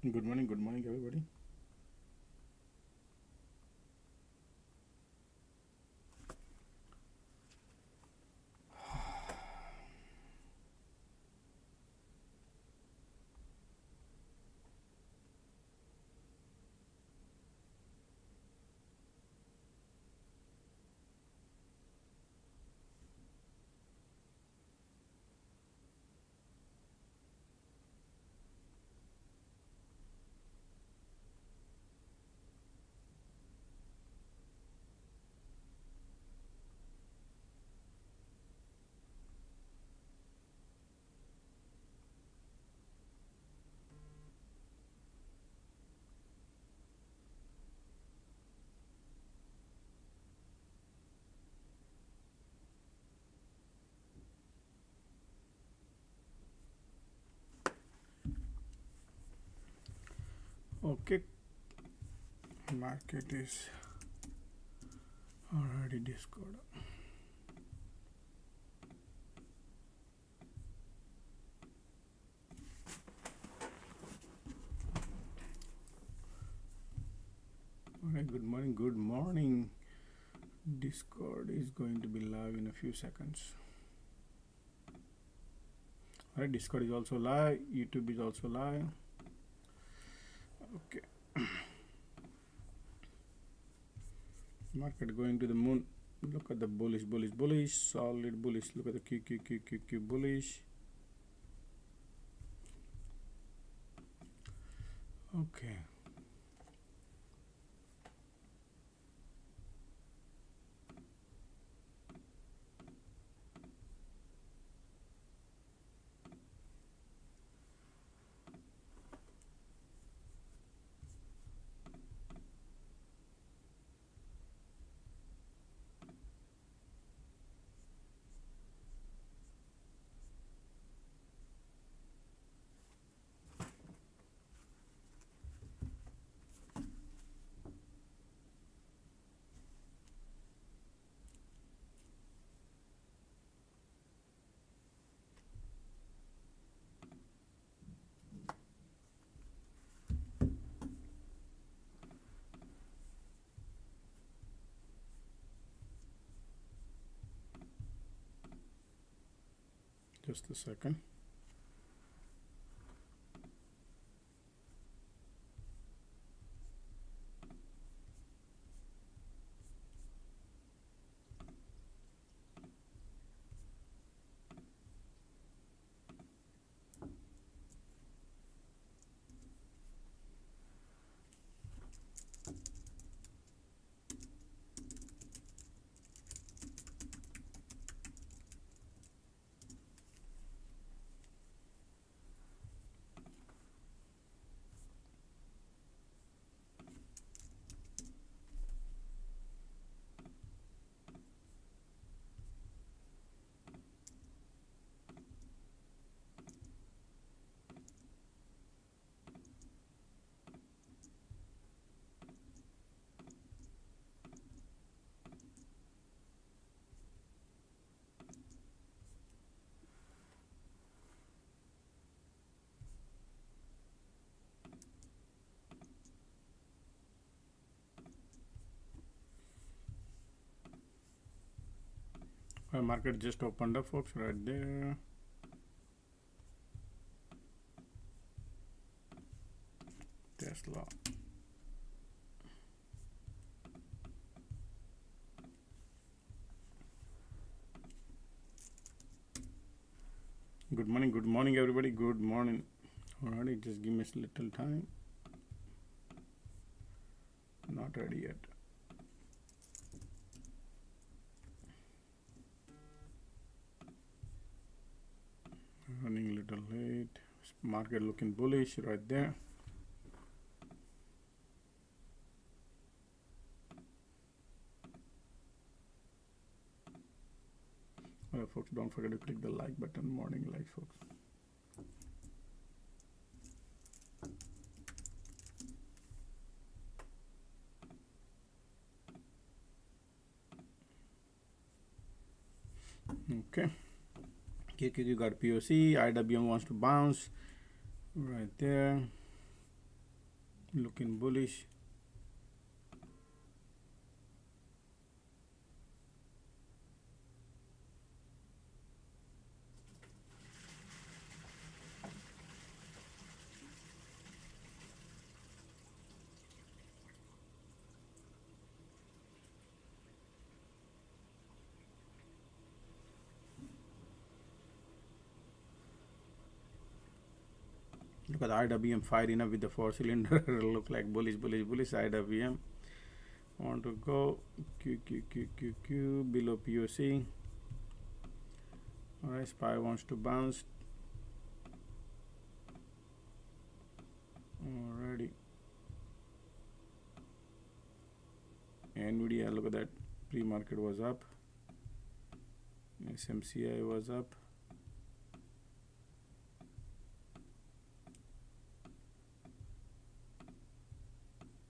Good morning, everybody. Okay, market is already Discord. Alright, good morning. Discord is going to be live in a few seconds. Alright, Discord is also live, YouTube is also live. Okay. Market going to the moon. Look at the bullish, solid bullish. Look at the Q bullish. Okay. Just a second. Market just opened up, folks, right there. Tesla. Good morning, everybody. Good morning. Alright, just give me a little time. Not ready yet. Running a little late. Market looking bullish right there. Folks, don't forget to click the like button. Morning like, folks. Okay. KQ got POC. IWM wants to bounce right there. looking bullish. Look at IWM firing up with the 4-cylinder. Look like bullish, bullish, bullish. IWM want to go Q below POC. All right, SPY wants to bounce. Alrighty. Nvidia, look at that. Pre-market was up. SMCI was up.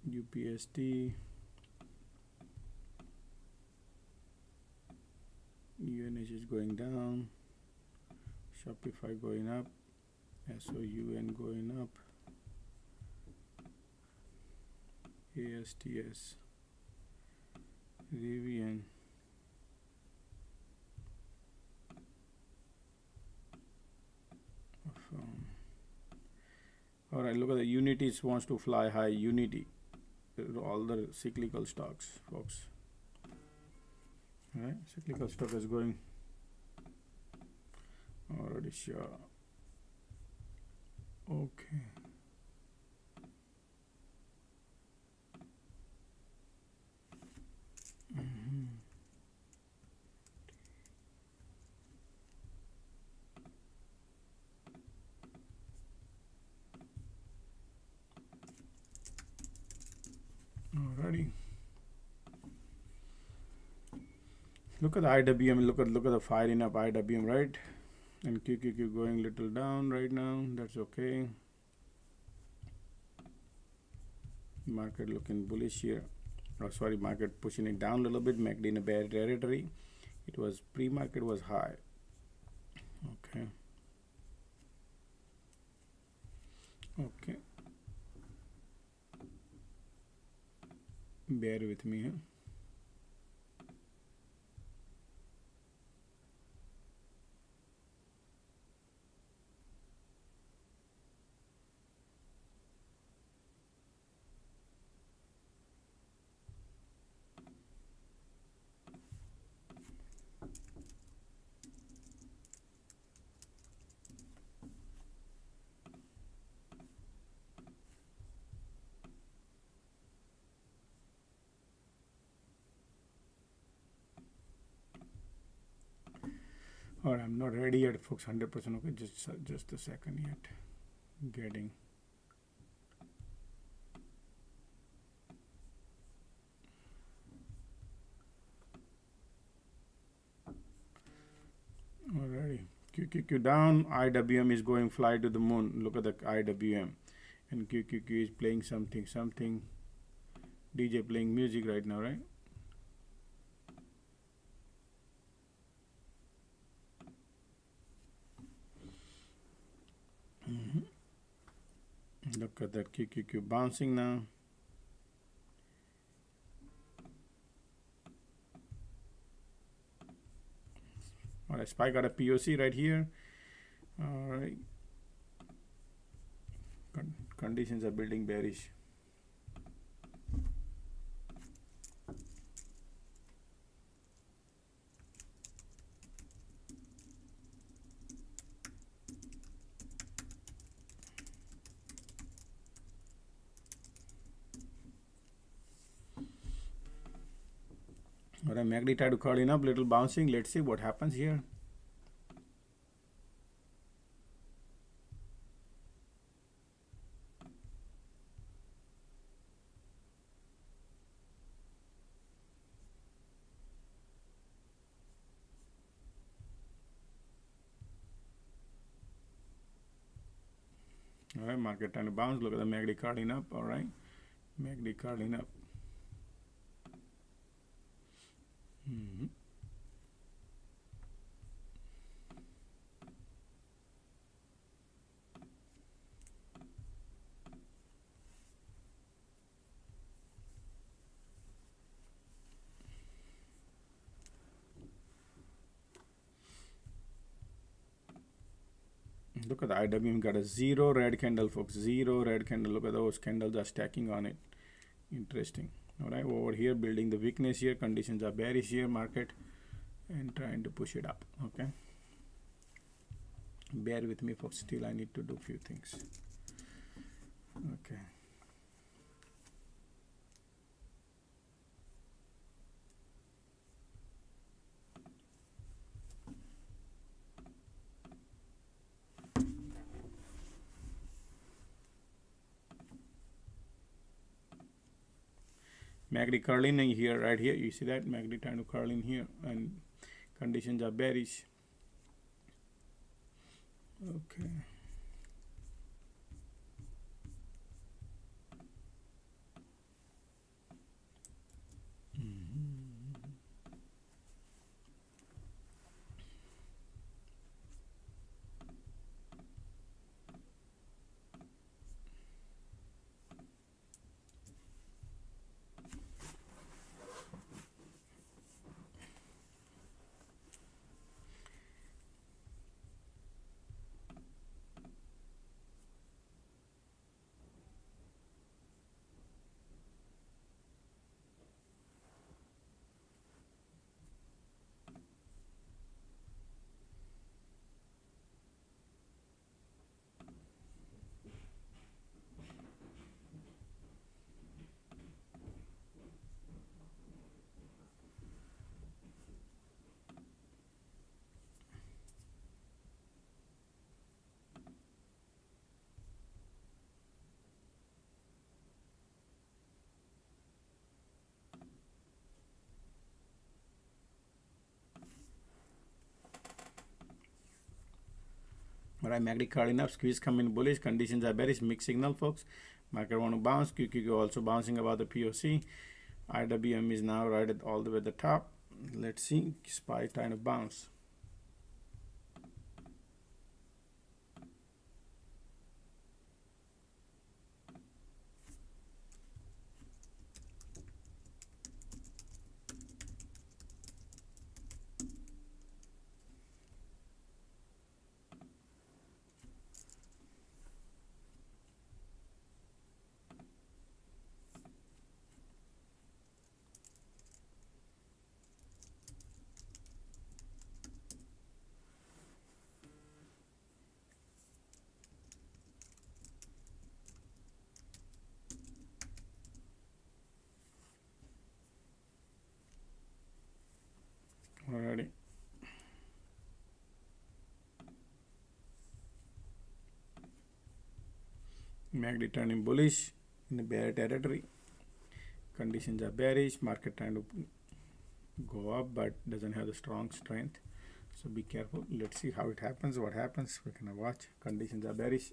UPST, UNH is going down, Shopify going up, SOUN going up, ASTS, Rivian, all right, look at the Unity wants to fly high. Unity, all the cyclical stocks, folks. All right, cyclical stock is going already. Sure. Okay. Alrighty. Look at the IWM. Look at the firing up IWM, right? And QQQ going little down right now. That's okay. Market looking bullish here. Oh, sorry, market pushing it down a little bit. MACD in a bear territory. It was pre-market was high. Okay. Okay. Bear with me here. Alright, I'm not ready yet, folks. 100%. Okay, just a second yet. Getting. Alrighty. QQQ down. IWM is going fly to the moon. Look at the IWM. And QQQ is playing something. DJ playing music right now, right? Look at that QQQ bouncing now. Alright, SPY got a POC right here. Alright. Conditions are building bearish. Alright, MACD tried to call in up, little bouncing. Let's see what happens here. Alright, market trying to bounce. Look at the MACD carding up. Alright, MACD carding up. Look at the IWM got a 0 red candle, folks. 0 red candle. Look at those candles are stacking on it. Interesting. All right, over here building the weakness here. Conditions are bearish here, market, and trying to push it up. Okay. Bear with me, folks. Still, I need to do few things. Okay. MACD curling here, right here. You see that MACD trying to curl in here, and conditions are bearish. Okay. All right, MACD curling up, squeeze coming bullish, conditions are bearish, mixed signal, folks. Market want to bounce, QQQ also bouncing about the POC. IWM is now right at all the way at the top. Let's see, SPY trying to bounce. Alrighty. MACD turning bullish in the bear territory. Conditions are bearish. Market trying to go up, but doesn't have the strong strength. So be careful. Let's see how it happens. What happens? We're gonna watch. Conditions are bearish.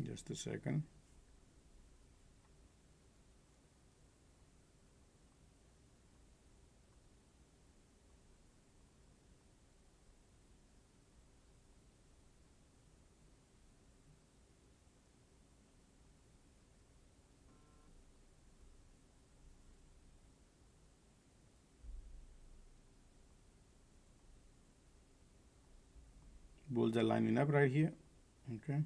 Just a second. Bulls are lining up right here. Okay.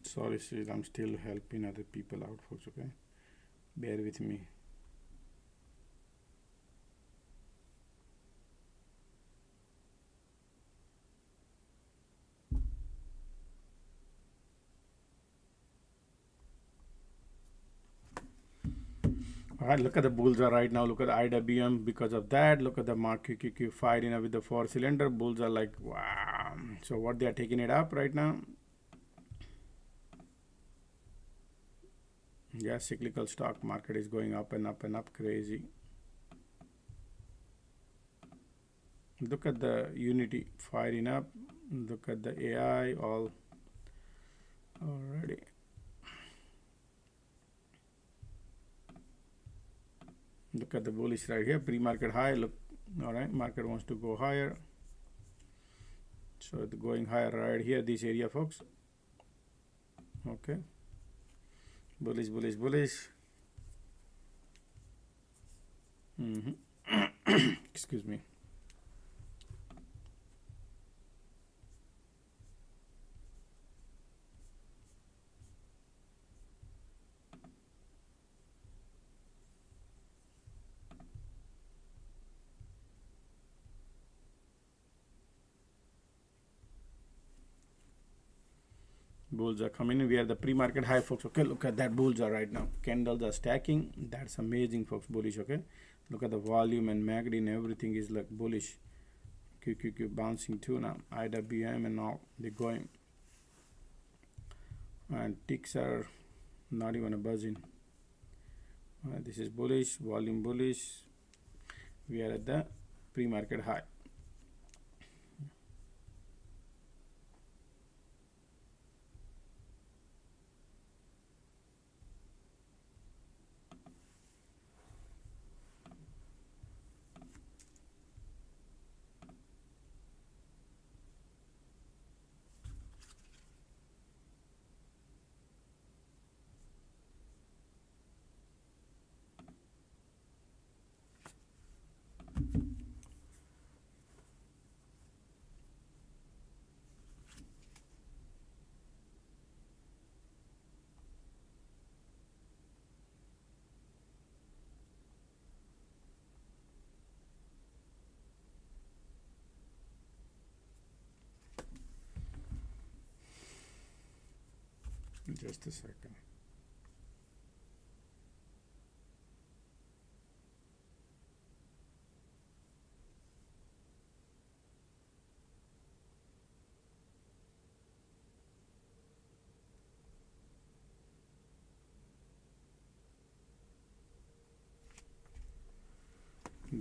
Sorry, sis, I'm still helping other people out, folks. Okay, bear with me. All right, look at the bulls are right now. Look at the IWM because of that. Look at the mark QQQ fighting with the 4-cylinder. Bulls are like, wow. So what they are taking it up right now? Yeah, cyclical stock market is going up and up and up crazy. Look at the Unity firing up. Look at the AI all already. Look at the bullish right here, pre-market high. Look, all right, market wants to go higher. So it's going higher right here, this area, folks. Okay. Bullish, bullish, bullish. Excuse me. Bulls are coming in. We are the pre-market high, folks. Okay, look at that. Bulls are right now. Candles are stacking. That's amazing, folks. Bullish. Okay, look at the volume and MACD and everything is like bullish. QQQ bouncing too now. IWM and all they're going. And ticks are not even a buzzing. This is bullish. Volume bullish. We are at the pre-market high. Just a second.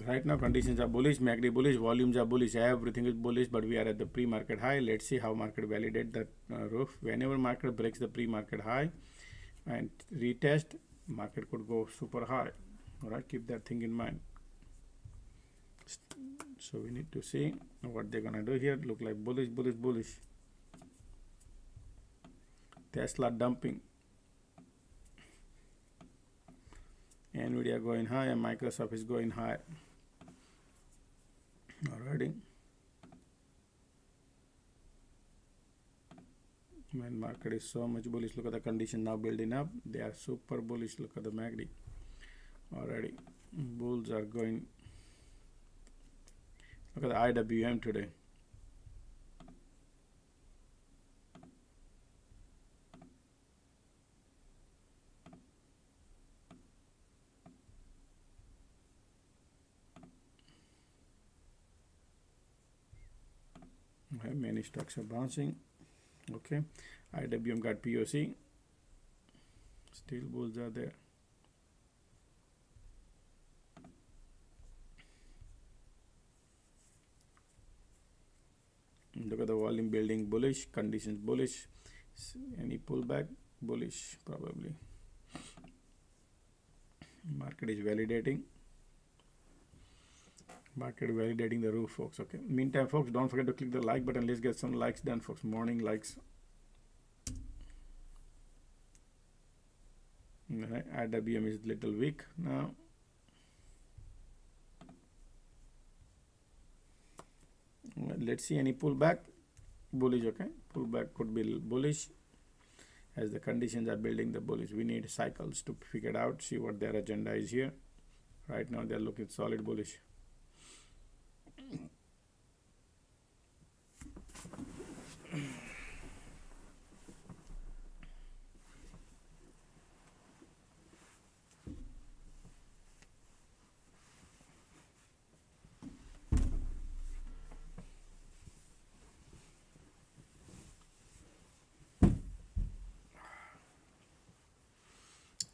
Right now conditions are bullish, MACD bullish, volumes are bullish, everything is bullish, but we are at the pre-market high. Let's see how market validate that roof. Whenever market breaks the pre-market high and retest, market could go super high. All right, keep that thing in mind. So we need to see what they're gonna do here. Look like bullish, bullish, bullish. Tesla dumping. Nvidia going high and Microsoft is going high. Alrighty. Man, market is so much bullish. Look at the condition now building up. They are super bullish. Look at the MACD. Already. Bulls are going. Look at the IWM today. Okay, many stocks are bouncing. Okay, IWM got POC. Still bulls are there. Look at the volume building bullish, conditions bullish. Any pullback bullish probably. Market is validating. Market validating the roof, folks. Okay, meantime, folks, don't forget to click the like button. Let's get some likes done, folks. Morning likes. IWM is little weak now. Let's see any pullback. Bullish. Okay, pullback could be bullish as the conditions are building the bullish. We need cycles to figure it out, see what their agenda is here. Right now they're looking solid bullish.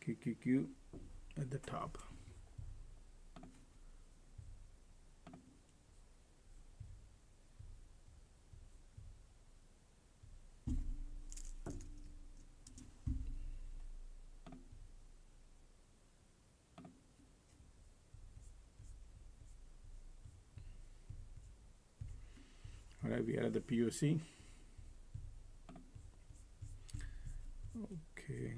QQQ at the top. All right, we are at the POC. Okay.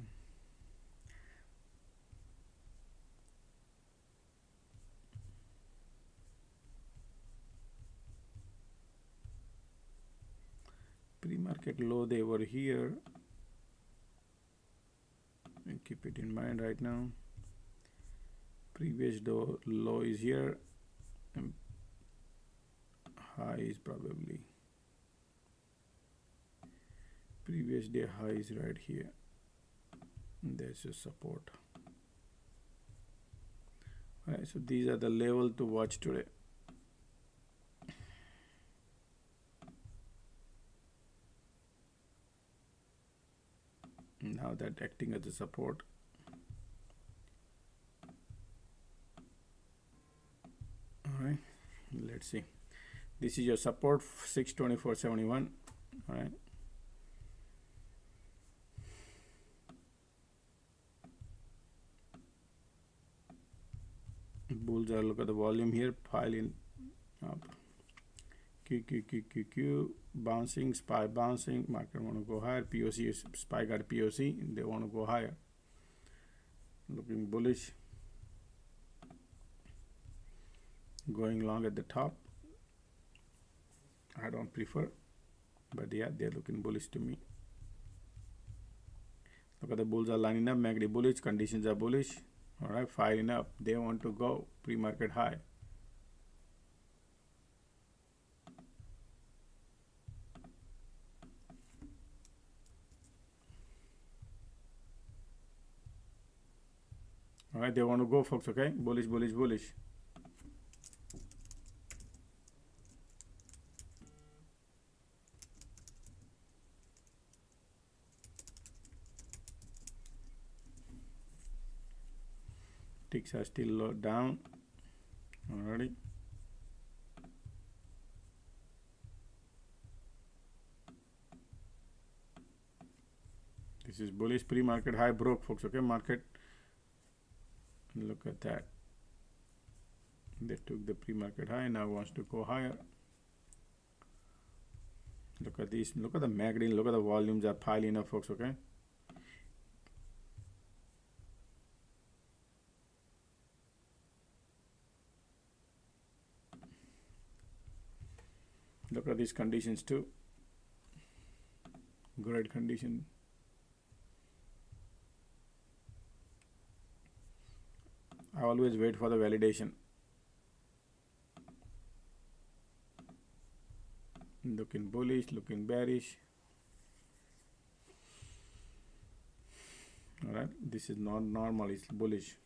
Pre-market low, they were here, and keep it in mind right now. Previous low is here, and high is probably previous day high is right here, and there's your support. All right, so these are the level to watch today. Now that acting as a support. All right, let's see. This is your support, 624.71. All right. Bulls are, look at the volume here, piling up. QQQQQ, bouncing, SPY bouncing, market want to go higher, POC, SPY got a POC, they want to go higher. Looking bullish. Going long at the top. I don't prefer, but yeah, they're looking bullish to me. Look at the bulls are lining up, MACD bullish, conditions are bullish. All right, firing up, they want to go pre-market high. All right, they want to go, folks, okay? Bullish, bullish, bullish. Ticks are still low down already. This is bullish, pre-market high broke, folks, okay? Market, look at that. They took the pre-market high, now wants to go higher. Look at these, look at the MACD, look at the volumes are piling up, folks, okay? Look at these conditions too. Great condition. I always wait for the validation. Looking bullish, looking bearish. All right, this is not normal, it's bullish.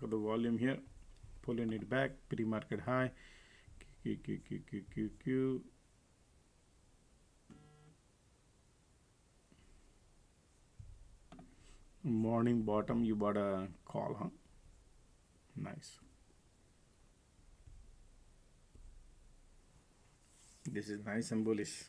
at the volume here, pulling it back, pre-market high, Q. Morning bottom, you bought a call, huh? Nice. This is nice and bullish.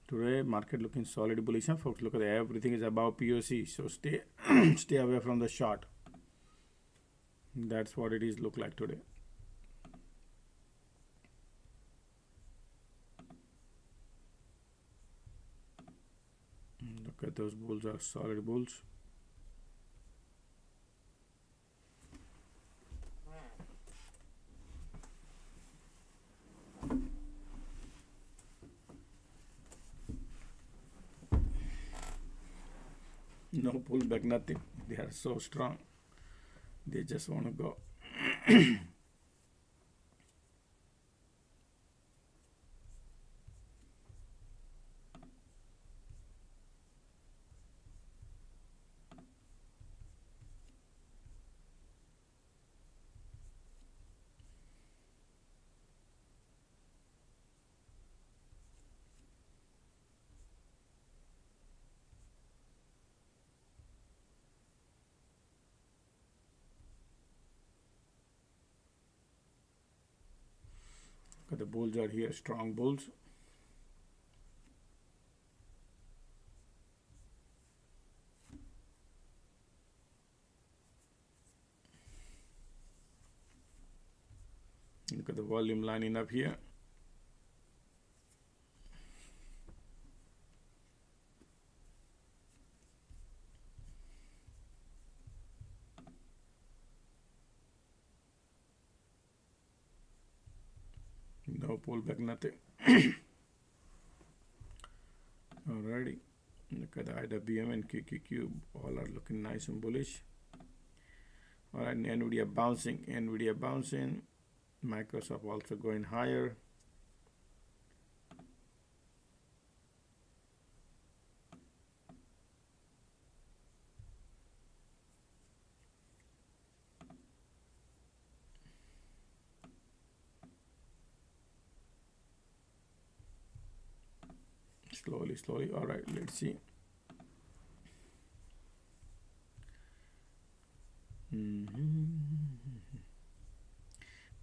Today market looking solid bullish, huh, folks? Look at that. Everything is above POC, so stay stay away from the short. That's what it is look like today. Look at those bulls, are solid bulls. No pullback, nothing. They are so strong. They just want to go. The bulls are here, strong bulls. Look at the volume lining up here. No pullback, nothing. Alrighty. Look at the IWM and QQQ. All are looking nice and bullish. Alright, Nvidia bouncing. Microsoft also going higher. Slowly. All right, let's see.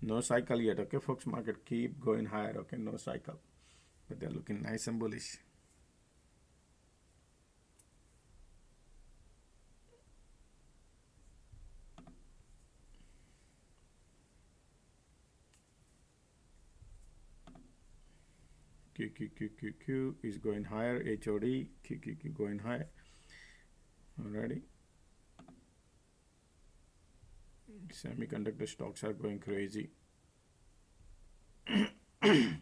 No cycle yet, okay, folks. Market keep going higher, okay, no cycle, but they're looking nice and bullish. QQQQQ is going higher. HOD, QQQ going higher. Alrighty. Semiconductor stocks are going crazy. Alright,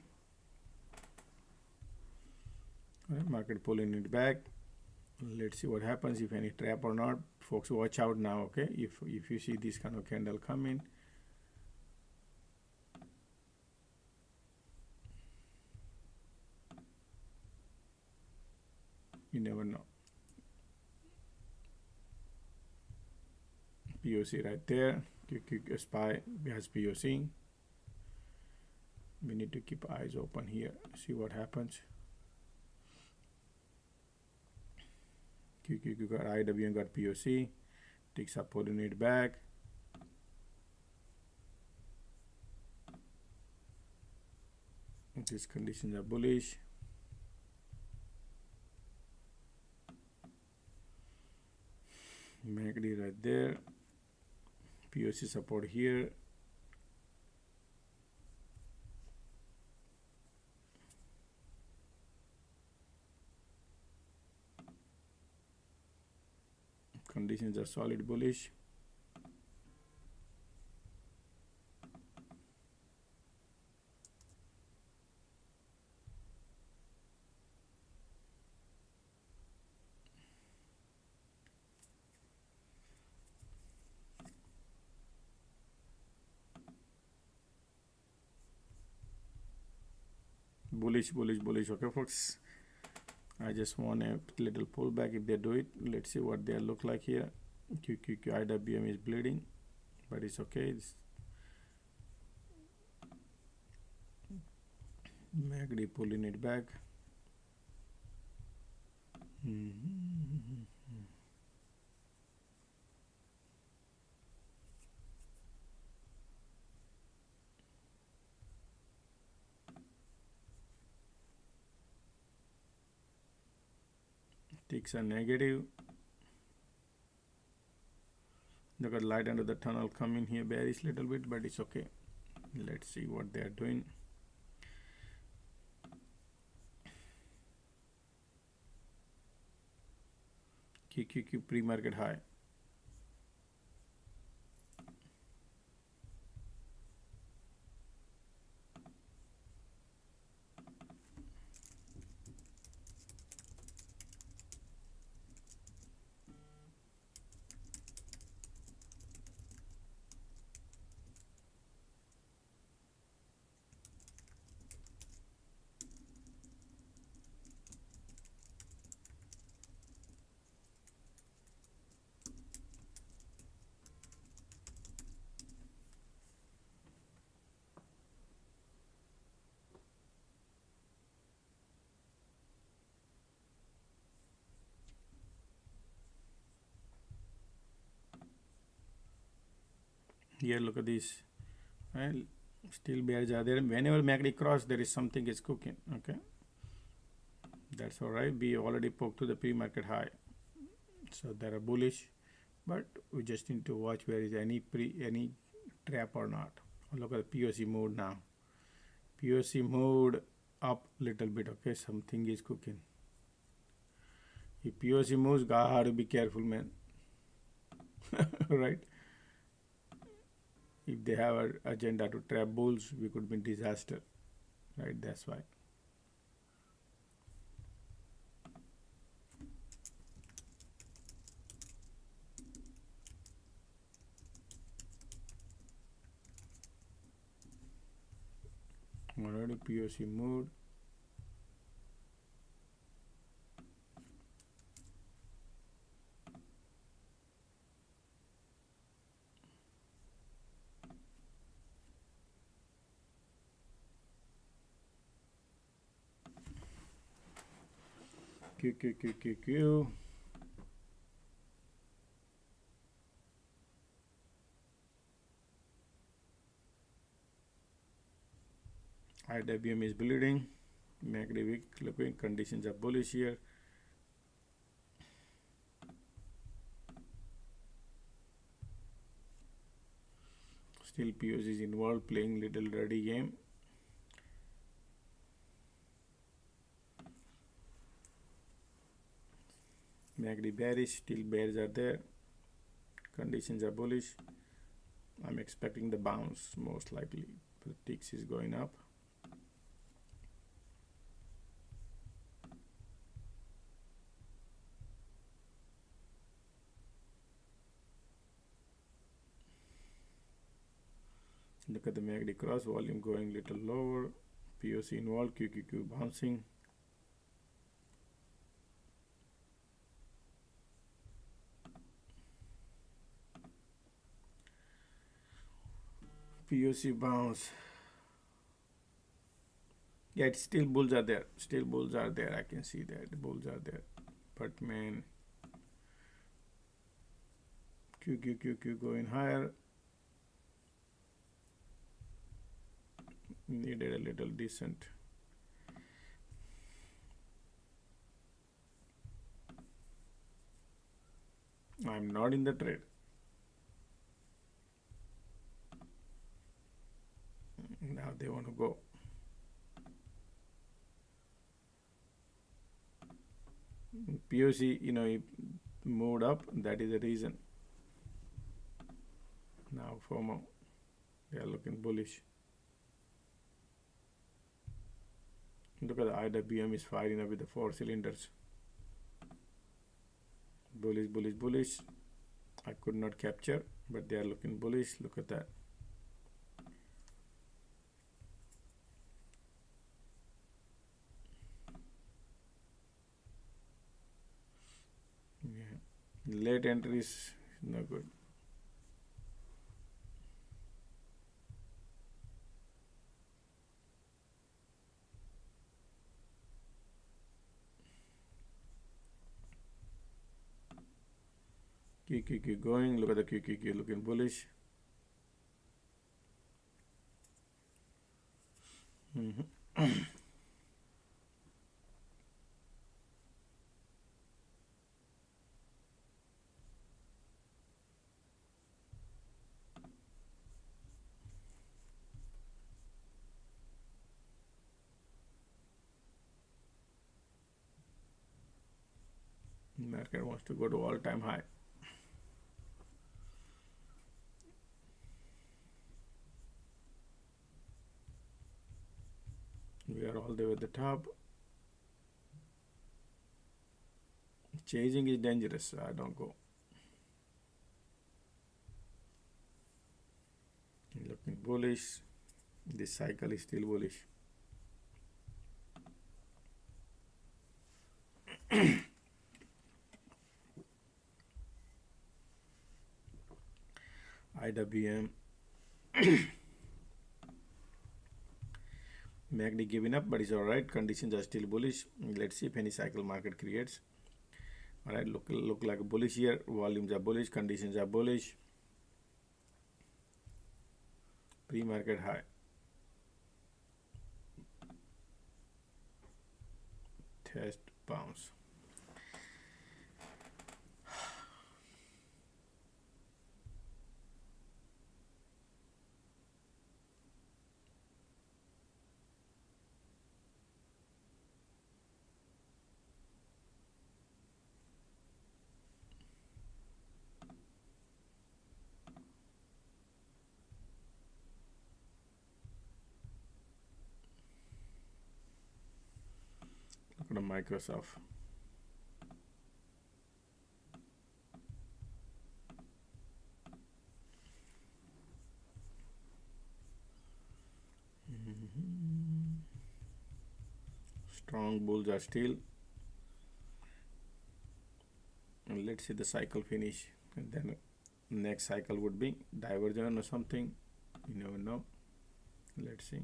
market pulling it back. Let's see what happens, if any trap or not. Folks, watch out now, okay? If you see this kind of candle come in, you never know. POC right there. QQ SPY has POC. We need to keep eyes open here, see what happens. QQ got IWM got POC. Ticks up, pulling it back. These conditions are bullish. MACD right there. POC support here. Conditions are solid bullish. bullish. Okay, folks. I just want a little pullback if they do it. Let's see what they look like here. IWM is bleeding, but it's okay. It's MACD pulling it back. Ticks are negative. They got light under the tunnel coming here, bearish little bit, but it's okay. Let's see what they are doing. QQQ pre-market high. Here, look at this. Well, still bears are there. Whenever MACD cross, there is something is cooking. Okay, that's all right. We already poked to the pre-market high, so they are bullish, but we just need to watch where is any trap or not. Look at the POC mode now. POC mode up little bit. Okay, something is cooking. If POC moves, gotta be careful, man. Right? If they have an agenda to trap bulls, we could be in disaster, right? That's why. Already POC mode. Q. IWM is bleeding. MACD weak looking. Conditions are bullish here. Still POC is involved, playing little ready game. MACD bearish, still bears are there. Conditions are bullish. I'm expecting the bounce most likely. The ticks is going up. Look at the MACD cross, volume going little lower. POC involved, QQQ bouncing. POC bounce. Yeah, it's still bulls are there. Still bulls are there. I can see that the bulls are there. But man, QQQQ going higher. Needed a little decent. I'm not in the trade. Now they want to go. POC, it moved up. That is the reason. Now FOMO, they are looking bullish. Look at the IWM is firing up with the 4 cylinders. Bullish, bullish, bullish. I could not capture, but they are looking bullish. Look at that. Late entries no good. QQQ going. Look at the QQQ looking bullish. Market wants to go to all-time high. We are all the way at the top. Chasing is dangerous. I don't go. Looking bullish. This cycle is still bullish. IWM. MACD giving up, but it's all right. Conditions are still bullish. Let's see if any cycle market creates. All right, look like a bullish here. Volumes are bullish. Conditions are bullish. Pre-market high. Test bounce. Look at Microsoft. Strong bulls are still. And let's see the cycle finish, and then next cycle would be divergence or something. You never know. Let's see.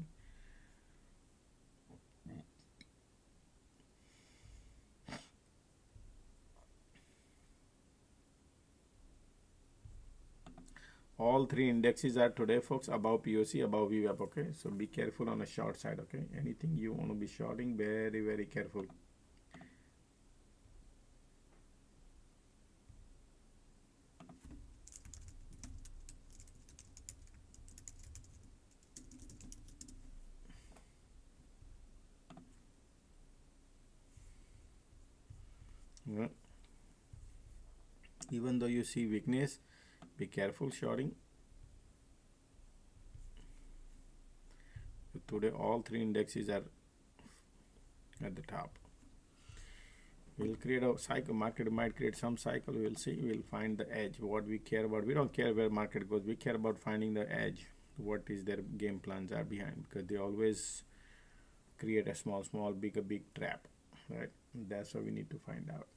All three indexes are today, folks, above POC, above Vwap. Okay, so be careful on the short side. Okay, anything you want to be shorting, very, very careful. Yeah. Even though you see weakness, be careful shorting. Today all three indexes are at the top. We'll create a cycle. Market might create some cycle. We'll see. We'll find the edge. What we care about. We don't care where market goes. We care about finding the edge. What is their game plans are behind, because they always create a small, big trap. Right? That's what we need to find out.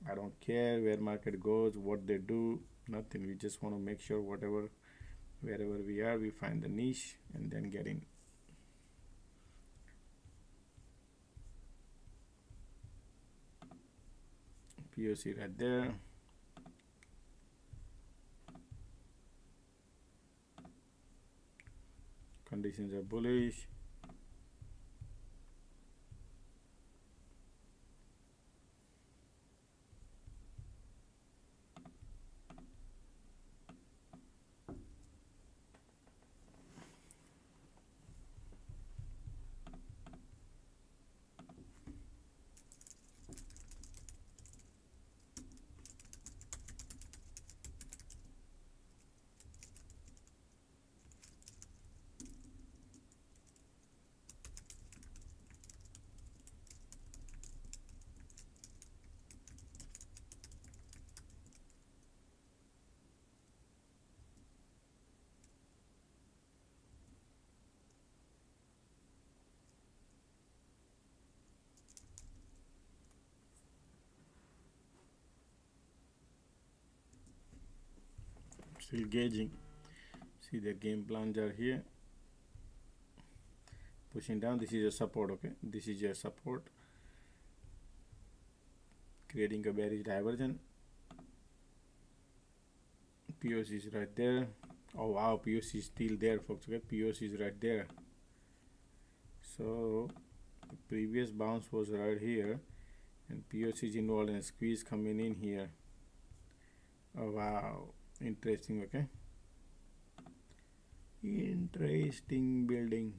I don't care where market goes, what they do, nothing. We just want to make sure wherever we are, we find the niche and then get in. POC right there. Conditions are bullish. Still gauging. See, their game plans are here. Pushing down. This is your support. Okay, this is your support. Creating a bearish divergence. POC is right there. Oh wow, POC is still there, folks. Okay, POC is right there. So the previous bounce was right here, and POC is involved in a squeeze coming in here. Oh wow, interesting. Okay, interesting building.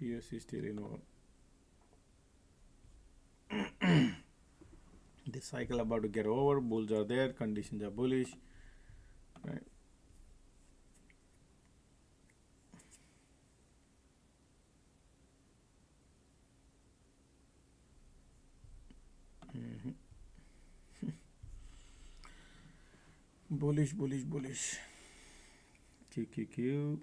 POC still involved. The cycle about to get over. Bulls are there. Conditions are bullish. Right. Bullish, bullish, bullish. QQQ.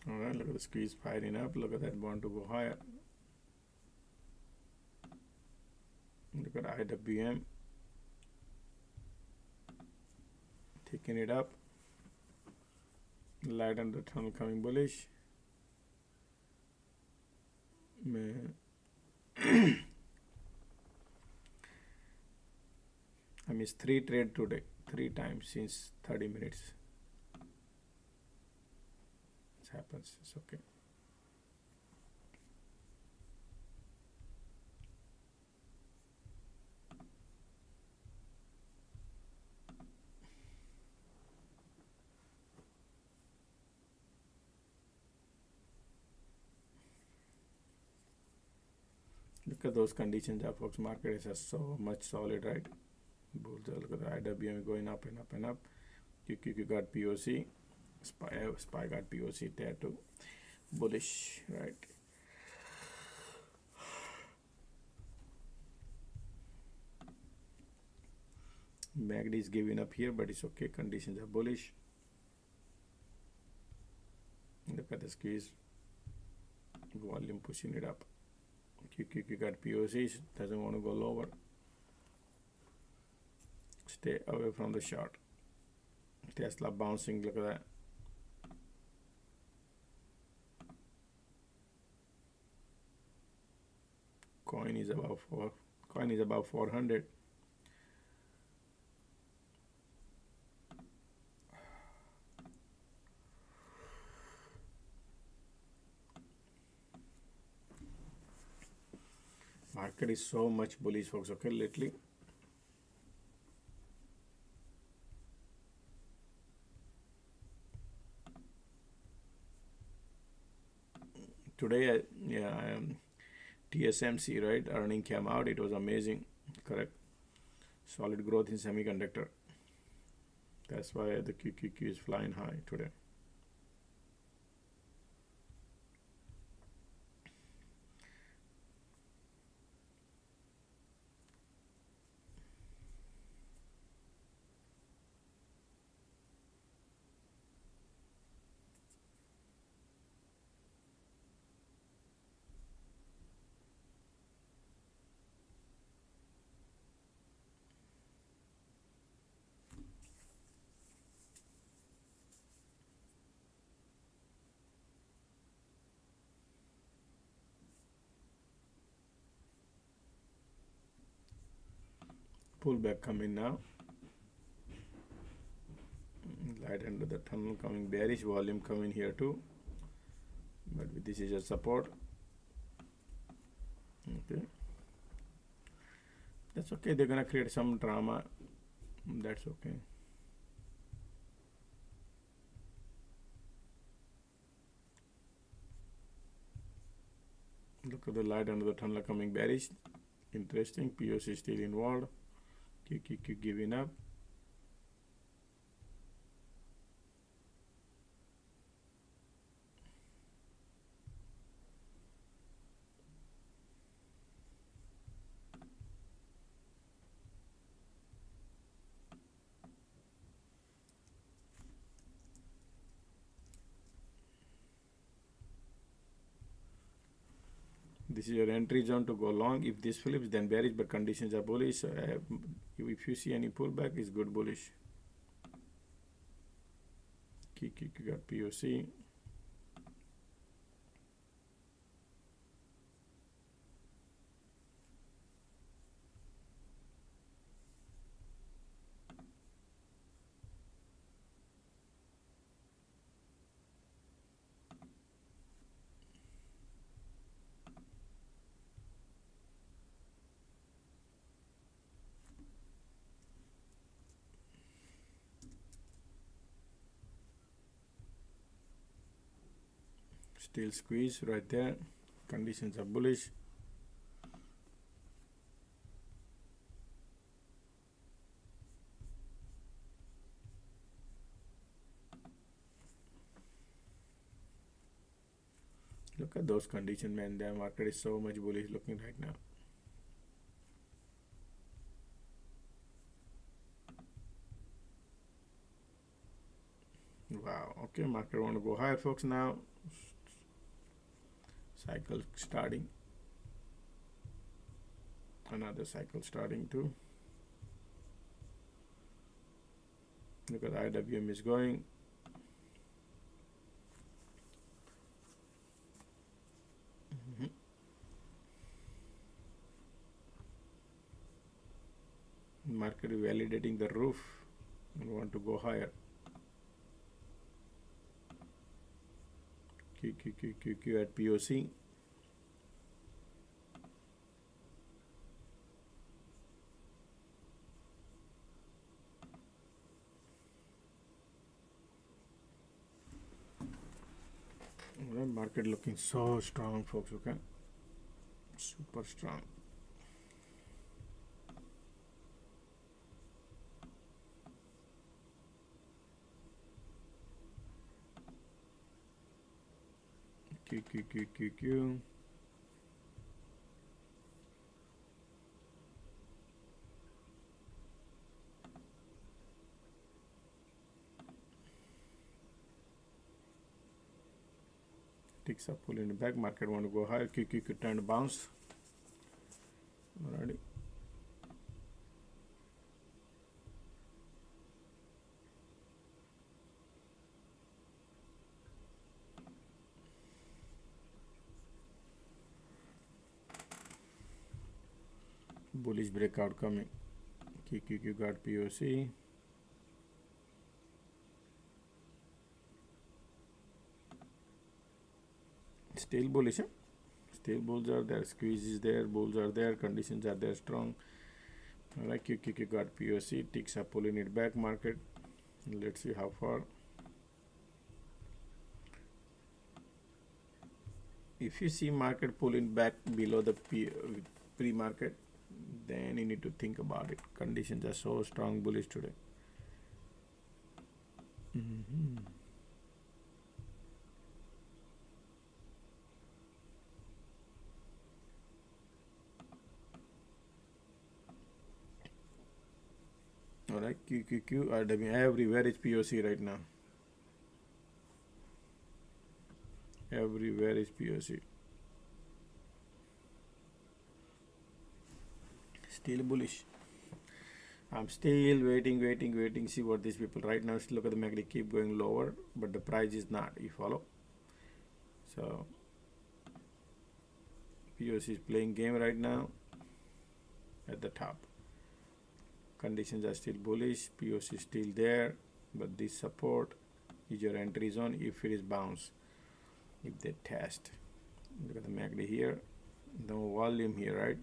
All right, look at the squeeze firing up. Look at that bond to go higher. Look at IWM taking it up. Light on the tunnel coming bullish. Man. I missed 3 trades today, 3 times since 30 minutes. It happens, it's okay. Look at those conditions of Fox market is just so much solid, right? Bulls, look at the IWM going up and up and up. QQQ got POC. SPY got POC there too. Bullish, right? MACD is giving up here, but it's okay. Conditions are bullish. Look at the squeeze. Volume pushing it up. QQQ got POCs. Doesn't want to go lower. Stay away from the short. Tesla bouncing. Look at that. Coin is about 400. Market is so much bullish, folks. Okay, lately. Today, TSMC, right? Earning came out. It was amazing. Correct. Solid growth in semiconductor. That's why the QQQ is flying high today. Pullback coming now. Light under the tunnel coming bearish. Volume coming here too. But this is a support. Okay. That's okay. They're gonna create some drama. That's okay. Look at the light under the tunnel coming bearish. Interesting. POC still involved. QQQ giving up. This is your entry zone to go long. If this flips, then bearish, but conditions are bullish. If you see any pullback, it's good bullish. QQQ got POC. Still squeeze right there. Conditions are bullish. Look at those conditions, man. The market is so much bullish looking right now. Wow. Okay, market want to go higher, folks, now. Cycle starting. Another cycle starting too. Look at IWM is going. Market is validating the roof and want to go higher. QQQQQ at POC. Alright, market looking so strong, folks. Okay, super strong. QQQQQ. Ticks up, pull in the back. Market want to go higher. QQQ trying to bounce. Alrighty. Bullish breakout coming. QQQ got POC. Still bullish, huh? Still bulls are there, squeeze is there, bulls are there, conditions are there strong. Alright, QQQ got POC, ticks are pulling it back market. Let's see how far. If you see market pulling back below the pre-market, then you need to think about it. Conditions are so strong bullish today. Alright, QQQ, RW, everywhere is POC right now. Everywhere is POC. Still bullish. I'm still waiting. See what these people right now. Look at the MACD keep going lower, but the price is not. You follow? So POC is playing game right now at the top. Conditions are still bullish. POC is still there, but this support is your entry zone if it is bounce. If they test, look at the MACD here, no volume here, right?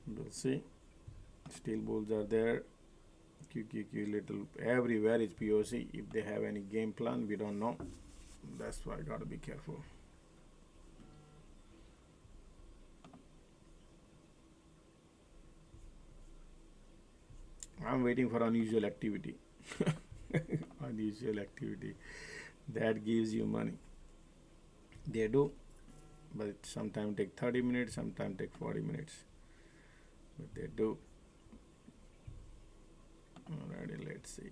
We'll see. Still bulls are there. QQQ little everywhere is POC. If they have any game plan, we don't know. That's why I gotta be careful. I'm waiting for unusual activity. Unusual activity that gives you money. They do, but sometimes take 30 minutes, sometimes take 40 minutes. But they do. Alrighty, let's see.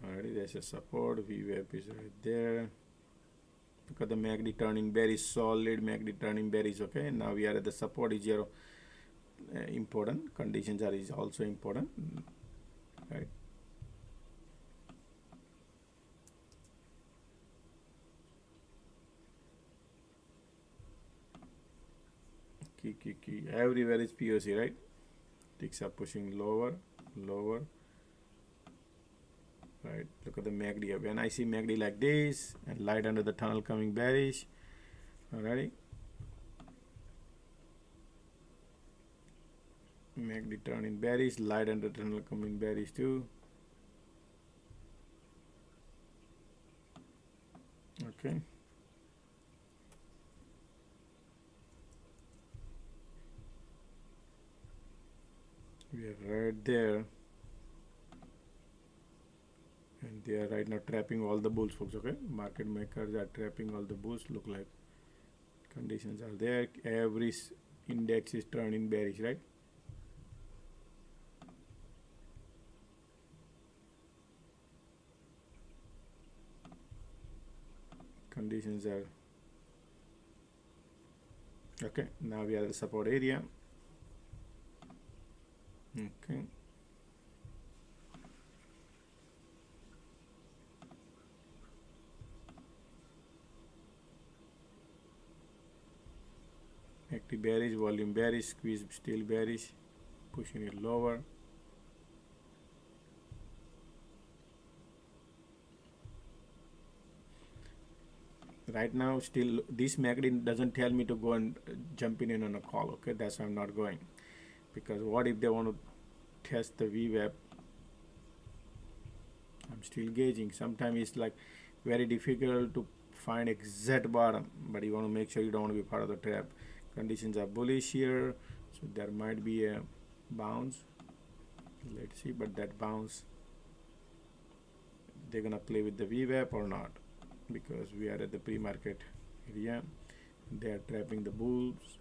Alrighty, there's a support. Vwap is right there. Look at the MACD turning very solid. MACD turning berries. Okay, now we are at the support is here. Important conditions are is also important, right? Key. Everywhere is POC, right? Ticks are pushing lower. Right, look at the MACD. When I see MACD like this and light under the tunnel coming bearish, alrighty. MACD turning bearish, light under the tunnel coming bearish too. Okay. We are right there. And they are right now trapping all the bulls, folks. Okay, market makers are trapping all the bulls. Look like conditions are there. Every index is turning bearish, right? Conditions are okay. Now we are at the support area. Okay. Active bearish, volume bearish, squeeze still bearish, pushing it lower. Right now, still this MACD doesn't tell me to go and jump in on a call. Okay, that's why I'm not going. Because what if they want to test the Vwap? I'm still gauging. Sometimes it's like very difficult to find exact bottom, but you want to make sure you don't want to be part of the trap. Conditions are bullish here, so there might be a bounce. Let's see, but that bounce, they're gonna play with the Vwap or not, because we are at the pre-market area. They are trapping the bulls.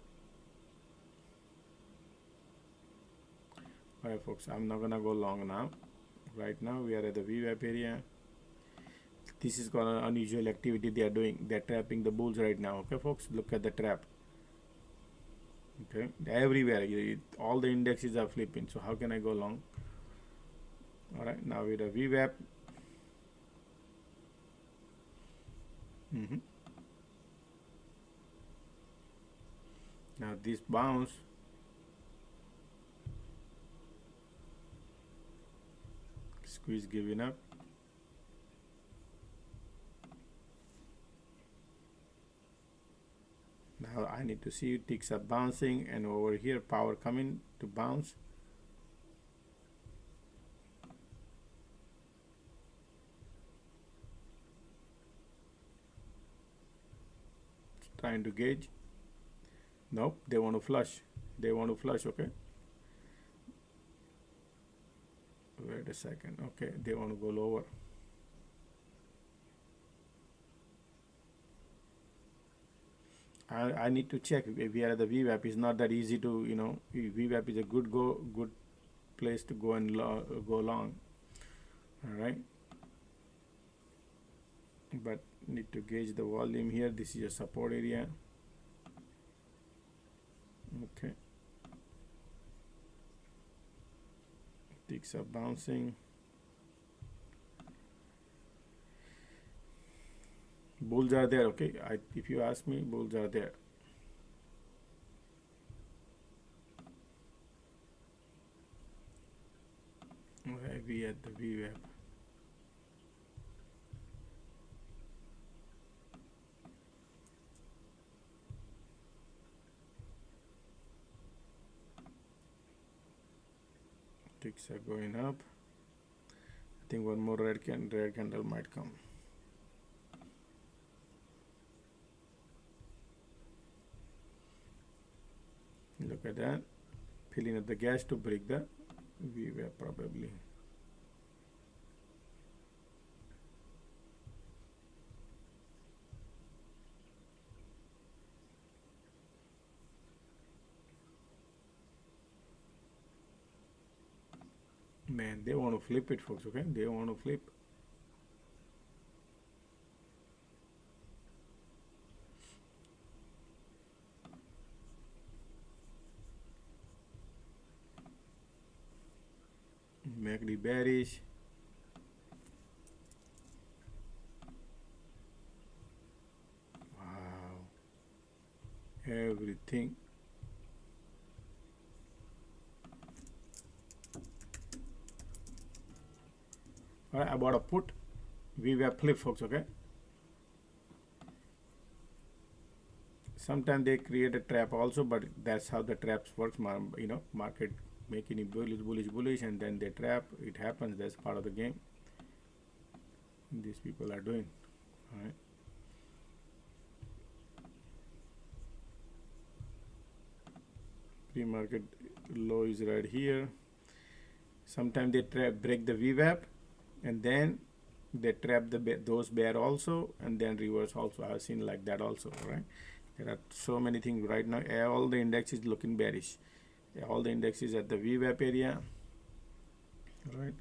Alright folks, I'm not gonna go long now. Right now we are at the Vwap area. This is gonna unusual activity they are doing. They're trapping the bulls right now. Okay folks, look at the trap. Okay, everywhere all the indexes are flipping, so how can I go long? All right, now with a Vwap. Now this bounce, squeeze giving up. Now I need to see ticks are bouncing, and over here power coming to bounce. Trying to gauge. Nope, they want to flush. Okay, wait a second. Okay, they want to go lower. I need to check if we are at the Vwap. It's not that easy to, Vwap is a good place to go and go long. All right, but need to gauge the volume here. This is a support area. Okay, ticks are bouncing. Bulls are there. Okay, if you ask me, bulls are there. We at the Vwap. Ticks are going up. I think one more red candle might come. Look at that. filling up the gas to break the Vwap probably. Man, they want to flip it, folks. Okay, they want to flip. MACD bearish. Wow, everything. All right, I bought a put. Vwap flip, folks. Okay. Sometimes they create a trap also, but that's how the traps works. You know, market making it bullish, and then they trap. It happens. That's part of the game. These people are doing. All right. Pre-market low is right here. Sometimes they break the Vwap, and then they trap those bear also, and then reverse also. I've seen like that also, right? There are so many things right now. All the index is looking bearish. All the index is at the Vwap area, right?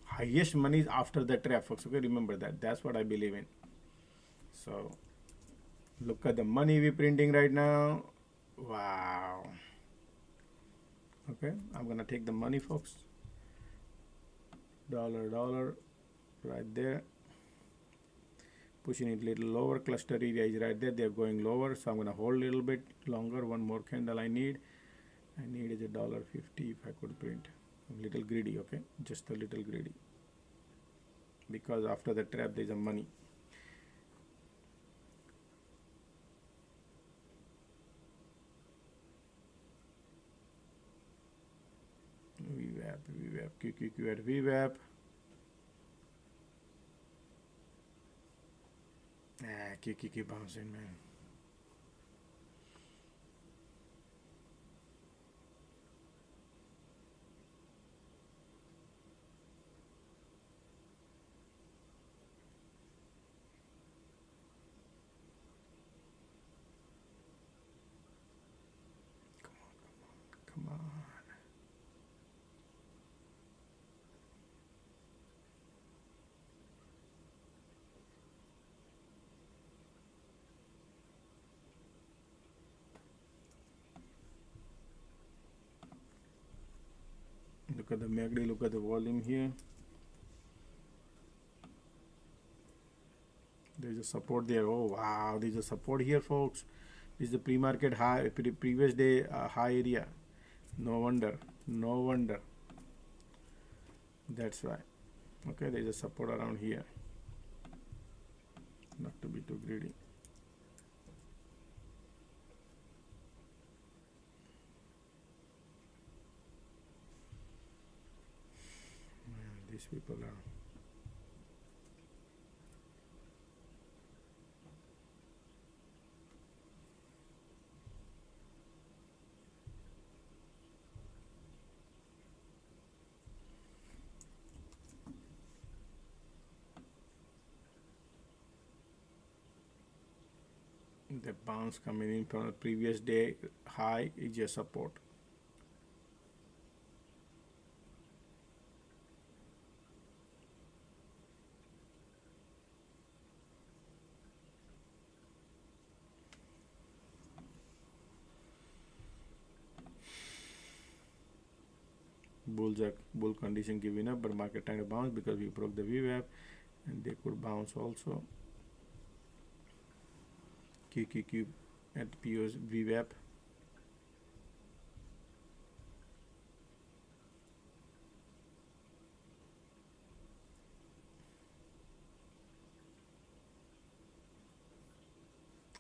Highest money is after the trap, folks. Okay, remember that. That's what I believe in. So look at the money we're printing right now. Wow. Okay, I'm gonna take the money, folks. Dollar right there. Pushing it a little lower. Cluster area is right there. They're going lower, so I'm gonna hold a little bit longer. One more candle I need. I need is $1.50 if I could print. I'm a little greedy, okay? Just a little greedy. Because after the trap there's a money. Vwap, QQQ at Vwap. QQQ bouncing, man. Come on. Look at the MACD, look at the volume here. There's a support there. Oh wow, there's a support here, folks. This is the pre-market high, previous day high area. No wonder. That's right. Okay, there's a support around here. Not to be too greedy. Man, these people are. The bounce coming in from the previous day high is your support. Bull condition giving up, but market trying to bounce because we broke the Vwap, and they could bounce also. QQQ at PO's Vwap.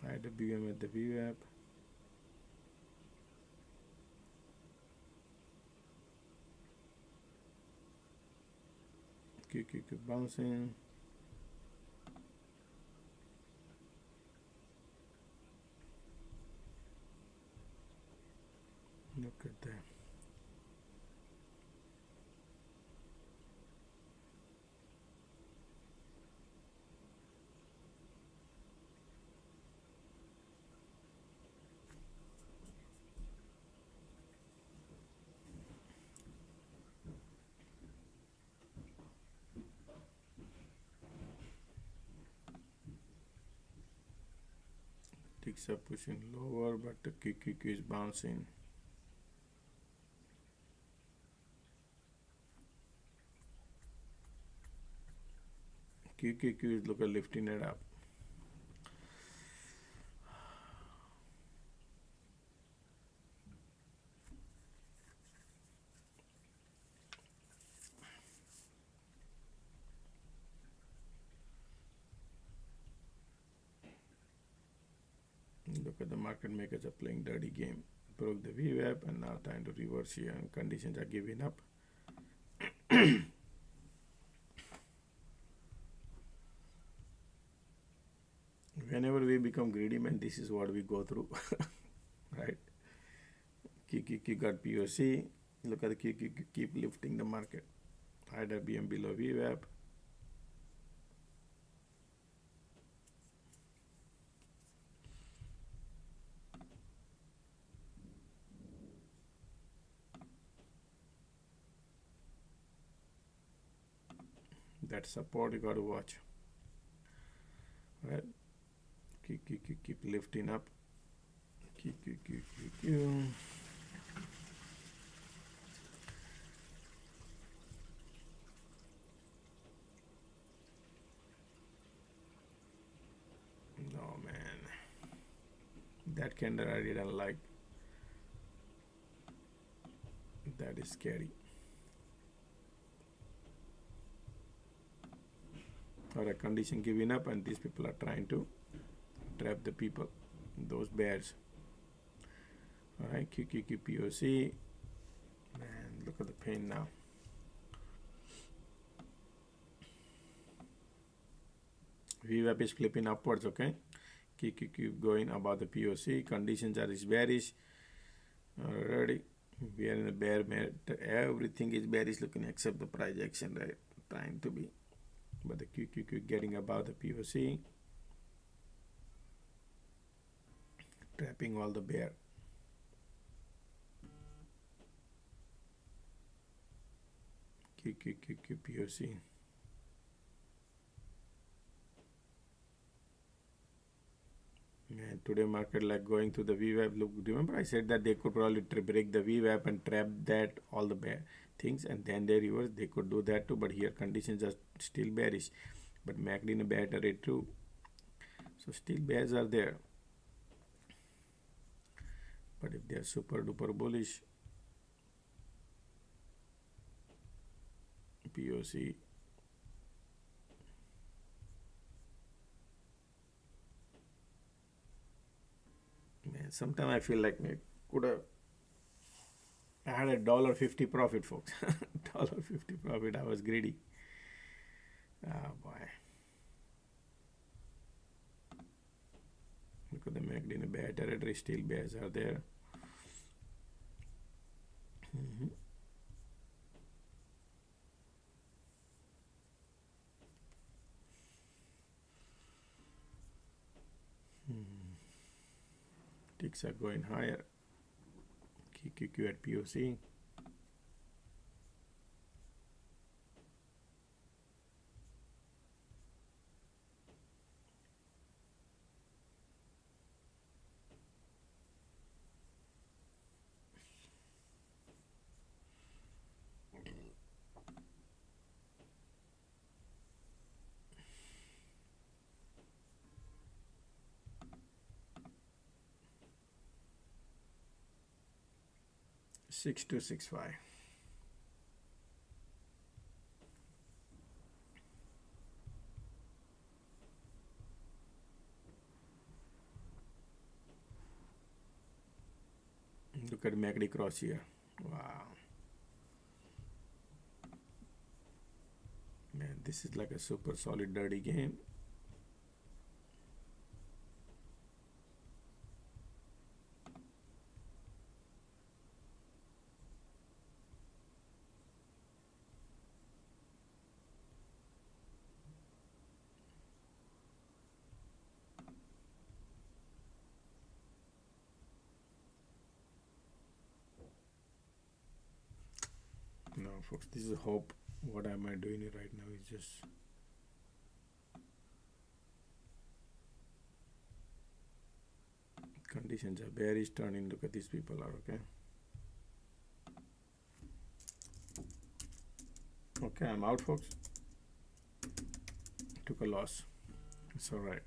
I had the BM at the Vwap. keep bouncing. Look at that. Ticks are pushing lower, but the QQQ is bouncing. QQQ is lifting it up. Look at the market makers are playing dirty game. Broke the Vwap and now trying to reverse here, and conditions are giving up. Whenever we become greedy, man, this is what we go through, right? QQQ got POC. Look at the QQQ keep lifting the market. IWM below Vwap. That support you got to watch, right? QQQ keep lifting up. QQQ. No, man, that candle I didn't like. That is scary. Or a condition giving up, and these people are trying to trap the people, those bears. All right, QQQ POC. Man, look at the pain now. Vwap is flipping upwards, okay? QQQ going above the POC. Conditions are bearish. Already, we are in a bear market. Everything is bearish looking except the price action, right? Trying to be. But the QQQ getting above the POC. Trapping all the bear. QQQ POC. Man, today market like going to the Vwap. Look, remember I said that they could probably break the Vwap and trap that all the bear things, and then they reverse. They could do that too, but here conditions are still bearish. But MACD in a bear territory too, so still bears are there. But if they are super duper bullish, POC. Man, sometimes I feel like I could have had a $1.50 profit, folks. $1.50 profit. I was greedy. Ah, boy. Look at the MACD in a bear territory. Still bears are there. Ticks are going higher. QQQ at POC. $6,265. Look at MACD cross here. Wow. Man, this is like a super solid dirty game. No, folks, this is hope. What am I doing right now is just conditions are bearish turning. Look at these people are okay. Okay, I'm out, folks. Took a loss. It's all right.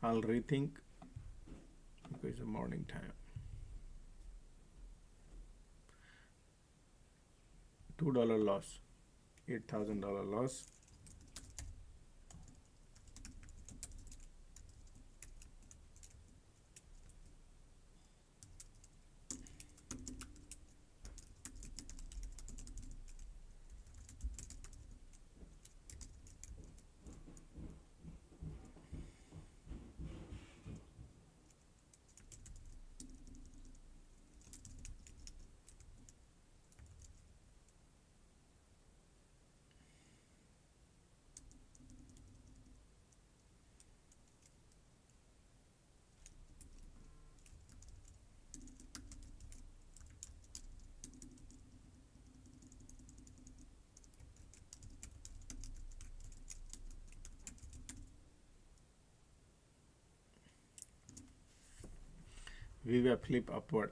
I'll rethink because it's a morning time. $2 loss, $8,000 loss. Vwap flip upward.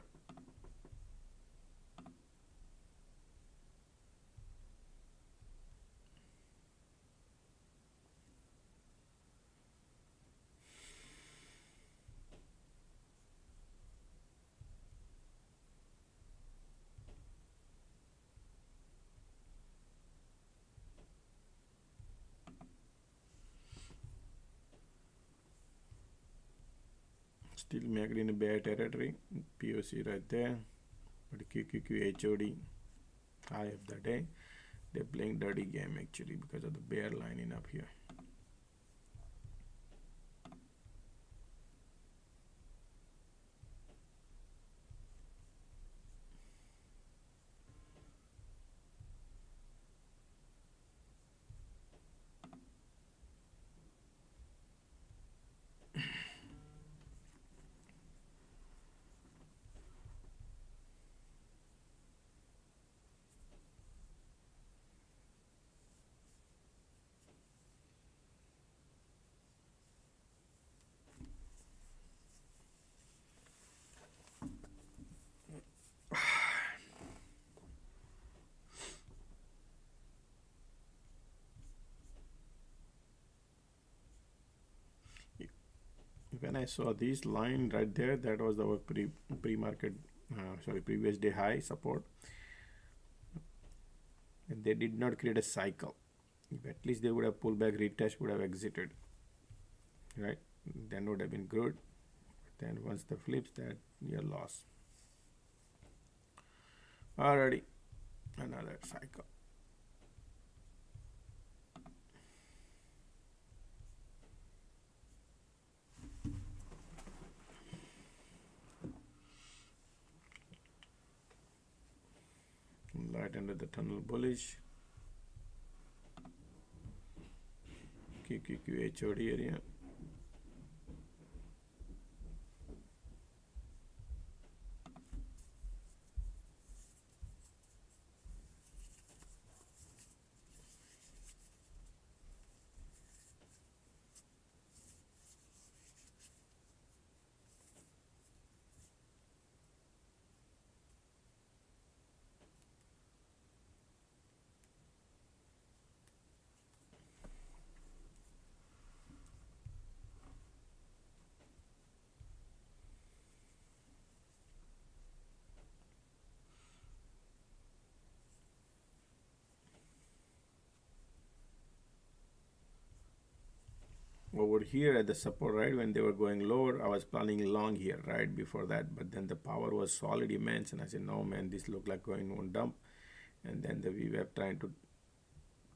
Still make it in a bear territory. POC right there. But QQQ HOD high of the day. They're playing dirty game actually because of the bear lining up here. When I saw this line right there, that was our pre-market, previous day high support, and they did not create a cycle. If at least they would have pulled back, retest, would have exited, right? Then would have been good. Then once the flips, that you're lost. Already another cycle. Light under the tunnel bullish. QQQ HOD area. Over here at the support, right, when they were going lower, I was planning long here right before that, but then the power was solid immense, and I said, no man, this looked like going on dump, and then the Vwap trying to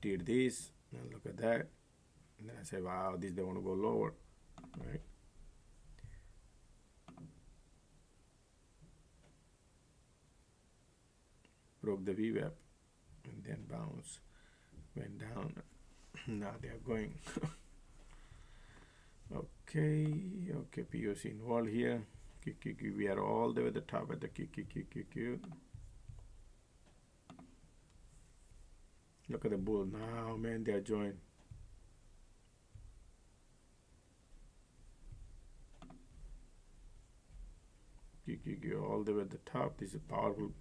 did this, and look at that, and then I say, wow, this they want to go lower, right? Broke the Vwap and then bounce, went down. Now they are going. Okay, POC involved here. QQQ, we are all the way at the top at the QQQQQ. Look at the bull now, man, they are joined. QQQ all the way at the top. This is a powerful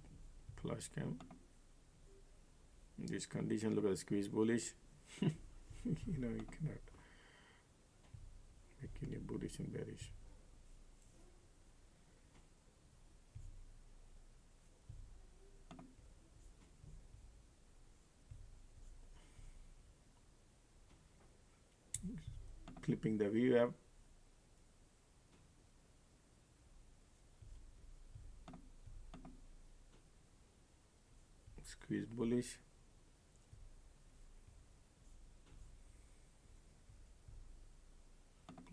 flush cam. In this condition, look at the squeeze bullish. You cannot make any bullish and bearish. Clipping the Vwap. Squeeze bullish.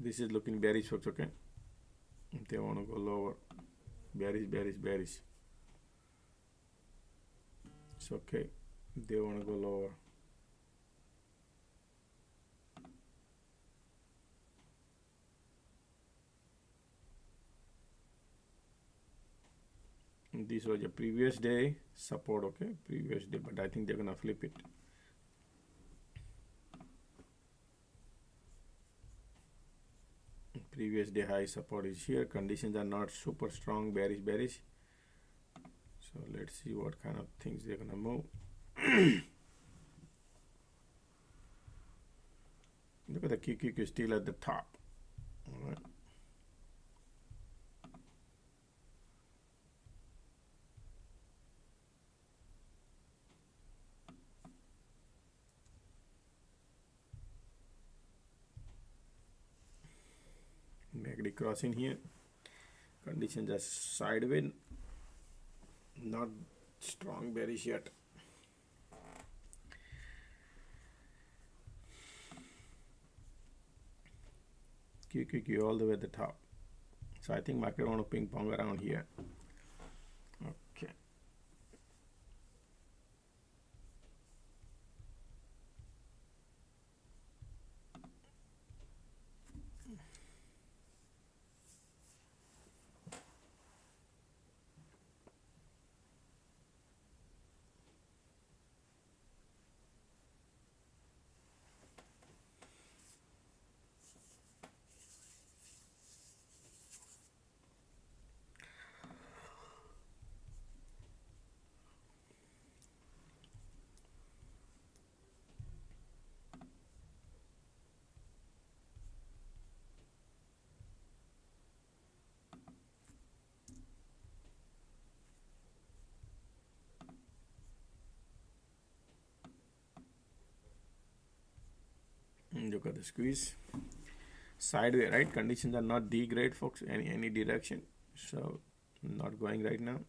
This is looking bearish, folks, okay? If they want to go lower. Bearish, bearish, bearish. It's okay. They want to go lower. This was a previous day support, okay? Previous day, but I think they're gonna flip it. Previous day high support is here. Conditions are not super strong, bearish, bearish. So let's see what kind of things they're gonna move. Look at the QQQ still at the top. All right. MACD crossing here. Conditions are sideways, not strong bearish yet. QQQ all the way at the top. So I think market want to ping pong around here. Okay. Look at the squeeze. Sideways, right? Conditions are not the great, folks, any direction. So not going right now.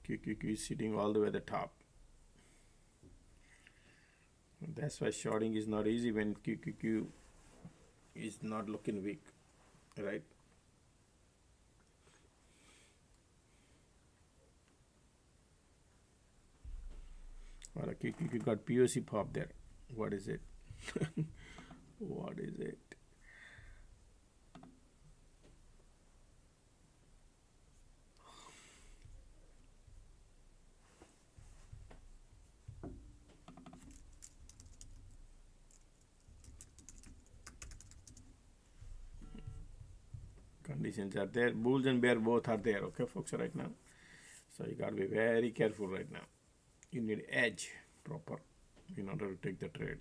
QQQ is sitting all the way at the top. That's why shorting is not easy when QQQ is not looking weak, right? Well, QQQ got POC pop there. What is it? What is it? Conditions are there. Bulls and bear both are there, okay, folks, right now. So you got to be very careful right now. You need edge proper in order to take the trade.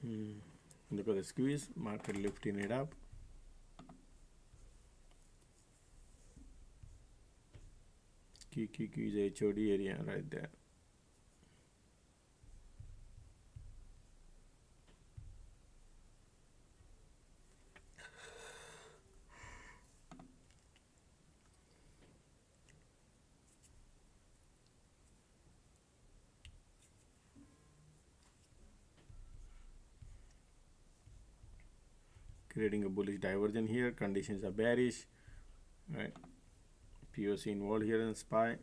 Look at the squeeze, market lifting it up. QQQ is HOD area right there. Creating a bullish divergence here. Conditions are bearish, right? POC involved here in SPY.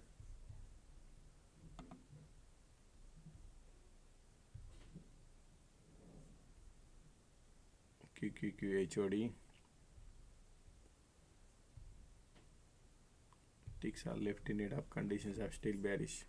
QQQ HOD. Ticks are lifting it up. Conditions are still bearish.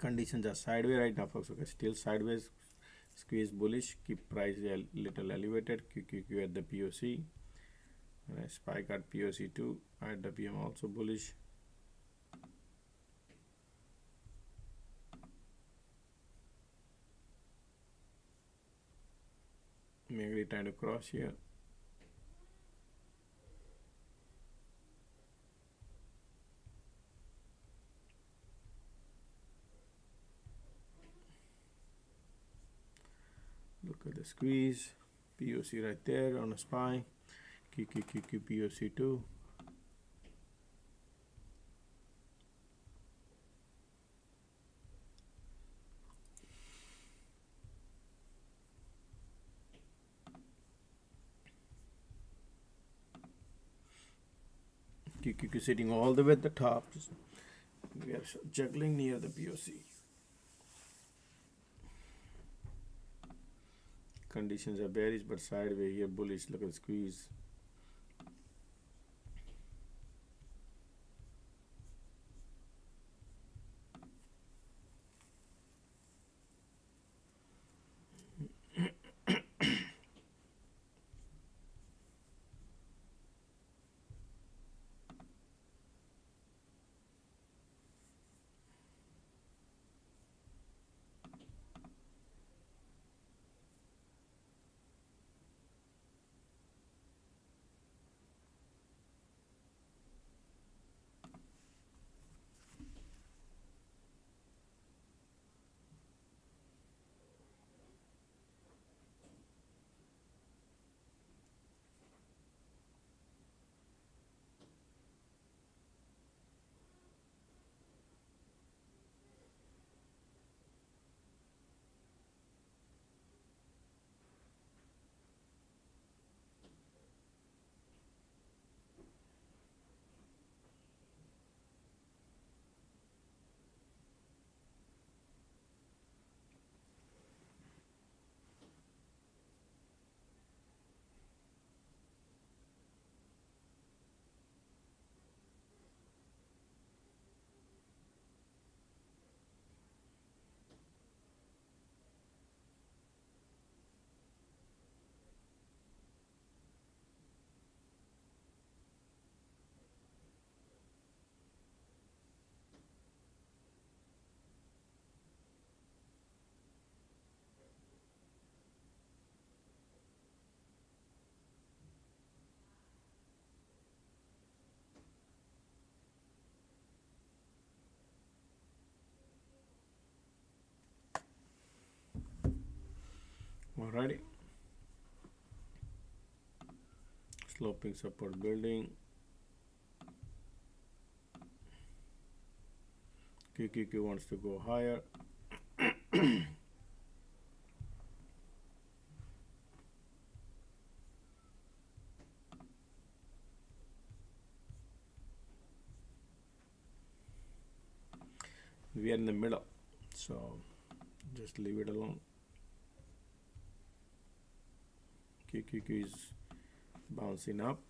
Conditions are sideways right now, folks. Okay, still sideways. Squeeze bullish. Keep price a little elevated. QQQ at the POC. And SPY got POC too. At the PM also bullish. Maybe trying to cross here. Look at the squeeze. POC right there on a SPY. QQQ POC too. QQQ sitting all the way at the top. We are juggling near the POC. Conditions are bearish but sideways here bullish. Look at the squeeze. Alrighty. Sloping support building. QQQ wants to go higher. We are in the middle, so just leave it alone. QQQ is bouncing up.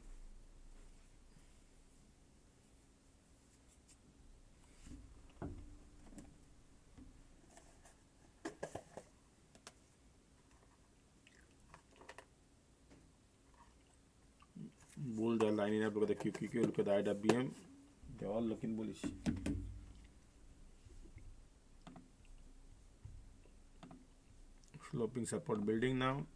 Bulls are lining up. Look at the QQQ, look at the IWM. They're all looking bullish. Sloping support building now.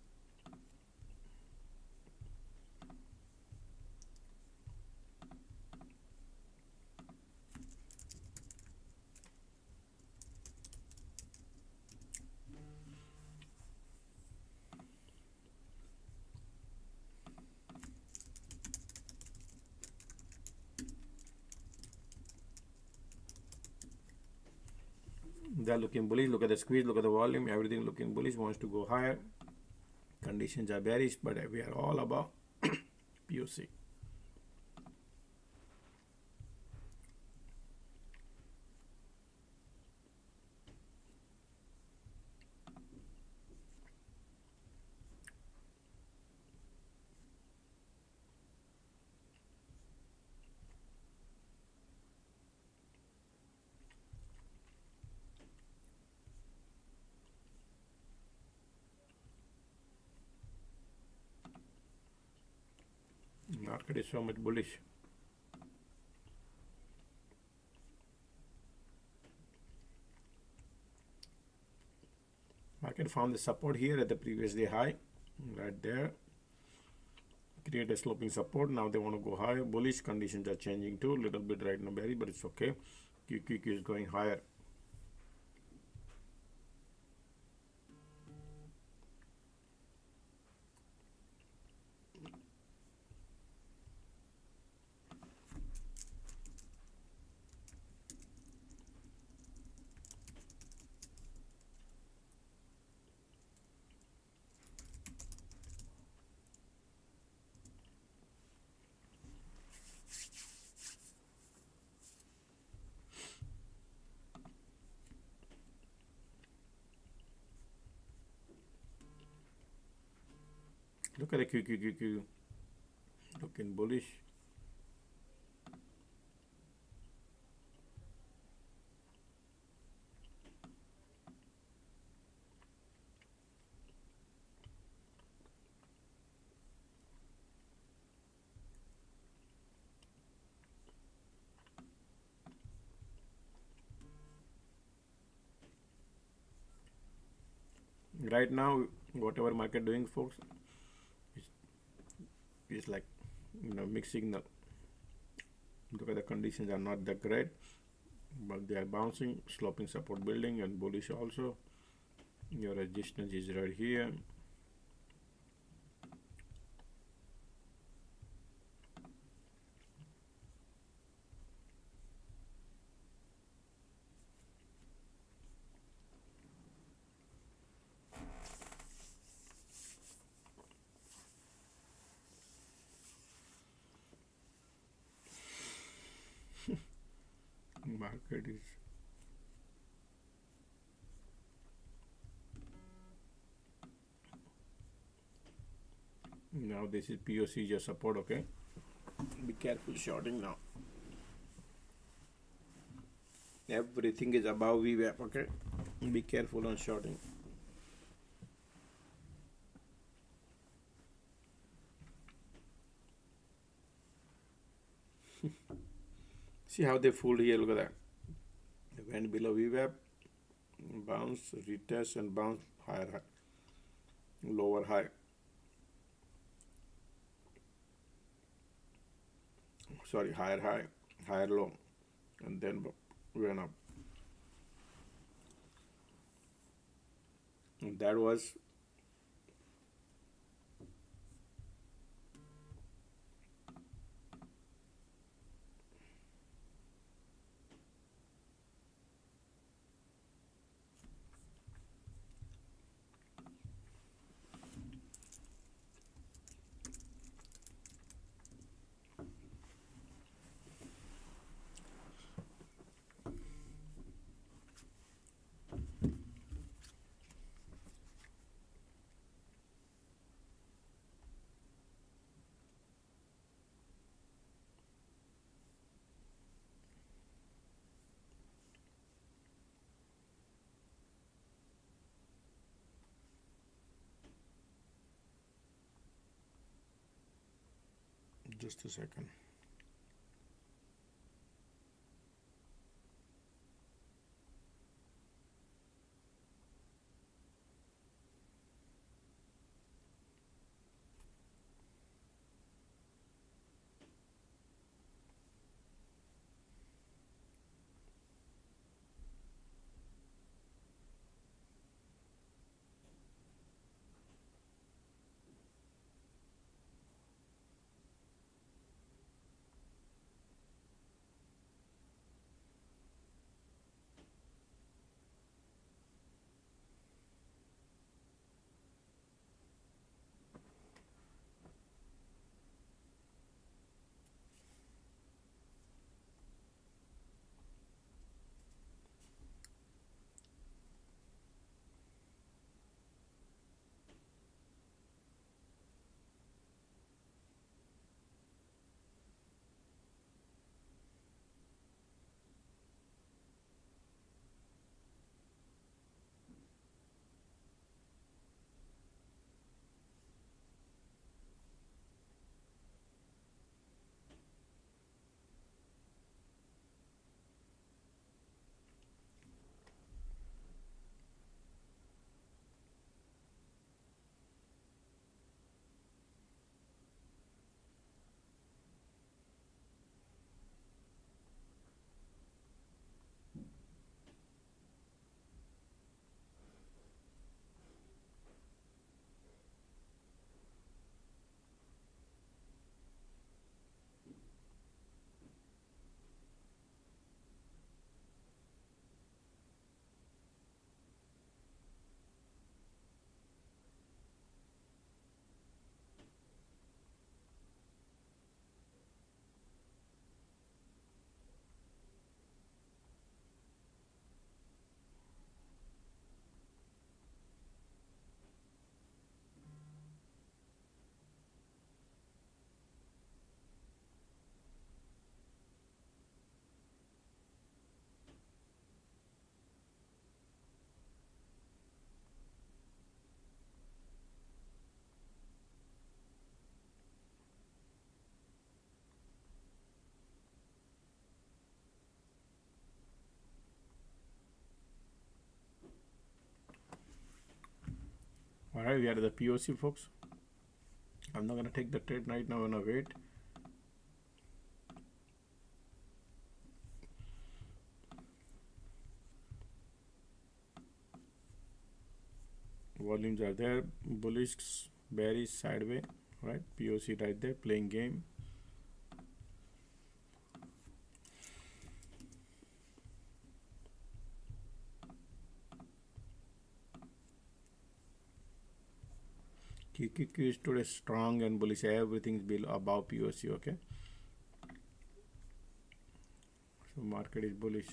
They're looking bullish. Look at the squeeze, look at the volume, everything looking bullish, wants to go higher. Conditions are bearish, but we are all about POC. Market is so much bullish. Market found the support here at the previous day high, right there. Create a sloping support. Now they want to go higher. Bullish conditions are changing too, little bit right now, berry, but it's okay. QQQ is going higher. Look at the QQQ looking bullish. Right now, whatever market doing, folks, is like, mixed signal. Look at the conditions are not that great, but they are bouncing, sloping support building, and bullish also. Your resistance is right here. Market is now, this is POC, your support. Okay, be careful shorting now. Everything is above Vwap. Okay, be careful on shorting. See how they fooled here. Look at that. They went below Vwap, bounce, retest, and bounce higher high, lower high. Sorry, higher high, higher low, and then went up. And that was Just a second. All right, we are at the POC, folks. I'm not gonna take the trade right now. I'm gonna wait. Volumes are there. Bullish, bearish, sideways. Right, POC right there, playing game. QQQ is today strong and bullish. Everything is below above POC. Okay, so market is bullish.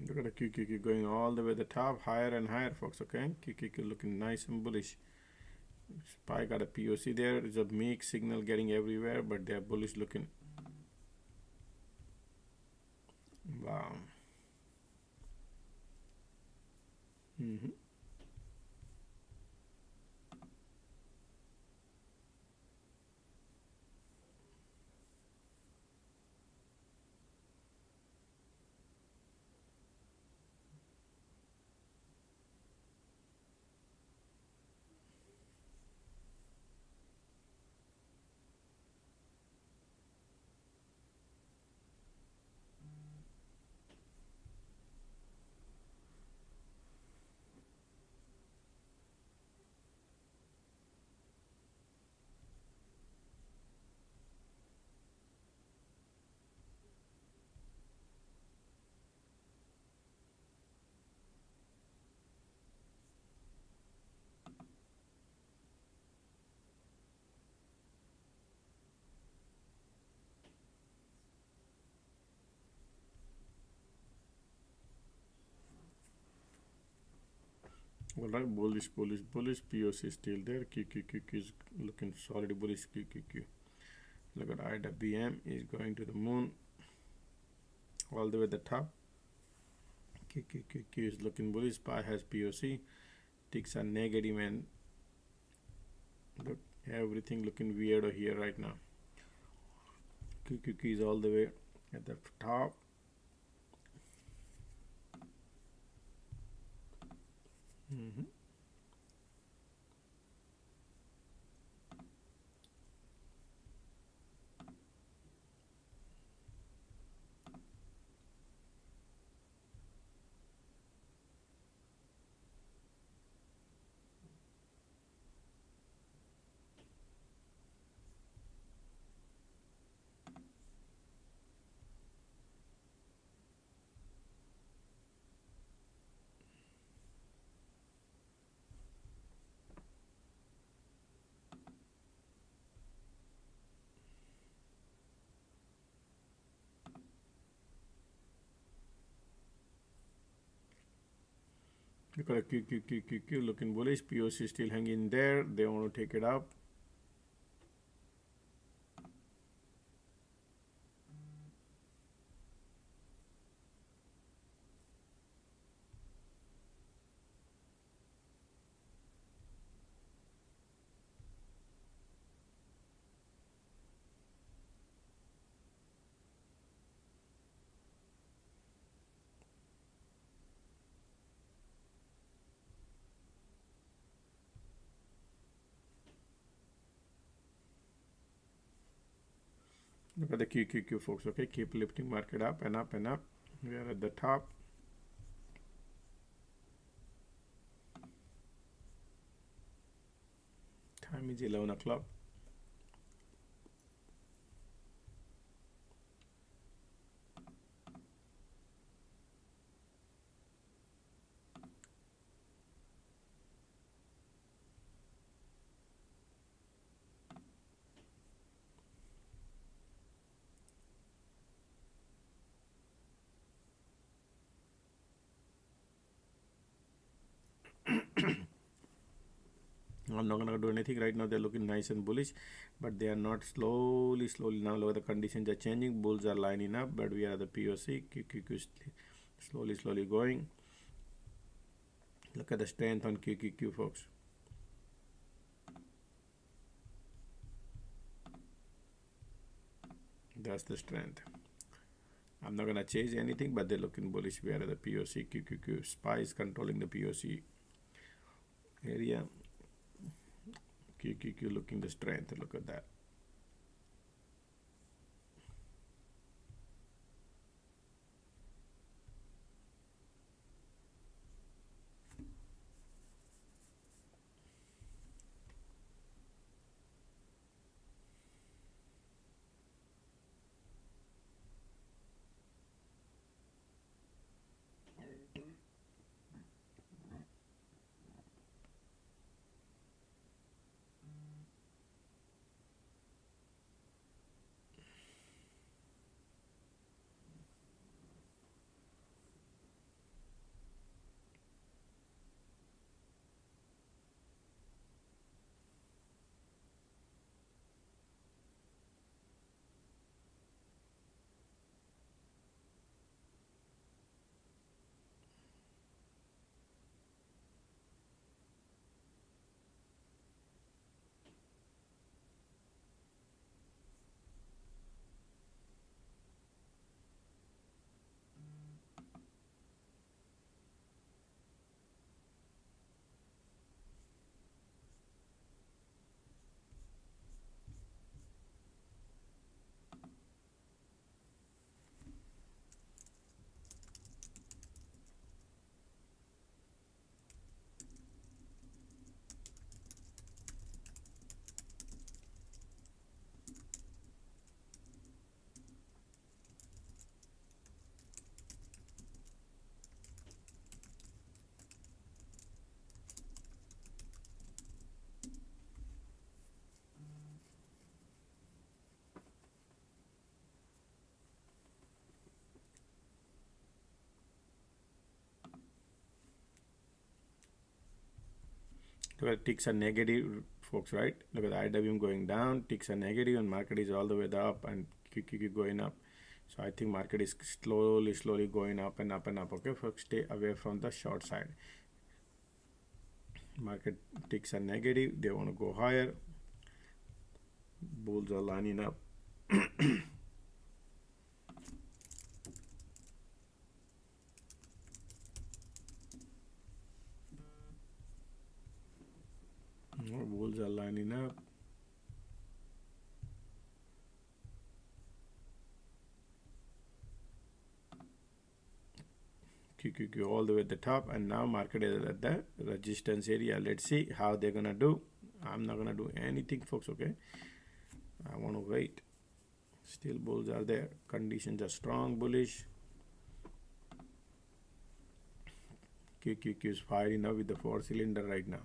Look at the QQQ going all the way to the top, higher and higher, folks. Okay, QQQ looking nice and bullish. SPY got a POC there. It's a mixed signal getting everywhere, but they're bullish looking. Wow. All right, bullish, bullish, bullish. POC is still there. QQQ is looking solid bullish. QQQ. Look at IWM is going to the moon, all the way at the top. QQQ is looking bullish. SPY has POC. Ticks are negative, and look, everything looking weird here right now. QQQ is all the way at the top. Look at QQQ looking bullish. POC still hanging there. They want to take it up. Look at the QQQ, folks. Okay, keep lifting market up and up and up. We are at the top. Time is 11 o'clock. I'm not gonna do anything right now. They're looking nice and bullish, but they are not. Slowly now. Look at the conditions are changing. Bulls are lining up, but we are at the POC. QQQ slowly going. Look at the strength on QQQ, folks. That's the strength. I'm not gonna change anything, but they're looking bullish. We are at the POC. QQQ. SPY is controlling the POC area. QQQ looking the strength. Look at that. Look at ticks are negative, folks, right? Look at the IWM going down, ticks are negative, and market is all the way up and keep going up. So I think market is slowly going up and up and up. Okay, folks, stay away from the short side. Market ticks are negative, they want to go higher. Bulls are lining up. Bulls are lining up. QQQ all the way at the top, and now market is at the resistance area. Let's see how they're gonna do. I'm not gonna do anything, folks. Okay, I want to wait. Still bulls are there, conditions are strong, bullish. QQQ is firing up with the 4-cylinder right now.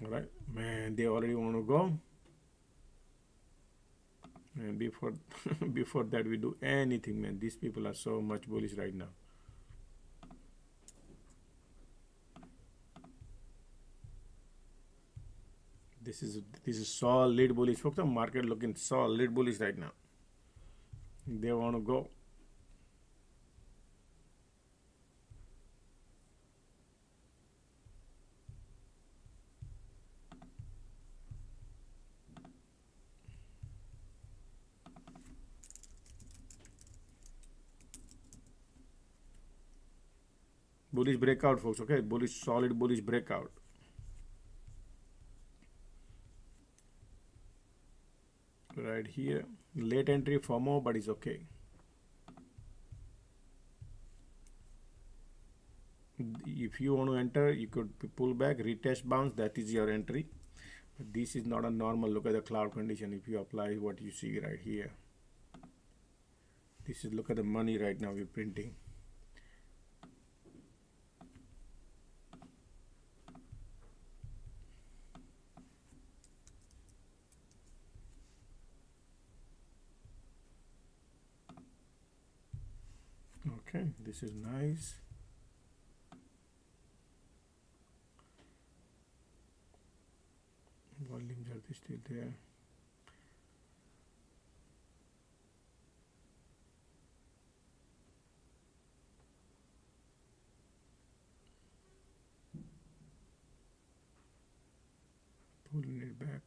All right, man, they already want to go. And before before that we do anything, man, these people are so much bullish right now. This is solid bullish, folks. The market looking solid bullish right now. They want to go. Bullish breakout, folks. Okay, bullish, solid bullish breakout. Right here, late entry FOMO, but it's okay. If you want to enter, you could pull back, retest, bounce. That is your entry. But this is not a normal. Look at the cloud condition. If you apply what you see right here, this is, look at the money right now we're printing. Okay, this is nice. Volumes are still there. Pulling it back.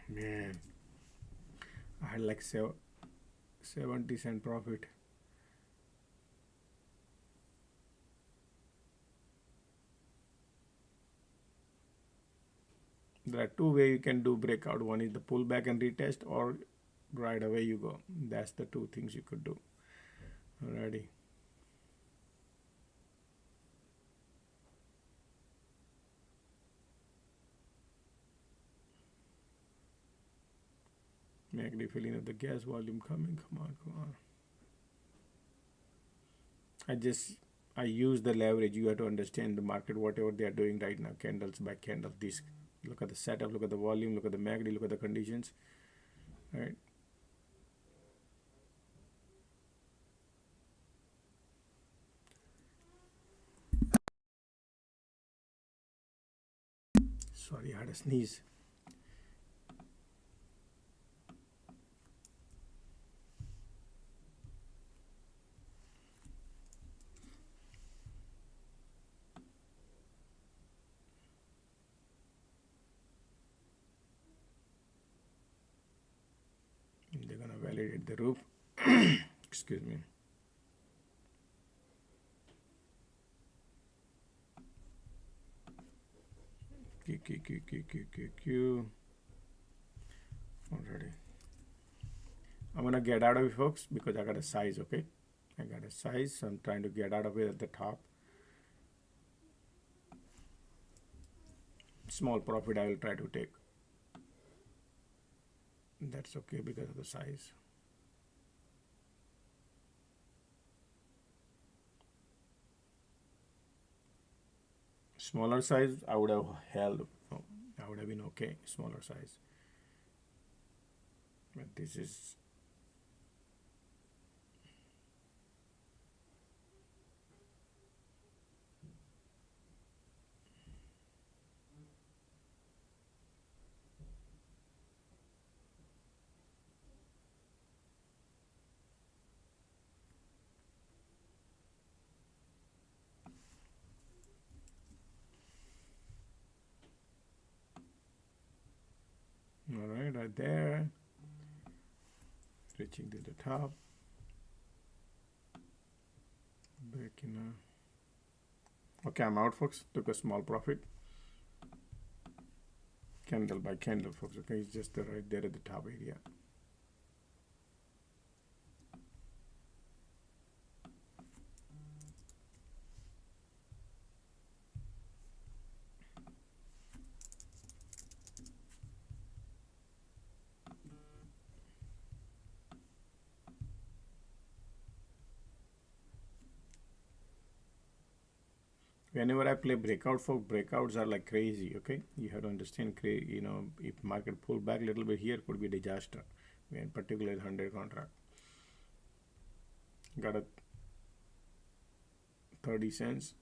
Man, I had like 70-cent profit. There are two ways you can do breakout. One is the pullback and retest, or right away you go. That's the two things you could do. Alrighty. MACD feeling of the gas volume coming. Come on. I use the leverage. You have to understand the market, whatever they are doing right now. Candles by candle. This, look at the setup, look at the volume, look at the MACD, look at the conditions. Right. Sorry, I had a sneeze. They're gonna validate the roof. Excuse me. Q. Already. I'm gonna get out of it, folks, because I got a size. Okay, I got a size, so I'm trying to get out of it at the top. Small profit I will try to take. That's okay because of the size. Smaller size I would have held. Oh, I would have been okay. Smaller size. But this is all right there. Reaching to the top. Breaking. Okay, I'm out, folks. Took a small profit. Candle by candle, folks. Okay, it's just right there at the top area. Whenever I play breakout, folks, breakouts are like crazy. Okay, you have to understand. You know, if market pull back a little bit here, could be disaster. In particular, 100 contract got a 30 cents.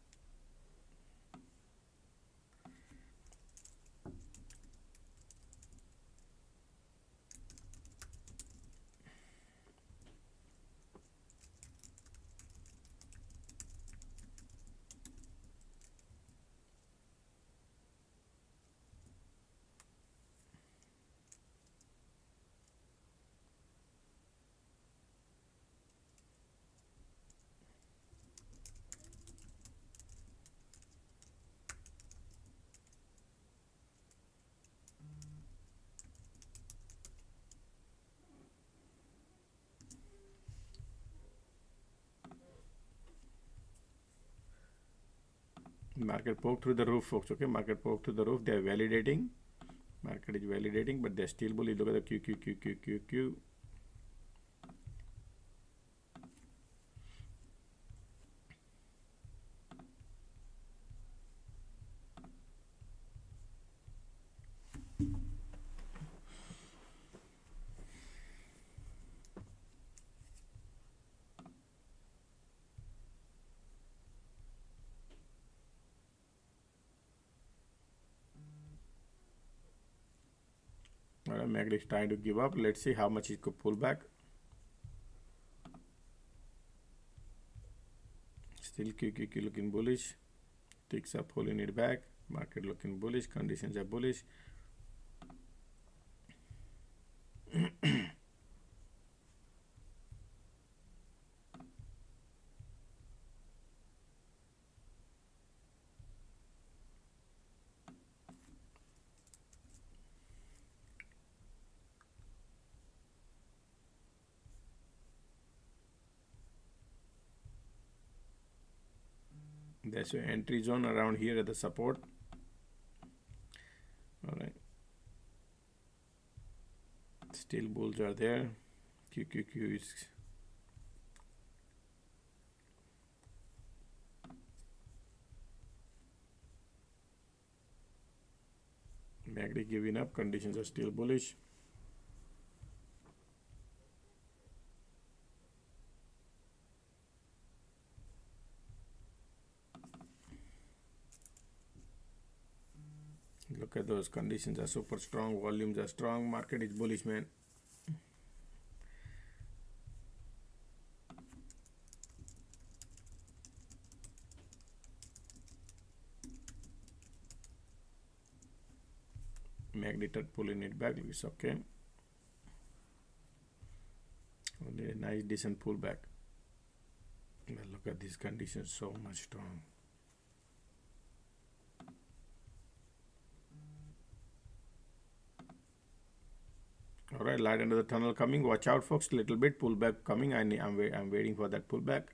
Market poked through the roof, folks. Okay, market poked through the roof. They are validating. Market is validating, but they're still bullish. Look at the Q. Market is trying to give up. Let's see how much it could pull back. Still QQQ looking bullish. Ticks up, pulling it back. Market looking bullish. Conditions are bullish. That's your entry zone around here at the support. All right. Still bulls are there. QQQ is MACD giving up. Conditions are still bullish. Look at those conditions are super strong. Volumes are strong. Market is bullish, man. MACD pulling it back. It's okay. Only a nice decent pullback. But look at these conditions, so much strong. All right, light into the tunnel coming. Watch out, folks. Little bit pullback coming. I'm waiting for that pullback.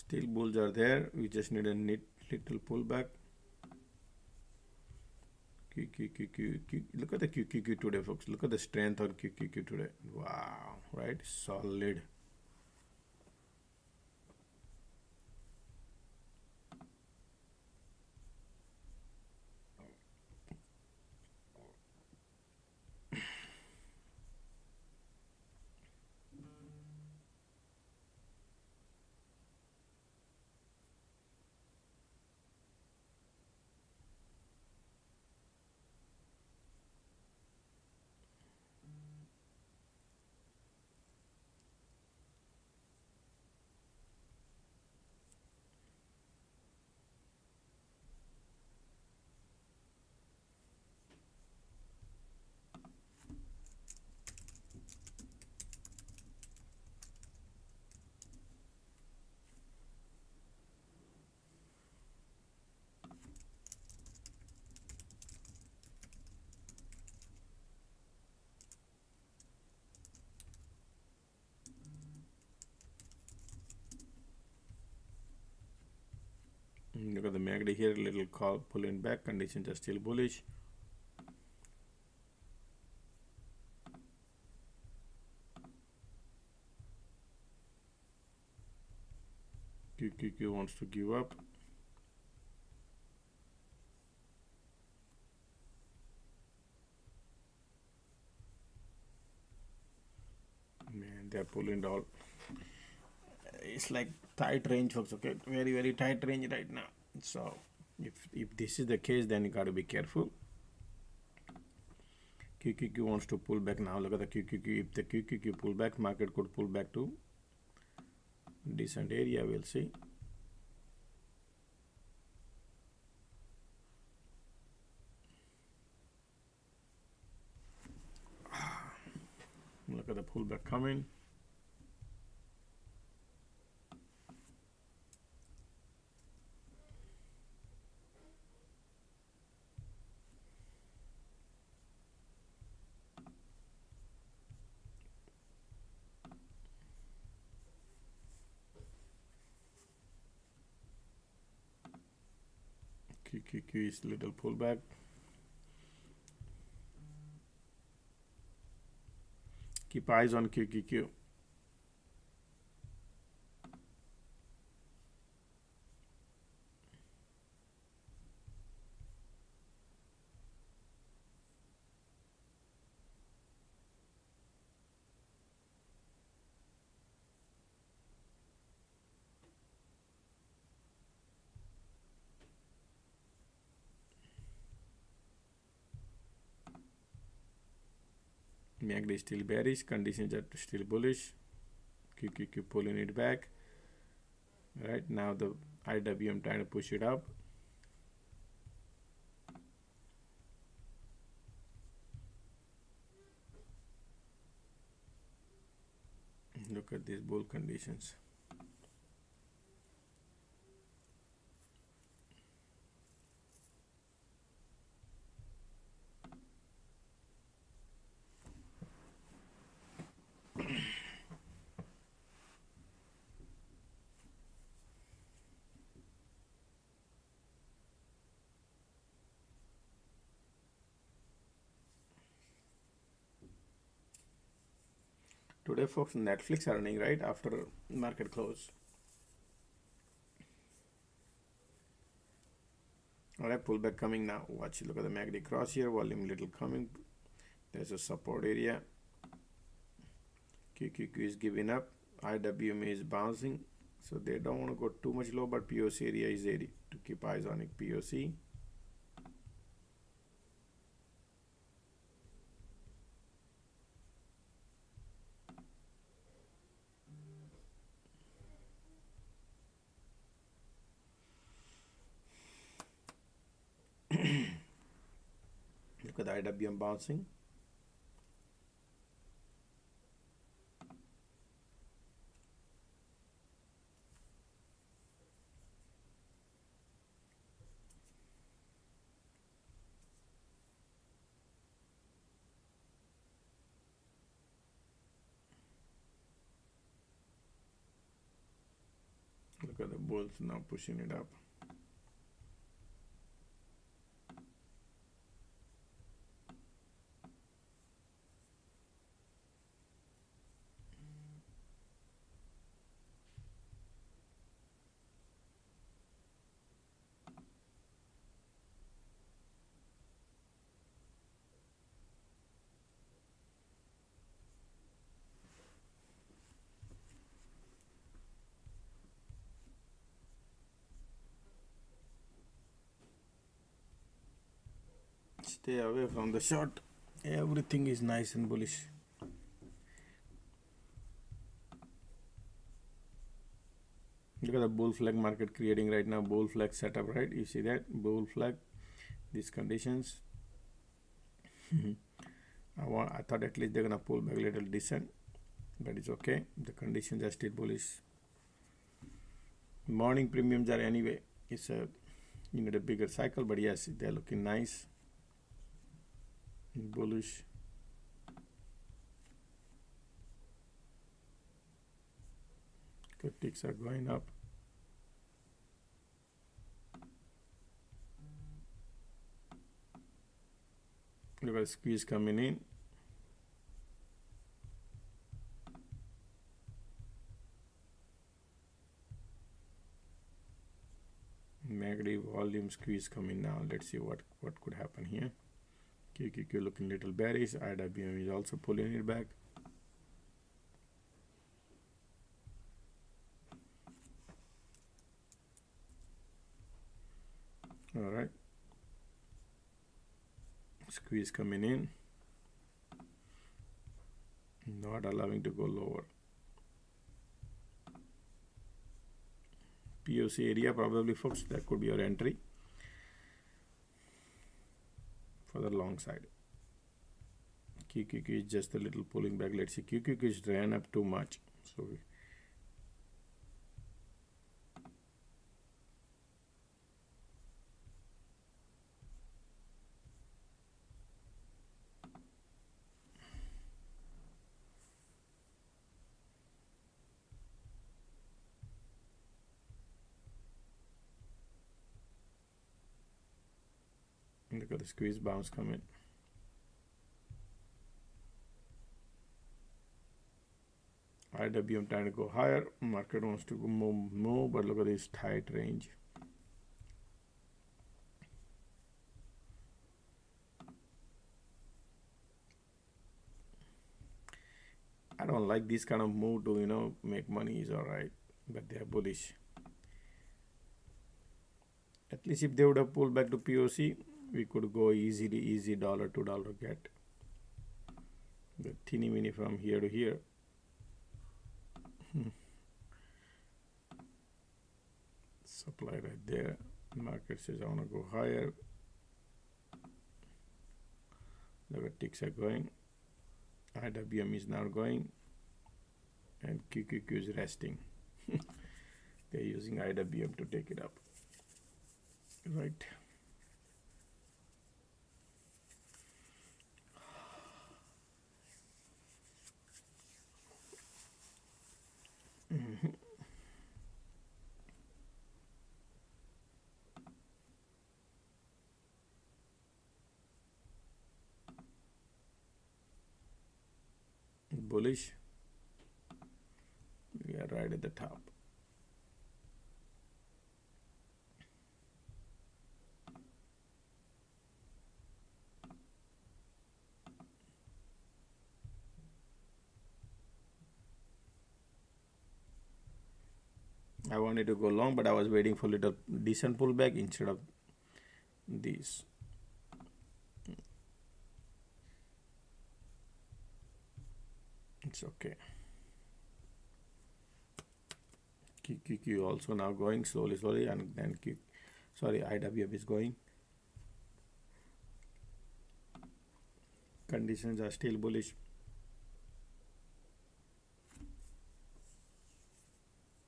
Still bulls are there. We just need a little pullback. QQQ. Look at the QQQ today, folks. Look at the strength on QQQ today. Wow, right? Solid. Look at the MACD here, little call pulling back, conditions are still bullish. QQQ wants to give up. Man, they're pulling all. It's like tight range, folks. Okay, very tight range right now. So if this is the case, then you got to be careful. QQQ wants to pull back now. Look at the QQQ. If the QQQ pull back, market could pull back to decent area. We'll see. Look at the pullback coming. QQQ is little pullback. Keep eyes on QQQ. MACD is still bearish, conditions are still bullish. QQQ pulling it back. Right now the IWM trying to push it up. Look at these bull conditions. Today, folks, Netflix earning right after market close. All right, pullback coming now. Watch, look at the MACD cross here, volume little coming. There's a support area. QQQ is giving up. IWM is bouncing, so they don't want to go too much low, but POC area is area to keep eyes on it. POC. Look at the IWM bouncing. Look at the bulls now pushing it up. Stay away from the short. Everything is nice and bullish. Look at the bull flag market creating right now. Bull flag setup, right? You see that bull flag, these conditions. I thought at least they're gonna pull back a little decent, but it's okay. The conditions are still bullish. Morning premiums are anyway. It's a you need a bigger cycle, but yes, they're looking nice. Bullish. Good ticks are going up. Look at the squeeze coming in. Negative volume squeeze coming now. Let's see what could happen here. QQQ looking little bearish. IWM is also pulling it back. All right. Squeeze coming in. Not allowing to go lower. POC area probably, folks, that could be your entry for the long side. QQQ is just a little pulling back. Let's see. QQQ is ran up too much. So look at the squeeze bounce coming. IWM trying to go higher. Market wants to go move, but look at this tight range. I don't like this kind of move to make money is alright, but they are bullish. At least if they would have pulled back to POC, we could go easy $1 $2 get. The teeny mini from here to here. Supply right there. Market says I want to go higher. Look at ticks are going. IWM is now going, and QQQ is resting. They're using IWM to take it up. Right. Bullish. We are right at the top. I wanted to go long, but I was waiting for little decent pullback instead of these. It's okay. QQQ also now going slowly, and then IWM is going. Conditions are still bullish.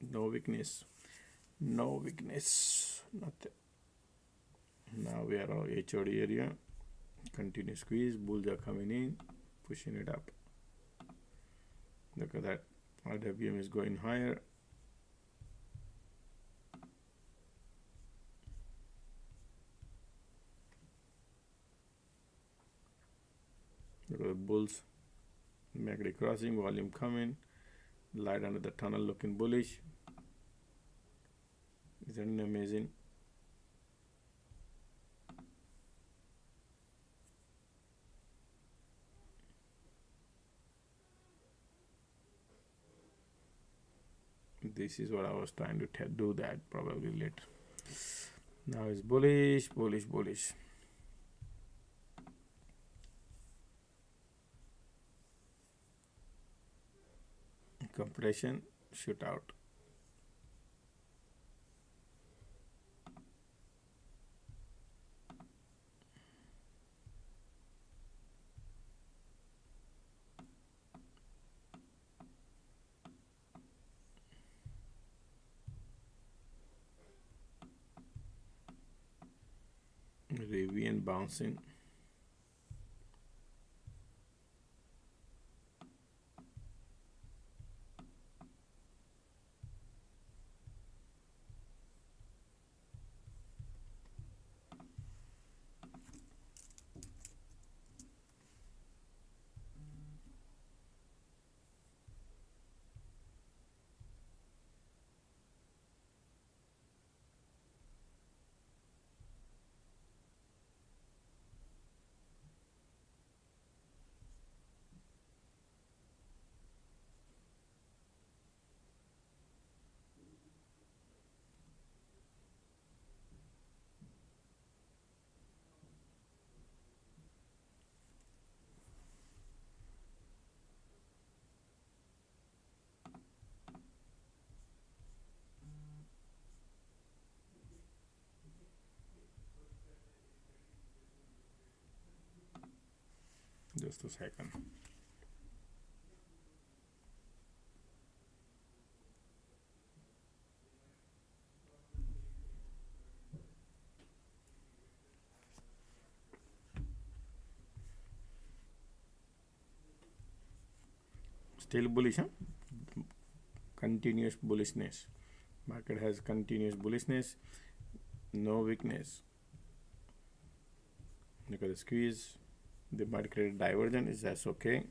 No weakness, nothing. Now we are on HOD area. Continue squeeze. Bulls are coming in, pushing it up. Look at that. IWM is going higher. bulls. MACD crossing, volume coming, light under the tunnel looking bullish. Isn't it amazing? This is what I was trying to do that probably later. Now it's bullish, bullish, bullish. Compression, shoot out. Rivian bouncing. Just a second. Still bullish, huh? Continuous bullishness. Market has continuous bullishness, no weakness. Look at the squeeze. They might create divergence. Is that okay?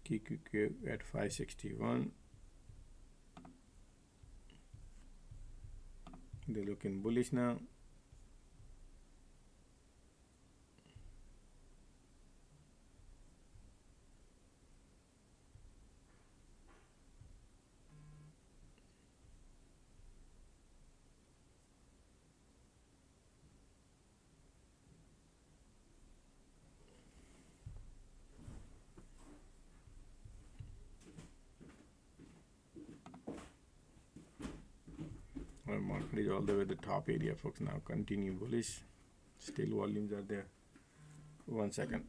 QQQ at 561. They're looking bullish now. Our market is all the way at the top area, folks. Now continue bullish. Still volumes are there. 1 second.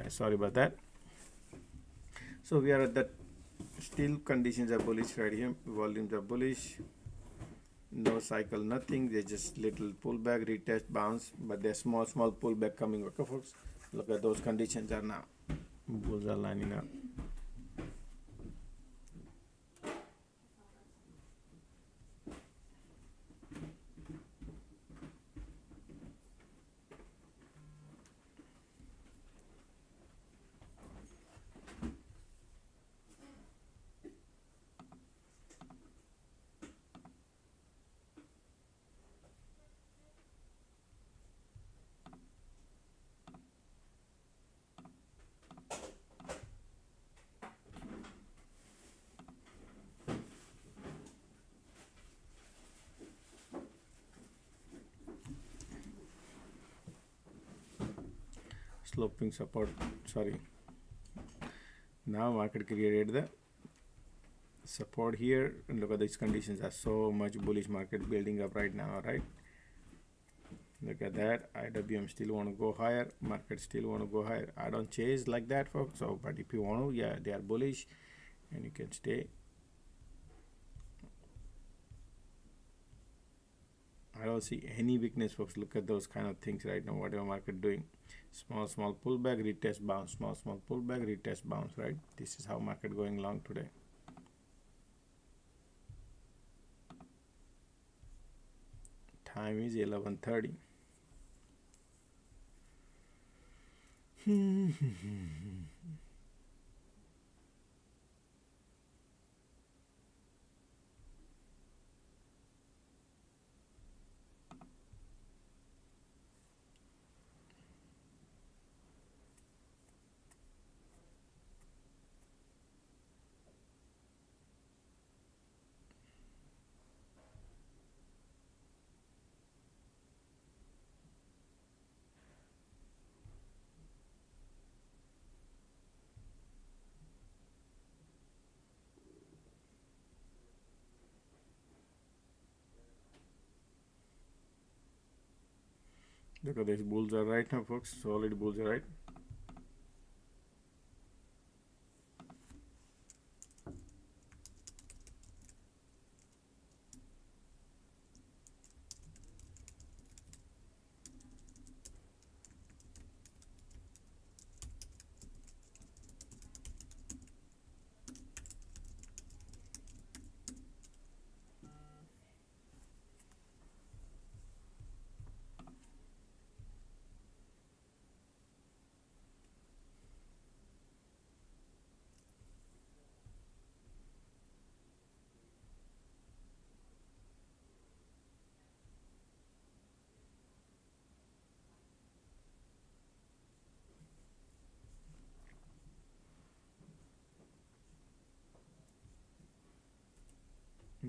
Sorry about that. So we are at that. Still conditions are bullish right here. Volumes are bullish. No cycle, nothing. They just little pullback, retest, bounce, but there's small pullback coming. Okay, folks. Look at those conditions are now. Bulls are lining up. Sloping support, sorry. Now market created the support here, and look at these conditions are so much bullish market building up right now, right? Look at that. IWM still want to go higher, market still want to go higher. I don't chase like that, folks. So but if you want to, yeah, they are bullish and you can stay. I don't see any weakness, folks. Look at those kind of things right now. Whatever market doing, small pullback, retest, bounce, small pullback, retest, bounce, right? This is how market going long today. Time is 11:30. Look at these bulls are right now, folks. Solid bulls are right.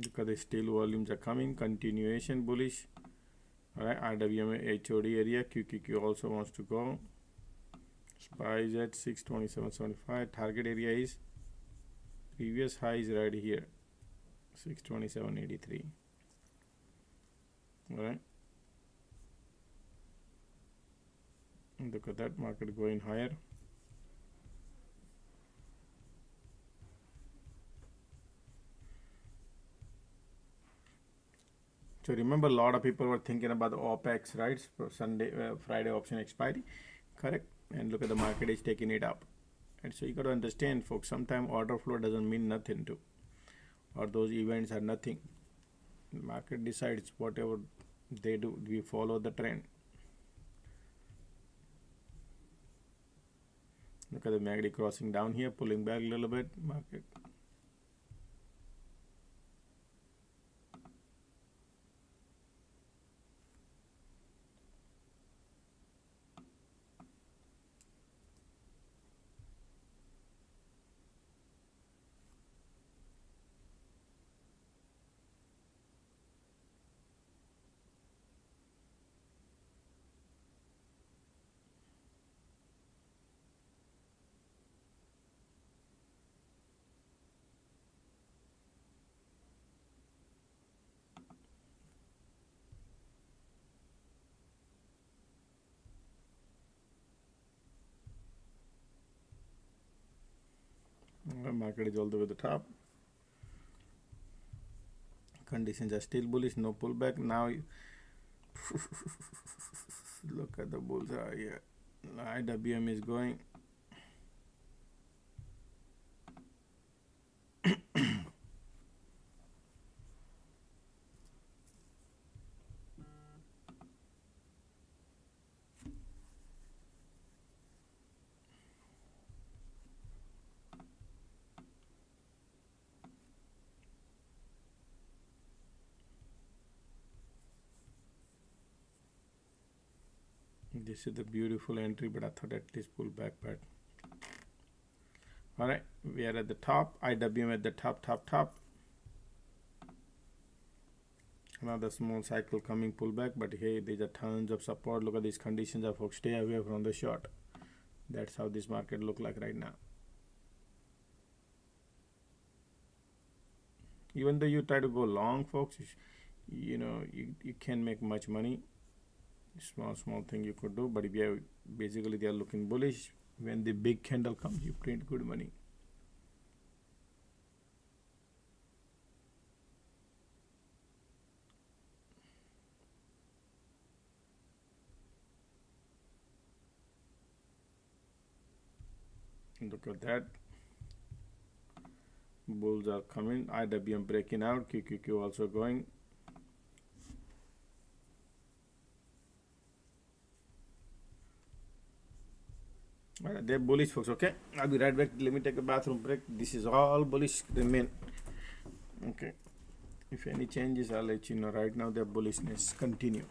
Look at the steel volumes are coming, continuation bullish. Alright, RWM HOD area, QQQ also wants to go. SPY is at 627.75. Target area is previous high is right here, 627.83. Alright. Look at that market going higher. So remember, a lot of people were thinking about the opex, right? For Friday option expiry, correct? And look at the market is taking it up. And so you got to understand, folks, sometimes order flow doesn't mean nothing too, or those events are nothing. The market decides whatever they do, we follow the trend. Look at the MACD crossing down here, pulling back a little bit, market. Market is all the way to the top. Conditions are still bullish, no pullback. Now look at the bulls are here. IWM is going. This is the beautiful entry, but I thought at least pull back. But all right, we are at the top. IWM at the top. Another small cycle coming pullback, but hey, there's a tons of support. Look at these conditions of folks. Stay away from the short. That's how this market look like right now. Even though you try to go long, folks, you know you can't make much money. Small thing you could do, but if you basically they are looking bullish. When the big candle comes, you print good money. Look at that. Bulls are coming. IWM breaking out. QQQ also going. They're bullish, folks. Okay, I'll be right back. Let me take a bathroom break. This is all bullish remain. Okay, if any changes, I'll let you know. Right now, their bullishness continue.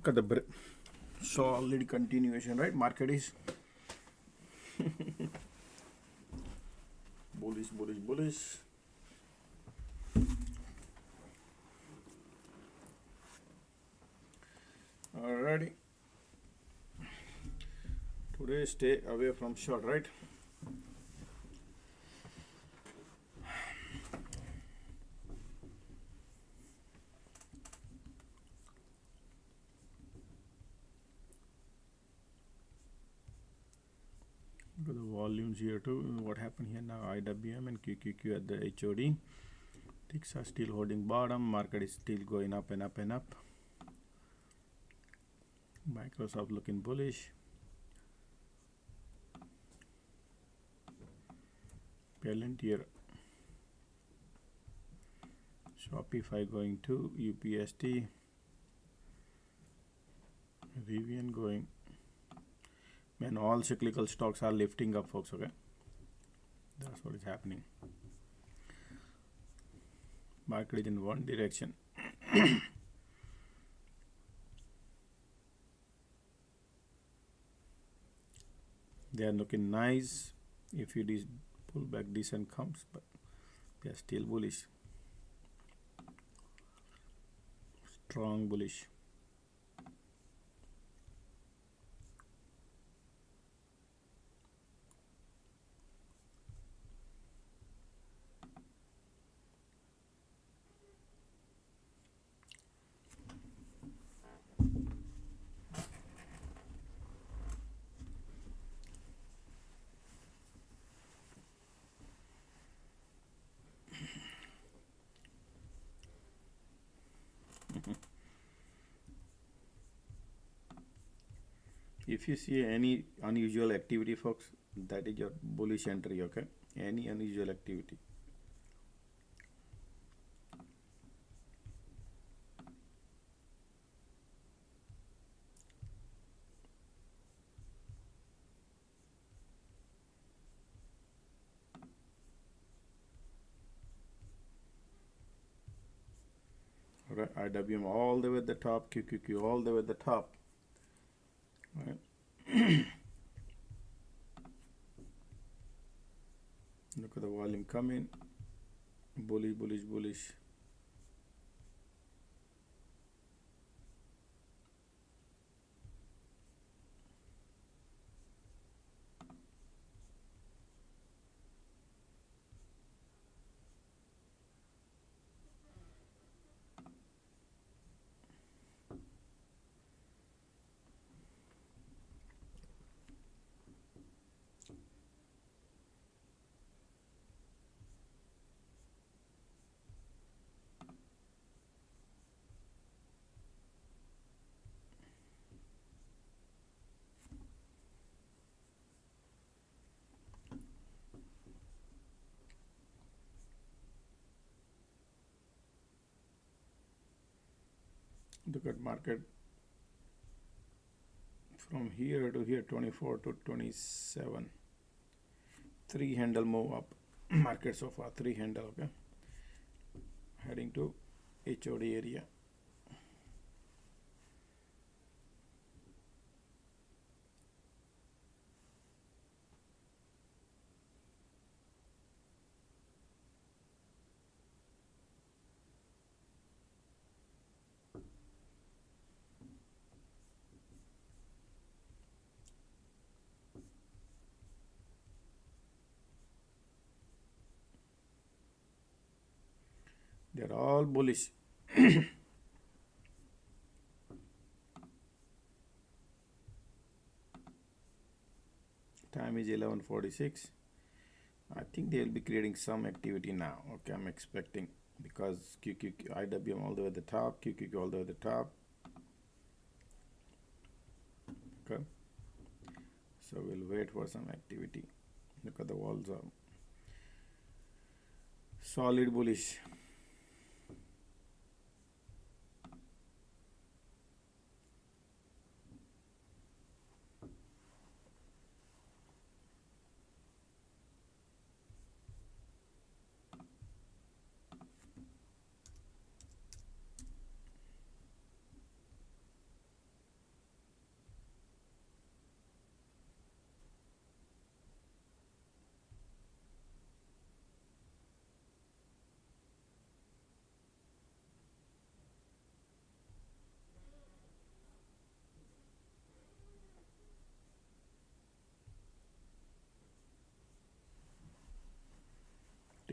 Look at the solid continuation, right? Market is bullish, bullish, bullish. Alrighty. Today stay away from short, right? Look at the volumes here too. What happened here now? IWM and QQQ at the HOD. Ticks are still holding bottom. Market is still going up and up and up. Microsoft looking bullish. Palantir. Shopify going to UPST. Rivian going. Man, all cyclical stocks are lifting up, folks. Okay, that's what is happening. Market is in one direction. They are looking nice. If it is pullback decent comes, but they are still bullish. Strong bullish. If you see any unusual activity, folks, that is your bullish entry. Okay, any unusual activity. Right, IWM all the way at the top, QQQ all the way at the top. Right. Look at the volume coming. Bullish, bullish, bullish. Look at market from here to here, 24 to 27. 3 handle move up. Market so far 3 handle. Okay, heading to HOD area. They're all bullish. Time is 11:46. I think they will be creating some activity now. Okay, I'm expecting, because QQQ, IWM all the way at the top, QQQ all the way at the top. Okay, so we'll wait for some activity. Look at the walls are solid bullish.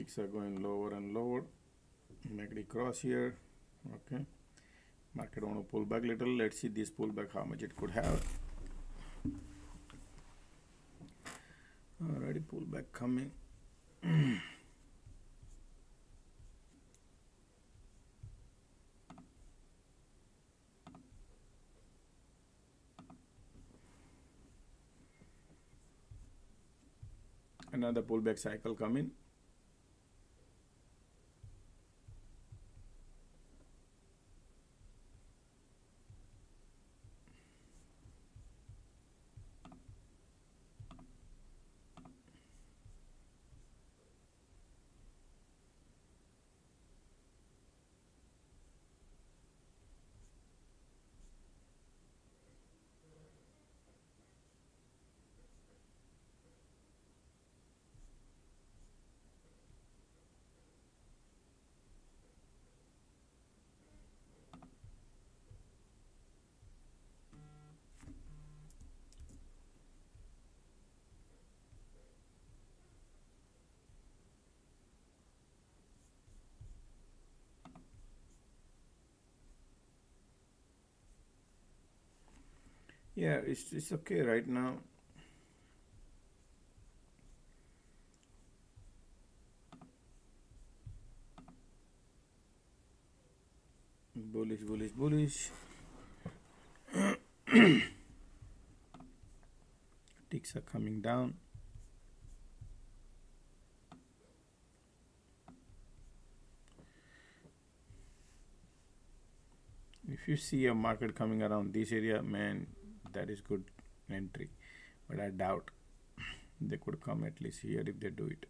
ticks are going lower and lower. MACD cross here. Okay, market want to pull back little. Let's see this pullback, how much it could have. Already pullback coming. Another pullback cycle coming. Yeah, it's okay right now. Bullish, bullish, bullish. Ticks are coming down. If you see a market coming around this area, man, that is good entry. But I doubt they could come at least here if they do it.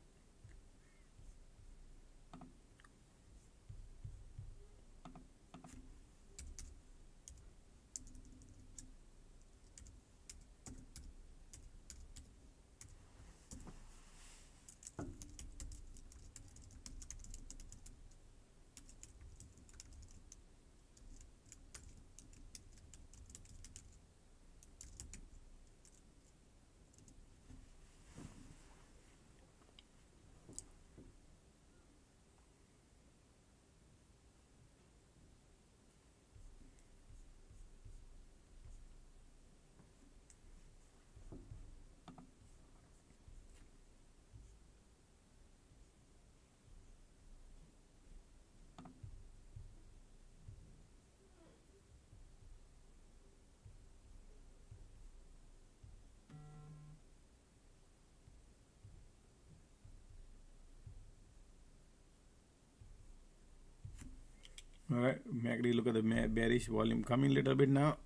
All right, MACD, look at the bearish volume coming a little bit now.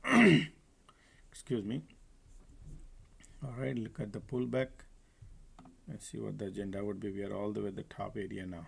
Excuse me. All right, look at the pullback. Let's see what the agenda would be. We are all the way at the top area now.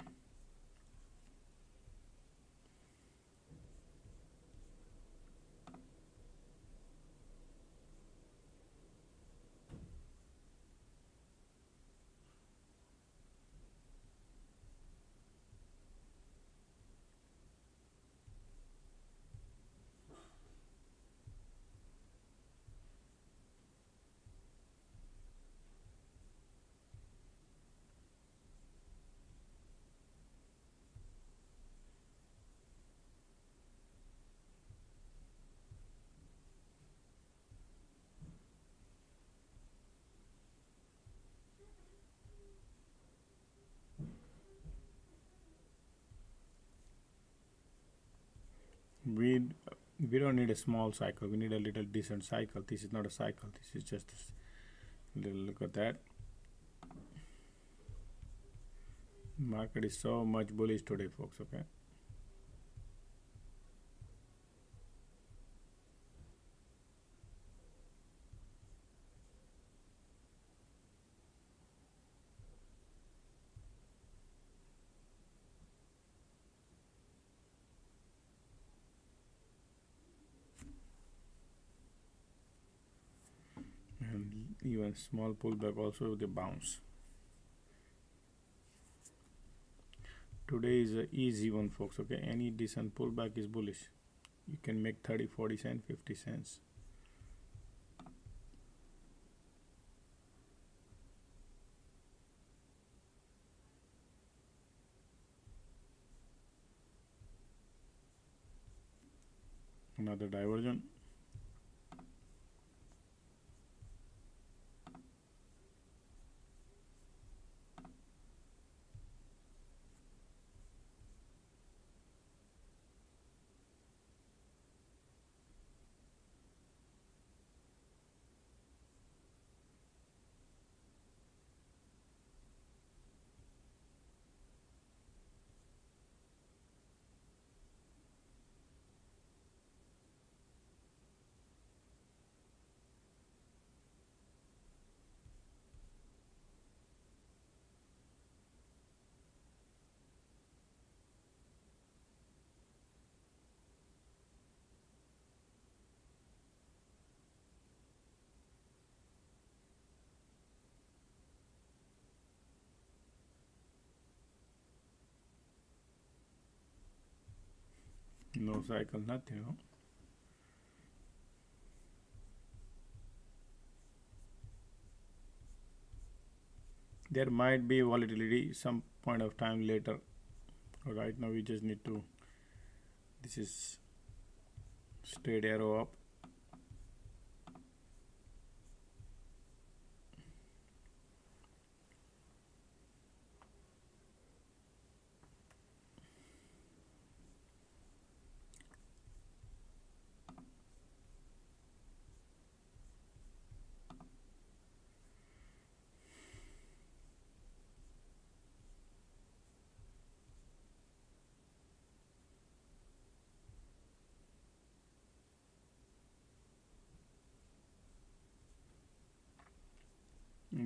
We don't need a small cycle. We need a little decent cycle. This is not a cycle. This is just a little look at that. Market is so much bullish today, folks. Okay. And even small pullback also with a bounce. Today is an easy one, folks. Okay, any decent pullback is bullish. You can make 30, 40 cents, 50 cents. Another diversion. No cycle, nothing, no? There might be volatility some point of time later. Right now we just need to, this is straight arrow up.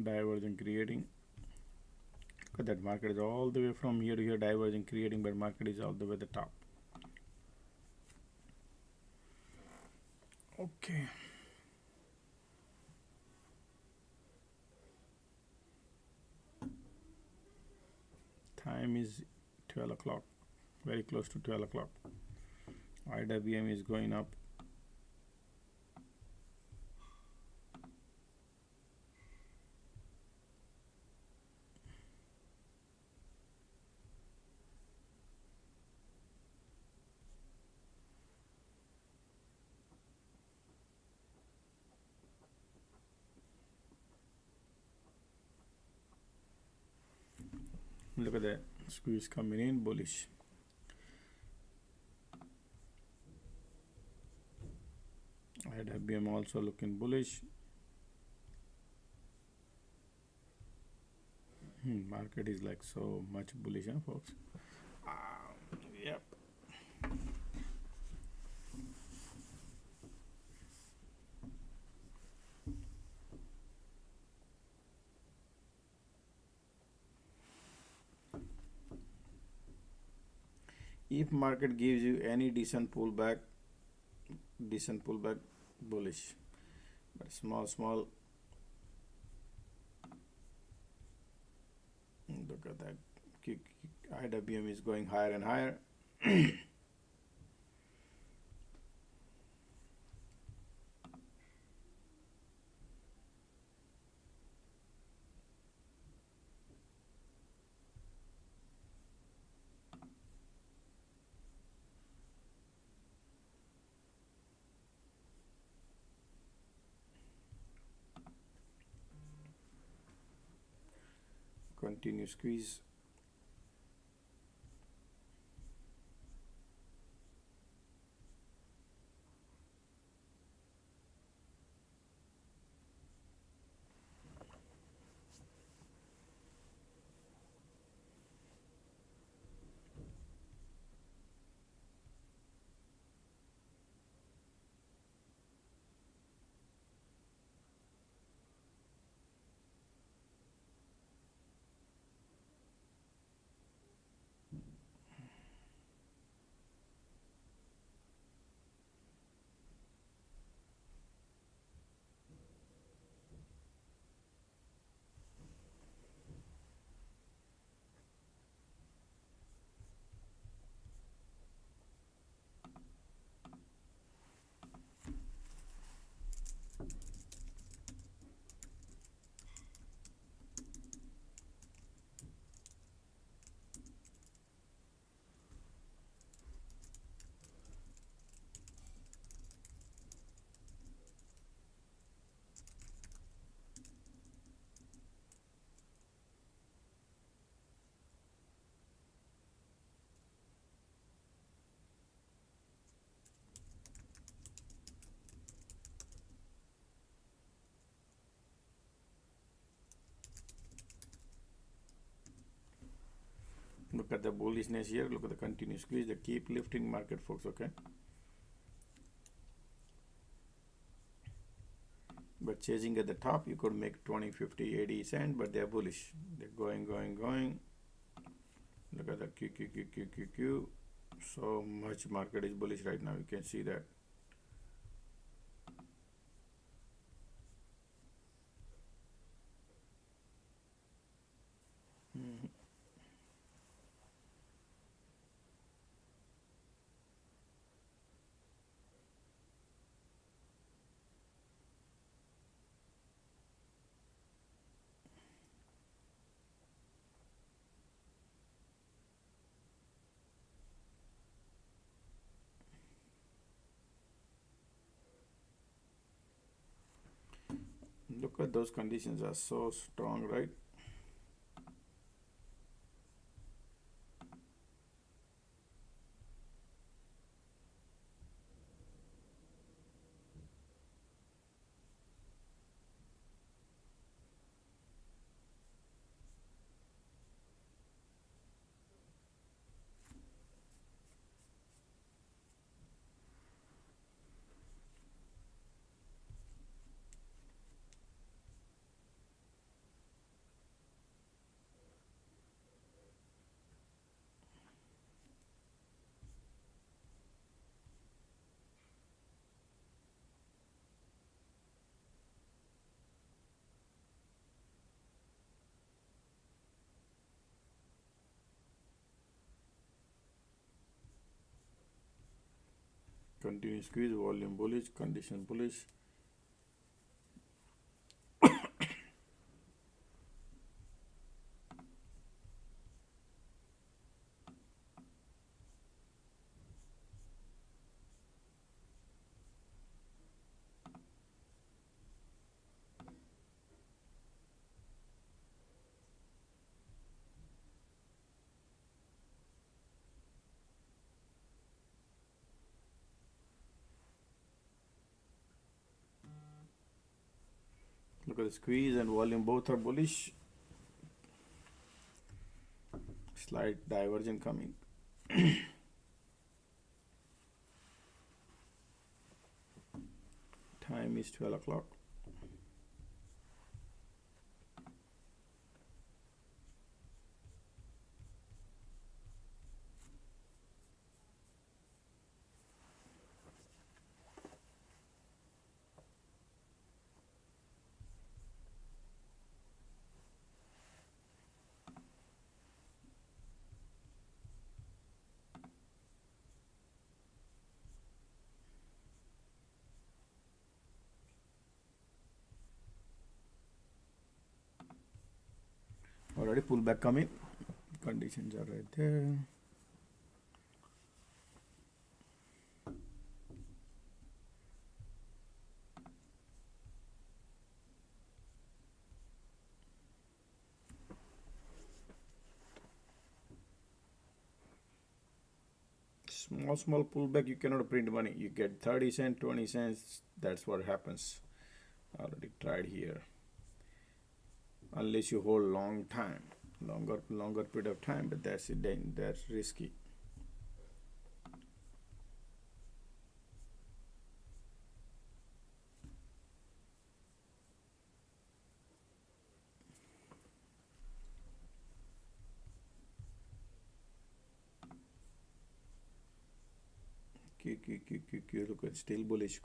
Divergent creating. Look at that, market is all the way from here to here, divergent creating, but market is all the way at the top. Okay. Time is 12 o'clock, very close to 12 o'clock. IWM is going up. Look at that squeeze coming in, bullish. IWM also looking bullish. Market is like so much bullish, huh, folks? Yep. If market gives you any decent pullback, bullish, but small. Look at that. IWM is going higher and higher. Continue squeeze. Look at the bullishness here. Look at the continuous squeeze. They keep lifting market, folks. Okay. But chasing at the top, you could make 20, 50, 80 cents, but they're bullish. They're going. Look at the Q. So much market is bullish right now. You can see that. Look at those conditions are so strong, right? Continuous squeeze, volume bullish, condition bullish. Look at the squeeze and volume, both are bullish. Slight diversion coming. Time is 12 o'clock. Already pullback coming. Conditions are right there. Small pullback, you cannot print money. You get 30 cents, 20 cents. That's what happens. Already tried here. Unless you hold long time, longer period of time, but that's it. Then that's risky. Q. Look at still bullish.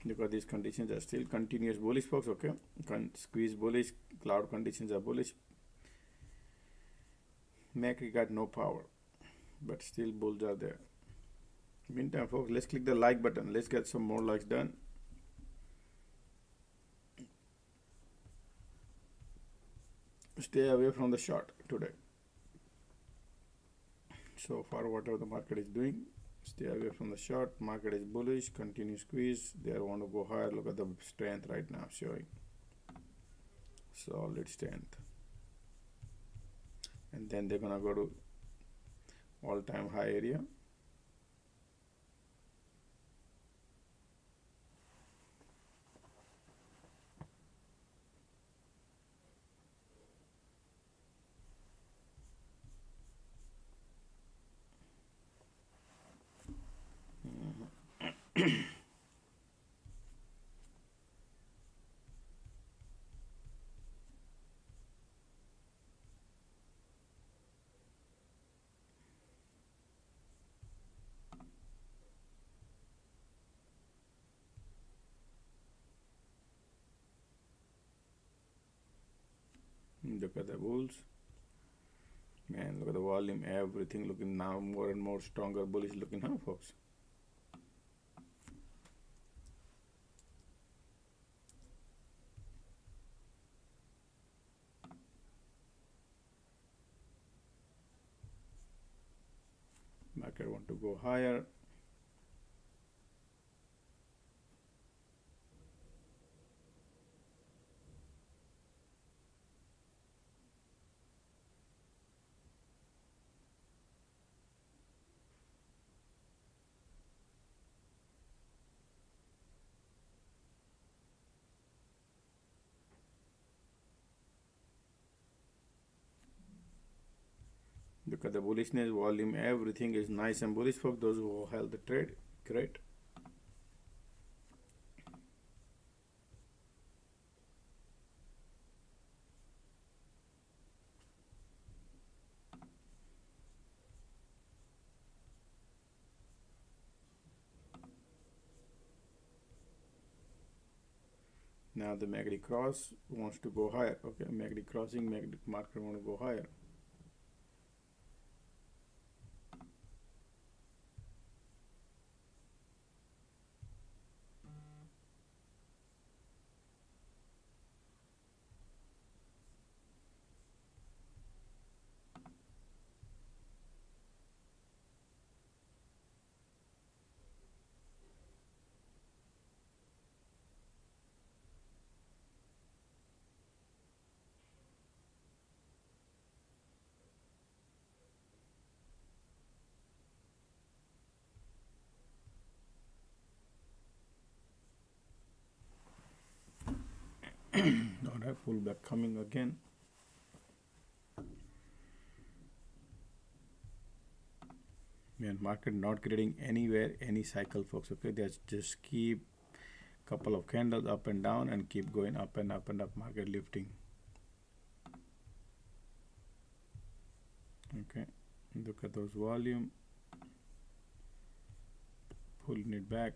because these conditions are still continuous bullish, folks. Okay, squeeze bullish, cloud conditions are bullish. Macri got no power, but still bulls are there. Meantime, folks, let's click the like button. Let's get some more likes done. Stay away from the short today. So far, whatever the market is doing, stay away from the short. Market is bullish, continue squeeze. They want to go higher. Look at the strength right now showing. Solid strength. And then they're gonna go to all-time high area. Look at the bulls. Man, look at the volume, everything looking now more and more stronger, bullish looking, huh, folks? Market want to go higher. Look at the bullishness, volume, everything is nice and bullish, folks. Those who held the trade, great. Now the MACD cross wants to go higher. Okay, MACD crossing, MACD market want to go higher. Alright, pullback coming again. Man, market not creating anywhere any cycle, folks. Okay, they just keep couple of candles up and down and keep going up and up and up. Market lifting. Okay, look at those volume, pulling it back.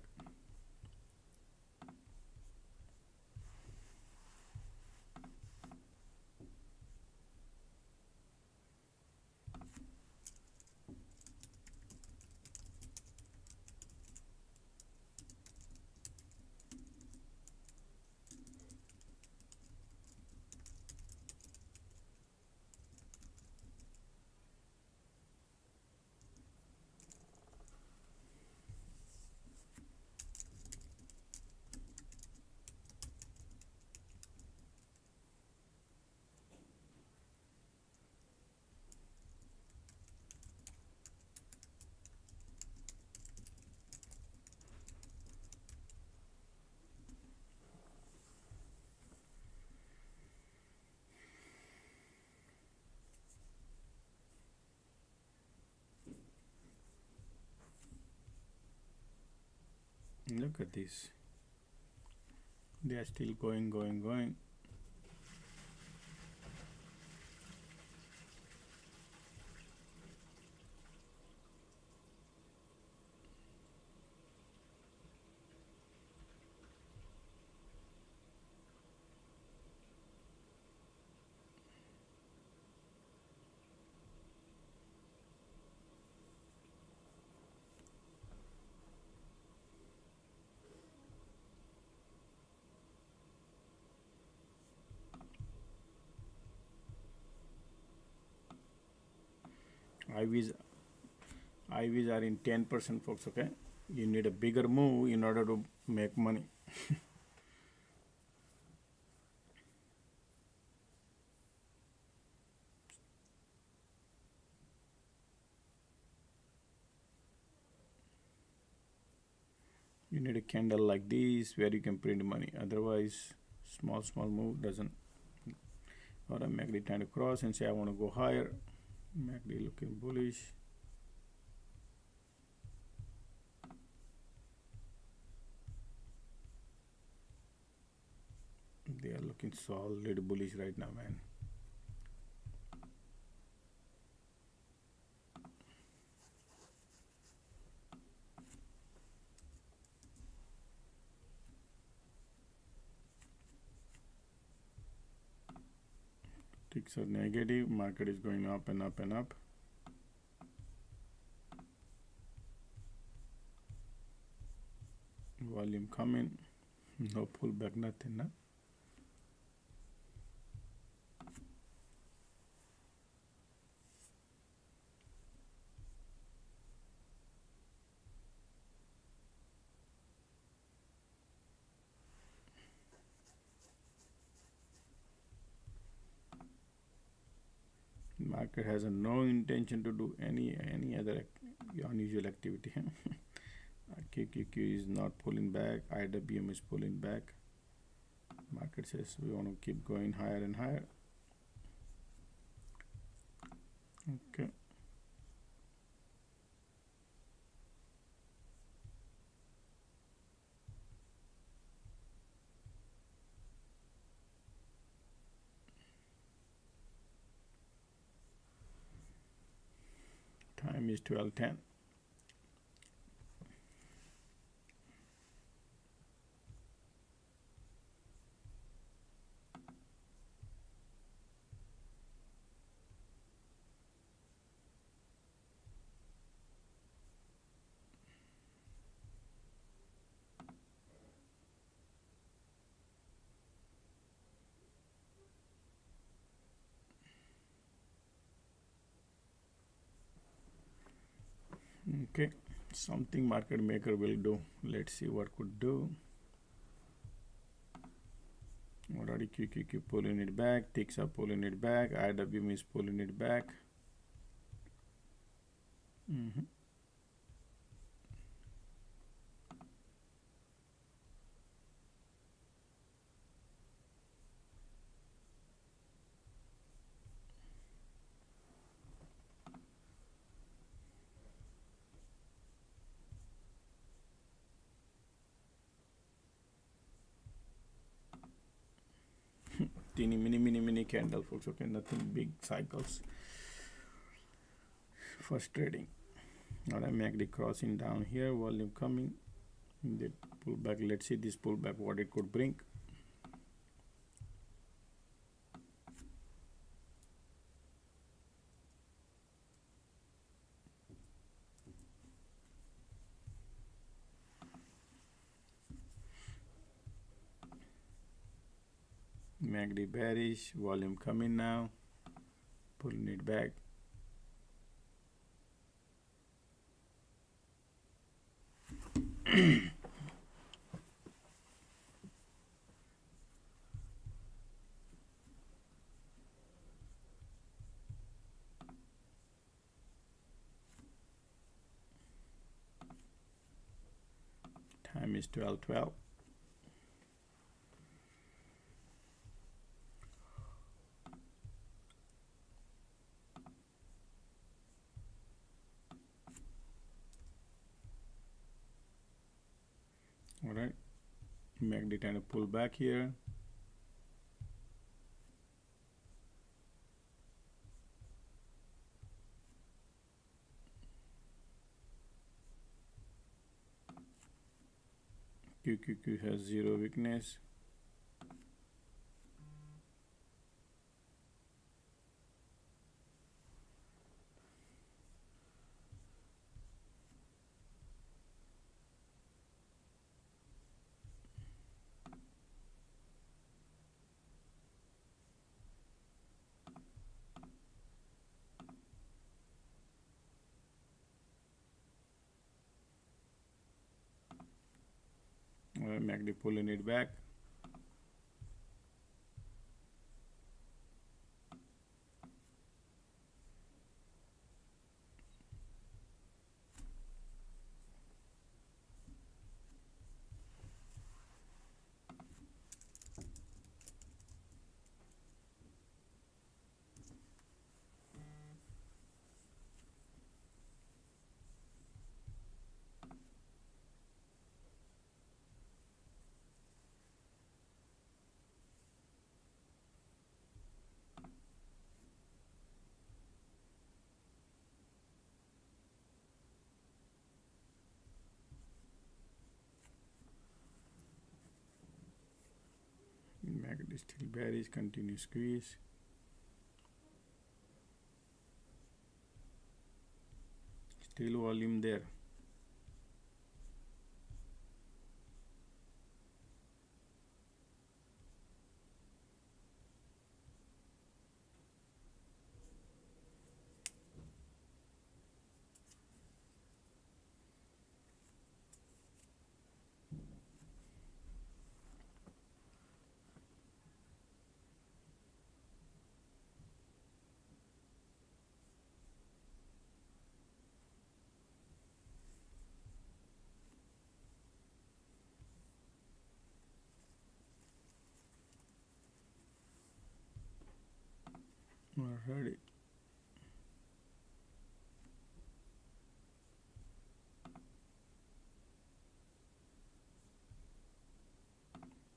Look at this. They are still going. IVs are in 10%, folks. Okay, you need a bigger move in order to make money. You need a candle like this where you can print money. Otherwise, small move doesn't. Or a MACD trying to cross and say I want to go higher. MACD looking bullish. They are looking solid bullish right now, man. Ticks are negative, market is going up and up and up. Volume coming, no pullback, nothing, no? Market has no intention to do any other unusual activity. QQQ is not pulling back. IWM is pulling back. Market says we want to keep going higher and higher. Okay. Time is 12:10. Okay, something market maker will do. Let's see what could do. Already QQQ pulling it back, ticks are pulling it back, IWM is pulling it back. Teeny mini candle, folks. Okay, nothing big cycles. First trading. Alright, MACD crossing down here, volume coming. The pullback. Let's see this pullback what it could bring. MACD bearish, volume coming now, pulling it back. Time is 12:12. All right, MACD trying to pull back here. QQQ has zero weakness. MACD pulling it back. MACD still bearish, continue squeeze. Still volume there. Alrighty.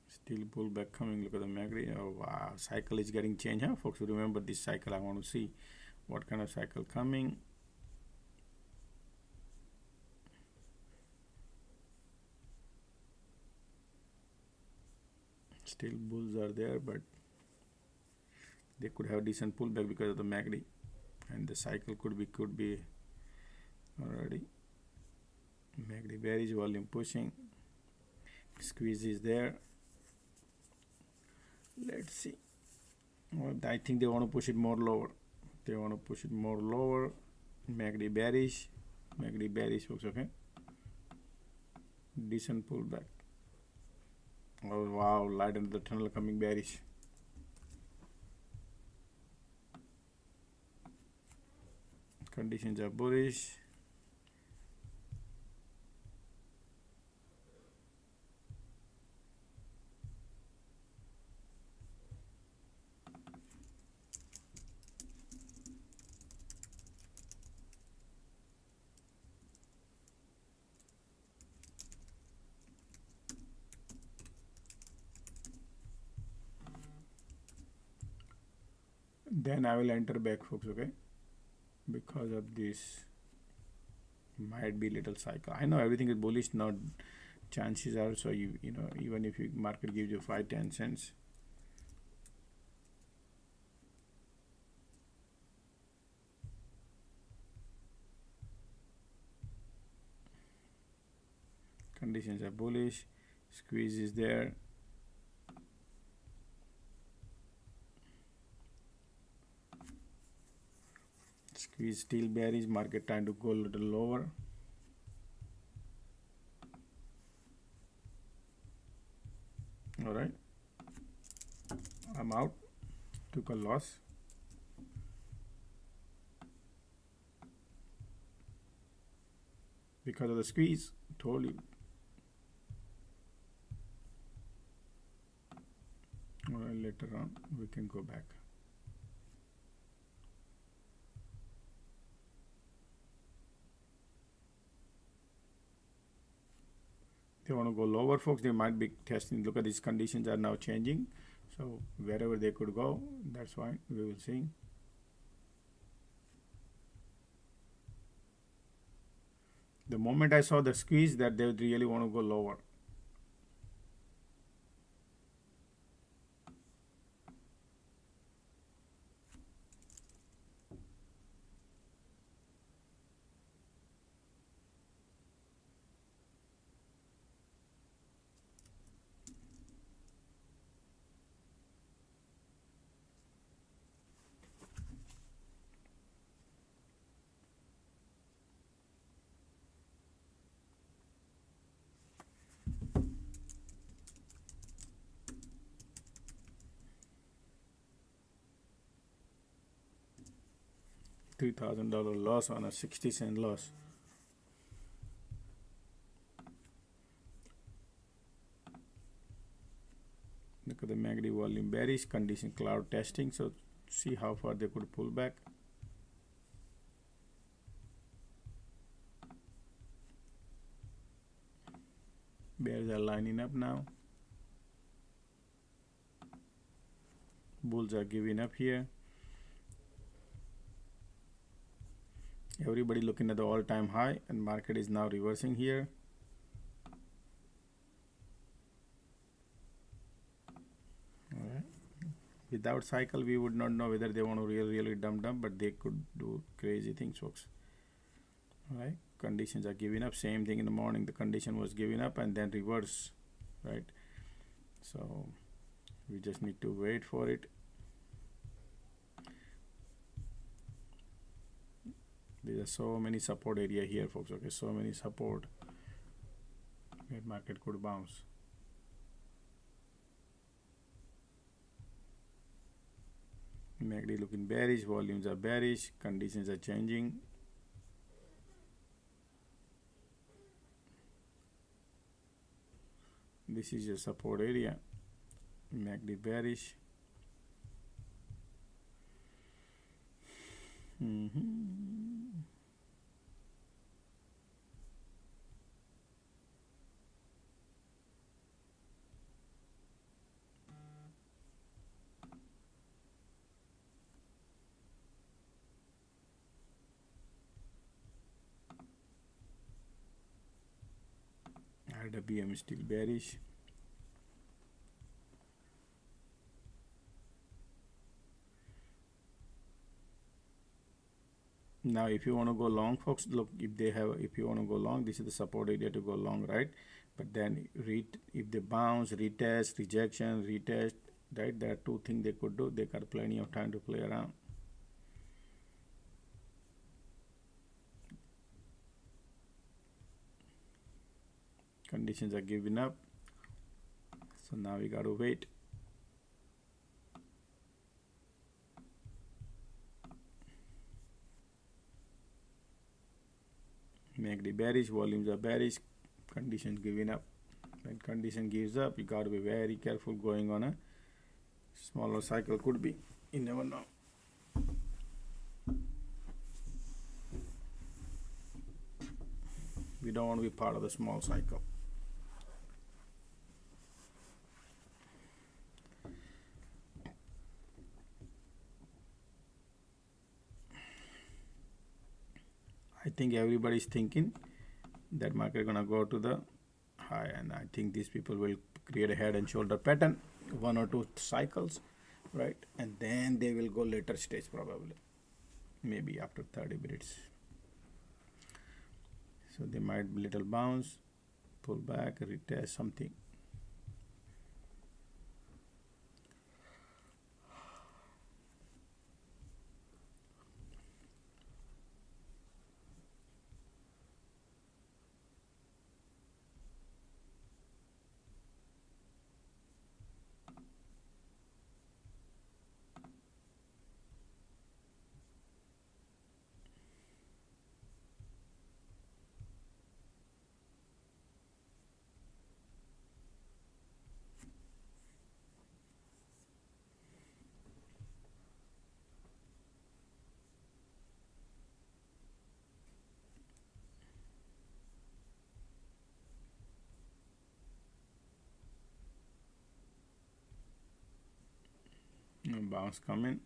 Still pullback coming. Look at the MACD. Oh wow, cycle is getting changed, huh, folks? Remember this cycle. I want to see what kind of cycle coming. Still bulls are there, but they could have decent pullback because of the MACD, and the cycle could be already. MACD bearish, volume pushing, squeeze is there. Let's see. Well, I think they want to push it more lower. They want to push it more lower. MACD bearish, folks. Okay, decent pullback. Oh wow, light into the tunnel coming bearish. Conditions are bullish. Then I will enter back, folks. Okay, because of this might be little cycle. I know everything is bullish now. Chances are, so you know, even if you market gives you 5-10 cents, conditions are bullish, squeeze is there. Squeeze still bearish, market trying to go a little lower. All right, I'm out, took a loss. Because of the squeeze, told you. All right, later on we can go back. They want to go lower, folks. They might be testing. Look at these conditions are now changing, so wherever they could go, that's fine. We will see. The moment I saw the squeeze, that they really want to go lower. $3,000 loss on a 60-cent loss. Look at the MACD volume bearish, condition cloud testing. So see how far they could pull back. Bears are lining up now. Bulls are giving up here. Everybody looking at the all-time high, and market is now reversing here. All right. Without cycle, we would not know whether they want to really dump, but they could do crazy things, folks. All right. Conditions are giving up. Same thing in the morning. The condition was giving up and then reverse, right? So we just need to wait for it. There are so many support area here, folks. Okay, so many support where market could bounce. MACD looking bearish, volumes are bearish, conditions are changing. This is your support area. MACD bearish. RWM is still bearish. Now if you want to go long, folks, look, if you want to go long, this is the support area to go long, right? But then if they bounce, retest, rejection, retest, right? There are two things they could do. They got plenty of time to play around. Conditions are giving up, so now we got to wait. MACD bearish, volumes are bearish, conditions giving up. When condition gives up, you got to be very careful going on a smaller cycle. Could be, you never know. We don't want to be part of the small cycle. I think everybody's thinking that market gonna go to the high, and I think these people will create a head and shoulder pattern, 1 or 2 cycles, right? And then they will go later stage, probably maybe after 30 minutes. So they might little bounce, pull back, retest something. Bounce coming.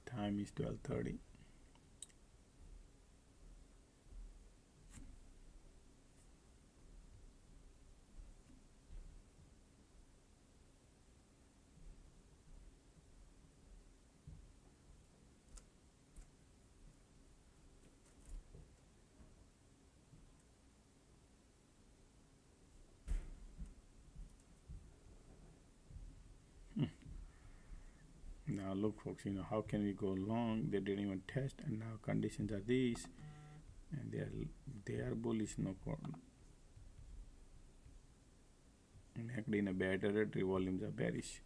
Time is 12:30. Now look folks, how can we go long? They didn't even test, and now conditions are these, and they are bullish, no problem. And actually in a bad territory, volumes are bearish.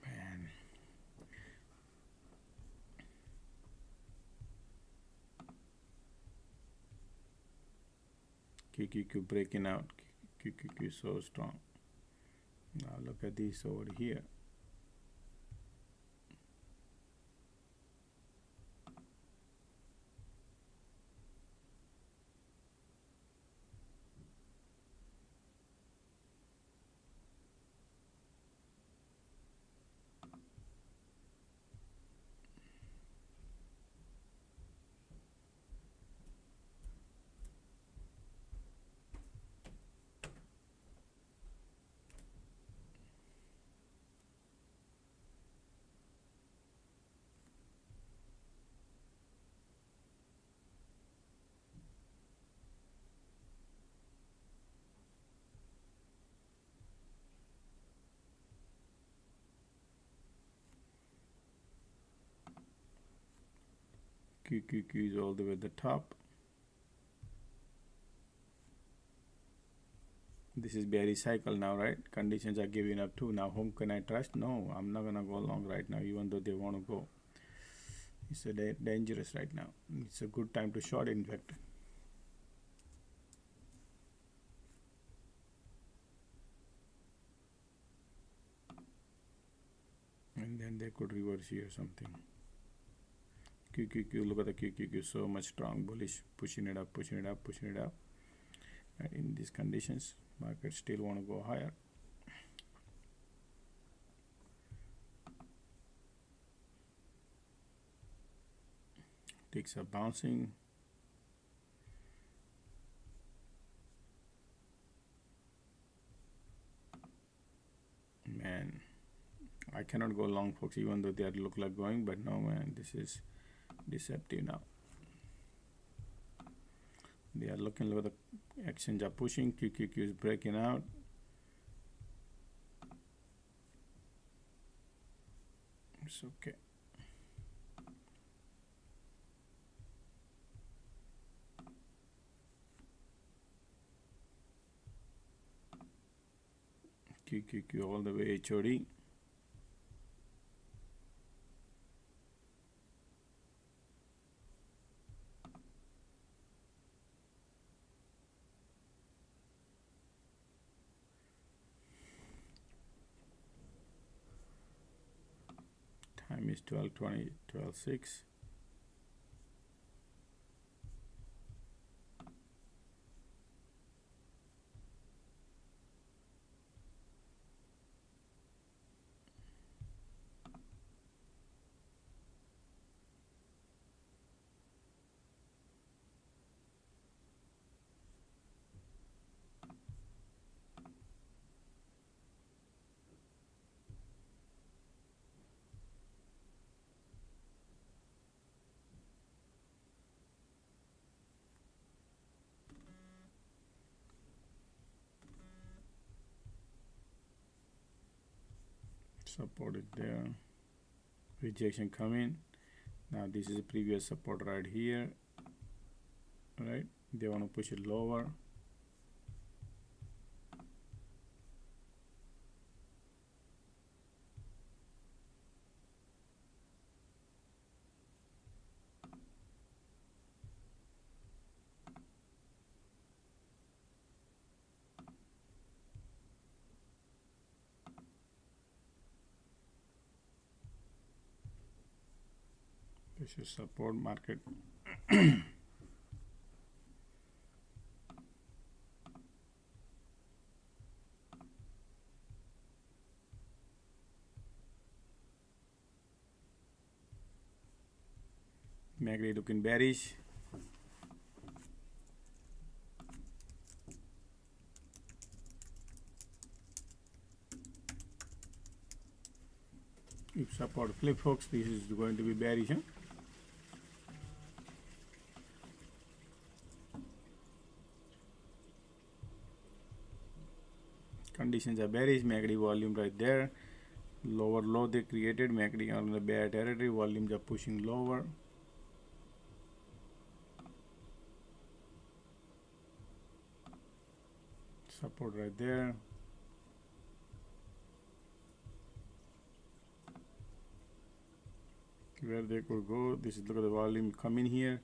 Man. QQQ breaking out. QQQ is so strong. Now look at this over here. QQQ is all the way at the top. This is bearish cycle now, right? Conditions are giving up too. Now whom can I trust? No, I'm not gonna go long right now, even though they want to go. It's dangerous right now. It's a good time to short, in fact. And then they could reverse here something. QQQ, look at the QQQ, so much strong, bullish, pushing it up, pushing it up, pushing it up. And in these conditions, market still want to go higher. Ticks are bouncing. Man, I cannot go long, folks, even though they look like going, but no, man, this is deceptive now. They are looking, look at the exchange are pushing. QQQ is breaking out. It's okay. QQQ all the way HOD. Time is 12:20, 12:06. Support is there. Rejection coming. Now this is a previous support right here. Right? They want to push it lower. This is support market. MACD looking bearish. If support flip, folks, this is going to be bearish. Huh? Conditions are bearish. MACD volume right there. Lower low they created, MACD on the bear territory, volumes are pushing lower. Support right there. Where they could go, this is, look at the volume coming here,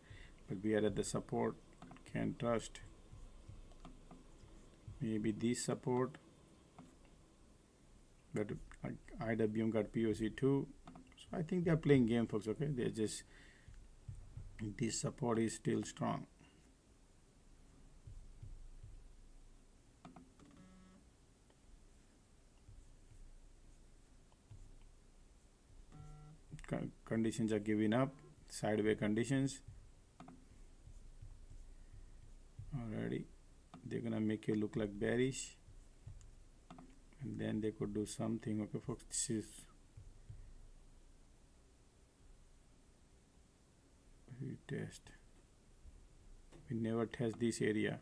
but we are at the support, can't trust. Maybe this support, but IWM got POC too, so I think they are playing game, folks. Okay, they're just, this support is still strong. Conditions are giving up, sideways conditions. Already they're gonna make it look like bearish, and then they could do something. Okay folks, this is retest. We never test this area.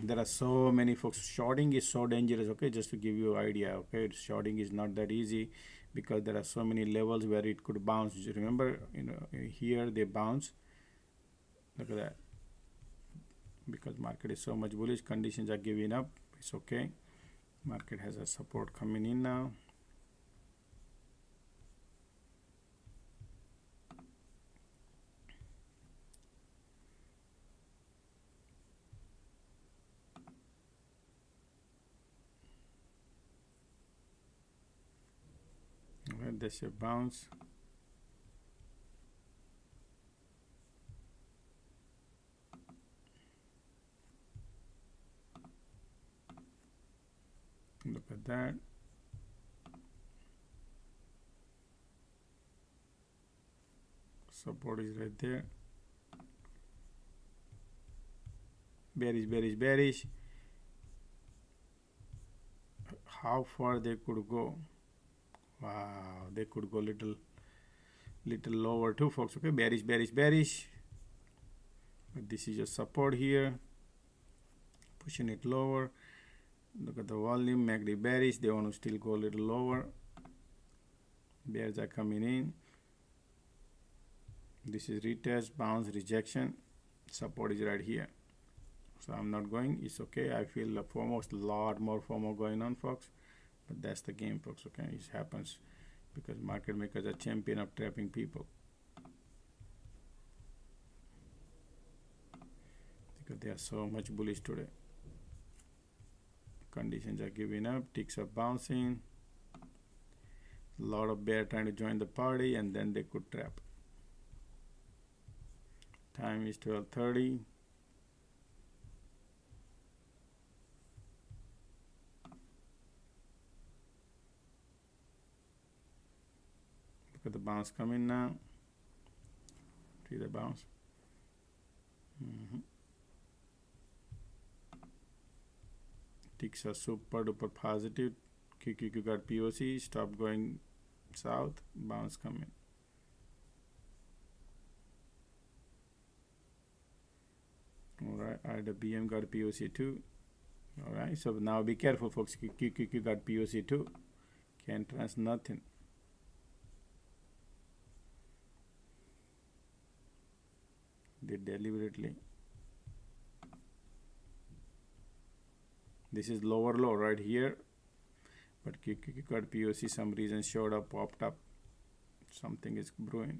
There are so many folks. Shorting is so dangerous. Okay, just to give you an idea. Okay, shorting is not that easy because there are so many levels where it could bounce. You remember, here they bounce. Look at that. Because market is so much bullish, conditions are giving up. It's okay. Market has a support coming in now. Okay, that's a bounce. Look at that. Support is right there. Bearish, bearish, bearish. How far they could go? Wow, they could go little lower too, folks. Okay, bearish, bearish, bearish. But this is your support here. Pushing it lower. Look at the volume, MACD bearish. They want to still go a little lower. Bears are coming in. This is retest, bounce, rejection. Support is right here. So I'm not going. It's okay. I feel a FOMO, a lot more FOMO going on, folks. But that's the game, folks. Okay, it happens because market makers are champion of trapping people. Because they are so much bullish today. Conditions are giving up, ticks are bouncing. A lot of bear trying to join the party, and then they could trap. Time is 12:30. Look at the bounce coming now. See the bounce? Ticks are super duper positive. QQQ got POC, stop going south, bounce coming. Alright, IWM got POC too. Alright, so now be careful, folks. QQQ got POC too. Can't trust nothing. They deliberately. This is lower low right here, but QQQ got POC, some reason showed up, popped up. Something is brewing.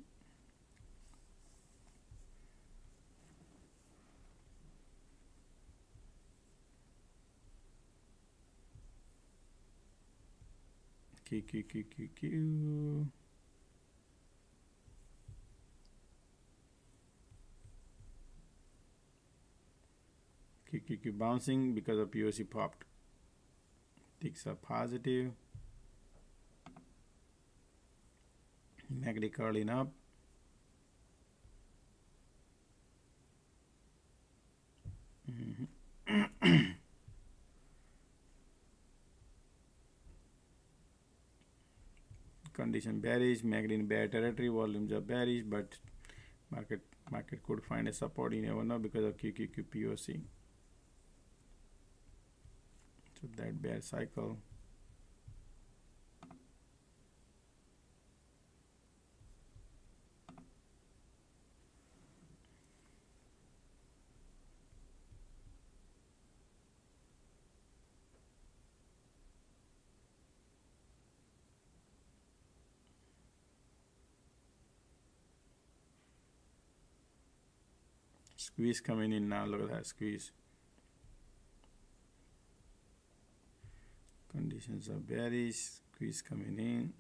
QQQ. QQQ bouncing because of POC popped. Ticks are positive. MACD curling up. Condition bearish, MACD in bear territory, volumes are bearish, but market could find a support, you never know, because of QQQ POC. So that bear cycle. Squeeze coming in now. Look at that squeeze. Conditions are bearish. Squeeze coming in.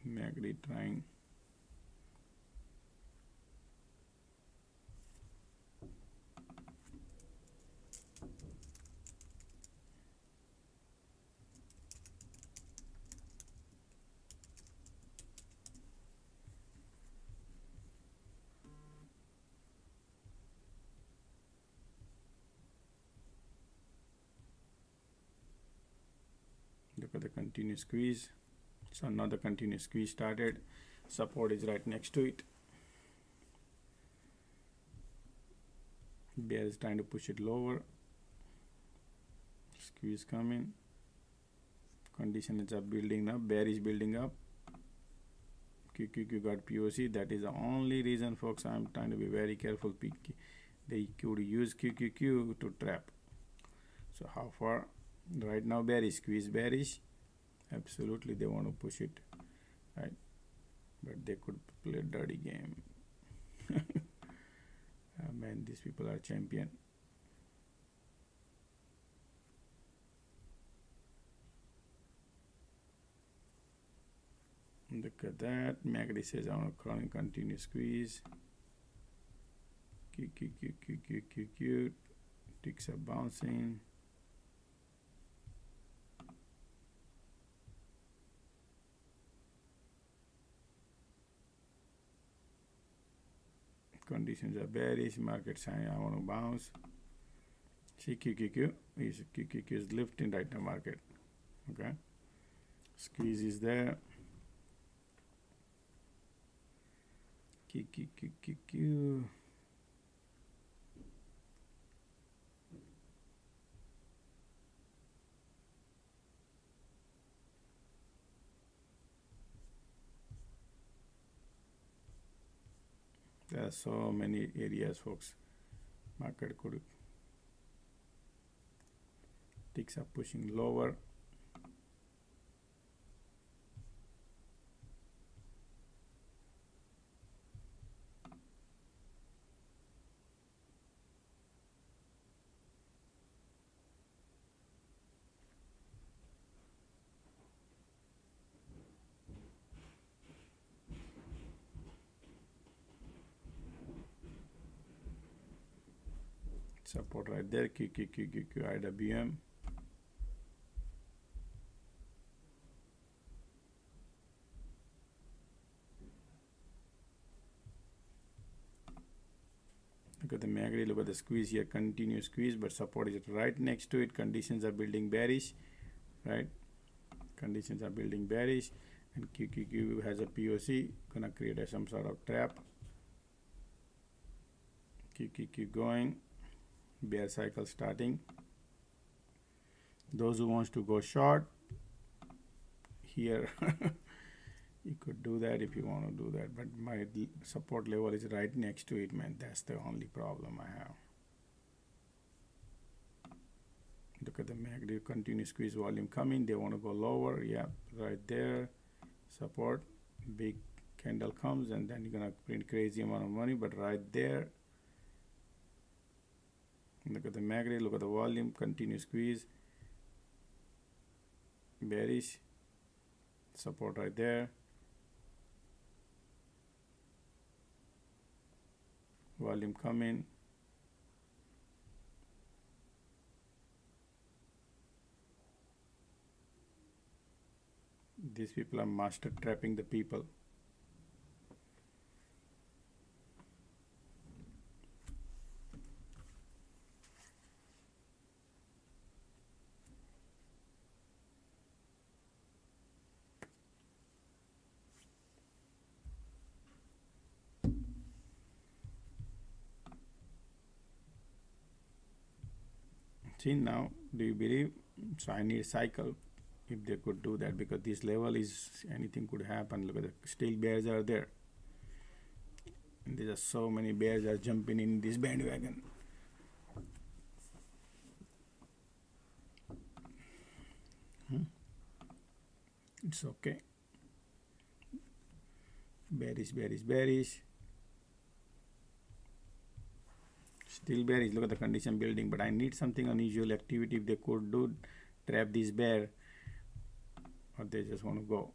MACD trying. Look at the continuous squeeze. So another continuous squeeze started. Support is right next to it. Bear is trying to push it lower. Squeeze coming. Condition is up, building up. Bear is building up. QQQ got POC. That is the only reason, folks. I'm trying to be very careful. They could use QQQ to trap. So how far? Right now bearish, squeeze bearish. Absolutely they want to push it, right? But they could play a dirty game. Man, these people are champion. Look at that. MACD says I want to continue squeeze. QQQ. Ticks are bouncing. Conditions are bearish. Market saying I want to bounce. See QQQ is lifting right now. Market. Okay. Squeeze is there. QQQ. There are so many areas, folks. Market could ticks are pushing lower. Support right there. QQQ IWM. Look at the MACD. Look at the squeeze here. Continuous squeeze, but support is right next to it. Conditions are building bearish, right? Conditions are building bearish, and QQQ has a POC. Gonna create some sort of trap. QQQ going. Bear cycle starting. Those who wants to go short here, you could do that if you want to do that, but my support level is right next to it, man. That's the only problem I have. Look at the MACD. Continuous squeeze volume coming. They want to go lower. Yeah, right there. Support. Big candle comes and then you're gonna print crazy amount of money, but right there. Look at the MACD, look at the volume, continuous squeeze, bearish, support right there, volume coming, these people are master trapping the people. See now, do you believe? So I need a cycle if they could do that, because this level is anything could happen. Look at the still bears are there. And there are so many bears are jumping in this bandwagon. It's okay. Bearish, bearish, bearish. Still bearish. Look at the condition building, but I need something unusual activity. If they could do trap this bear, or they just want to go.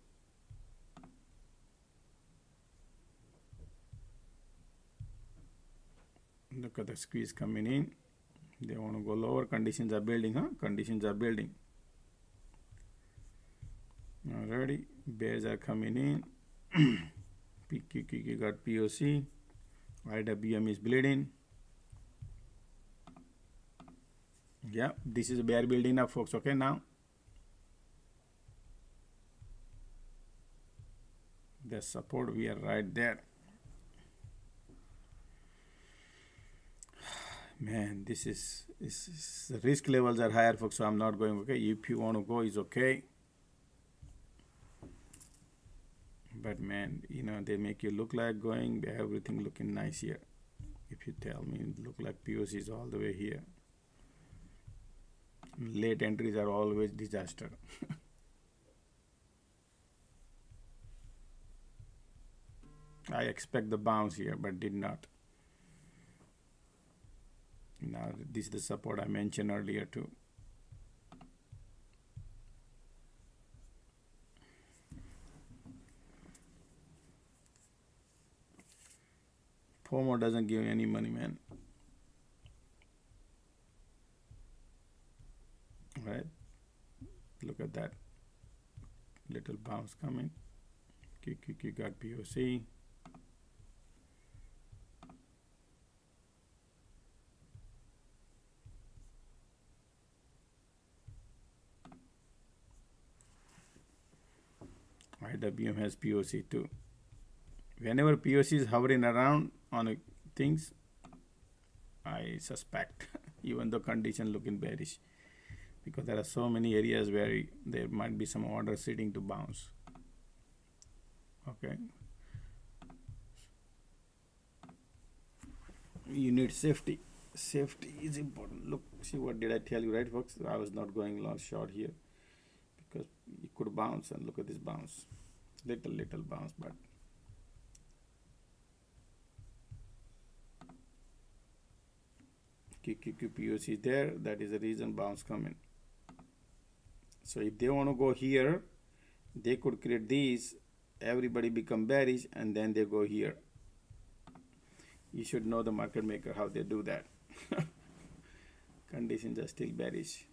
Look at the squeeze coming in. They want to go lower. Conditions are building, huh? Conditions are building. Already, bears are coming in. PQQ got POC. IWM is bleeding. Yeah, this is a bear building up, folks. Okay, now the support, we are right there. Man, this is the risk levels are higher, folks, so I'm not going. Okay, if you want to go, is okay. But man, you know, they make you look like going, everything looking nice here. If you tell me, it look like POC is all the way here. Late entries are always disaster. I expect the bounce here, but did not. Now this is the support I mentioned earlier too. FOMO doesn't give any money, man. Right? Look at that little bounce coming. QQQ got POC. IWM has POC too. Whenever POC is hovering around on things, I suspect, even though condition looking bearish, because there are so many areas where there might be some order sitting to bounce. Okay. You need safety. Safety is important. Look, see, what did I tell you, right, folks? I was not going long short here because it could bounce, and look at this bounce. Little bounce, but QQQ POC is there. That is the reason bounce coming. So if they want to go here, they could create these. Everybody become bearish, and then they go here. You should know the market maker, how they do that. Conditions are still bearish.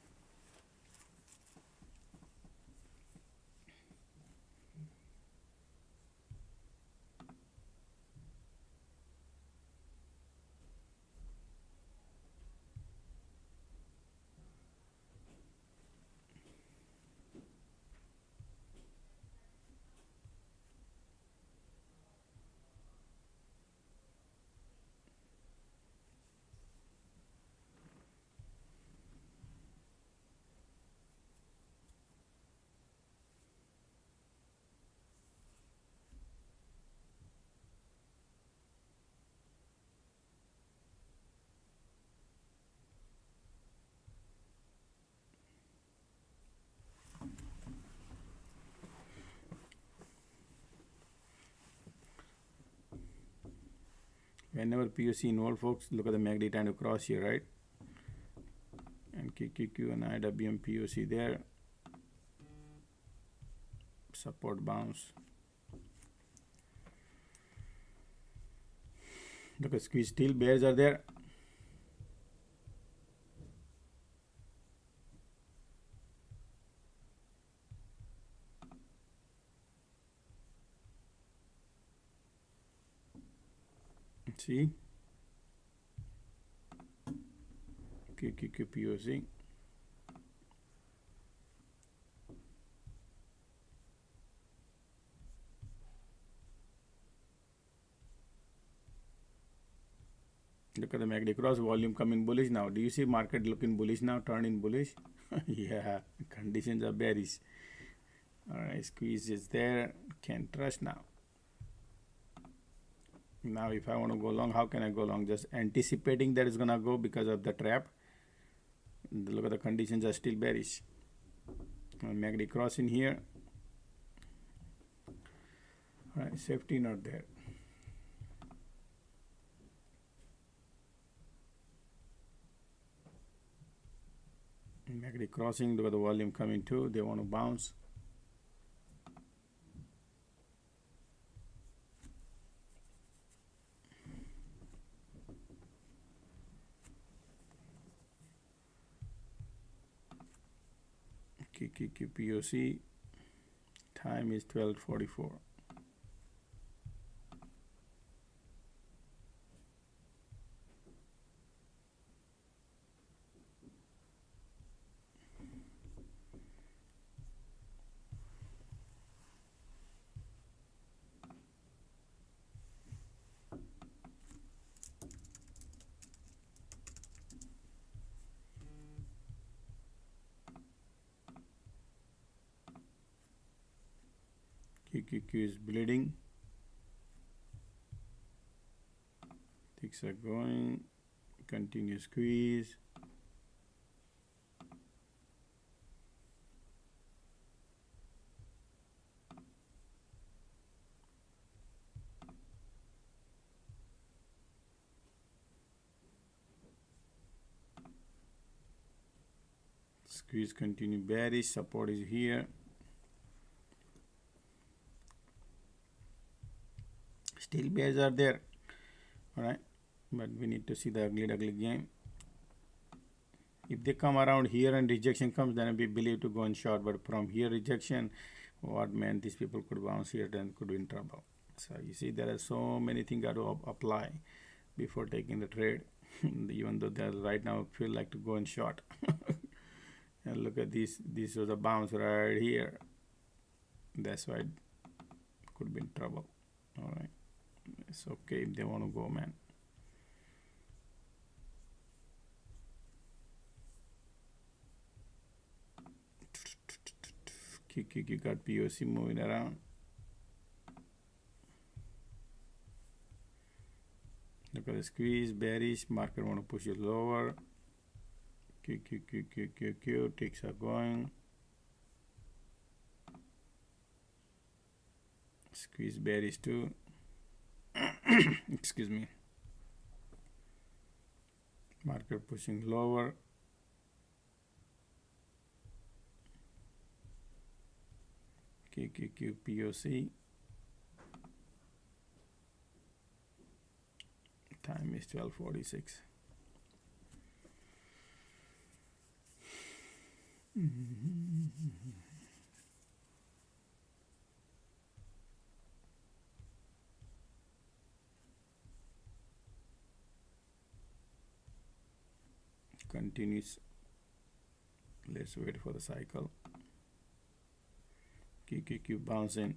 Whenever POC involved, folks, look at the MACD trying to cross here, right? And QQQ and IWM POC there. Support bounce. Look at squeeze, still bears are there. See, QQQ POC. Look at the MACD cross, volume coming bullish now. Do you see market looking bullish now, turn in bullish? Yeah, conditions are bearish. All right, squeeze is there, can't trust now. Now if I want to go long, how can I go long? Just anticipating that it's gonna go because of the trap. Look at the conditions are still bearish. MACD crossing here. All right, safety not there. MACD crossing, look at the volume coming too. They want to bounce. POC, time is 12:44. QQQ is bleeding. Ticks are going. Continue squeeze. Squeeze continue bearish. Support is here. Still bears are there, all right, but we need to see the ugly game. If they come around here and rejection comes, then we believe to go in short. But from here rejection, what man, these people could bounce here, then could be in trouble. So you see, there are so many things got to apply before taking the trade. Even though they right now feel like to go in short. And look at this. This was a bounce right here. That's why it could be in trouble. All right. It's okay if they want to go, man. QQQ got POC moving around. Look at the squeeze, bearish. Market want to push it lower. QQQ ticks are going. Squeeze bearish too. Excuse me. Market pushing lower. QQQ POC. Time is 12:46. Continues. Let's wait for the cycle. QQQ bouncing.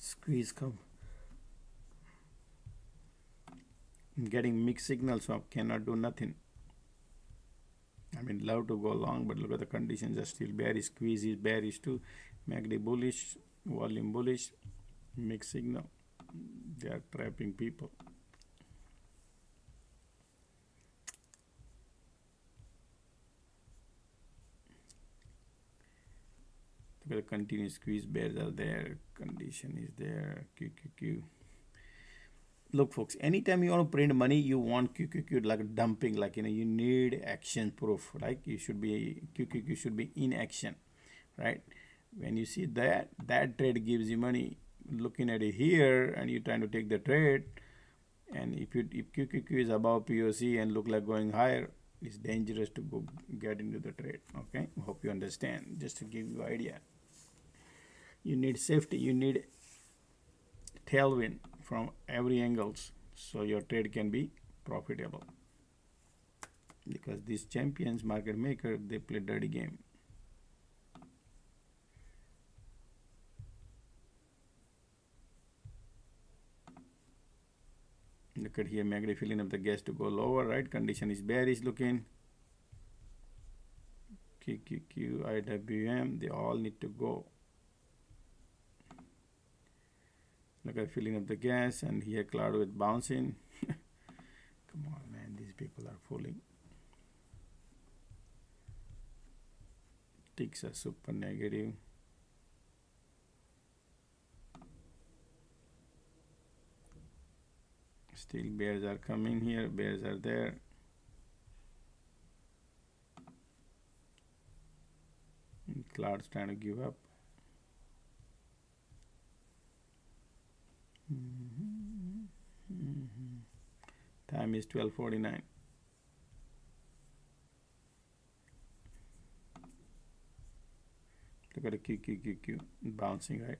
Squeeze come. I'm getting mixed signals, so I cannot do nothing. I mean, love to go long, but look at the conditions are still bearish. Squeeze is bearish too. MACD bullish, volume bullish, mixed signal. They are trapping people. The continuous squeeze bears are there. Condition is there. QQQ. Look, folks, anytime you want to print money, you want QQQ like dumping, like, you need action proof, right? You should be, QQQ should be in action, right? When you see that trade gives you money, looking at it here, and you're trying to take the trade, and if QQQ is above POC and look like going higher, it's dangerous to go get into the trade. Okay, hope you understand. Just to give you idea, you need safety, you need tailwind from every angles, so your trade can be profitable. because these champions, market maker, they play dirty game. Look at here, MACD filling up the gas to go lower, right? Condition is bearish looking. QQQ, IWM, they all need to go. Look at filling up the gas, and here cloud with bouncing. Come on, man, these people are fooling. Ticks are super negative. Still bears are coming here, bears are there. And cloud's trying to give up. Time is 12:49. Look at the QQQQ bouncing, right?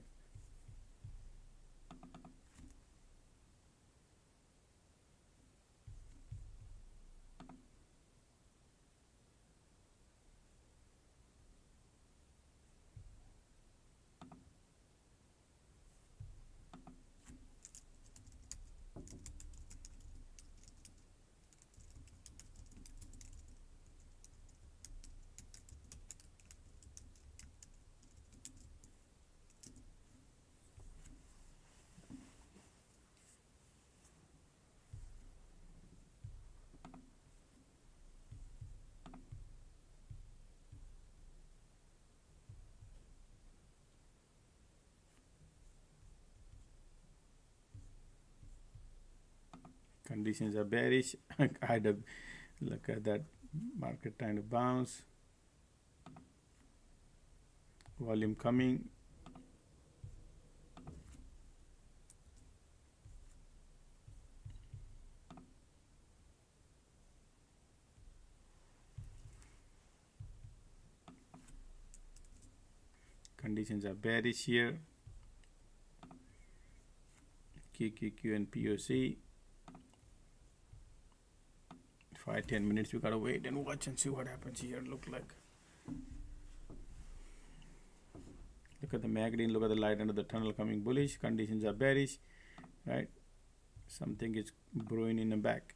Conditions are bearish. Look at that market trying to bounce. Volume coming. Conditions are bearish here. QQQ and POC. 5-10 minutes, we gotta wait and watch and see what happens here. Look at the MACD, look at the light under the tunnel coming bullish. Conditions are bearish, right? Something is brewing in the back.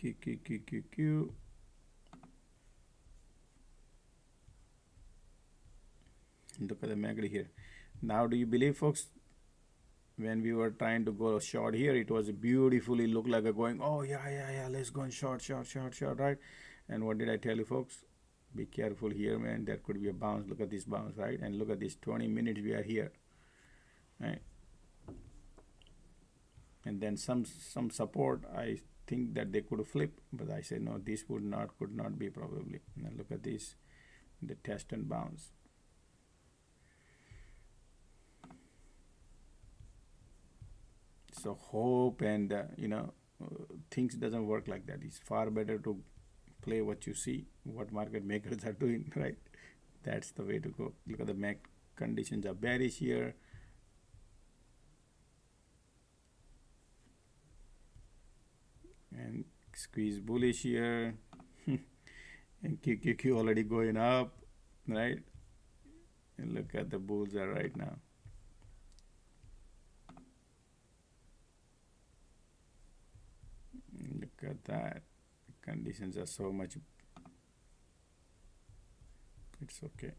QQQQQ. Look at the MACD here. Now, do you believe, folks, when we were trying to go short here, it was beautifully looked like a going, oh yeah, let's go and short, right? And what did I tell you, folks? Be careful here, man. There could be a bounce. Look at this bounce, right? And look at this 20 minutes we are here, right? And then some support. I think that they could flip, but I said no, this could not be probably. Now look at this, the test and bounce. So hope and things doesn't work like that. It's far better to play what you see, what market makers are doing, right? That's the way to go. Look at the MAC conditions are bearish here. And squeeze bullish here. And QQQ already going up, right? And look at the bulls are right now. Look at that. The conditions are so much. It's okay.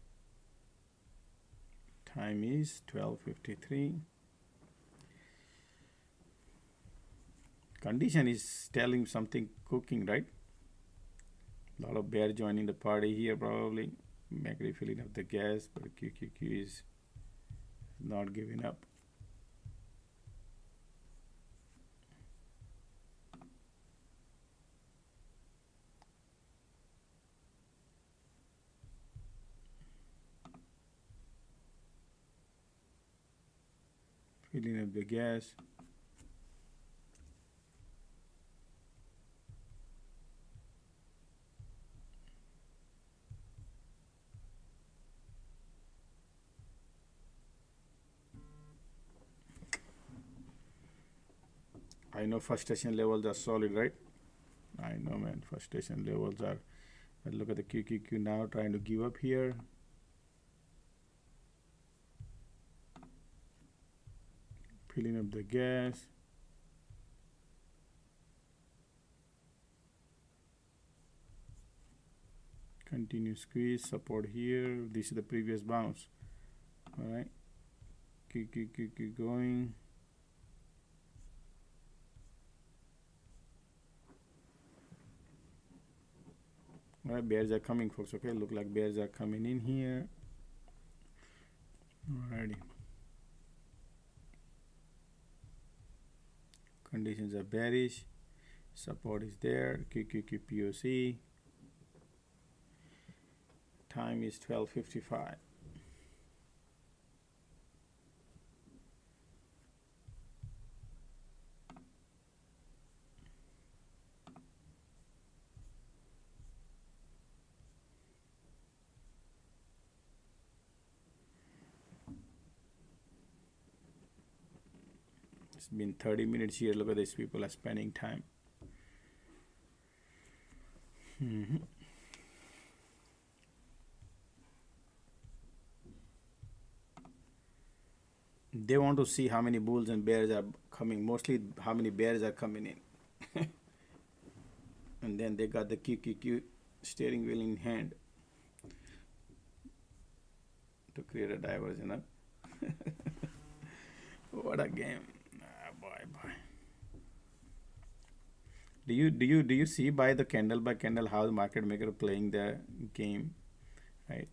Time is 12:53. Condition is telling something cooking, right? A lot of bear joining the party here probably. MACD filling up the gas, but QQQ is not giving up. Filling up the gas. I know frustration levels are solid, right? I know, man, frustration levels are. But look at the QQQ now trying to give up here. Filling up the gas. Continue squeeze, support here. This is the previous bounce. All right, keep going. All right, bears are coming, folks. Okay, look like bears are coming in here. Alrighty. Conditions are bearish. Support is there. QQQ POC. Time is 12:55. It's been 30 minutes here. Look at this. People are spending time. They want to see how many bulls and bears are coming. Mostly how many bears are coming in. And then they got the QQQ steering wheel in hand to create a diversion. Huh? What a game. Boy. Do you see by candle how the market maker playing the game, right?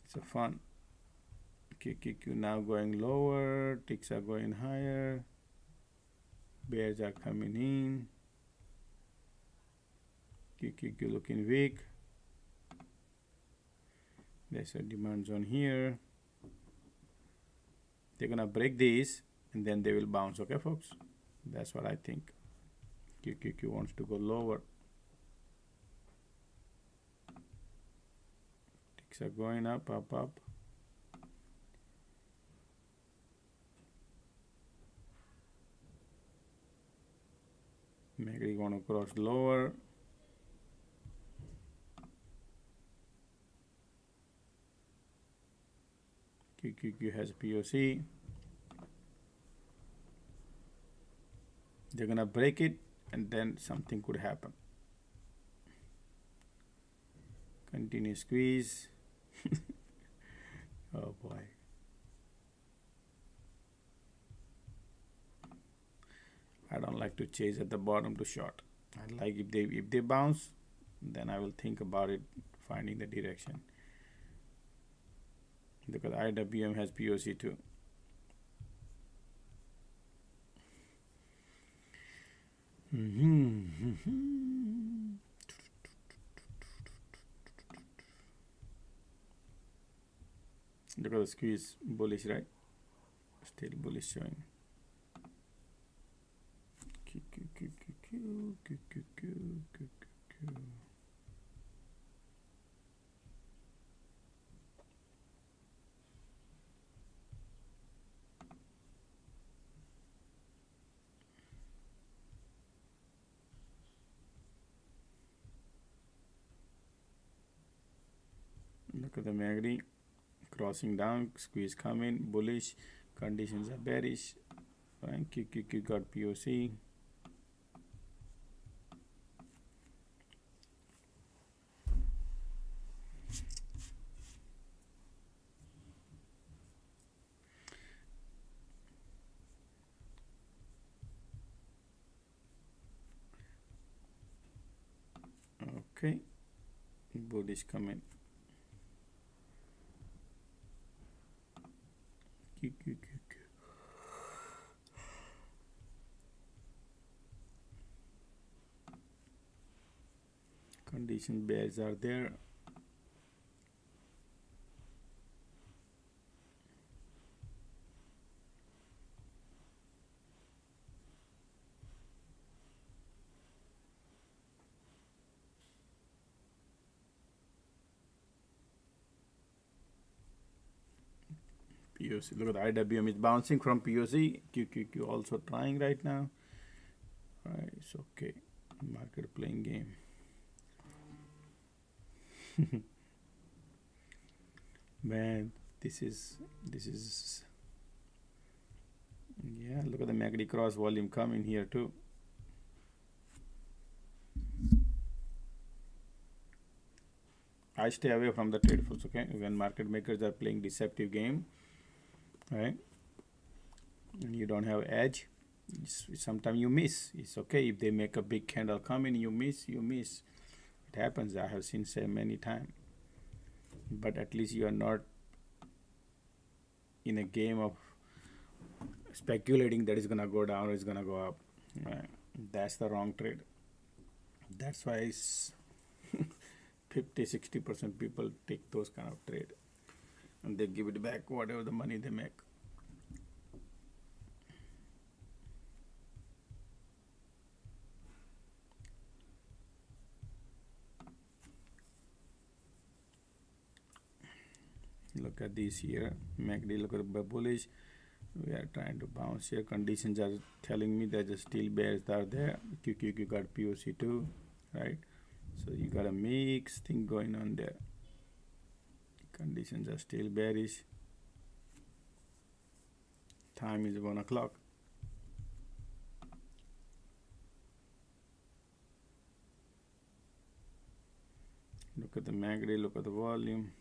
It's a fun. QQQ now going lower, ticks are going higher, bears are coming in, QQQ looking weak. There's a demand zone here. They're gonna break these and then they will bounce. Okay, folks, that's what I think. QQQ wants to go lower. Ticks are going up. Maybe want to cross lower. QQQ has POC. They're gonna break it and then something could happen. Continue squeeze. Oh boy. I don't like to chase at the bottom to short. I like if they bounce, then I will think about it, finding the direction. Because IWM has POC too. Look at the squeeze, bullish, right? Still bullish showing. Look at the MACD crossing down, squeeze coming, bullish, conditions are bearish, and QQQ got POC. Okay, bullish coming. Condition bears are there. POC. Look at the IWM is bouncing from POC. QQQ also trying right now. Alright, it's okay. Market playing game. Man, this is yeah, look at the MACD cross volume coming here too. I stay away from the trade folks, okay? When market makers are playing deceptive game, right? And you don't have edge, sometimes you miss. It's okay if they make a big candle come in, you miss. It happens. I have seen so many times. But at least you are not in a game of speculating that it's gonna go down or it's gonna go up. Right? That's the wrong trade. That's why it's 50-60% people take those kind of trade and they give it back whatever the money they make. Look at this here, MACD, look at the bullish. We are trying to bounce here. Conditions are telling me that the still bears are there. QQQ got POC too, right? So you got a mixed thing going on there. Conditions are still bearish. Time is 1 o'clock. Look at the MACD, look at the volume.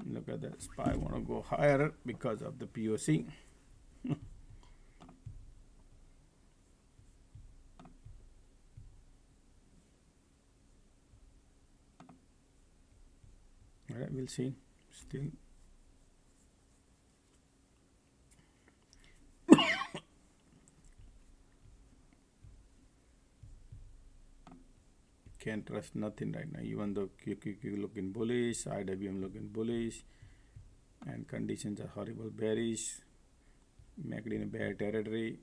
Look at that SPY want to go higher because of the POC. All right, we'll see. Still. Can't trust nothing right now, even though QQQ looking bullish, IWM looking bullish, and conditions are horrible bearish. MACD in a bear territory.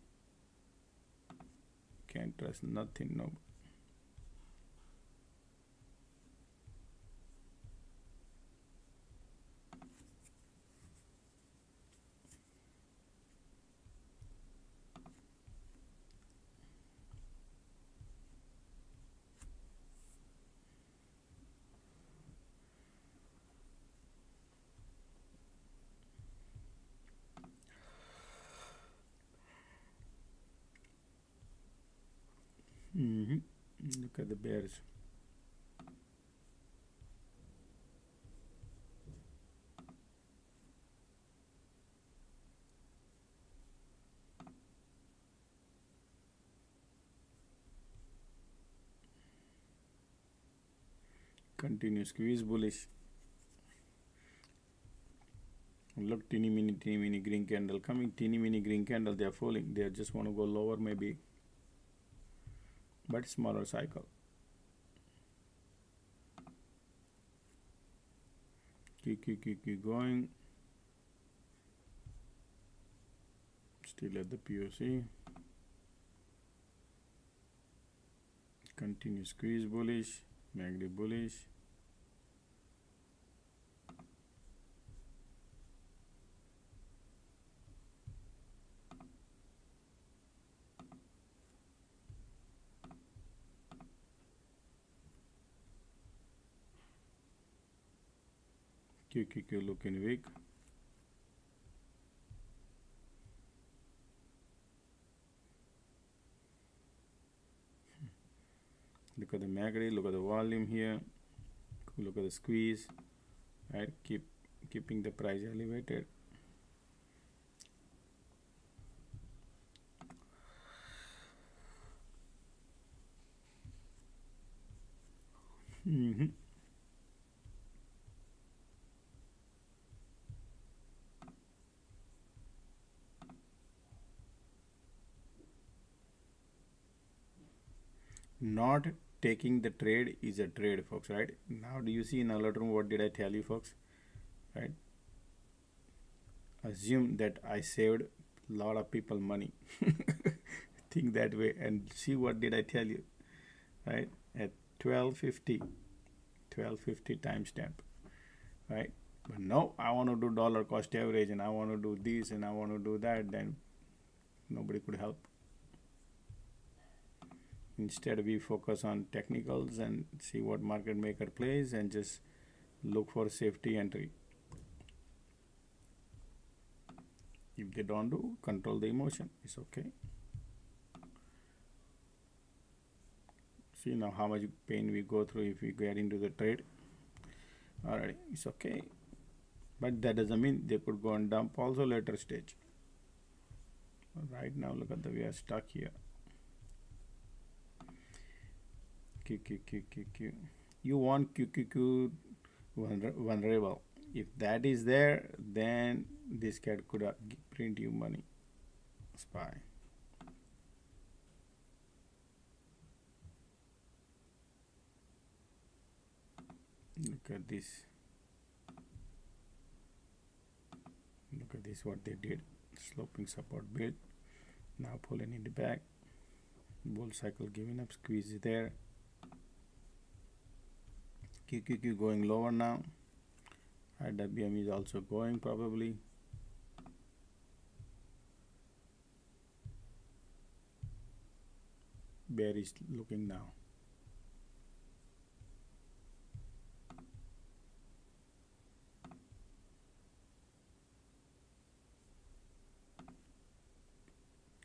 Can't trust nothing, no. Look at the bears. Continue squeeze bullish. Look, teeny mini green candle coming. Teeny mini green candle. They are falling. They just want to go lower maybe. But smaller cycle. Keep going. Still at the POC. Continue squeeze bullish. MACD bullish. QQQ looking weak. Look at the MACD, look at the volume here, look at the squeeze, right? Keeping the price elevated. Not taking the trade is a trade, folks, right? Now do you see in alert room what did I tell you, folks? Right? Assume that I saved a lot of people money. Think that way and see what did I tell you, right? At 12.50 1250 timestamp, right? But no, I want to do dollar cost average and I want to do this and I want to do that, then nobody could help. Instead, we focus on technicals and see what market maker plays and just look for safety entry. If they don't do, control the emotion. It's okay. See now how much pain we go through if we get into the trade. Alright, it's okay. But that doesn't mean they could go and dump also later stage. Right now, look at the we are stuck here. QQQQQ. You want QQQ vulnerable. If that is there, then this cat could print you money. SPY. Look at this. Look at this, what they did. Sloping support build. Now pulling in the back. Bull cycle giving up, squeeze is there. QQQ going lower now. IWM is also going probably. Bear is looking now.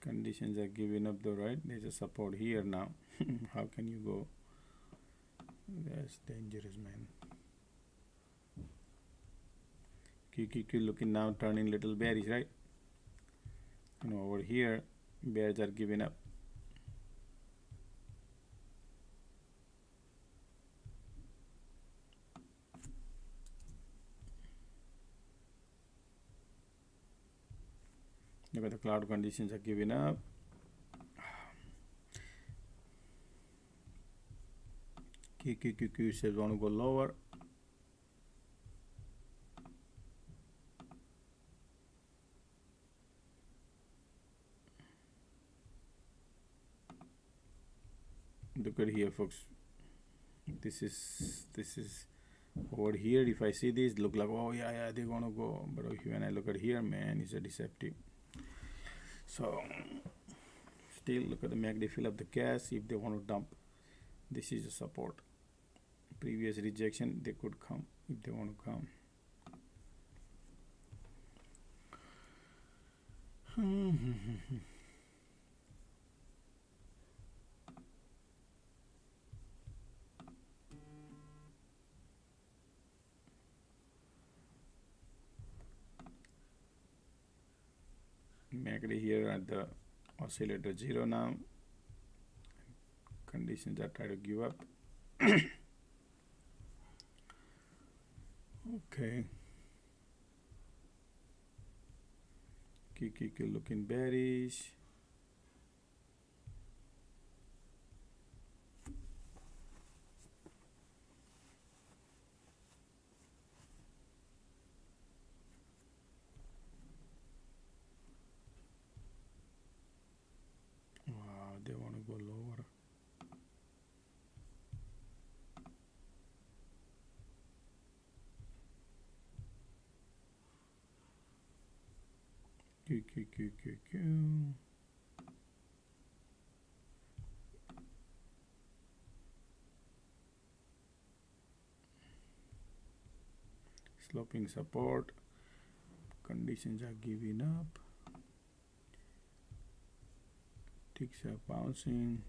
Conditions are giving up though, right? There's a support here now. How can you go? That's dangerous, man. QQQ looking now turning little bearish, right? And over here, bears are giving up. Look at the cloud conditions are giving up. QQQ says want to go lower. Look at here, folks. This is over here. If I see this, look like, oh yeah, they're gonna go. But when I look at here, man, it's a deceptive. So still look at the MACD, fill up the gas if they want to dump. This is a support. Previous rejection, they could come if they want to come. MACD here at the oscillator 0 now. Conditions are trying to give up. Okay. QQQ looking bearish. Wow, they want to go lower. QQQQQ. Sloping support. Conditions are giving up. Ticks are bouncing.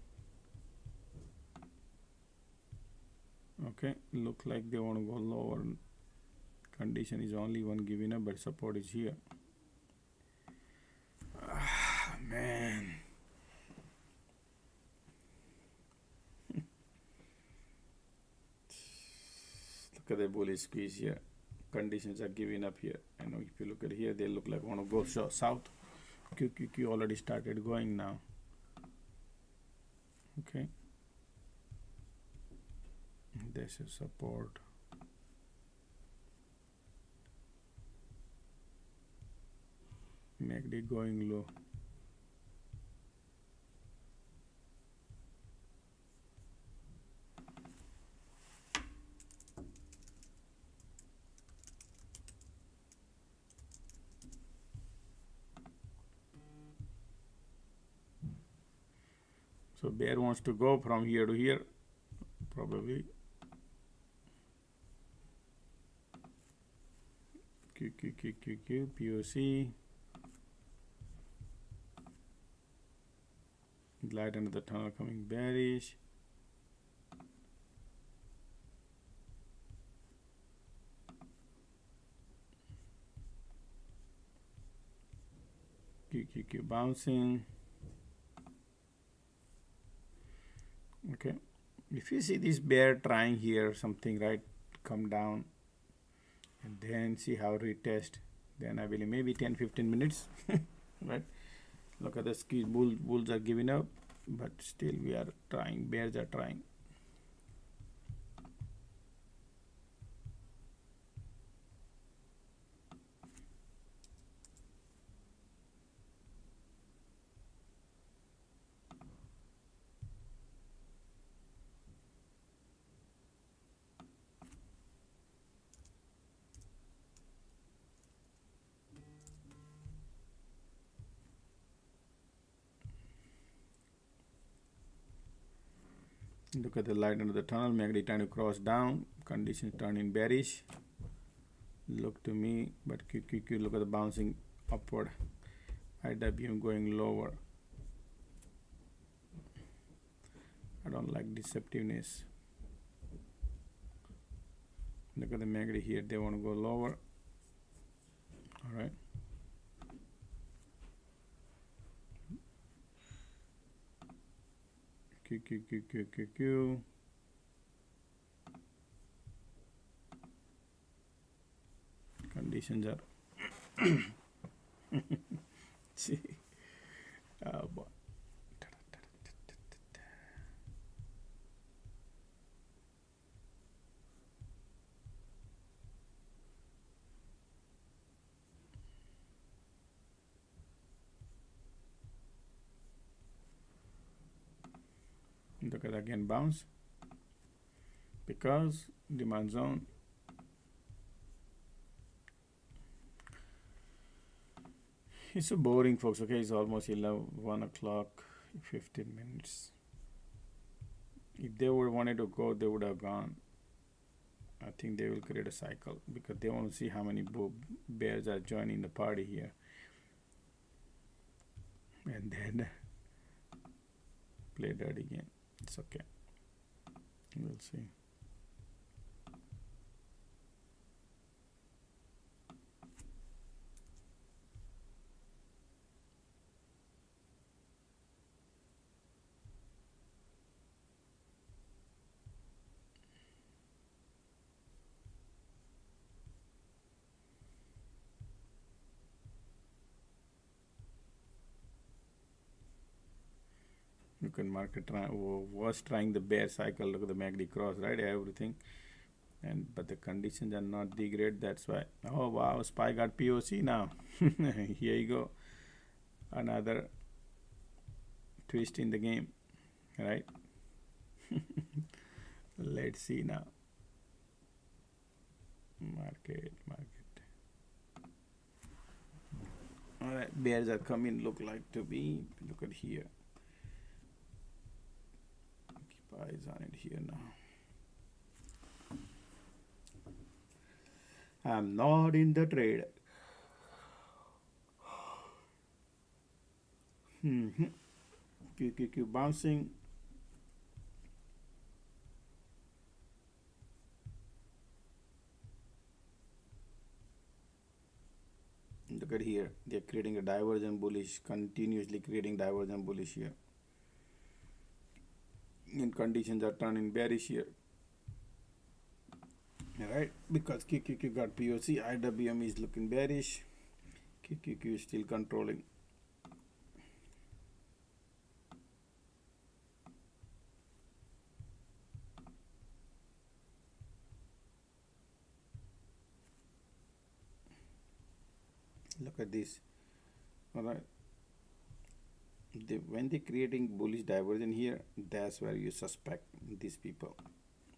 Okay, look like they want to go lower. Condition is only one giving up, but support is here. Man. Look at the bullish squeeze here. Conditions are giving up here. I know if you look at here, they look like want to go south. QQQ already started going now. Okay. This is support. MACD going low. So bear wants to go from here to here, probably. Q, POC. Light under the tunnel coming bearish. Q bouncing. Okay, if you see this bear trying here something, right, come down and then see how retest, then I believe maybe 10-15 minutes right. Look at the squeeze. Bulls are giving up, but still we are trying. Bears are trying. Look at the light under the tunnel. MACD trying to cross down. Conditions turning bearish. Look to me, but QQQ, look at the bouncing upward. IWM going lower. I don't like deceptiveness. Look at the MACD here. They want to go lower. All right. QQQQQQ. Conditions are see. Oh boy. Look at again bounce because demand zone. It's so boring, folks. Okay, it's almost 1 o'clock, 15 minutes. If they would wanted to go, they would have gone. I think they will create a cycle because they want to see how many bears are joining the party here, and then play that again. It's okay. We'll see. You can market was trying the bear cycle. Look at the MACD cross, right? Everything, but the conditions are not the great. That's why. Oh wow, SPY got POC now. Here you go, another twist in the game, right? Let's see now. Market. All right, bears are coming. Look like to be. Look at here. Eyes on it here now. I'm not in the trade. QQQ bouncing. Look at here. They're creating a divergent bullish, continuously creating divergent bullish here. And conditions are turning bearish here. Alright, because QQQ got POC, IWM is looking bearish. QQQ is still controlling. Look at this. Alright. When they're creating bullish diversion here, that's where you suspect these people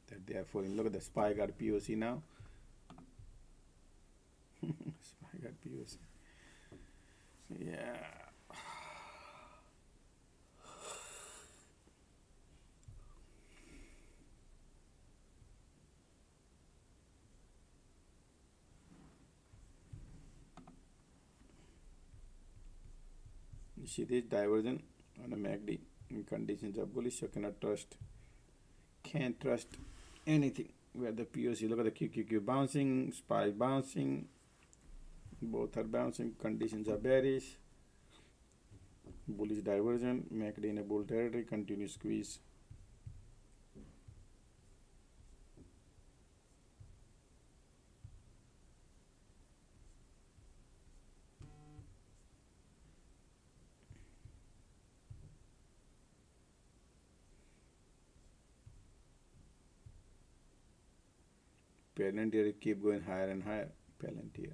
that they are falling. Look at the SPY got POC now. SPY got POC. Yeah. see this diversion on a MACD in conditions of bullish, you cannot trust, can't trust anything. Where the POC, look at the QQQ bouncing, SPY bouncing, both are bouncing, conditions are bearish, bullish diversion, MACD in a bull territory, continuous squeeze. Palantir keep going higher and higher. Palantir.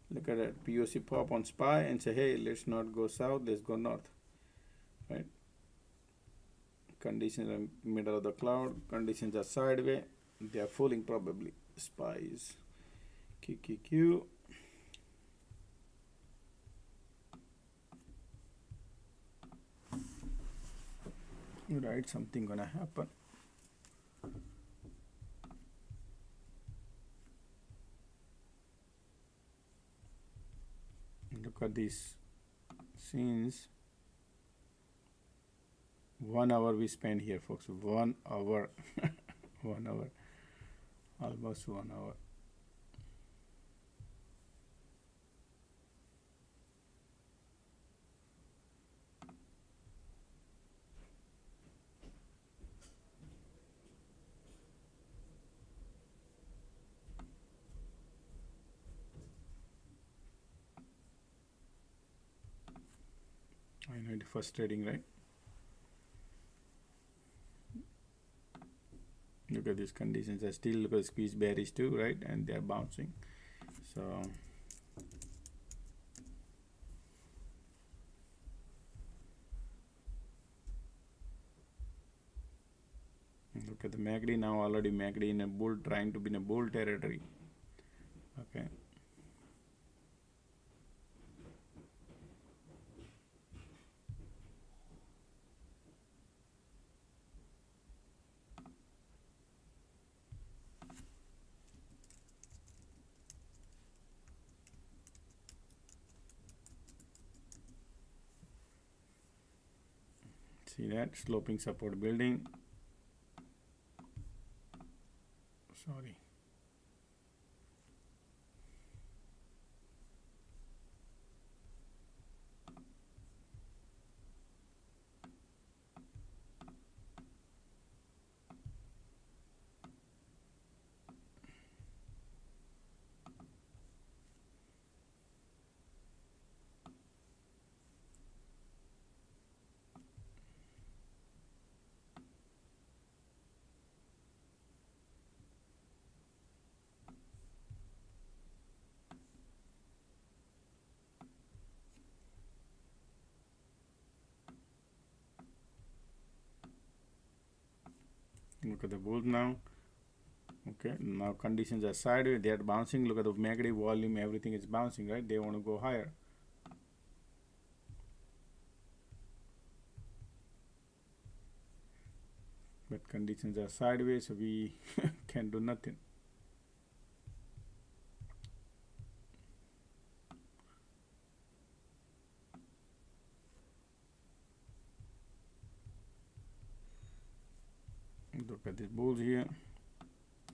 Look at that. POC pop on SPY and say, hey, let's not go south, let's go north. Right? Conditions are middle of the cloud. Conditions are sideways. They are falling probably. SPY is QQQ. Right, something gonna happen. Look at these scenes. 1 hour we spend here, folks. 1 hour. 1 hour. Almost 1 hour. I know it's frustrating, right? Look at these conditions are still, look at squeeze bearish too, right? And they are bouncing. So look at the MACD now, already MACD in a bull, trying to be in a bull territory. Okay. See that sloping support building. Sorry. Look at the bulls now. Okay, now conditions are sideways, they are bouncing. Look at the MACD volume, everything is bouncing, right? They want to go higher. But conditions are sideways, so we can do nothing. Look at these bulls here.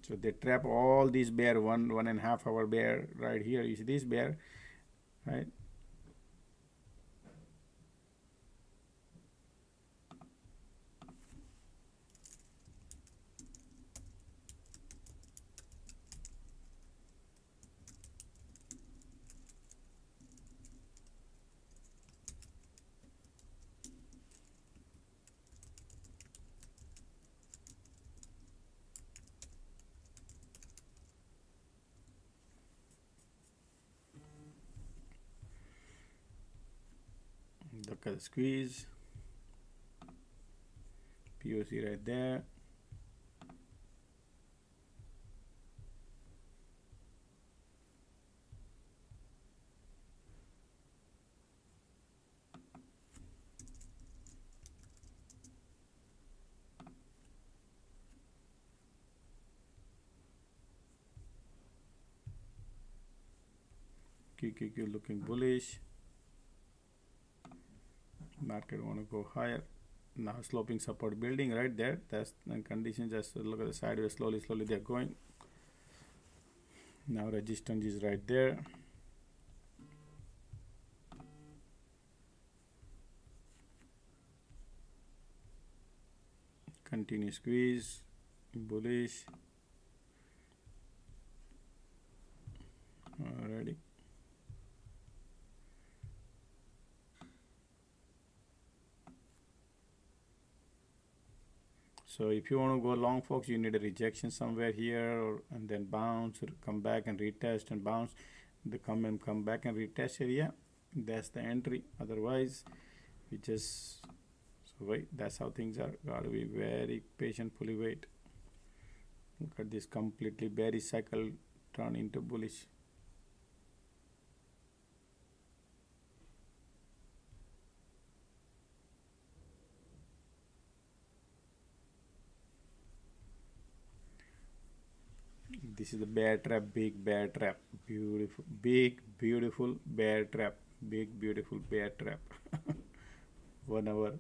So they trap all these bear, 1.5 hour bear right here. You see this bear, right? Look at the squeeze. POC right there. QQQ looking bullish. Market want to go higher. Now sloping support building right there. That's the condition. Just look at the sideways. Slowly they're going. Now resistance is right there. Continue squeeze. Bullish. Alrighty. So if you want to go long, folks, you need a rejection somewhere here, and then bounce, or come back and retest and bounce. They come back and retest area. That's the entry. Otherwise, we just wait. That's how things are. Gotta be very patient. Fully wait. Look at this completely bearish cycle turn into bullish. This is the bear trap, big bear trap, beautiful, big, beautiful bear trap, big, beautiful bear trap. 1 hour.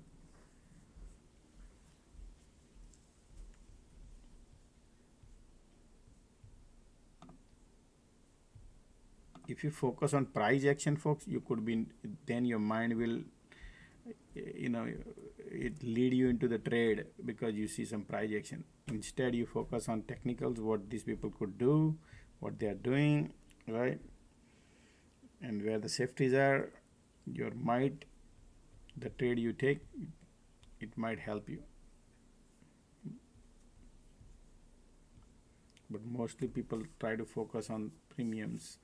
If you focus on price action, folks, you could be, then your mind will, it lead you into the trade because you see some price action. Instead, you focus on technicals, what these people could do, what they are doing, right? And where the safeties are, the trade you take, it might help you. But mostly people try to focus on premiums.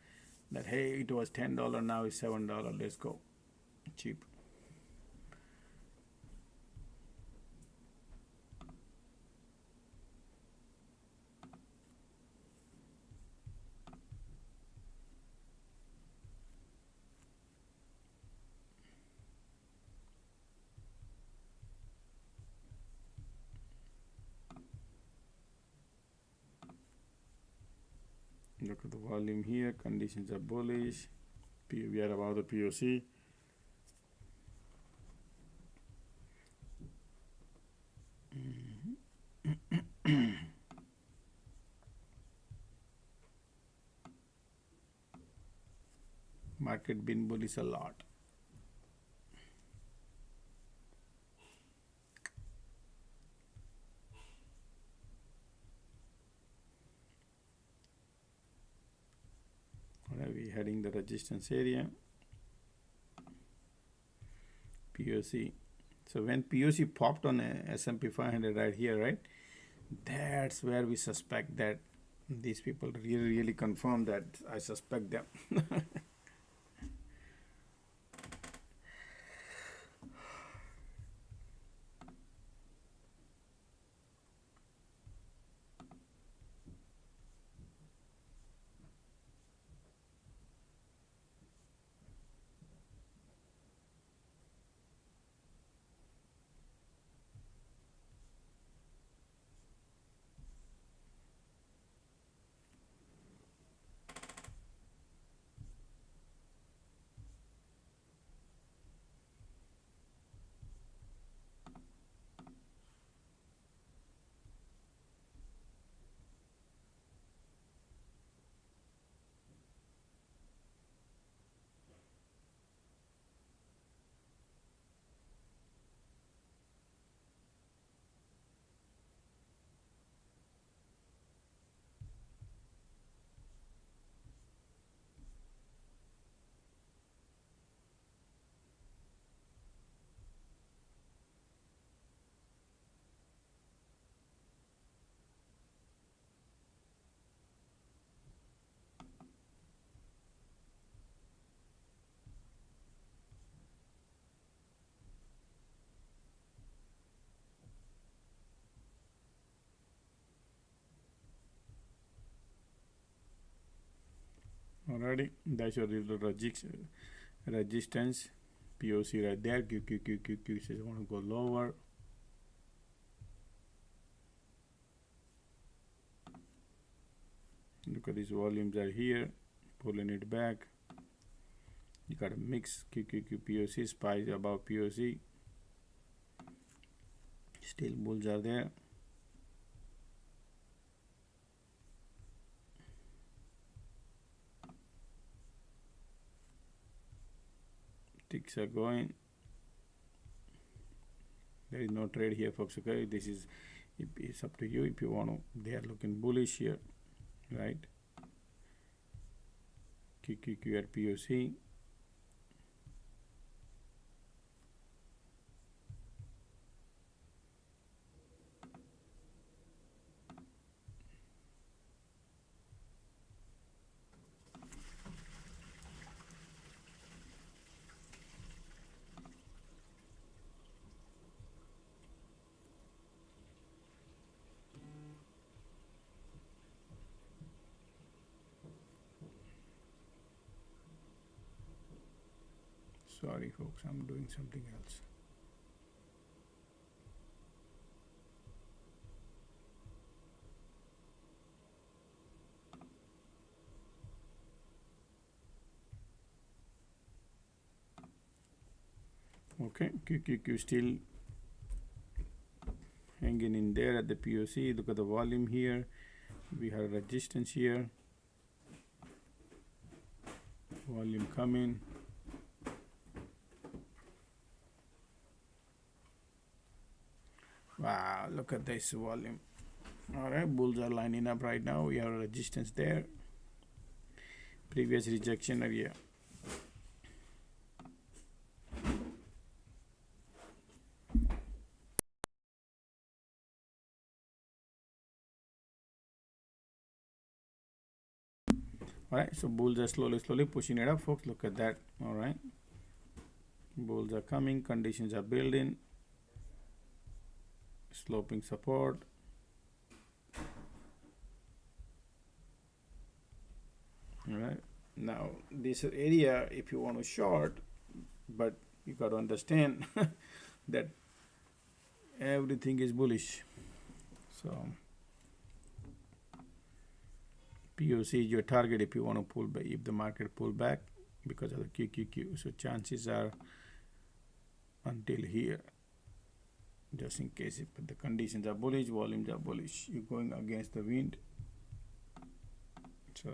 That, hey, it was $10, now it's $7, let's go. Cheap. Look at the volume here. Conditions are bullish. We are above the POC. Market been bullish a lot. We heading the resistance area. POC. So when POC popped on a S&P 500 right here, right? That's where we suspect that these people really confirm that I suspect them. Alrighty, that's your little resistance. POC right there. QQQQQ says I want to go lower. Look at these volumes are here, pulling it back. You got a mix QQQ POC, SPY is above POC. Still bulls are there. Ticks are going. There is no trade here, folks. Okay, this is, it's up to you if you want to. They are looking bullish here, right? QQQ at POC. Sorry, folks, I'm doing something else. Okay, QQQ still hanging in there at the POC. Look at the volume here. We have resistance here. Volume coming. Wow, look at this volume. All right, bulls are lining up right now. We have a resistance there. Previous rejection area. All right, so bulls are slowly pushing it up, folks. Look at that. All right, bulls are coming. Conditions are building. Sloping support. All right, now this area, if you want to short, but you got to understand that everything is bullish. So POC is your target if you want to pull back, if the market pull back because of the QQQ. So chances are until here, just in case if the conditions are bullish, volumes are bullish, you're going against the wind. So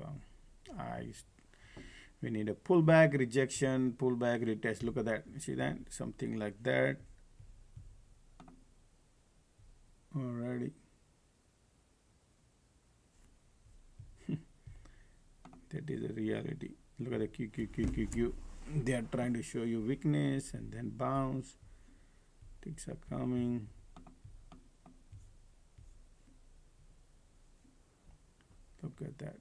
we need a pullback, rejection, pullback, retest. Look at that. See that? Something like that. Alrighty. That is the reality. Look at the QQQ. They are trying to show you weakness and then bounce. Ticks are coming. Look at that.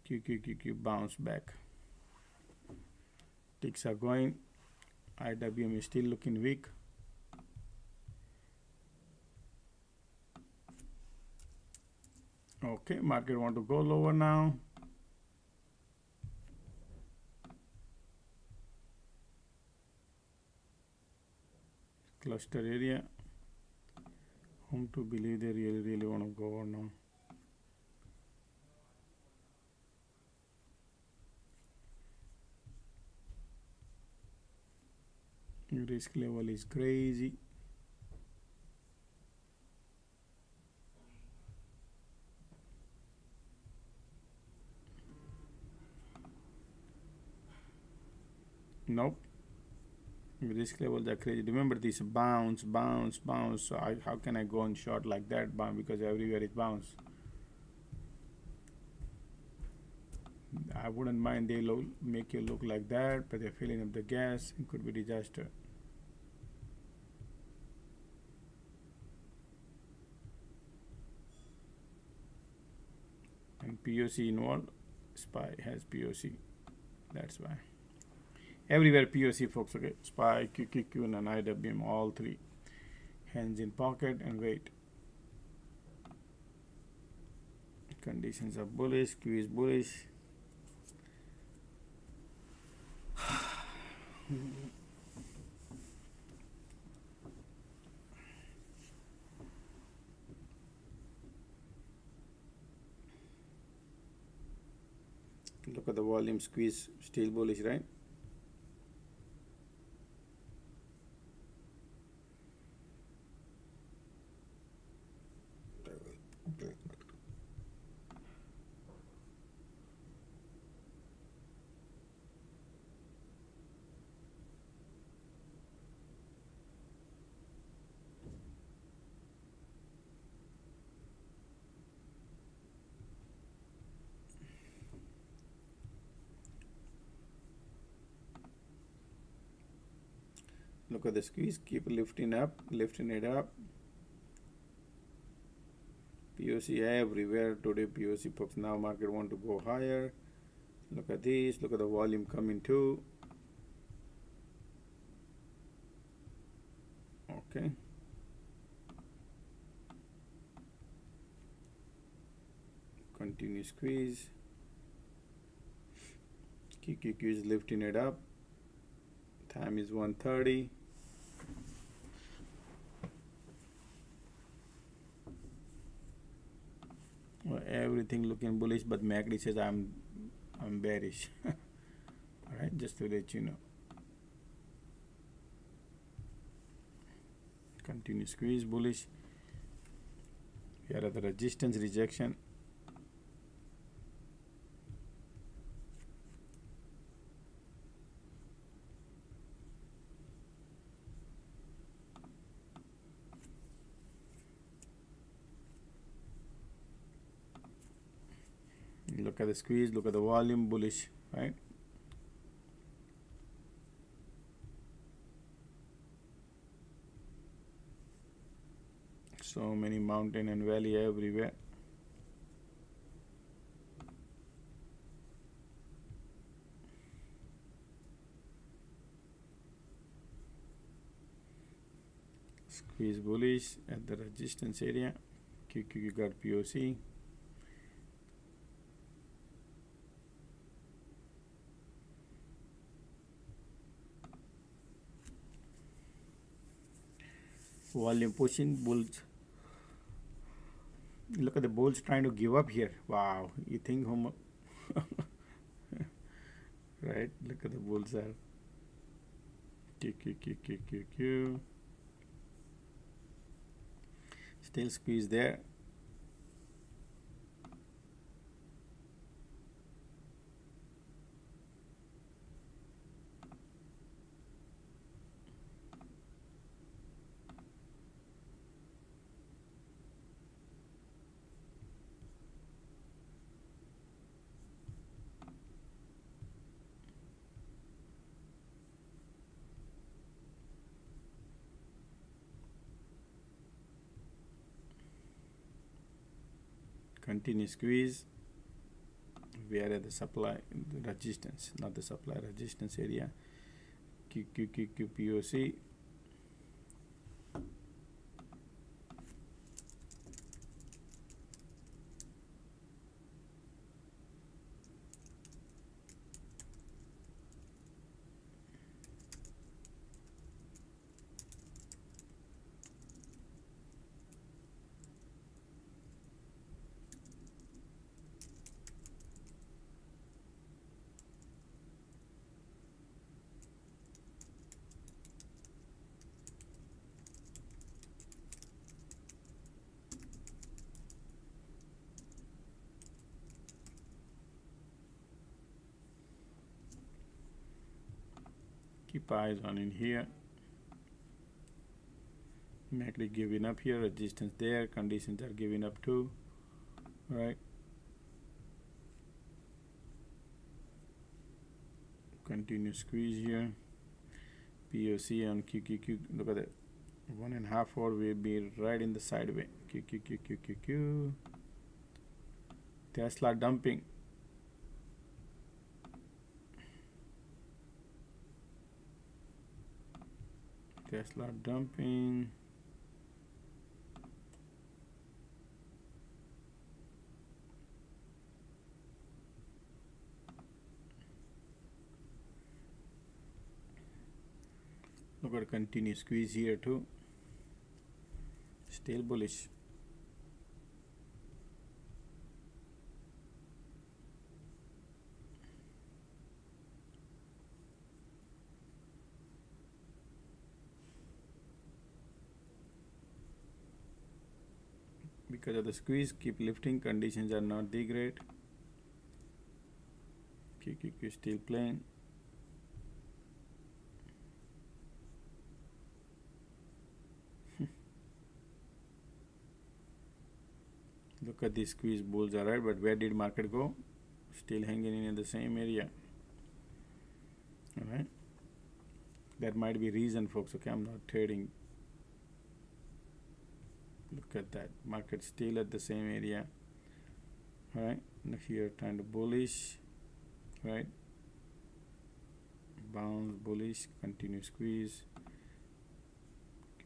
QQQ bounce back. Ticks are going. IWM is still looking weak. Okay, market want to go lower now. Cluster area. Home to believe they really want to go over now. Risk level is crazy. Nope. Risk levels are crazy. Remember this bounce. So how can I go on short like that? Bounce, because everywhere is bounce. I wouldn't mind they make you look like that, but they're filling up the gas. It could be disaster. And POC involved. SPY has POC. That's why. Everywhere POC, folks. Okay, SPY, QQQ, and an IWM, all three. Hands in pocket and wait. Conditions are bullish. Q is bullish. Look at the volume squeeze, still bullish, right? Look at the squeeze, keep lifting it up. POC everywhere today, POC folks. Now market want to go higher. Look at this, look at the volume coming too. Okay. Continue squeeze. QQQ is lifting it up. Time is 1:30. Well, everything looking bullish, but MACD says I'm bearish. All right, just to let you know. Continue squeeze, bullish. We are at the resistance rejection. Look at the squeeze, look at the volume, bullish, right? So many mountain and valley everywhere. Squeeze bullish at the resistance area. QQQ got POC. Volume pushing, bulls. Look at the bulls trying to give up here. Wow, you think right? Look at the bulls are Q. Still squeeze there. Continue squeeze. We are at the supply, the resistance, not the supply, resistance area. POC. Keep eyes on in here. MACD giving up here, resistance there, conditions are giving up too, right? Continue squeeze here. POC on QQQ, look at that. 1.5 hour will be right in the sideway. QQQ. Tesla dumping. Tesla dumping. Look at continue squeeze here too. Still bullish. because of the squeeze. Keep lifting. Conditions are not the great. QQQ still playing. Look at these squeeze bulls, alright, but where did market go? Still hanging in the same area. Alright. That might be reason, folks. Okay, I'm not trading. Look at that. Market still at the same area. Alright. Now here trying to bullish. Right. Bounce bullish. Continue squeeze.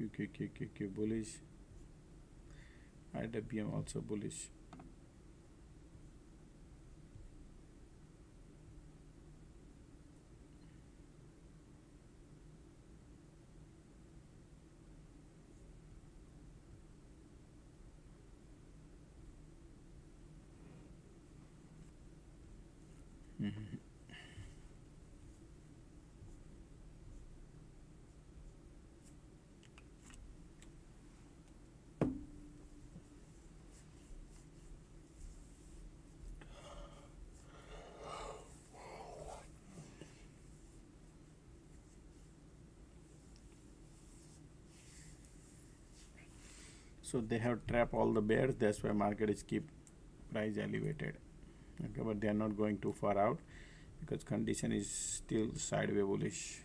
QQQQQ bullish. IWM also bullish. So they have trapped all the bears. That's why market is keep price elevated. Okay, but they are not going too far out because condition is still sideways bullish.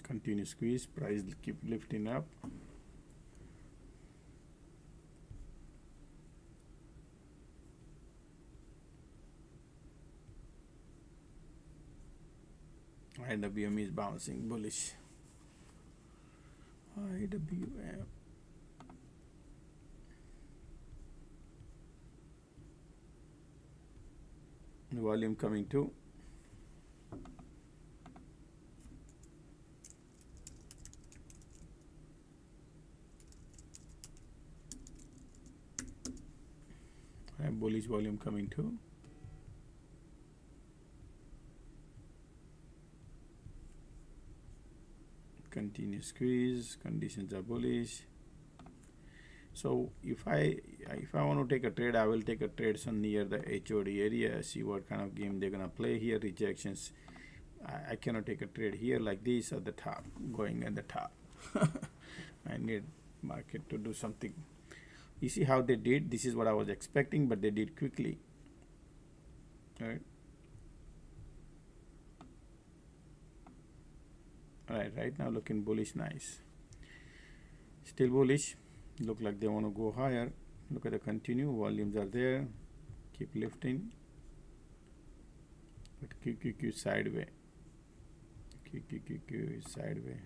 Continue squeeze. Price keep lifting up. IWM is bouncing bullish. IWM. The volume coming too. Bullish volume coming too. Continue squeeze. Conditions are bullish. So if I want to take a trade, I will take a trade near the HOD area. See what kind of game they're gonna play here. Rejections. I cannot take a trade here like this at the top, going at the top. I need market to do something. You see how they did? This is what I was expecting, but they did quickly. Right. Right now looking bullish, nice. Still bullish. Look like they want to go higher. Look at the continue. Volumes are there. Keep lifting. But QQQ sideways. QQQ is sideways.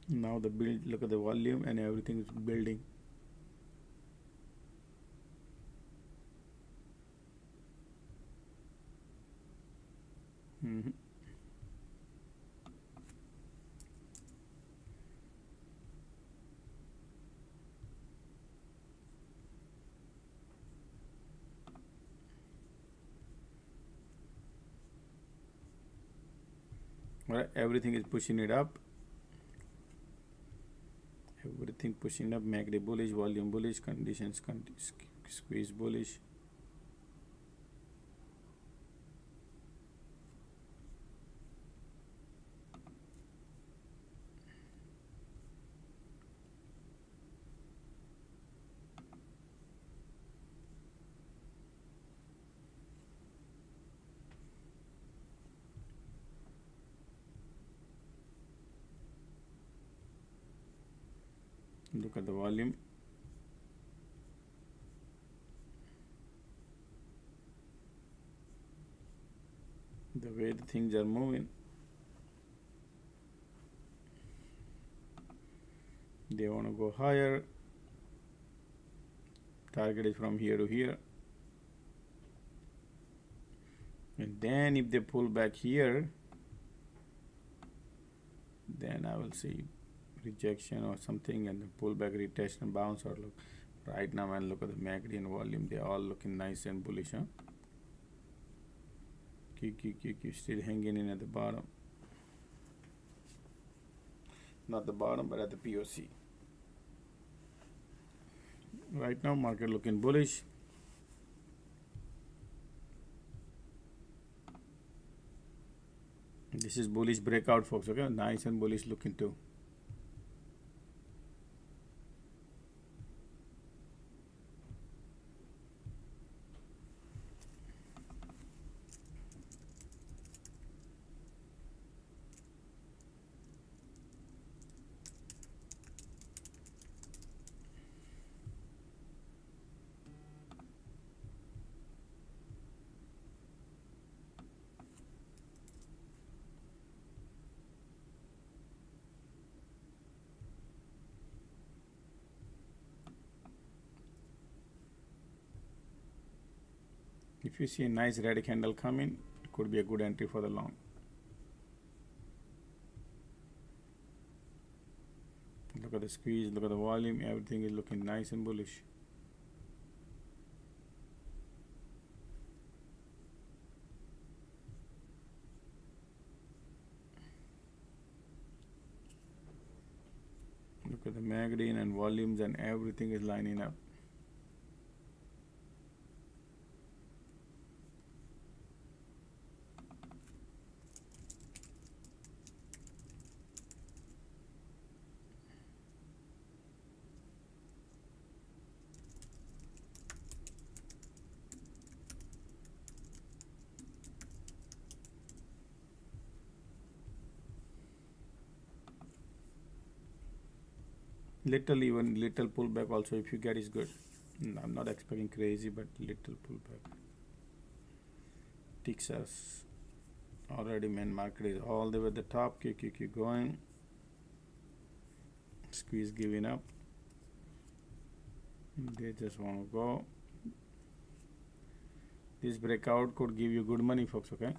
Now the build, look at the volume and everything is building. Right, everything is pushing it up. Everything pushing up. MACD bullish, volume bullish, conditions squeeze bullish. Look at the volume. The way the things are moving. They want to go higher. Target is from here to here. And then if they pull back here, then I will see rejection or something and then pull back, retest and bounce. Or look right now, and look at the MACD and volume, they are all looking nice and bullish, huh? QQQQ still hanging in at the bottom, not the bottom but at the POC. Right now market looking bullish. This is bullish breakout, folks. Okay, nice and bullish looking too. If you see a nice red candle coming, it could be a good entry for the long. Look at the squeeze, look at the volume, everything is looking nice and bullish. Look at the MACD and volumes, and everything is lining up. Even little pullback also, if you get, is good. I'm not expecting crazy, but little pullback. Texas already, main market is all the way at the top. QQQ going, squeeze giving up. They just want to go. This breakout could give you good money, folks. Okay,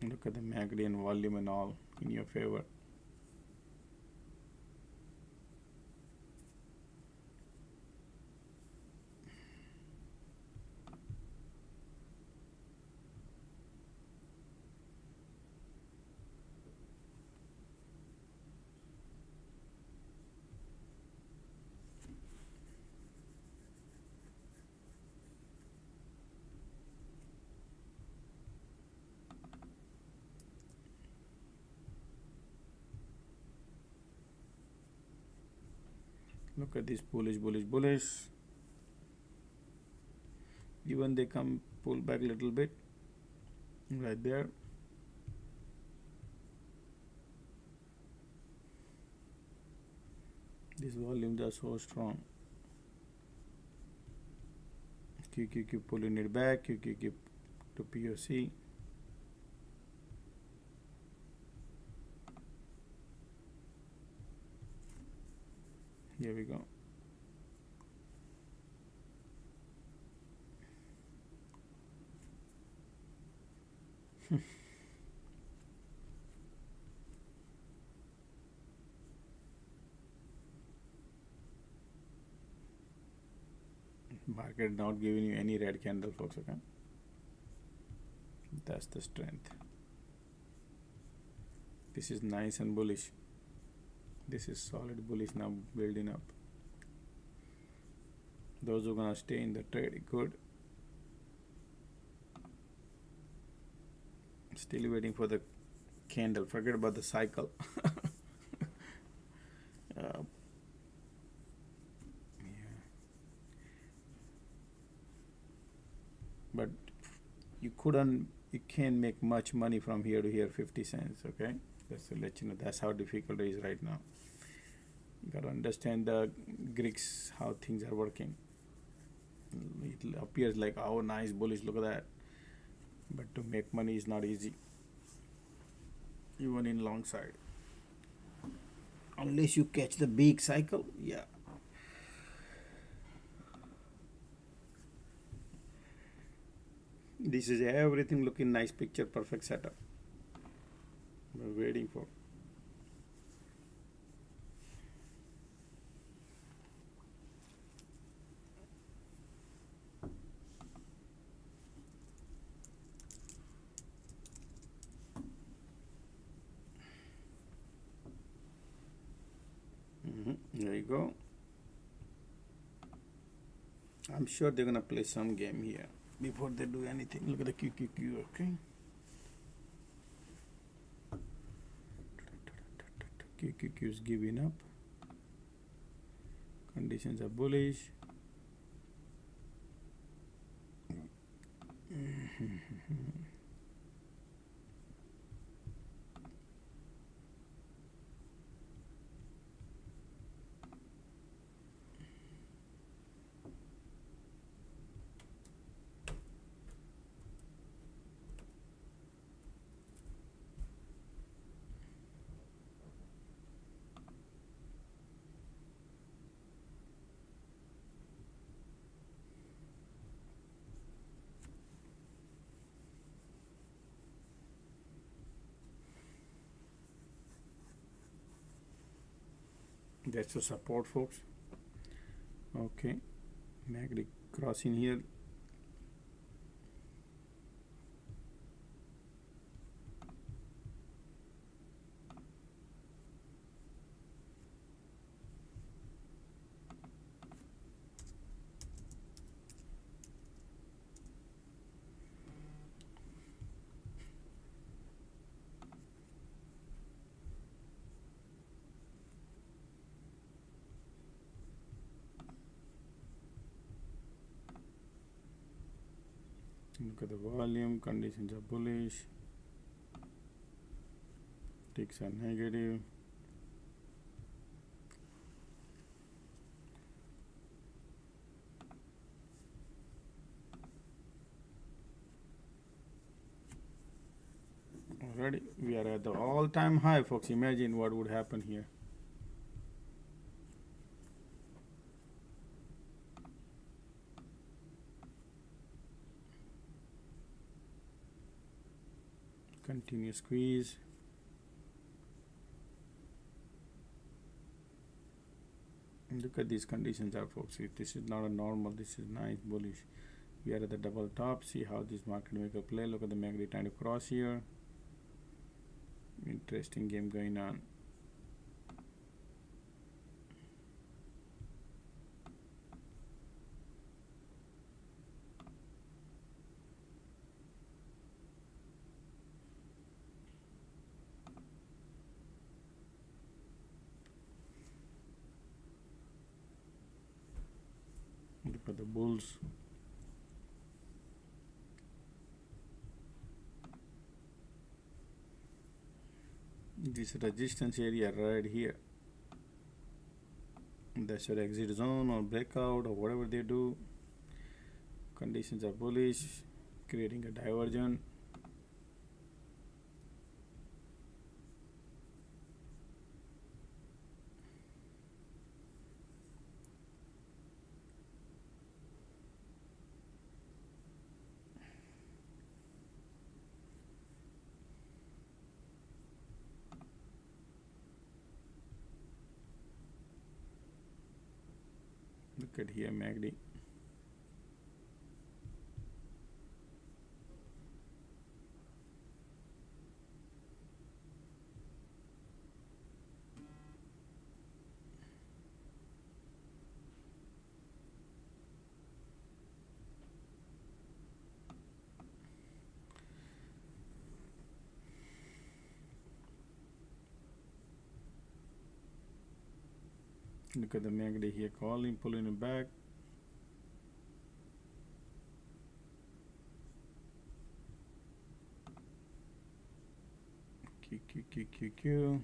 look at the MACD and volume and all in your favor. Look at this bullish, bullish, bullish. Even they come pull back a little bit right there. These volumes are so strong. QQQ pulling it back, QQQ to POC. Here we go. Market not giving you any red candle, folks. Okay, that's the strength. This is nice and bullish. This is solid bullish now, building up. Those who are gonna stay in the trade, good. Still waiting for the candle. Forget about the cycle. Yeah. But you can't make much money from here to here, 50 cents. Okay, just to let you know, that's how difficult it is right now. You got to understand the Greeks, how things are working. It appears like, oh, nice bullish, look at that. But to make money is not easy, even in long side. Unless you catch the big cycle, yeah. This is everything looking nice, picture perfect setup. We're waiting for. There you go. I'm sure they're gonna play some game here before they do anything. Look at the QQQ, okay? QQQ is giving up. Conditions are bullish. That's the support, folks. Okay, MACD crossing here. Look at the volume, conditions are bullish, ticks are negative. Already we are at the all-time high, folks. Imagine what would happen here. Continue squeeze. Look at these conditions are, folks. This is not a normal, this is nice bullish. We are at the double top. See how this market maker play. Look at the MACD trying to cross here. Interesting game going on. Look at the bulls. This resistance area right here. That's your exit zone or breakout or whatever they do. Conditions are bullish, creating a divergence. Look at here, MACD. Look at the MACD here, calling, pulling it back. QQQQQ.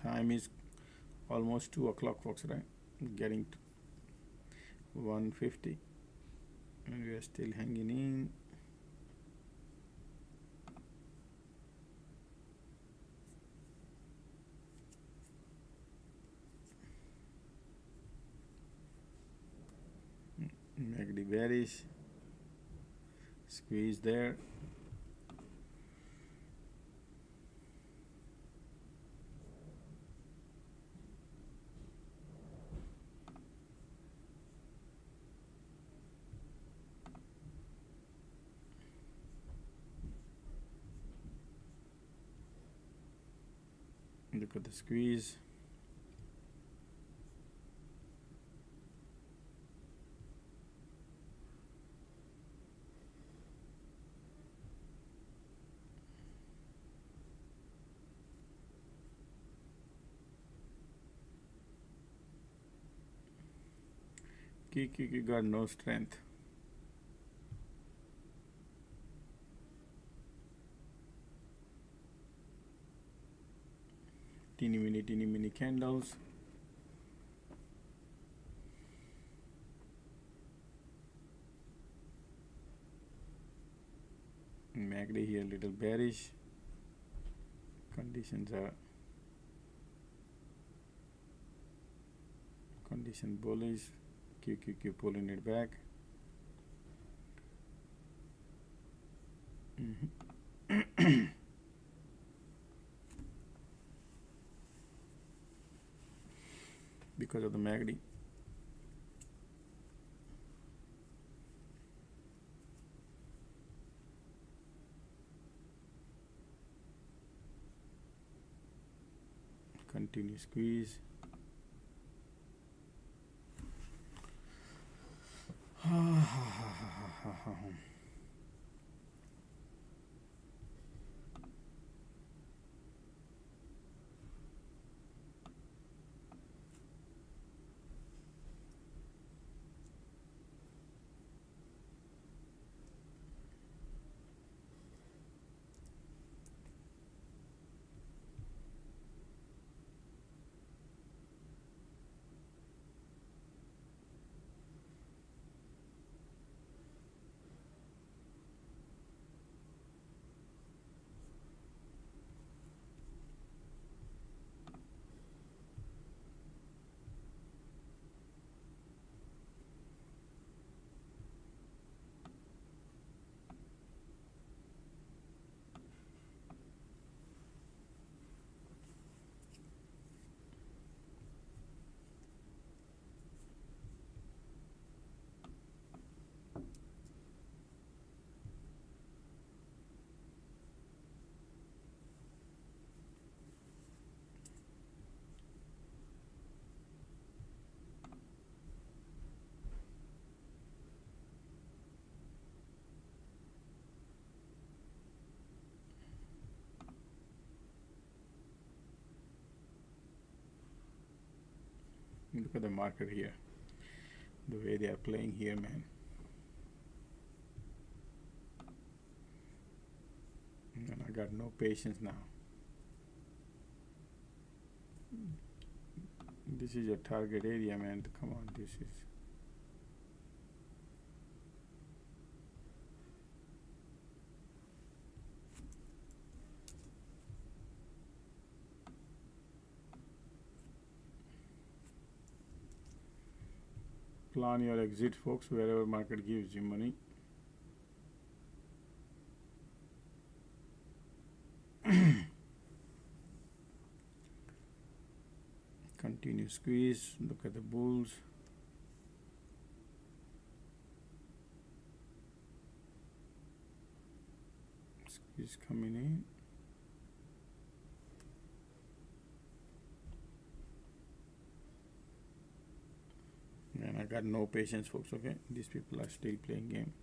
Time is almost 2 o'clock, folks, right? Getting 150, and we are still hanging in. MACD bearish, squeeze there. Look at the squeeze. Kiki got no strength. Teeny mini candles. MACD here little bearish. Conditions are bullish. QQQ pulling it back. Because of the MACD. Continue squeeze. Look at the market here. The way they are playing here, man. And I got no patience now. This is your target area, man. Come on, this is. Plan your exit, folks, wherever market gives you money. Continue squeeze. Look at the bulls. Squeeze coming in. And I got no patience, folks, okay? These people are still playing game.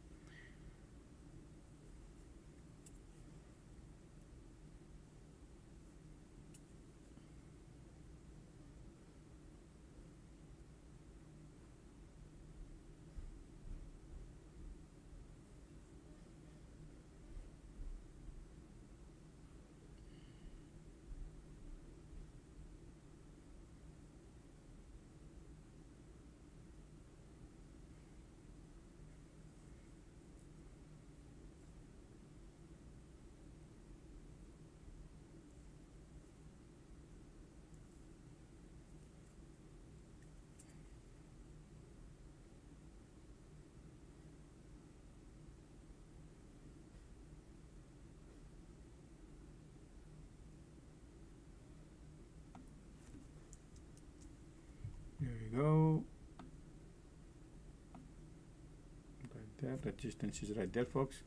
there. Resistance is right there, folks.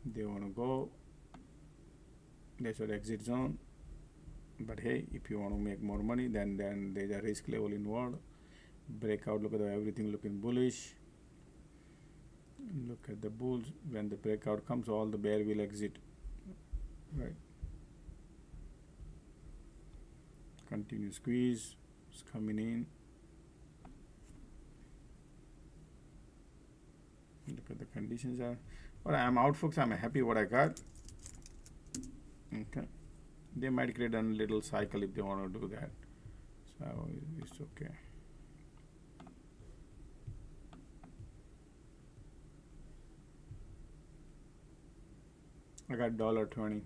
They want to go. That's your exit zone. But hey, if you want to make more money, then there's a risk level involved. Breakout, look at everything looking bullish. Look at the bulls. When the breakout comes, all the bear will exit. Right. Continue squeeze. It's coming in. Look at the conditions are. But I'm out, folks. I'm happy what I got. Okay. They might create a little cycle if they want to do that. So it's okay. I got $1.20.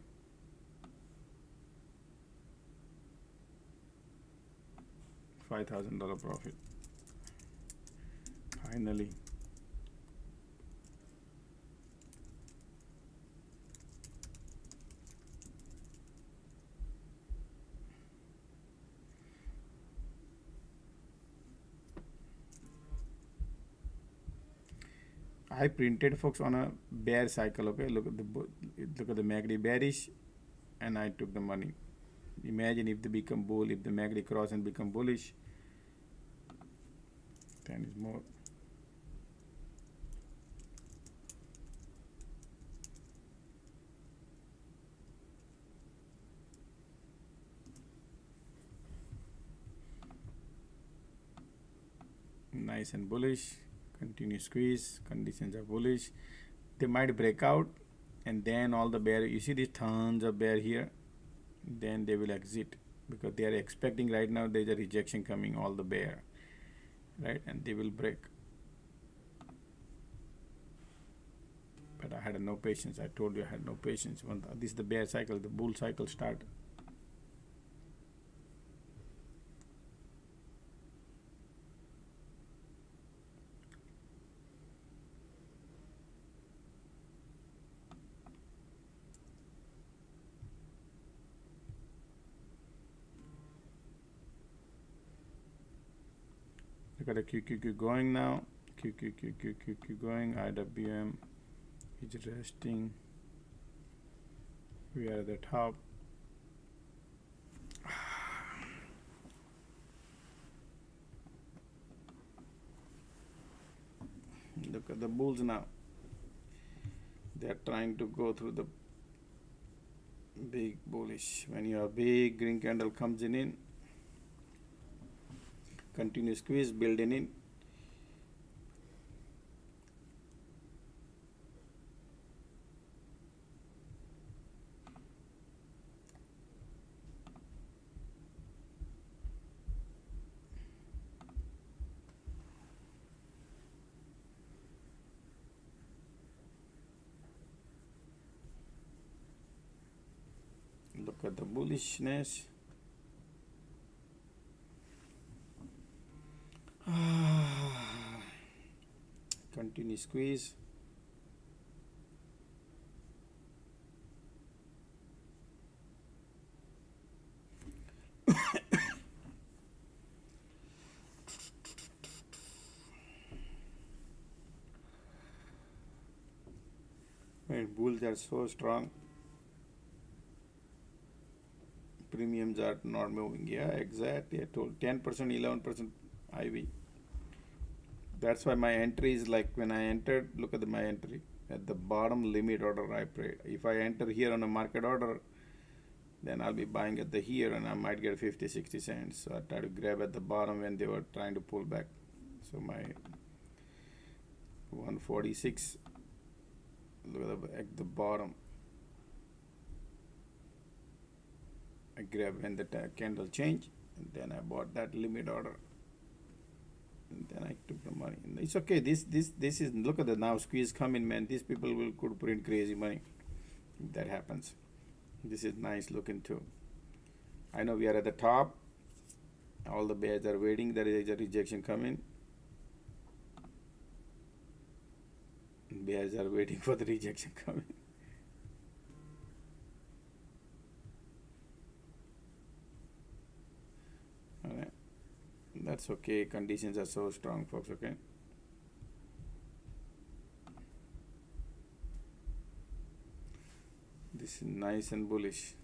$5,000 profit. Finally. I printed, folks, on a bear cycle. Okay, look at the MACD bearish, and I took the money. Imagine if they become bull, if the MACD cross and become bullish, then it's more. Nice and bullish. Continue squeeze. Conditions are bullish. They might break out, and then all the bear. You see these tons of bear here. Then they will exit because they are expecting right now there's a rejection coming. All the bear, right, and they will break. But I had no patience. I told you I had no patience. When this is the bear cycle, the bull cycle start. Look at the QQQ going now. QQQ going. IWM is resting. We are at the top. Look at the bulls now. They are trying to go through the big bullish. When your big green candle comes in, continue squeeze, building in. Look at the bullishness. Continue squeeze. And bulls are so strong. Premiums are not moving. Yeah, exactly. I told 10%, 11% IV. That's why my entry is like when I entered, look at my entry. At the bottom limit order I prayed. If I enter here on a market order, then I'll be buying at the here and I might get 50, 60 cents. So I try to grab at the bottom when they were trying to pull back. So my 146, look at the bottom. I grab when the candle change, and then I bought that limit order. And then I took the money. And it's okay. This is, look at the now squeeze coming, man. These people could print crazy money if that happens. This is nice looking too. I know we are at the top. All the bears are waiting. There is a rejection coming. Bears are waiting for the rejection coming. All right. That's okay. Conditions are so strong, folks. Okay. This is nice and bullish.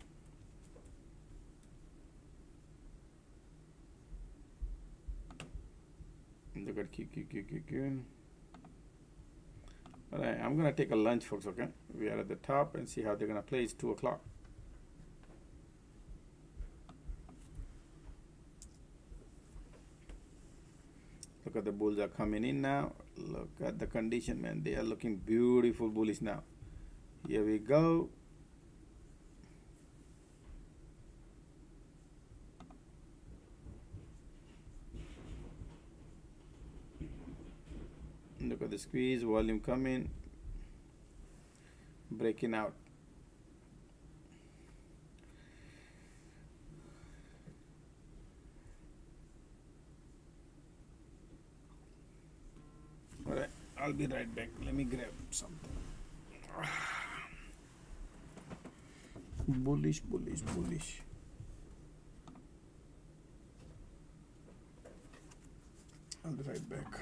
Look at Q. Alright, I'm gonna take a lunch, folks. Okay, we are at the top and see how they're gonna play. It's 2 o'clock. Look at the bulls are coming in now. Look at the condition, man. They are looking beautiful bullish now. Here we go. Look at the squeeze, volume coming, breaking out. All right, I'll be right back. Let me grab something. Bullish, bullish, bullish. I'll be right back.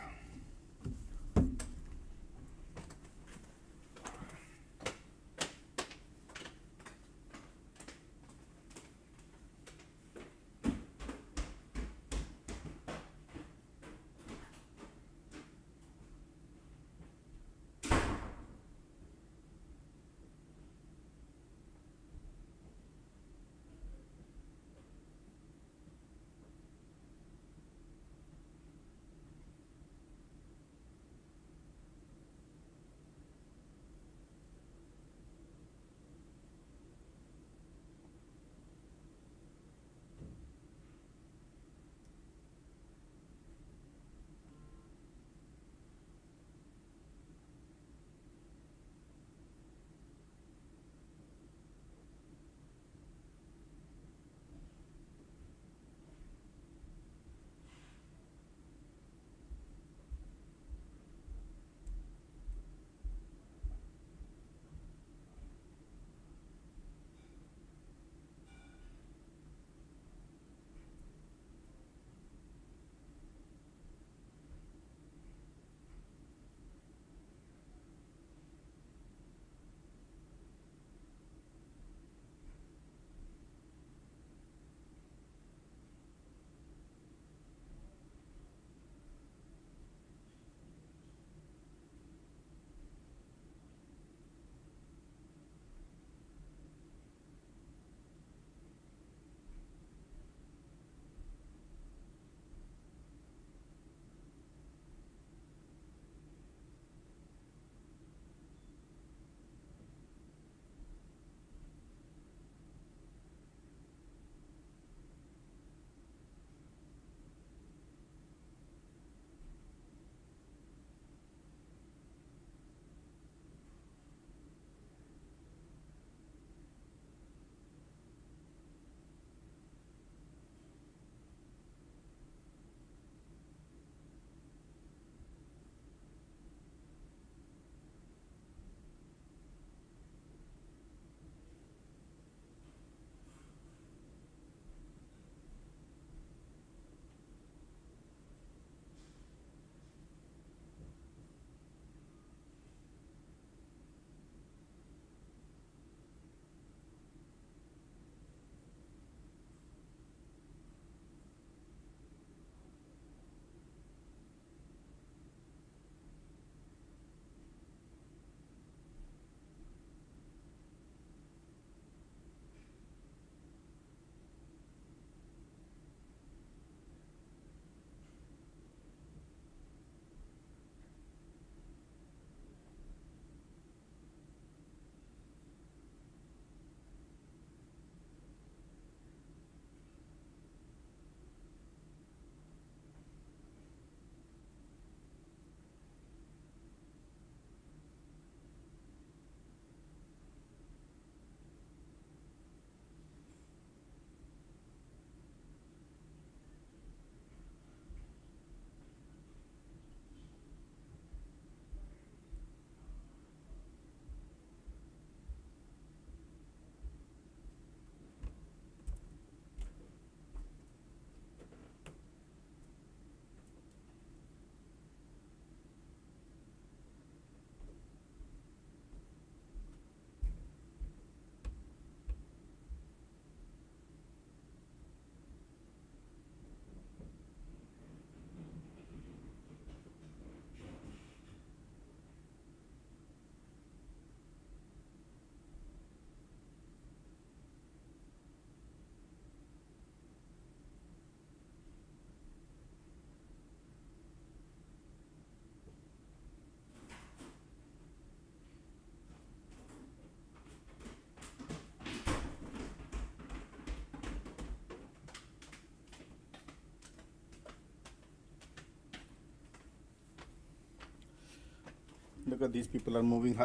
look at these people are moving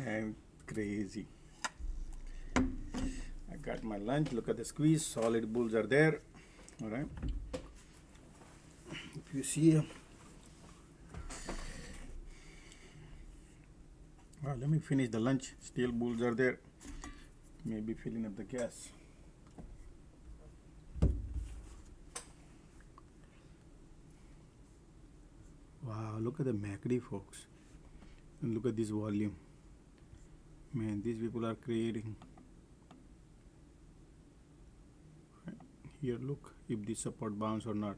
and crazy. I got my lunch. Look at the squeeze. Solid bulls are there. All right. If you see, well, let me finish the lunch. Still bulls are there. Maybe filling up the gas. Wow, look at the MACD, folks. And look at this volume. Man, these people are creating. Here, look if this support bounce or not.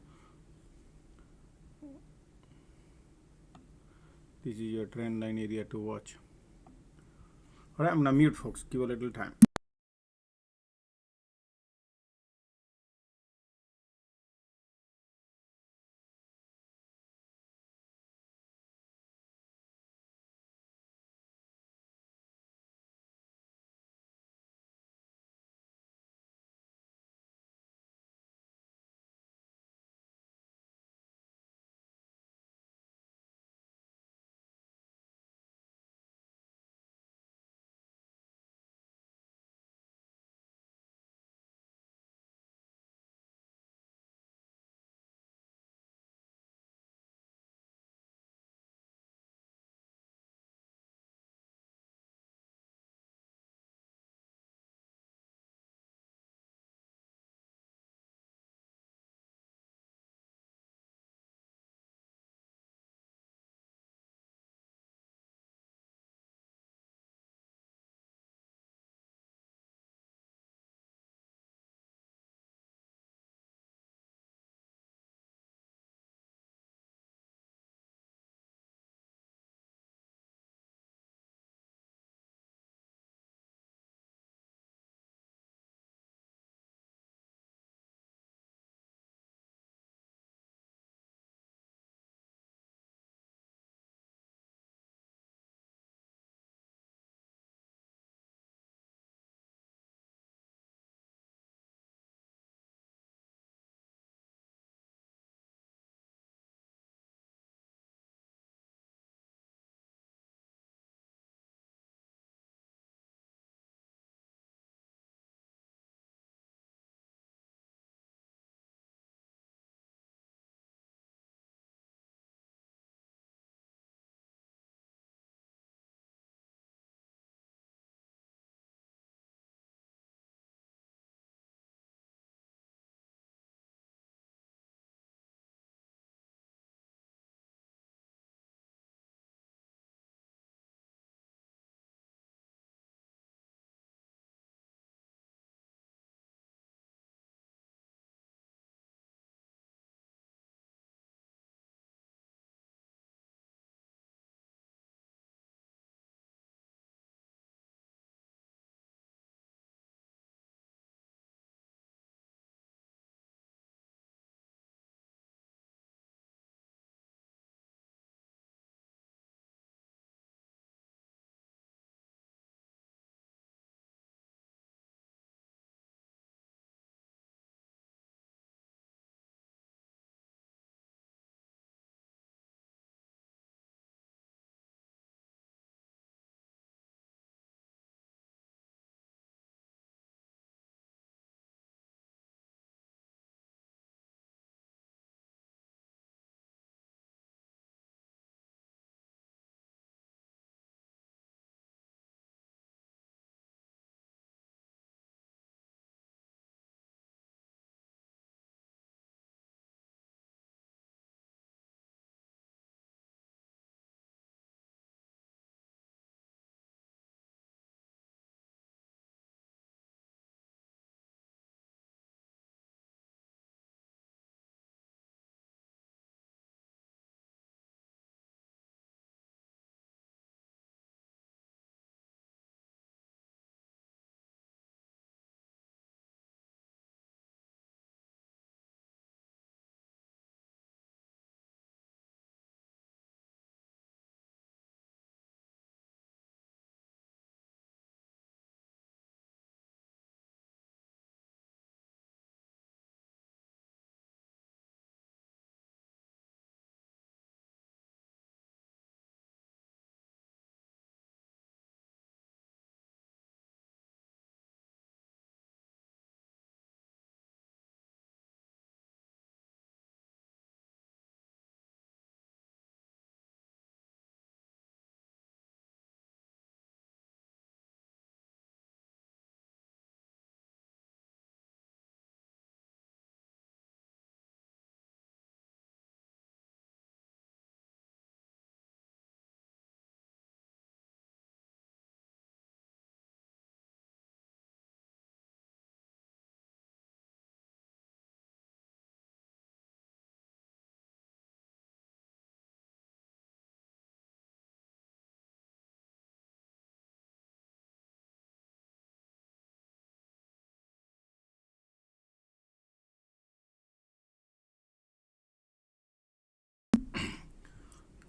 This is your trend line area to watch. Alright, I'm gonna mute, folks. Give a little time.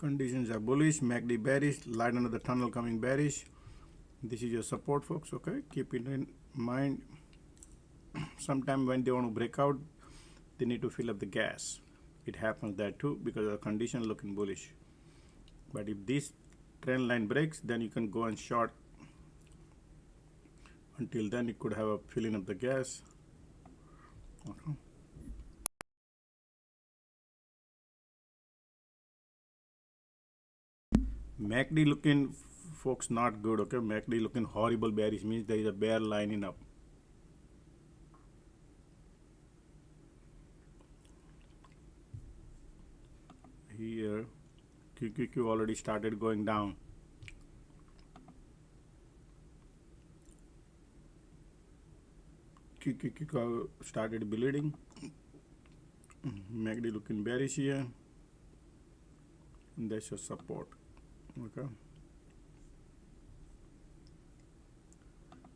Conditions are bullish, MACD bearish, light under the tunnel coming bearish. This is your support, folks. Okay, keep it in mind. Sometime when they want to break out, they need to fill up the gas. It happens that too because the condition looking bullish. But if this trend line breaks, then you can go and short. Until then, you could have a filling up the gas. Okay. MACD looking, folks, not good. Okay, MACD looking horrible bearish, means there is a bear lining up. Here QQQ already started going down. QQQ started bleeding. MACD looking bearish here, and that's your support. Okay,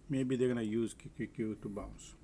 maybe they're gonna use QQQ to bounce.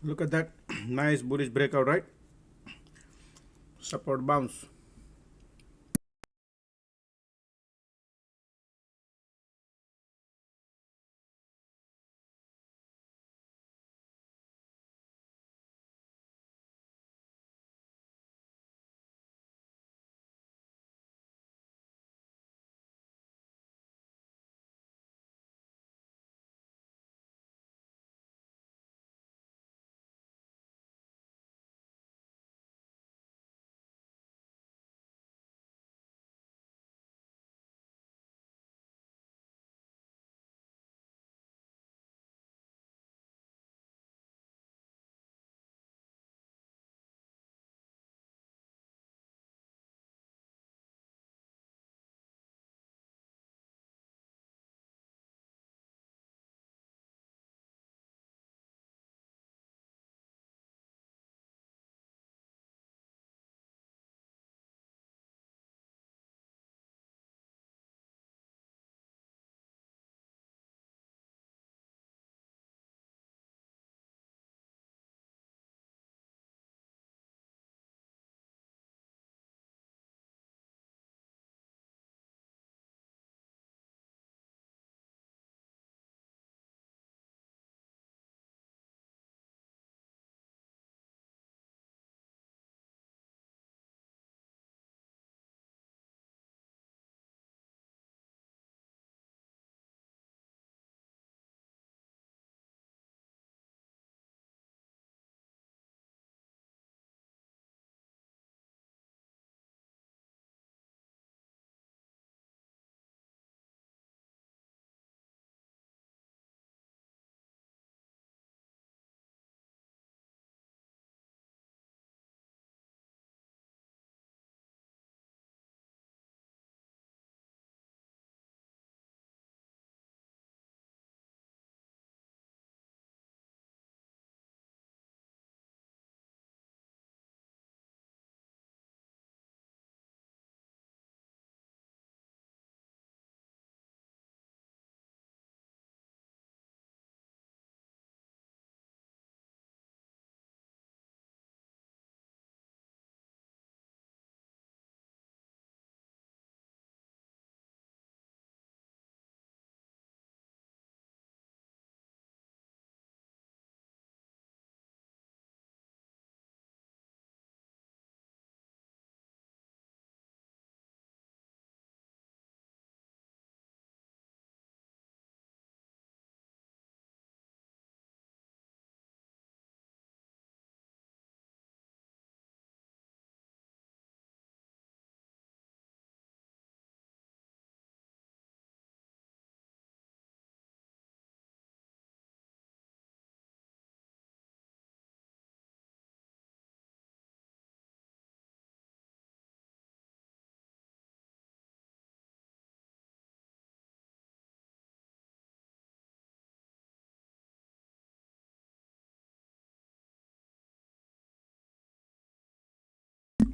Look at that. Nice bullish breakout, right? Support bounce.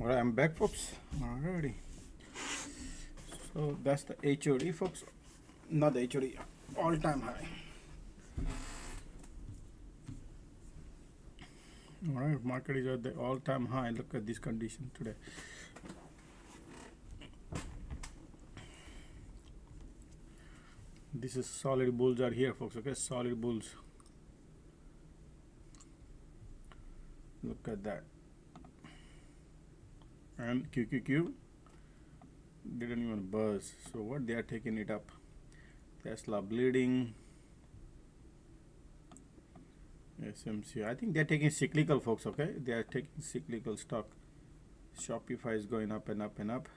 All right, I'm back, folks. Alrighty. So that's the HOD, folks. Not the HOD, all-time high. All right, market is at the all-time high. Look at this condition today. This is solid bulls are here, folks. Okay, solid bulls. Look at that. And QQQ didn't even buzz. So what, they are taking it up. Tesla bleeding. SMC, I think they're taking cyclical, folks. Okay, they are taking cyclical stock. Shopify is going up and up and up.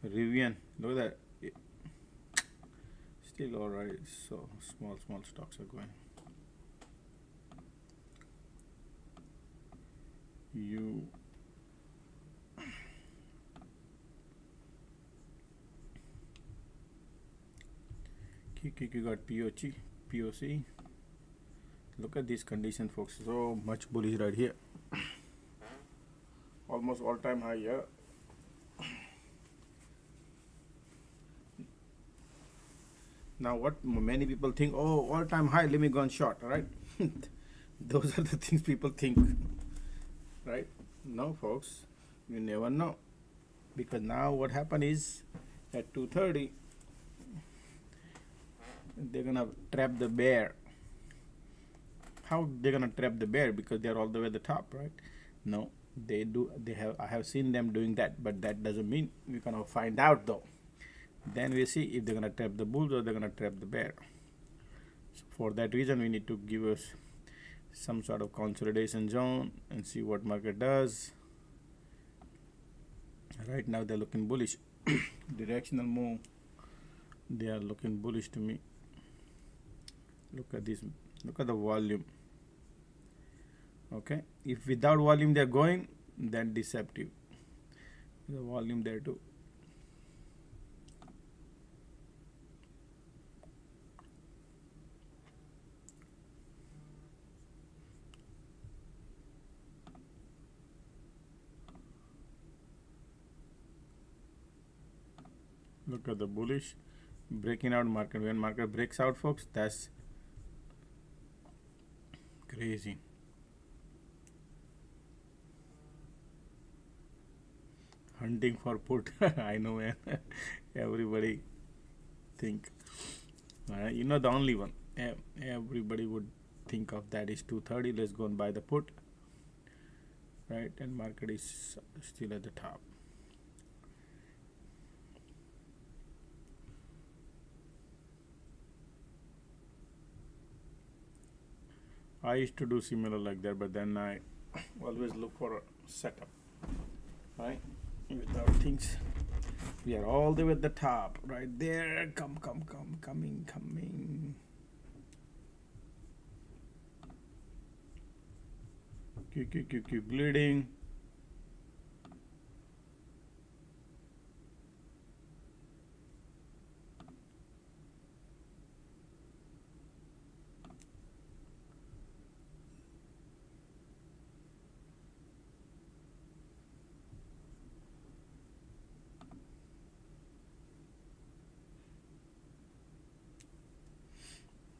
Rivian, look at that, still all right. So small stocks are going. QQQ got POC. Look at this condition, folks. So much bullish right here. Almost all-time high here. Now what many people think, oh, all-time high, let me go on short, right? Those are the things people think, right? No, folks, you never know. Because now what happened is at 2:30, they're gonna trap the bear. How they're gonna trap the bear? Because they're all the way at the top, right? No, they do. They have. I have seen them doing that, but that doesn't mean we're gonna find out though. Then we see if they're gonna trap the bulls or they're gonna trap the bear. So for that reason, we need to give us some sort of consolidation zone and see what market does. Right now they're looking bullish. Directional move. They are looking bullish to me. Look at this. Look at the volume. Okay, if without volume they're going, then deceptive. The volume there too. Look at the bullish breaking out market. When market breaks out, folks, that's crazy. Hunting for put. I know, man. Everybody think. You know the only one. Everybody would think of that is 2:30. Let's go and buy the put. Right, and market is still at the top. I used to do similar like that, but then I always look for a setup, right? Without things, we are all the way at the top, right there. Coming. Keep bleeding.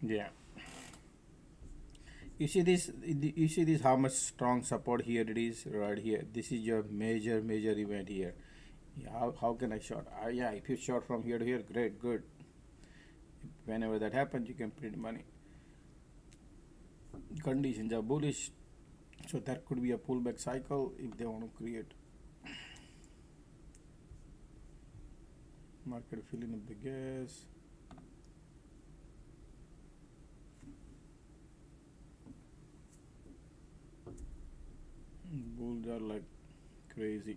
Yeah. You see this? You see this? How much strong support here it is right here. This is your major event here. How can I short? Yeah, if you short from here to here, great, good. Whenever that happens, you can print money. Conditions are bullish, so that could be a pullback cycle if they want to create. Market filling up the gas. Bulls are like crazy.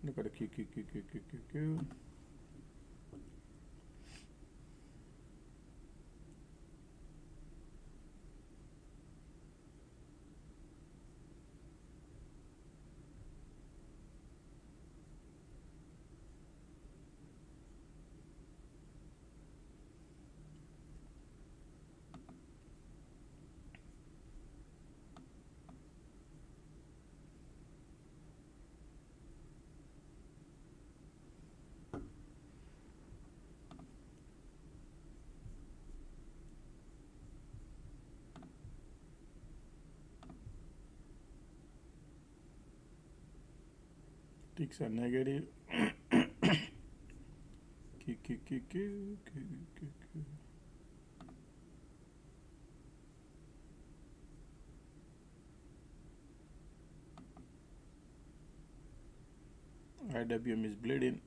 Look at the Q. Ticks are negative. Q. IWM is bleeding.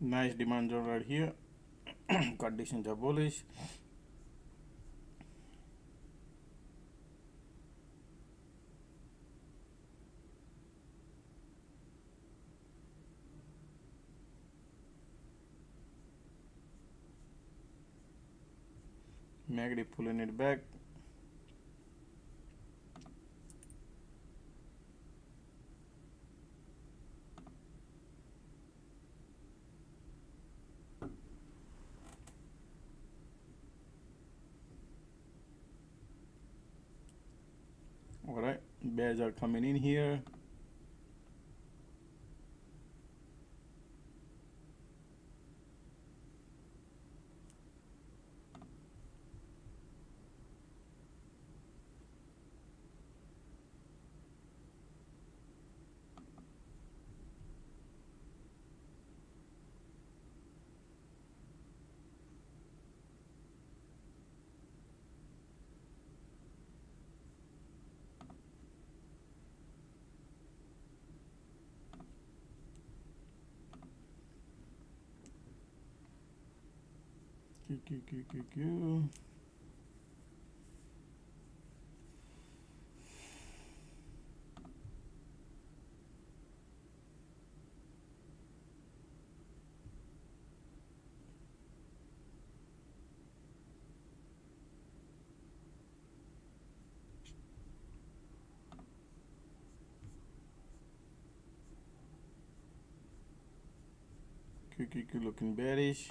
Nice demand zone right here. Conditions are bullish. MACD pulling it back. Alright, bears are coming in here. QQQ looking bearish.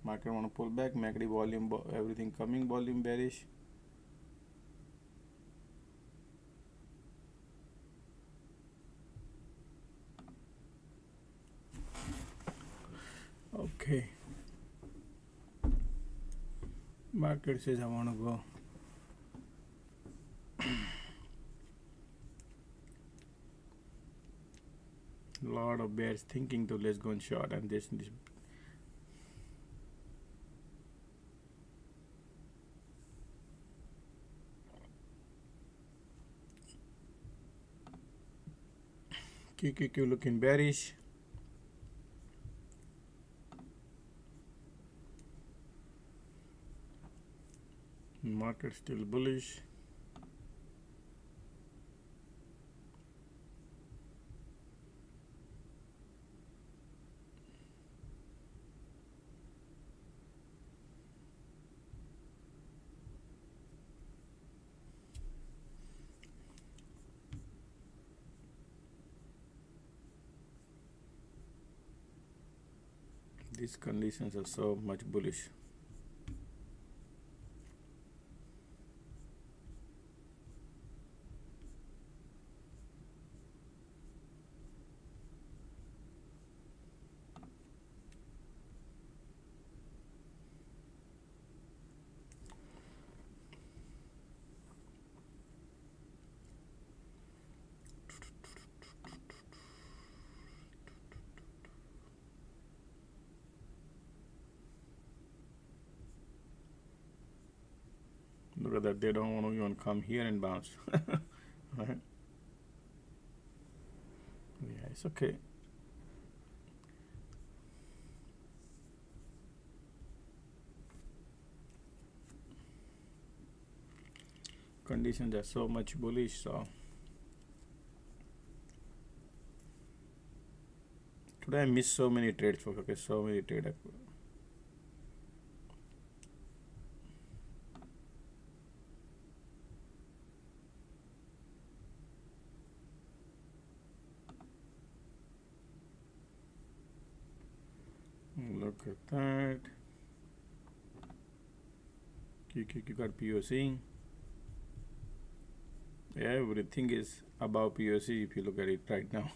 Market want to pull back. MACD volume, everything coming volume bearish. Okay. Market says I want to go. Lot of bears thinking to let's go and short, and this QQQ looking bearish. Market still bullish. These conditions are so much bullish. Look at that, they don't want to even come here and bounce. Right? Yeah, it's okay. Conditions are so much bullish, so today I missed so many trades, folks. Okay, so many trades. Look at that. QQQ got POC. Yeah, everything is above POC if you look at it right now.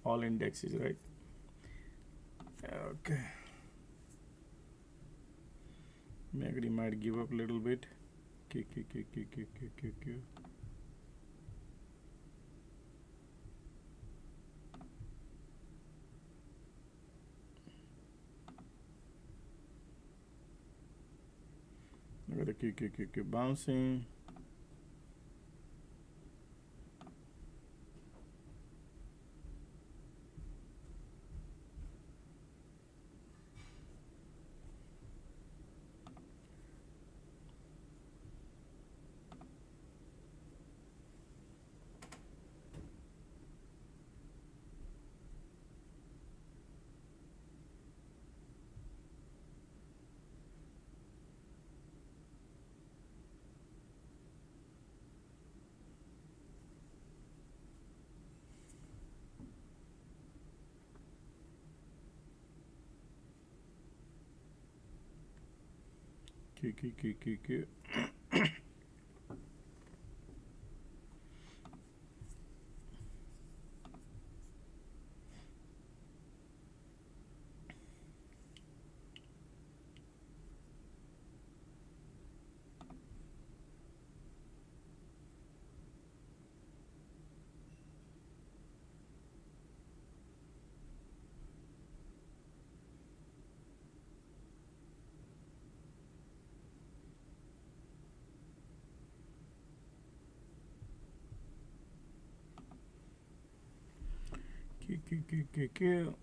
All indexes, right? Okay. MACD might give up a little bit. QQQ. Look at the QQQ bouncing. Q. Q.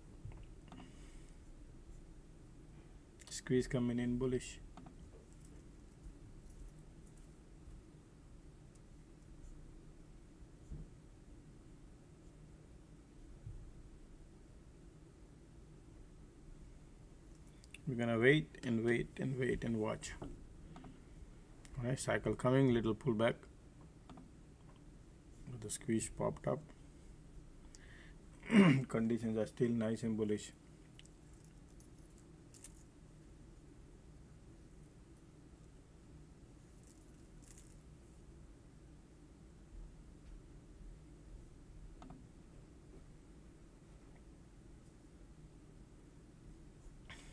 Squeeze coming in bullish. We're gonna wait and watch. Alright, cycle coming, little pullback. The squeeze popped up. Conditions are still nice and bullish.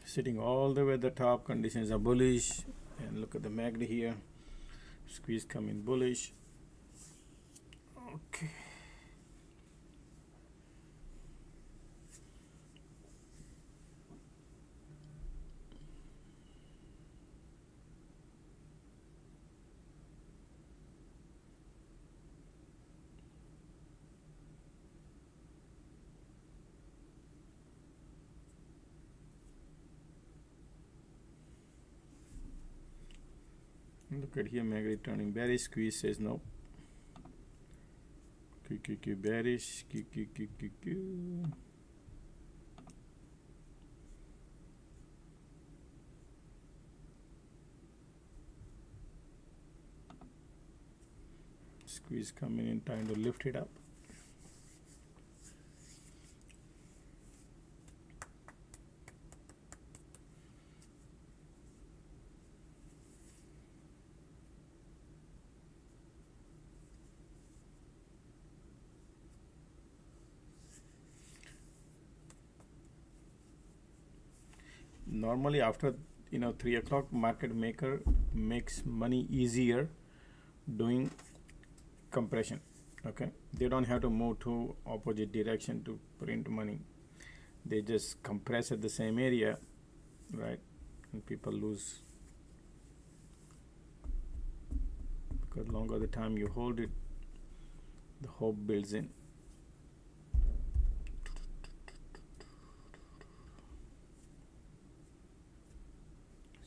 Sitting all the way at the top, conditions are bullish. And look at the MACD here. Squeeze coming bullish. Okay. Look at here, MACD turning bearish. Squeeze says no. Q bearish. Q. Squeeze coming in, trying to lift it up. Normally after 3 o'clock, market maker makes money easier doing compression. Okay, they don't have to move to opposite direction to print money. They just compress at the same area, right? And people lose, because longer the time you hold it, the hope builds in.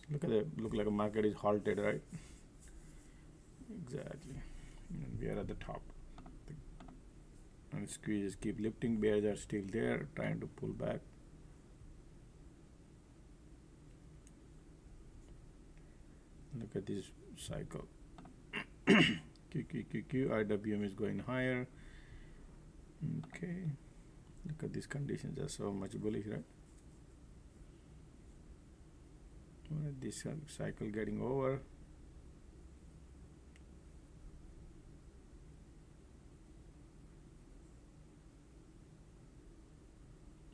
Look like a market is halted, right? Exactly. And we are at the top. And squeezes keep lifting. Bears are still there, trying to pull back. Look at this cycle. Q. IWM is going higher. Okay. Look at these conditions are so much bullish, right? This cycle getting over.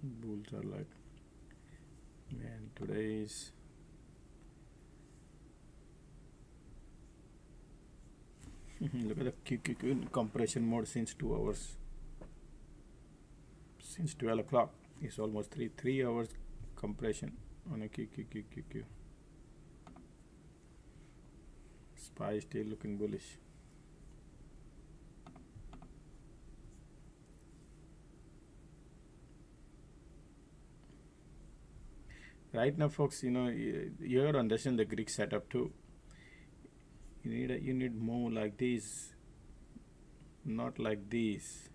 Bulls are like, man, today's look at the Q in compression mode since 2 hours. Since 12 o'clock. It's almost 3 hours compression on a Q. SPY still looking bullish. Right now, folks, you have to understand the Greek setup too. You need more like this, not like this.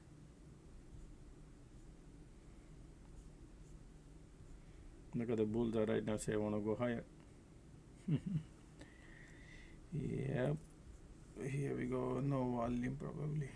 Look at the bulls are right now say I want to go higher. Yep. Here we go. No volume probably.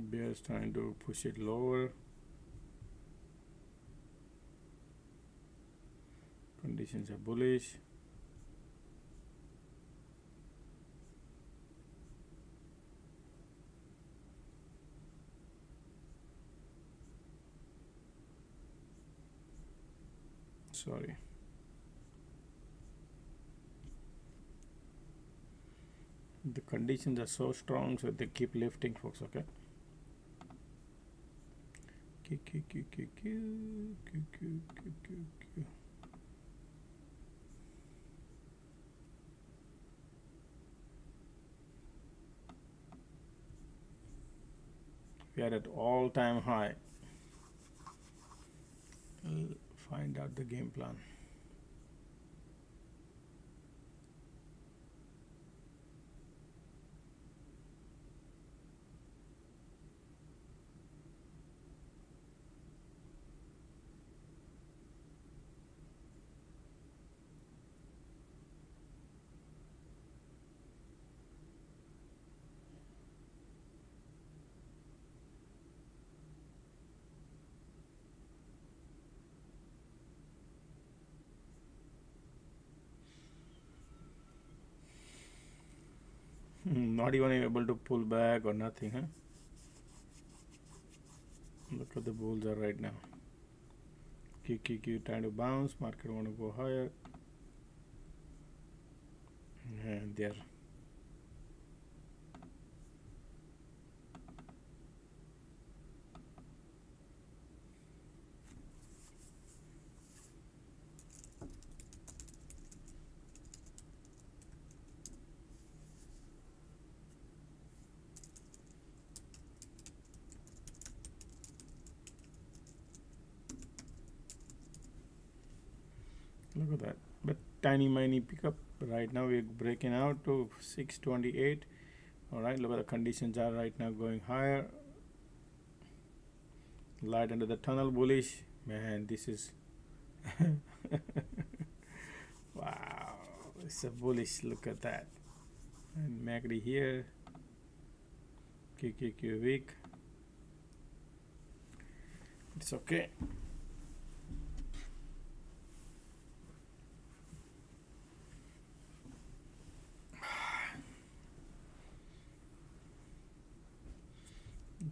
Bears trying to push it lower. Conditions are bullish. Sorry. The conditions are so strong, so they keep lifting, folks. Okay. We are at all-time high. We'll find out the game plan. Not even able to pull back or nothing, huh? Look at the bulls are right now. QQQ trying to bounce. Market want to go higher. And there. Look at that. But tiny pickup. Right now we're breaking out to 628. Alright, look at the conditions are right now going higher. Light under the tunnel, bullish. Man, this is wow, it's a bullish. Look at that. And MACD here. QQQ weak. It's okay.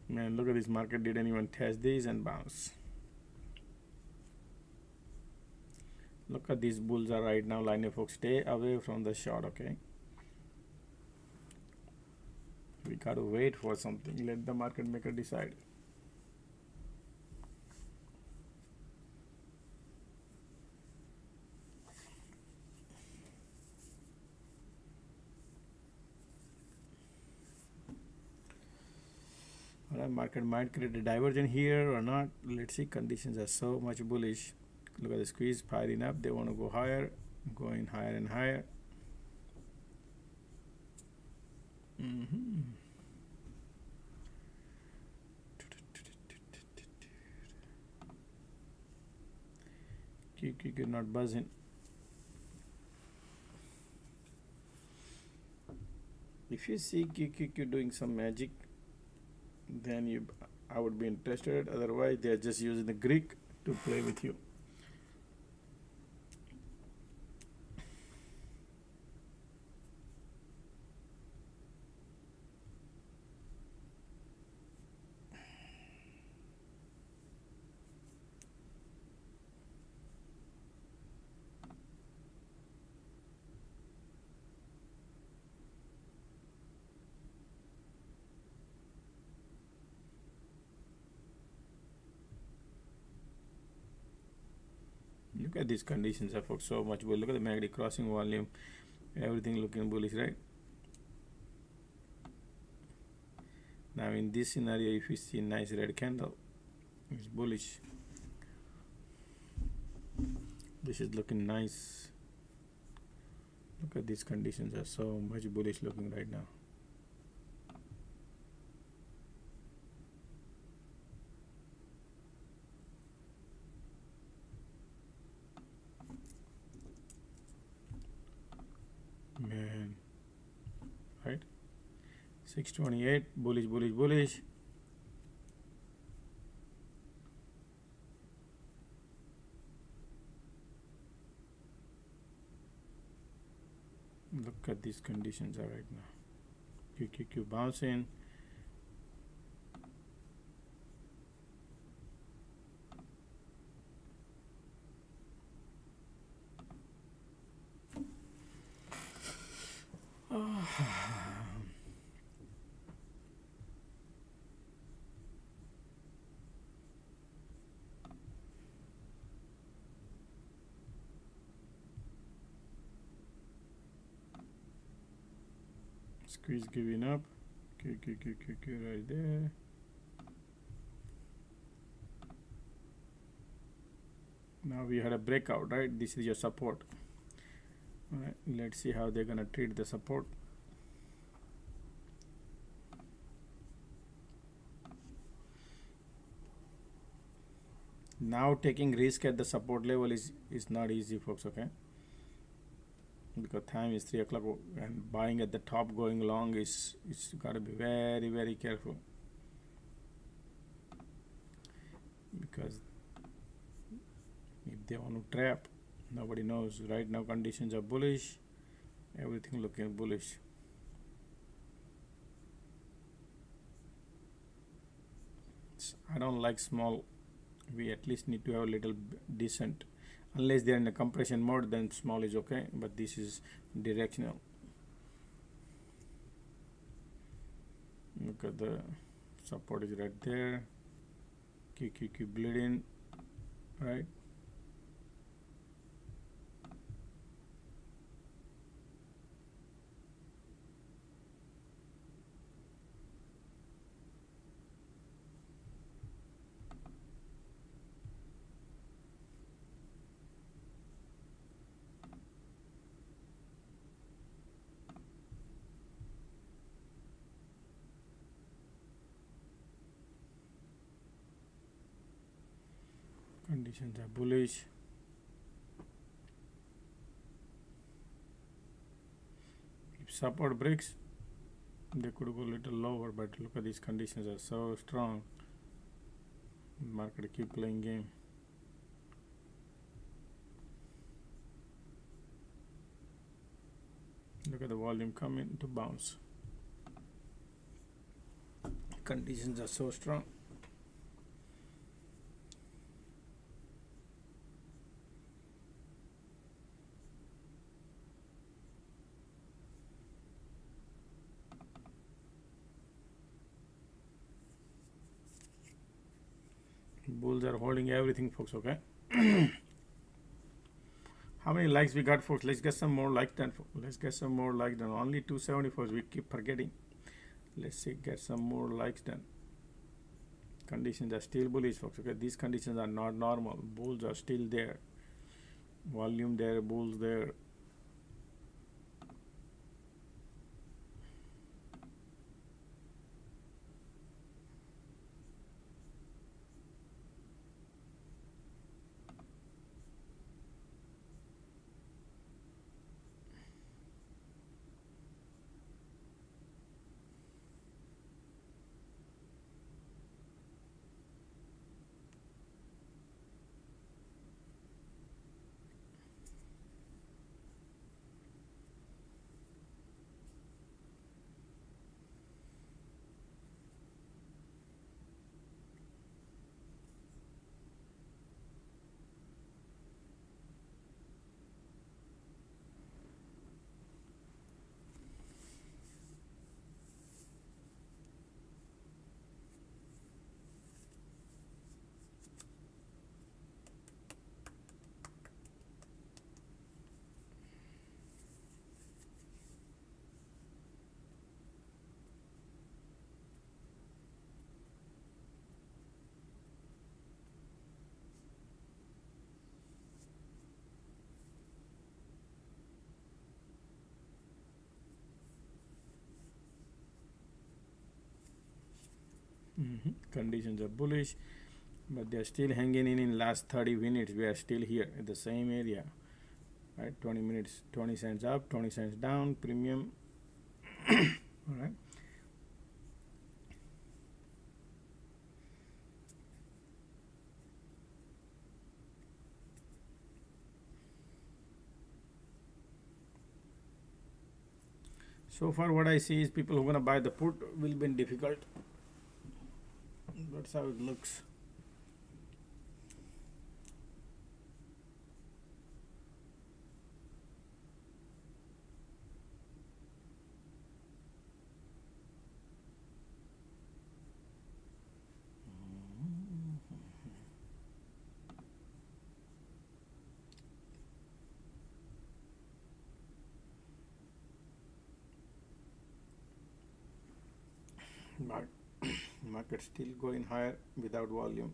Man, look at this market, didn't even test this and bounce. Look at these bulls are right now lining, folks. Stay away from the short, okay? We gotta wait for something. Let the market maker decide. Alright, market might create a divergence here or not. Let's see. Conditions are so much bullish. Look at the squeeze piling up. They want to go higher, going higher and higher. QQQ not buzzing. If you see QQQ doing some magic, then I would be interested. Otherwise, they are just using the Greek to play with you. Look at these conditions are for so much bull. Look at the MACD crossing volume, everything looking bullish, right? Now in this scenario, if you see nice red candle, it's bullish. This is looking nice. Look at these conditions are so much bullish looking right now. Man, right? 628, bullish, bullish, bullish. Look at these conditions are right now. QQQ bouncing. Squeeze giving up. QQQ right there. Now we had a breakout, right? This is your support. All right, let's see how they're gonna treat the support. Now taking risk at the support level is not easy, folks. Okay, because time is 3 o'clock and buying at the top going long is gotta be very careful, because if they want to trap, nobody knows. Right now conditions are bullish, everything looking bullish. I don't like small. We at least need to have a little decent. Unless they're in a compression mode, then small is okay, but this is directional. Look at the support is right there. QQQ bleeding, right? Conditions are bullish. If support breaks, they could go a little lower, but look at these conditions are so strong. Market keep playing game. Look at the volume coming to bounce. Conditions are so strong. Bulls are holding everything, folks. Okay. How many likes we got, folks? Let's get some more likes done. Let's get some more likes done. Only 270, folks. We keep forgetting. Let's see, get some more likes done. Conditions are still bullish, folks. Okay, these conditions are not normal. Bulls are still there. Volume there, bulls there. Conditions are bullish, but they are still hanging in last 30 minutes. We are still here at the same area, right? 20 minutes, 20 cents up, 20 cents down, premium. All right. So far what I see is people who are gonna buy the put will be difficult. That's how it looks. Market still going higher without volume.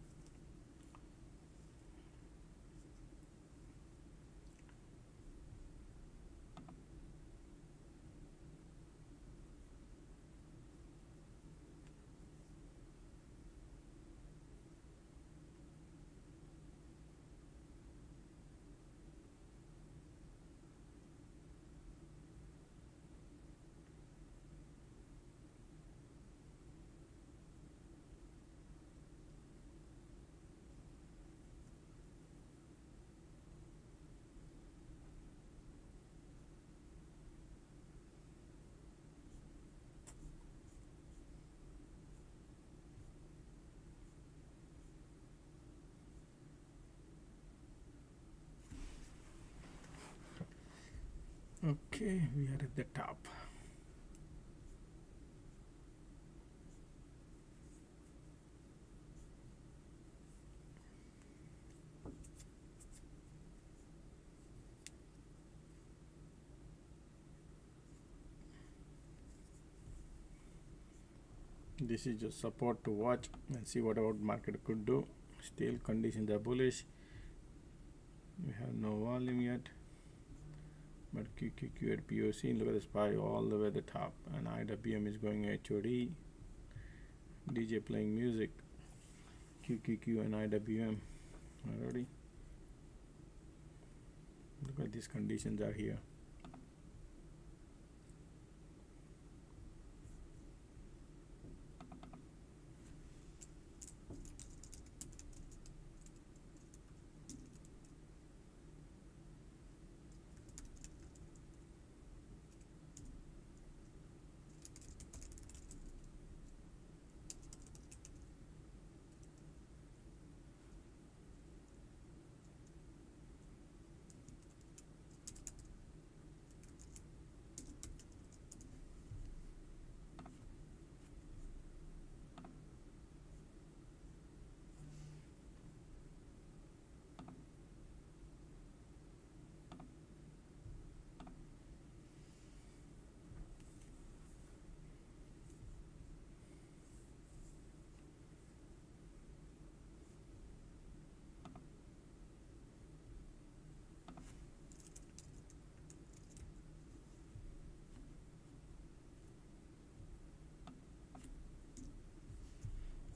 Okay, we are at the top. This is just support to watch and see what our market could do. Still conditions are bullish. We have no volume yet, but QQQ at POC, look at the SPY all the way at the top, and IWM is going HOD. DJ playing music. QQQ and IWM already. Look at these conditions are here.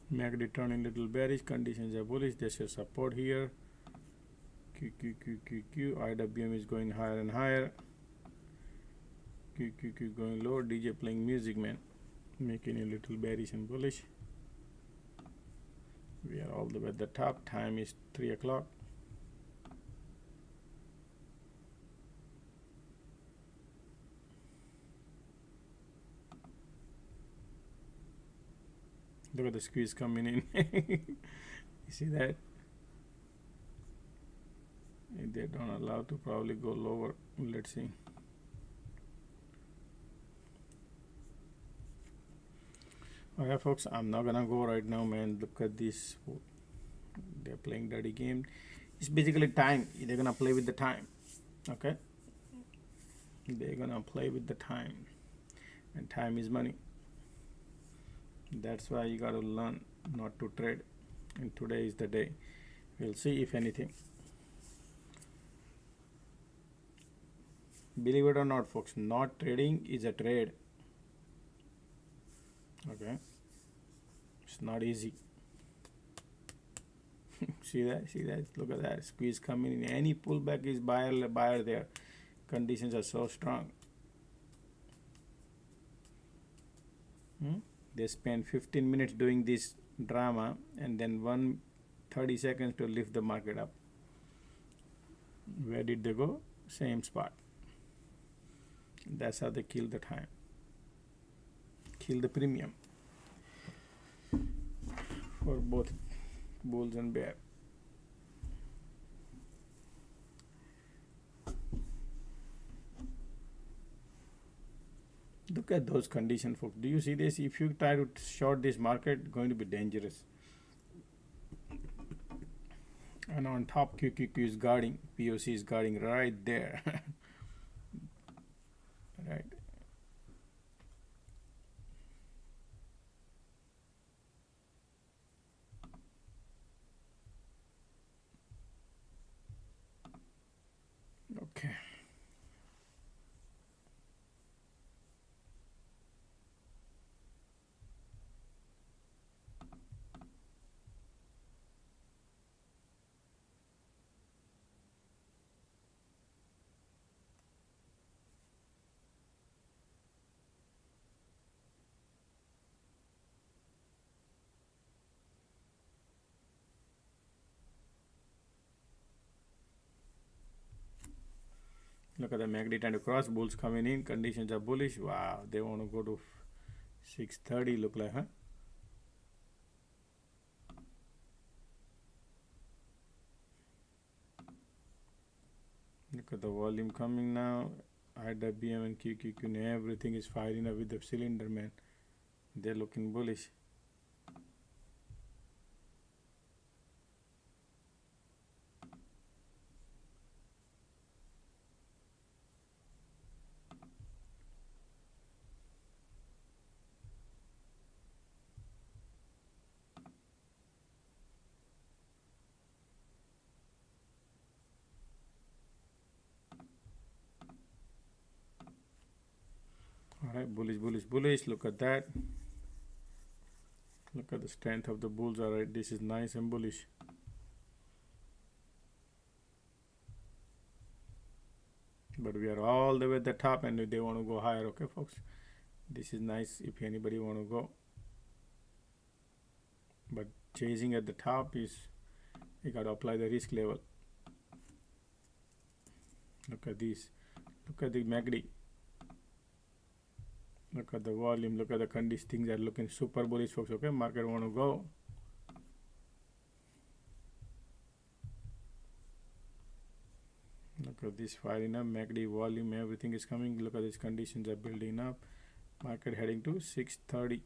MACD turning little bearish, conditions are bullish. There's a support here. QQQQQ, IWM is going higher and higher. QQQ going lower. DJ playing music, man, making a little bearish and bullish. We are all the way at the top. Time is 3 o'clock. Look at the squeeze coming in. You see that? If they don't allow to probably go lower. Let's see. Alright folks, I'm not gonna go right now, man. Look at this. They're playing dirty game. It's basically time. They're gonna play with the time. Okay? They're gonna play with the time. And time is money. That's why you got to learn not to trade, and today is the day. We'll see if anything. Believe it or not, folks, not trading is a trade. Okay, it's not easy. See that? See that? Look at that squeeze coming in. Any pullback is buyer there. Conditions are so strong. They spend 15 minutes doing this drama and then 30 seconds to lift the market up. Where did they go? Same spot. That's how they kill the time. kill the premium for both bulls and bear. Look at those conditions, folks. Do you see this? If you try to short this market, going to be dangerous. And on top, QQQ is guarding, POC is guarding right there. Right. Okay. Look at the MACD trying to cross, bulls coming in, conditions are bullish. Wow, they want to go to 630, look like, huh? Look at the volume coming now. IWM and QQQ, everything is firing up with the cylinder, man. They're looking bullish. All right, bullish, bullish, bullish. Look at that. Look at the strength of the bulls. All right, this is nice and bullish. But we are all the way at the top, and they want to go higher. Okay, folks, this is nice if anybody want to go. But chasing at the top is, you got to apply the risk level. Look at this. Look at the MACD. Look at the volume. Look at the conditions. Things are looking super bullish, folks. Okay, market want to go. Look at this firing up. MACD volume, everything is coming. Look at these conditions are building up. Market heading to 630.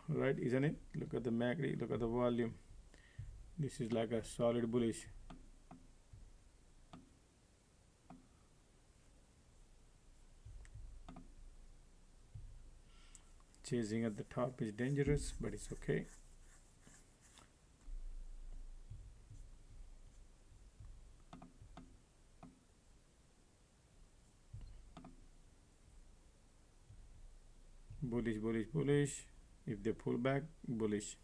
Right, isn't it? Look at the MACD. Look at the volume. This is like a solid bullish. Chasing at the top is dangerous, but it's okay. Bullish, bullish, bullish. If they pull back, bullish.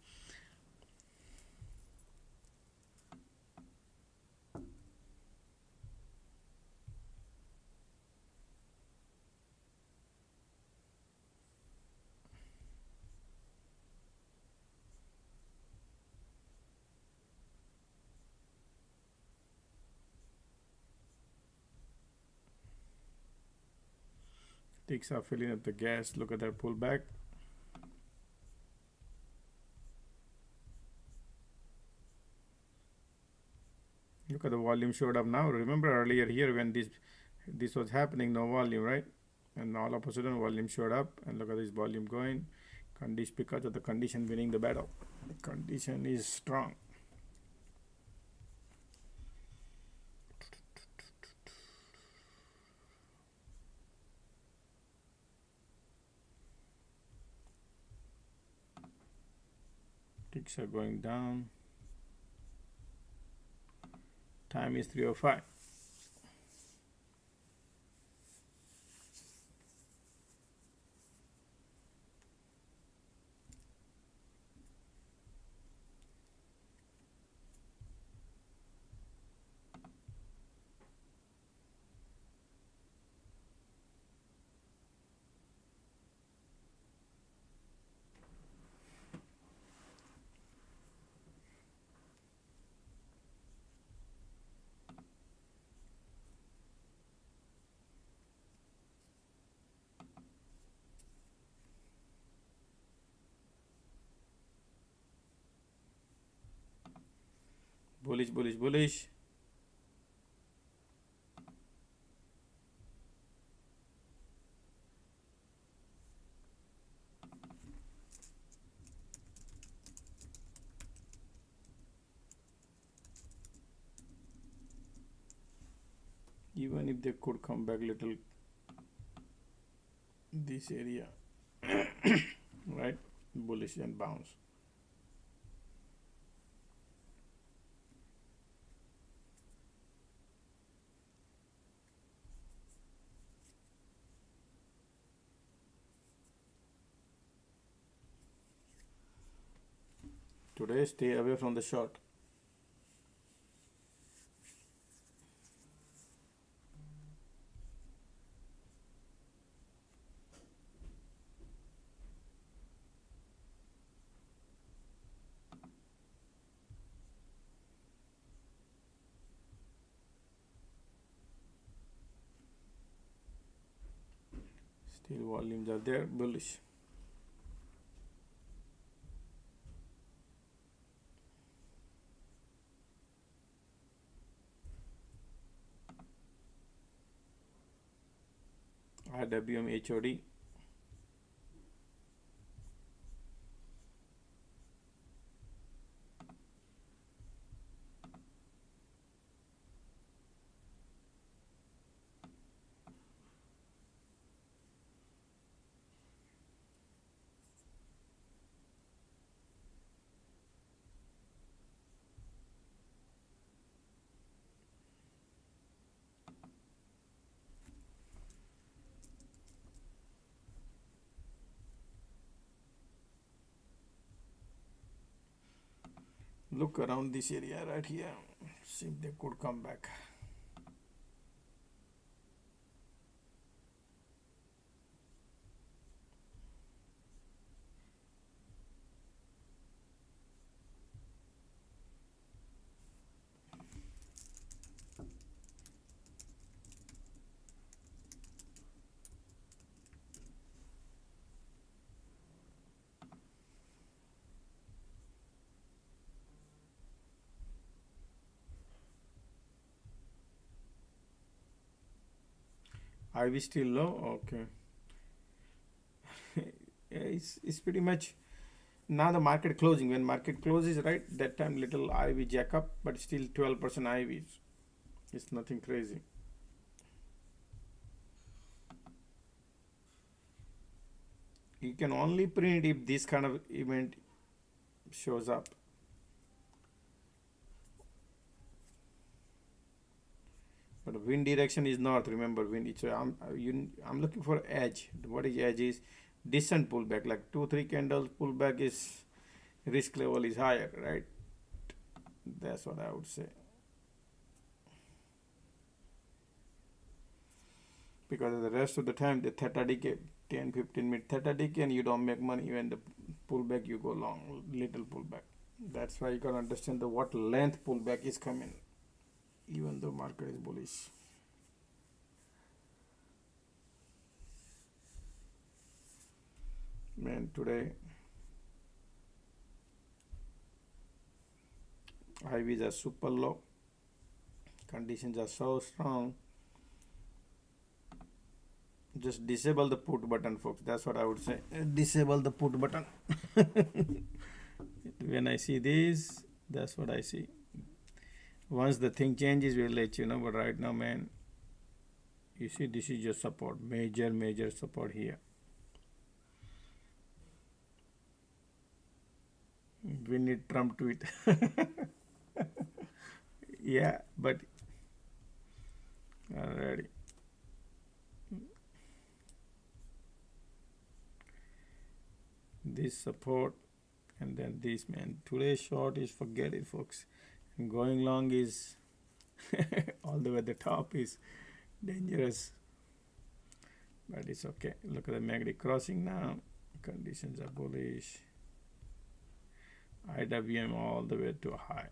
Ticks are filling up the gas. Look at that pullback. Look at the volume showed up now. Remember earlier here when this was happening, no volume, right? And all of a sudden volume showed up, and look at this volume going. Condition, because of the condition winning the battle. The condition is strong. Ticks are going down. Time is 3:05. bullish, bullish, bullish. Even if they could come back little this area, right? Bullish and bounce. Today, stay away from the short. Still volumes are there, bullish. IWM HOD. Look around this area right here, see if they could come back. IV still low, okay. It's pretty much now the market closing. When market closes, right, that time little IV jack up, but still 12% IVs. It's nothing crazy. You can only print if this kind of event shows up. But wind direction is north. Remember, wind. So I'm looking for edge. What is edge? Is decent pullback, like 2-3 candles pullback is risk level is higher, right? That's what I would say. Because the rest of the time the theta decay, 10-15 minute theta decay, and you don't make money. When the pullback you go long, little pullback. That's why you gotta understand the what length pullback is coming. Even though market is bullish. Man, today IVs are super low. Conditions are so strong. Just disable the put button, folks. That's what I would say. Disable the put button. When I see this, that's what I see. Once the thing changes, we'll let you know. But right now, man, you see, this is your support. Major support here. We need Trump tweet. Yeah, but already. This support and then this, man. Today's short is forget it, folks. And going long is all the way at the top is dangerous. But it's okay. Look at the magnetic crossing now. Conditions are bullish. IWM all the way to high.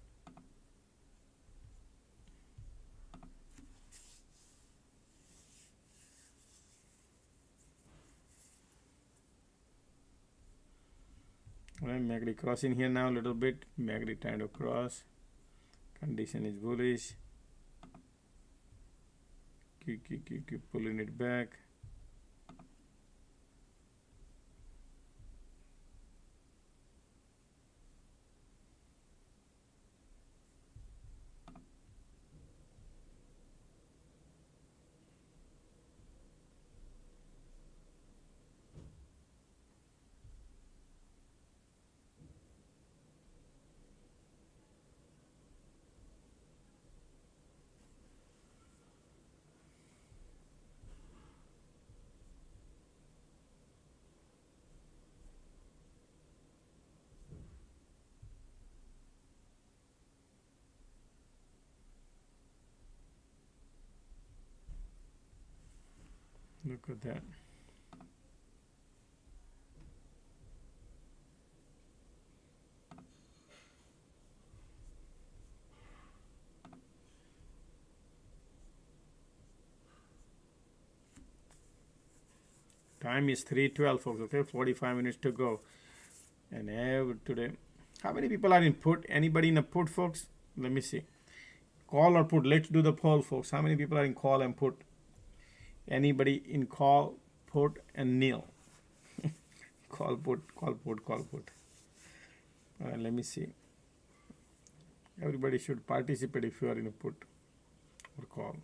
Right, magnetic crossing here now a little bit. Magnetic trying to cross. Condition is bullish. Keep pulling it back. Look at that. Time is 3:12, folks. Okay, 45 minutes to go. And today, how many people are in put? Anybody in a put, folks? Let me see. Call or put? Let's do the poll, folks. How many people are in call and put? Anybody in call, put, and nil? Call, put, call, put, call, put. All right, let me see. Everybody should participate if you are in a put or call.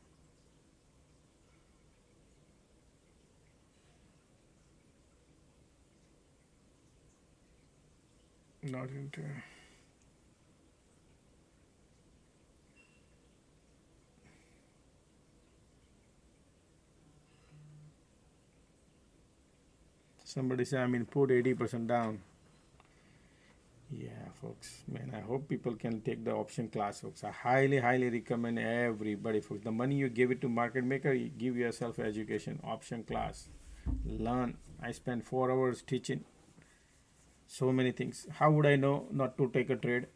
Not into. Somebody say I'm in put 80% down. Yeah, folks, man, I hope people can take the option class, folks. I highly recommend everybody, folks. The money you give it to market maker, you give yourself education, option class. Learn. I spent 4 hours teaching so many things. How would I know not to take a trade?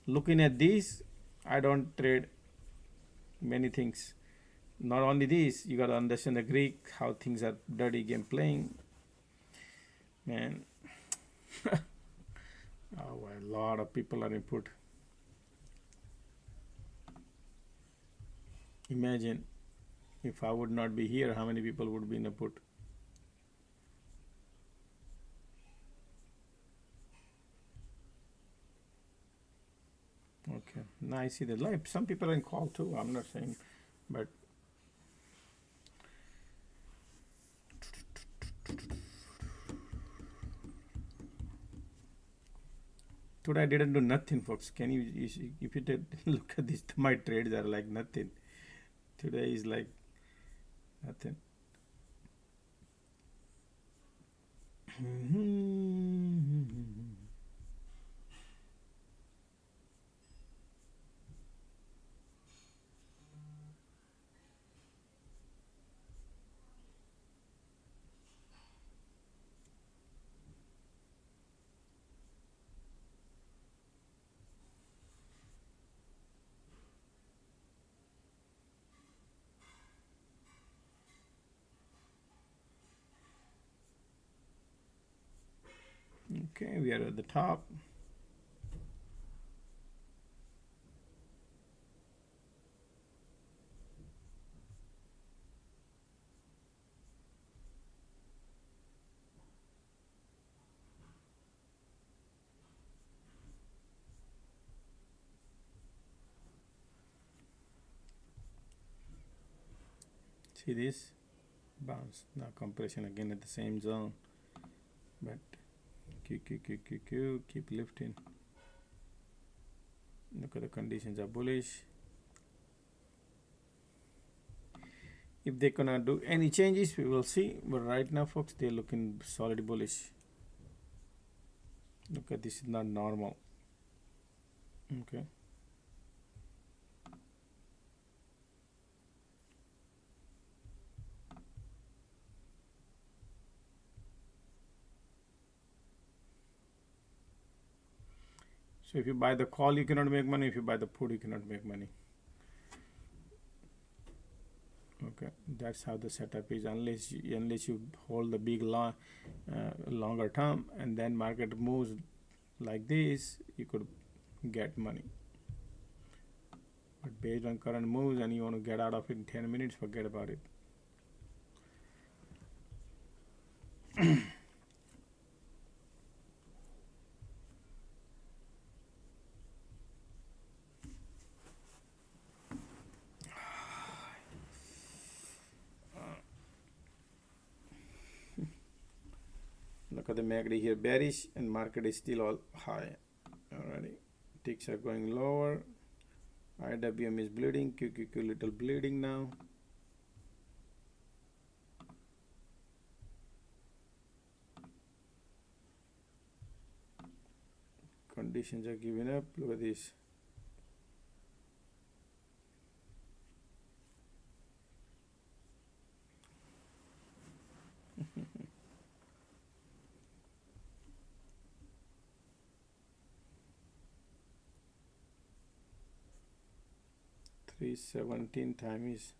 Looking at these, I don't trade many things. Not only this, you got to understand the Greek, how things are dirty game playing. Man, oh, a lot of people are in put. Imagine if I would not be here, how many people would be in a put? Okay, now I see the live. Some people are in call too. I'm not saying, but today I didn't do nothing, folks. Can you if you did look at this, my trades are like nothing. Today is like nothing. Okay, we are at the top. See this? Bounce. Now compression again at the same zone. But keep lifting. Look at the conditions are bullish. If they cannot do any changes, we will see. But right now, folks, they're looking solid bullish. Look at this, is not normal. Okay. So if you buy the call, you cannot make money. If you buy the put, you cannot make money. Okay, that's how the setup is. Unless you hold the big longer term, and then market moves like this, you could get money. But based on current moves and you want to get out of it in 10 minutes, forget about it. Look at the MACD here, bearish, and market is still all high. Alrighty, ticks are going lower. IWM is bleeding, QQQ little bleeding now. Conditions are giving up. Look at this. $317 time is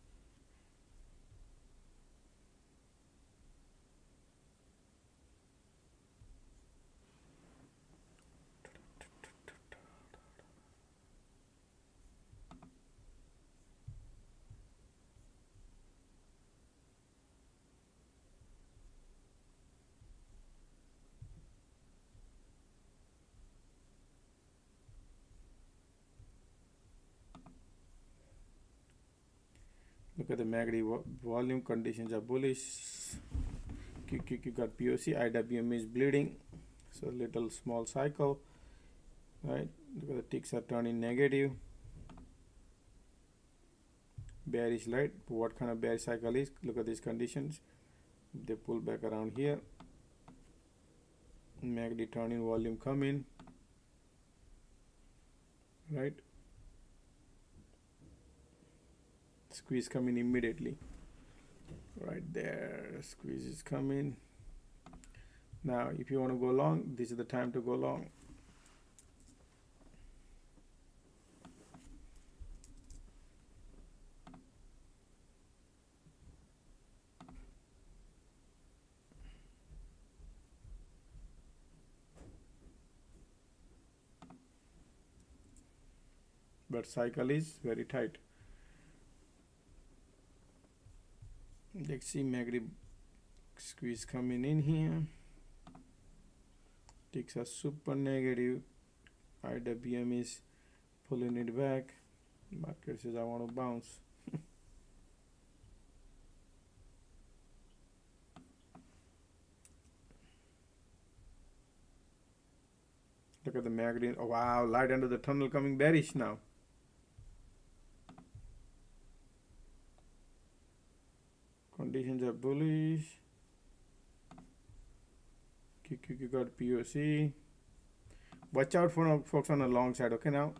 look at the MACD volume, conditions are bullish. QQQ got POC, IWM is bleeding, so little small cycle, right? Look at the ticks are turning negative. Bearish, right? What kind of bearish cycle is? Look at these conditions. They pull back around here. MACD turning, volume come in, right? Squeeze coming immediately, right there. Squeeze is coming. Now if you want to go long, this is the time to go long. But cycle is very tight. Let's see MACD squeeze coming in here. Ticks are super negative. IWM is pulling it back. Market says I want to bounce. Look at the MACD. Oh, wow, light under the tunnel coming bearish now. Conditions are bullish. QQQ got POC. Watch out for folks on the long side. Okay, now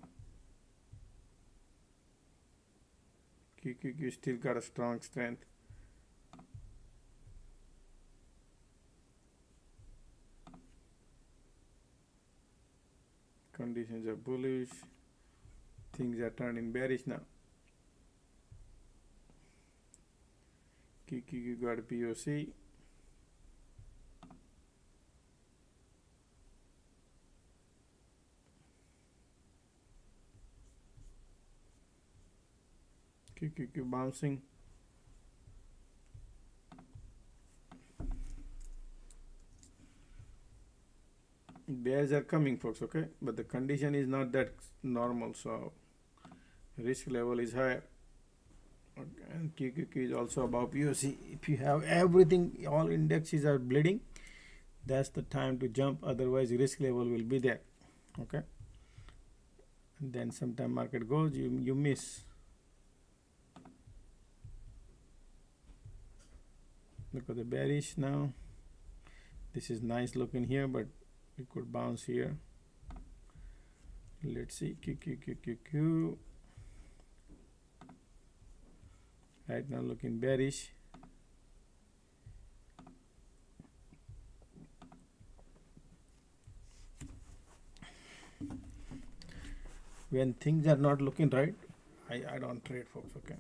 QQQ still got a strong strength. Conditions are bullish. Things are turning bearish now. QQQ got a POC. QQQ bouncing. Bears are coming, folks, okay? But the condition is not that normal, so risk level is higher. Okay. And QQQ is also above POC. If you have everything, all indexes are bleeding, that's the time to jump. Otherwise, risk level will be there. Okay. And then sometime market goes, you miss. Look at the bearish now. This is nice looking here, but it could bounce here. Let's see. QQQQQ. Right now looking bearish. When things are not looking right, I don't trade, folks, okay?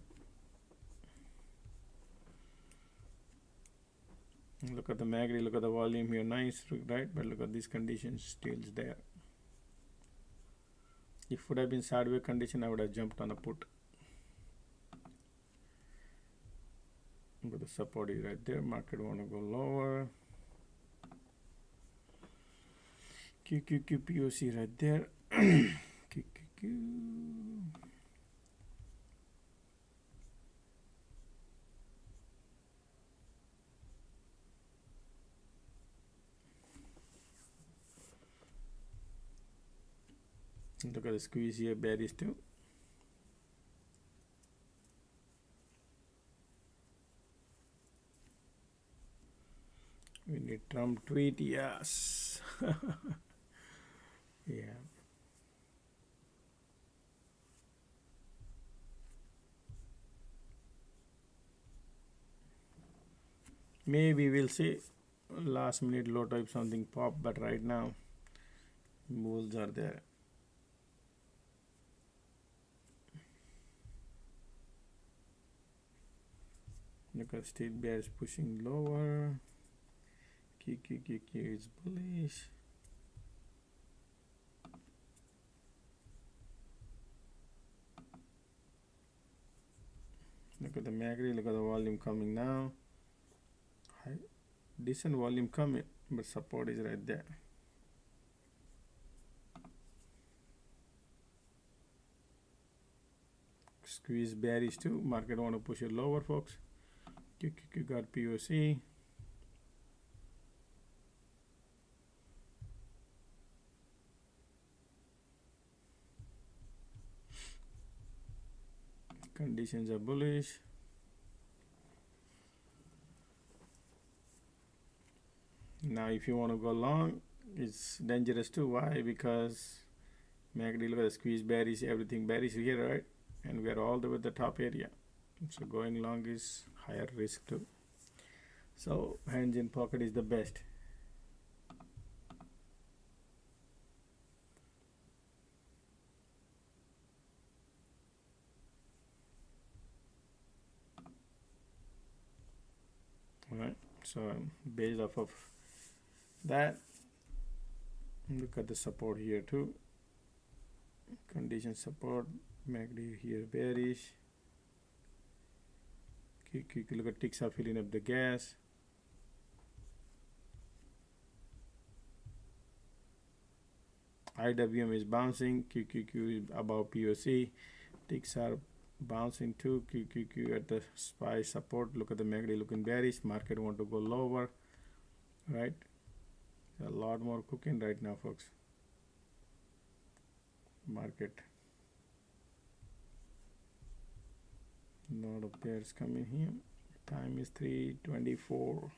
Look at the MACD, look at the volume here, nice, right? But look at these conditions still there. If it would have been sideways condition, I would have jumped on the put. But the support is right there. Market want to go lower. QQQPOC right there. QQQ. Look at the squeeze here, bearish too. We need Trump tweet, yes. Yeah. Maybe we'll see last minute low type something pop, but right now bulls are there. Look at still bears pushing lower. QQQQ is bullish. Look at the MACD, look at the volume coming now. High, decent volume coming, but support is right there. Squeeze bearish too. Market want to push it lower, folks. QQQ got POC. Conditions are bullish. Now if you want to go long, it's dangerous too. Why? Because MACD, look at the squeeze bearish, everything bearish here, right? And we are all the way at the top area. So going long is higher risk too. So hands in pocket is the best. Alright, so based off of that, look at the support here too. Condition support, MACD here bearish. Look at ticks are filling up the gas. IWM is bouncing. QQQ is above POC. Ticks are bouncing too. QQQ at the SPY support. Look at the MACD looking bearish. Market want to go lower, right? A lot more cooking right now, folks. Market. Lot of bears coming here. Time is 3:24.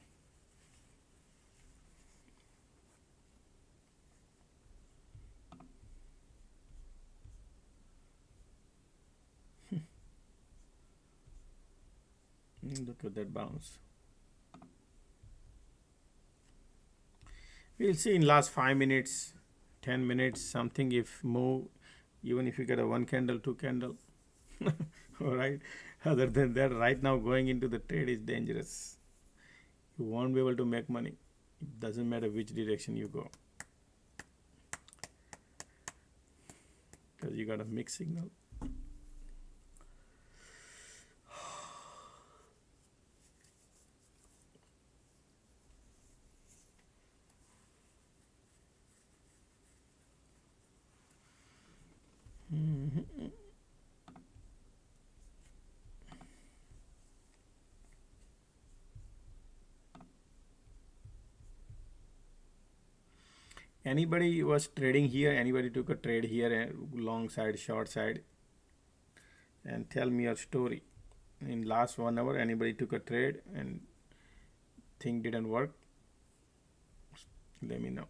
Look at that bounce. We'll see in last 5 minutes, 10 minutes, something if move, even if you get a 1 candle, 2 candle. All right. Other than that, right now going into the trade is dangerous. You won't be able to make money. It doesn't matter which direction you go. Because you got a mixed signal. Anybody was trading here? Anybody took a trade here, long side, short side? And tell me your story. In last 1 hour, anybody took a trade and thing didn't work? Let me know.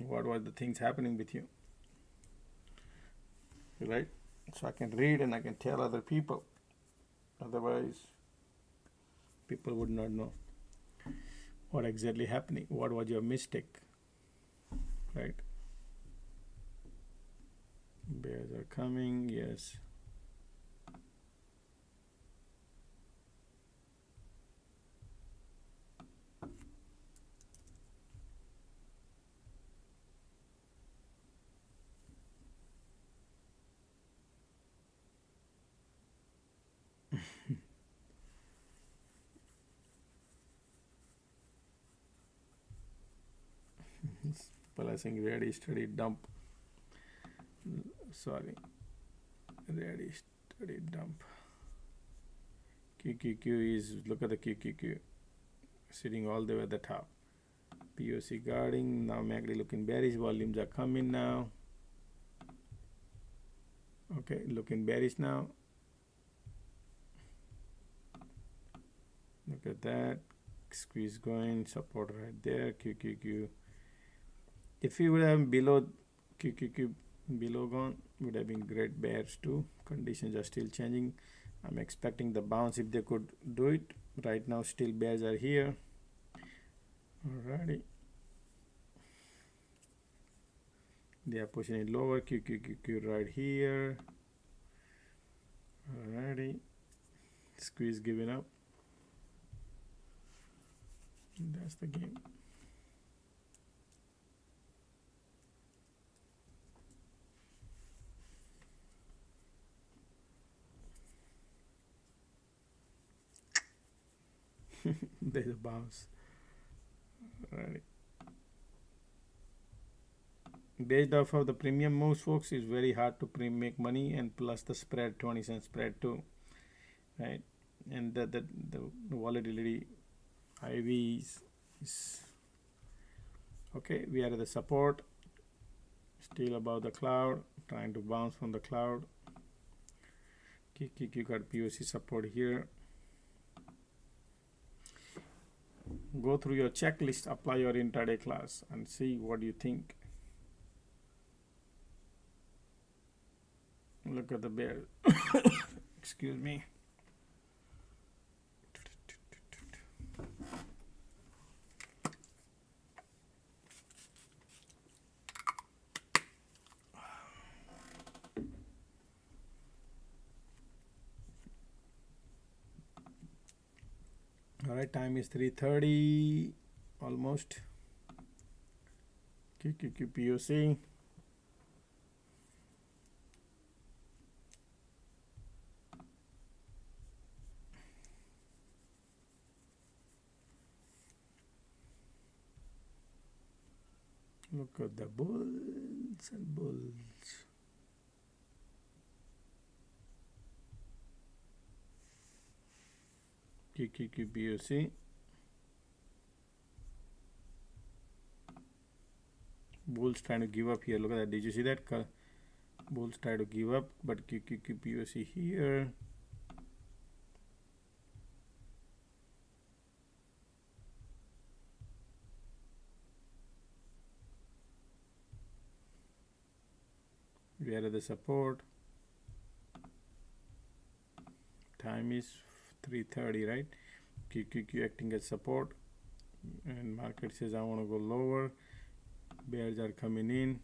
What were the things happening with you? Right? So I can read and I can tell other people. Otherwise, people would not know what exactly happening. What was your mistake? Right? Bears are coming, yes. People are saying ready, steady, dump. Sorry, ready, steady, dump. QQQ is, look at the QQQ sitting all the way at the top. POC guarding, now MACD looking bearish, volumes are coming now. Okay, looking bearish now. Look at that, squeeze going, support right there, QQQ. If you would have below QQQ below gone, would have been great bears too. Conditions are still changing. I'm expecting the bounce if they could do it. Right now still bears are here. Alrighty. They are pushing it lower, QQQ right here. Alrighty. Squeeze giving up. That's the game. There's a bounce. Alright. Based off of the premium moves, folks, it's very hard to make money, and plus the spread, 20-cent spread too, right? And the volatility IV is okay. We are at the support, still above the cloud, trying to bounce from the cloud. You got POC support here. Go through your checklist, apply your intraday class, and see what you think. Look at the bear. Excuse me. All right, time is 3:30 almost. QQQ POC. Look at the bulls and bulls. QQQ POC. Bulls trying to give up here. Look at that. Did you see that? Bulls try to give up, but QQQ POC here. We are at the support. Time is 3:30, right? QQQ acting as support, and market says I want to go lower. Bears are coming in.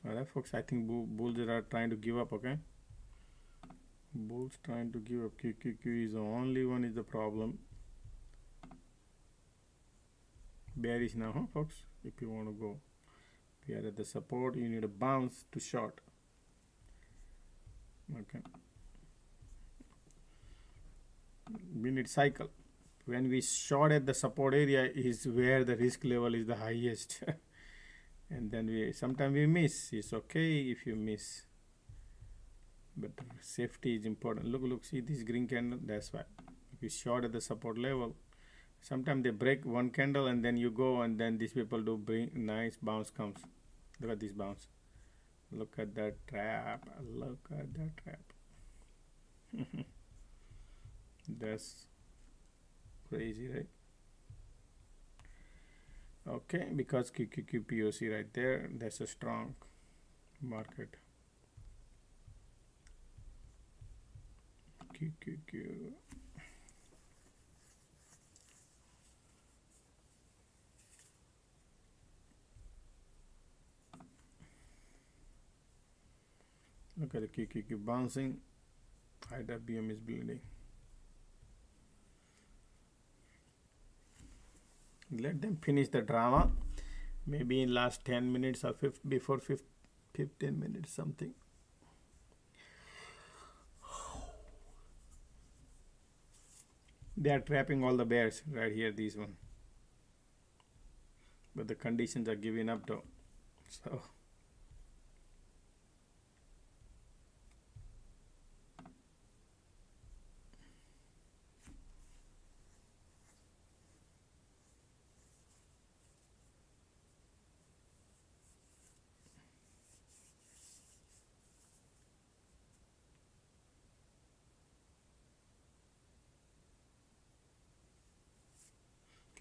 All right, folks. I think bulls are trying to give up. Okay. Bulls trying to give up. QQQ is the only one is the problem. Bearish now, huh, folks? If you want to go. We are at the support, you need a bounce to short. Okay. We need cycle. When we short at the support area is where the risk level is the highest. And then sometimes we miss. It's okay if you miss. But safety is important. Look, see this green candle? That's why. If you short at the support level, sometimes they break one candle and then you go, and then these people do bring nice bounce comes. Look at this bounce. Look at that trap. Look at that trap. That's crazy, right? Okay, because QQQ POC right there, that's a strong market. QQQ. Look at the QQQ bouncing. IWM is bleeding. Let them finish the drama. Maybe in last 10 minutes or before 15 minutes something. They are trapping all the bears right here, these one. But the conditions are giving up though. So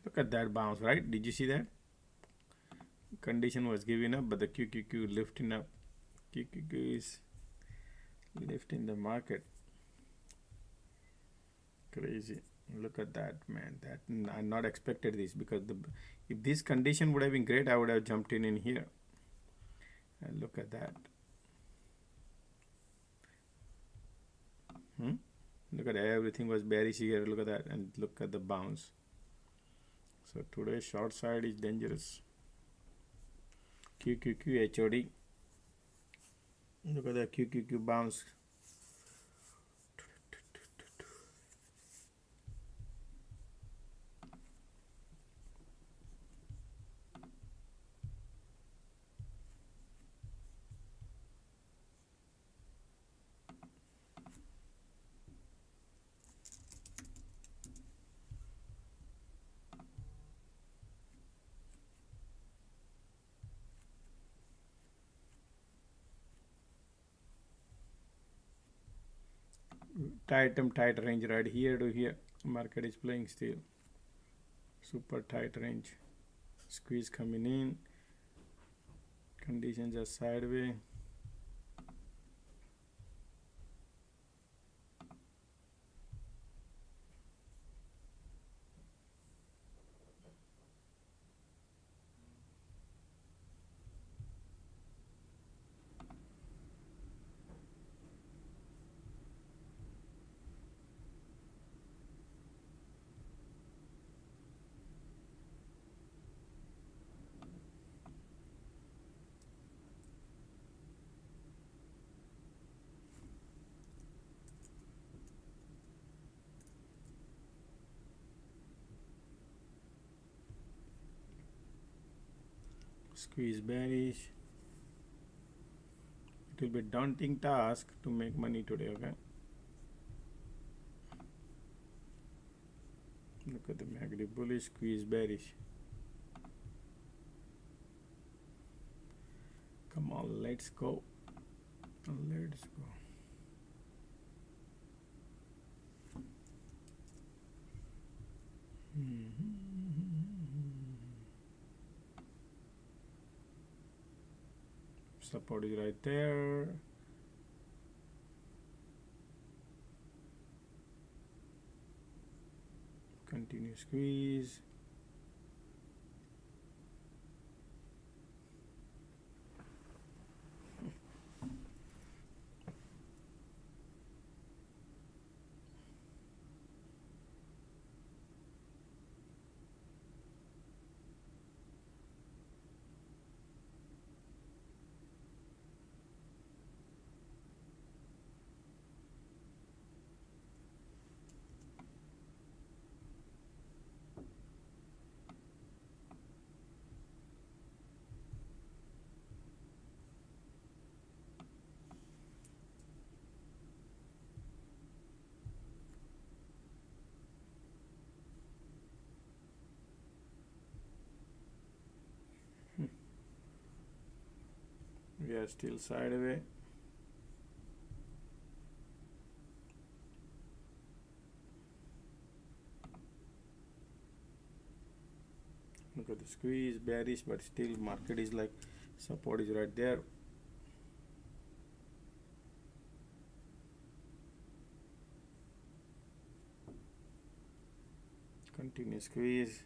look at that bounce, right? Did you see that? Condition was giving up, but the QQQ lifting up. QQQ is lifting the market. Crazy. Look at that, man. That I not expected this, because if this condition would have been great, I would have jumped in here. And look at that. Look at everything was bearish here. Look at that, and look at the bounce. So today's short side is dangerous. QQQ HOD. Look at the QQQ bounce. Tight range right here to here. Market is playing still. Super tight range. Squeeze coming in. Conditions are sideways. Squeeze bearish. It will be a daunting task to make money today, okay? Look at the MACD bullish, squeeze bearish. Come on, let's go. Let's go. Support is right there. Continue squeeze. We are still sideways. Look at the squeeze, bearish, but still market is like support is right there. Continue squeeze.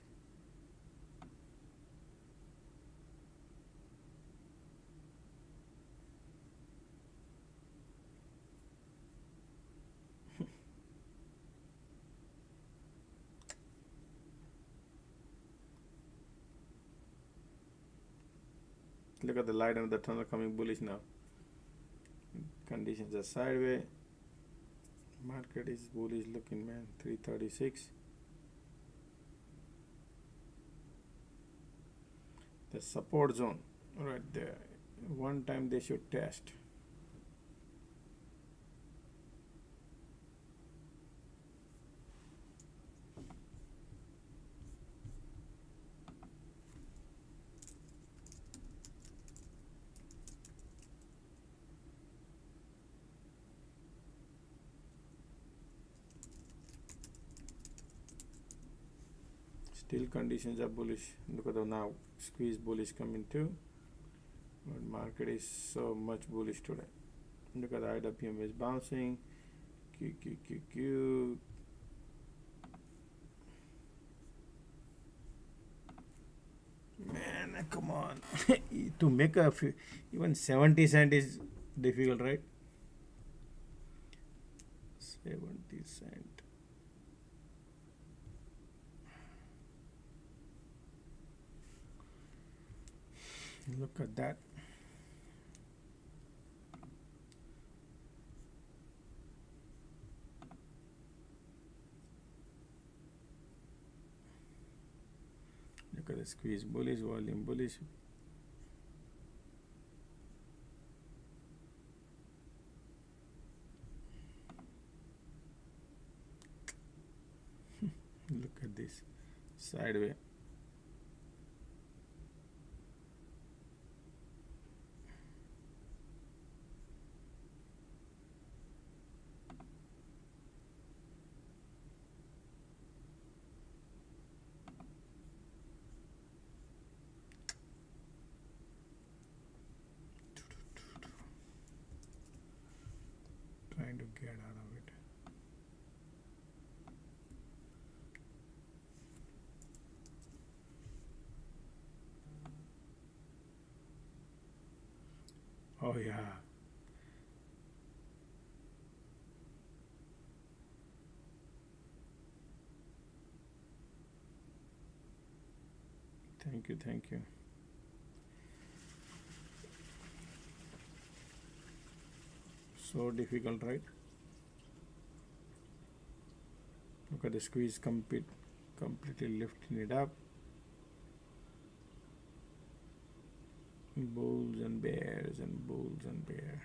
Look at the light and the tunnel coming bullish now. Conditions are sideways. Market is bullish looking, man. 336. the support zone right there. One time they should test. Still conditions are bullish because of now squeeze bullish coming too, but market is so much bullish today. Look at the IWM is bouncing. Q. Man, come on. To make a even 70 cent is difficult, right? 70 cent. Look at that. Look at the squeeze bullish, volume bullish. Look at this sideways. Trying to get out of it. Oh yeah. Thank you. So difficult, right? Look at the squeeze completely lifting it up. Bulls and bears and bulls and bear.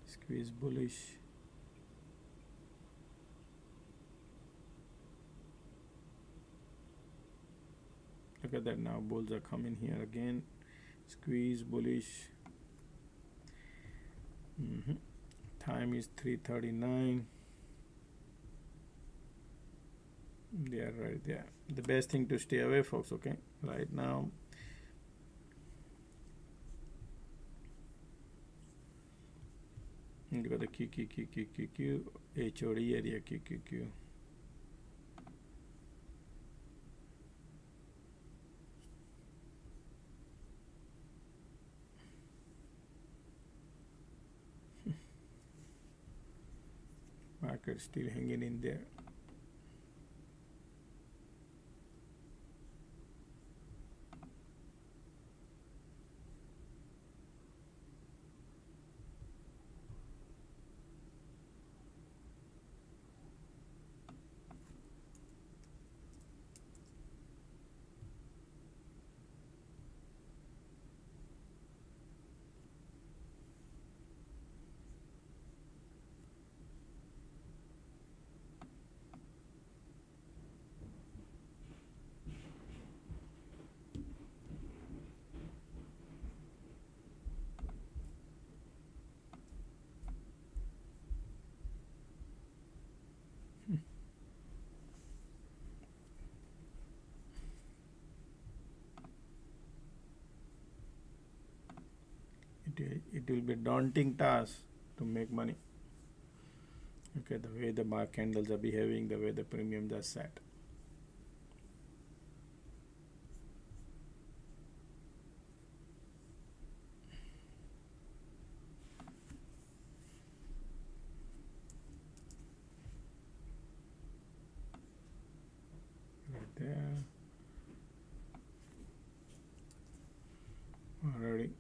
Squeeze bullish. Look at that now. Bulls are coming here again. Squeeze bullish. Time is 3:39. They are right there. The best thing to stay away, folks. Okay, right now. You got the Q, HOD area Q. Market still hanging in there. It will be a daunting task to make money. Okay, the way the bar candles are behaving, the way the premiums are set. Right there. Already.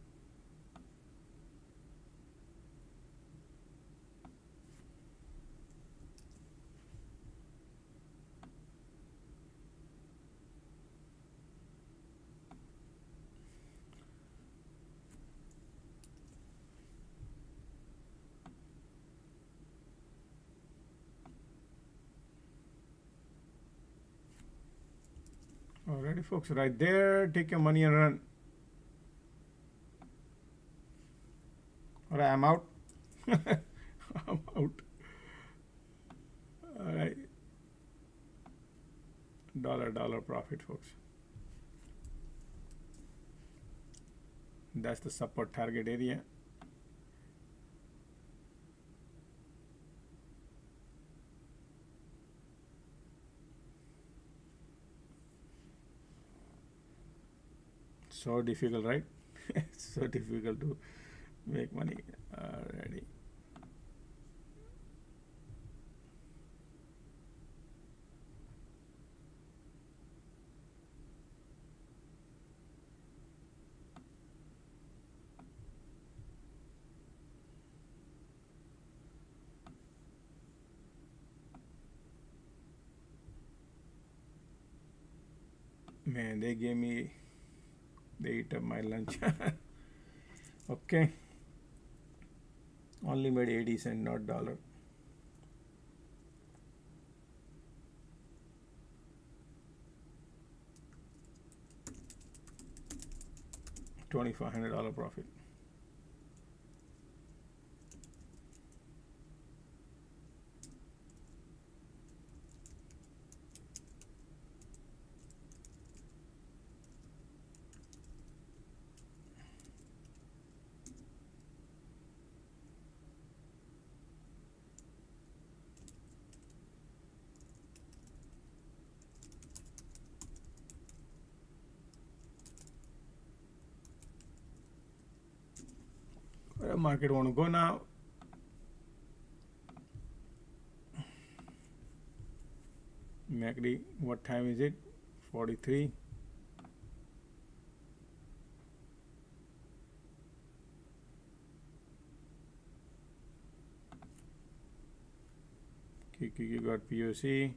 profit, folks, right there. Take your money and run. All right, I'm out. I'm out. All right. Dollar profit, folks. That's the support target area. So difficult, right? So difficult to make money already. Man, they ate up my lunch. Okay. Only made 80 cents, not dollar. $2,500 profit. Where market want to go now? MACD, what time is it? 43. QQQ got POC.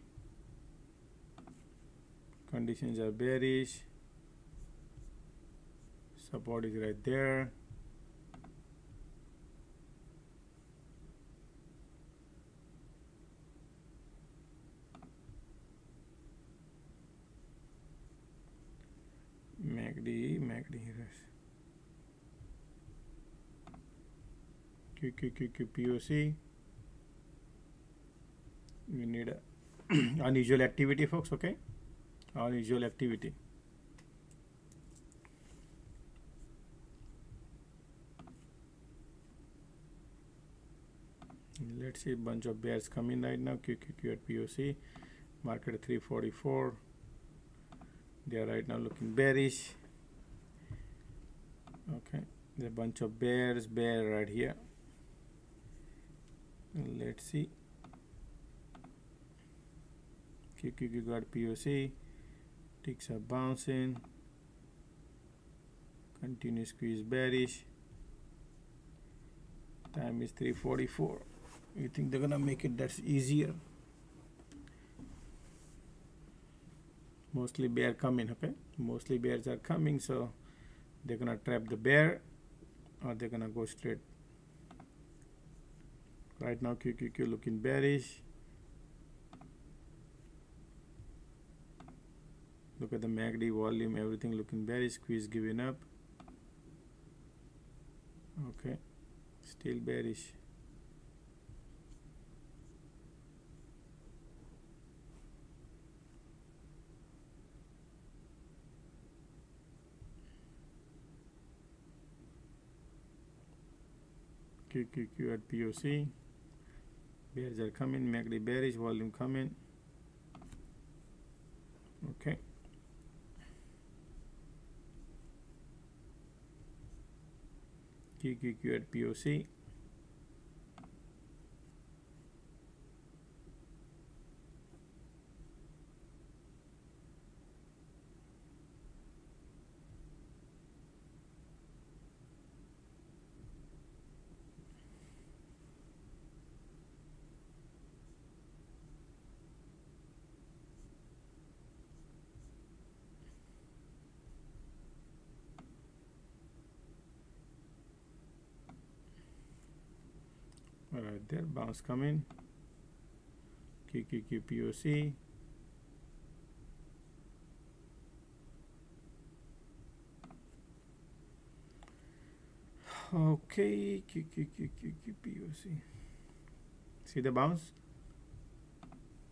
Conditions are bearish. Support is right there. MACD here. QQQ POC. We need a unusual activity, folks. Okay, unusual activity. Let's see, a bunch of bears coming right now. QQQ at POC. Market at 344. They are right now looking bearish. Okay, there's a bunch of bears, bear right here. Let's see. QQQ got POC. Ticks are bouncing. Continuous squeeze bearish. Time is 3:44. You think they're gonna make it that's easier? Mostly bear coming, okay? Mostly bears are coming, so they're gonna trap the bear or they're gonna go straight. Right now QQQ looking bearish. Look at the MACD volume, everything looking bearish. Squeeze giving up. Okay, still bearish. QQQ at POC. Bears are coming. MACD bearish. Volume coming. Okay. QQQ at POC. Alright, there, bounce coming. QQQ POC. Okay, POC. See the bounce?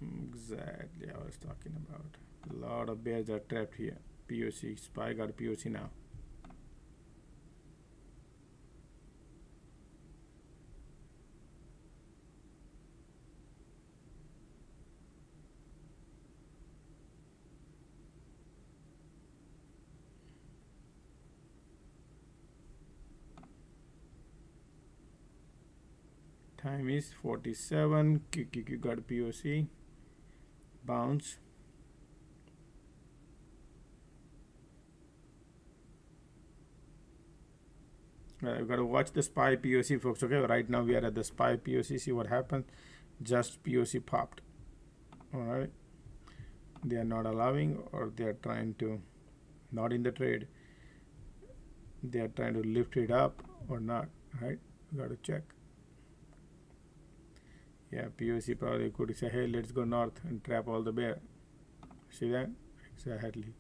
Exactly, I was talking about. A lot of bears are trapped here. POC, SPY got POC now. Time is 47. QQQ got POC. Bounce. You got to watch the SPY POC, folks. Okay, right now we are at the SPY POC. See what happened. Just POC popped. All right. They are not allowing, or they are trying to, not in the trade. They are trying to lift it up or not. Right. You got to check. Yeah, POC probably could say, hey, let's go north and trap all the bear. See that? Exactly.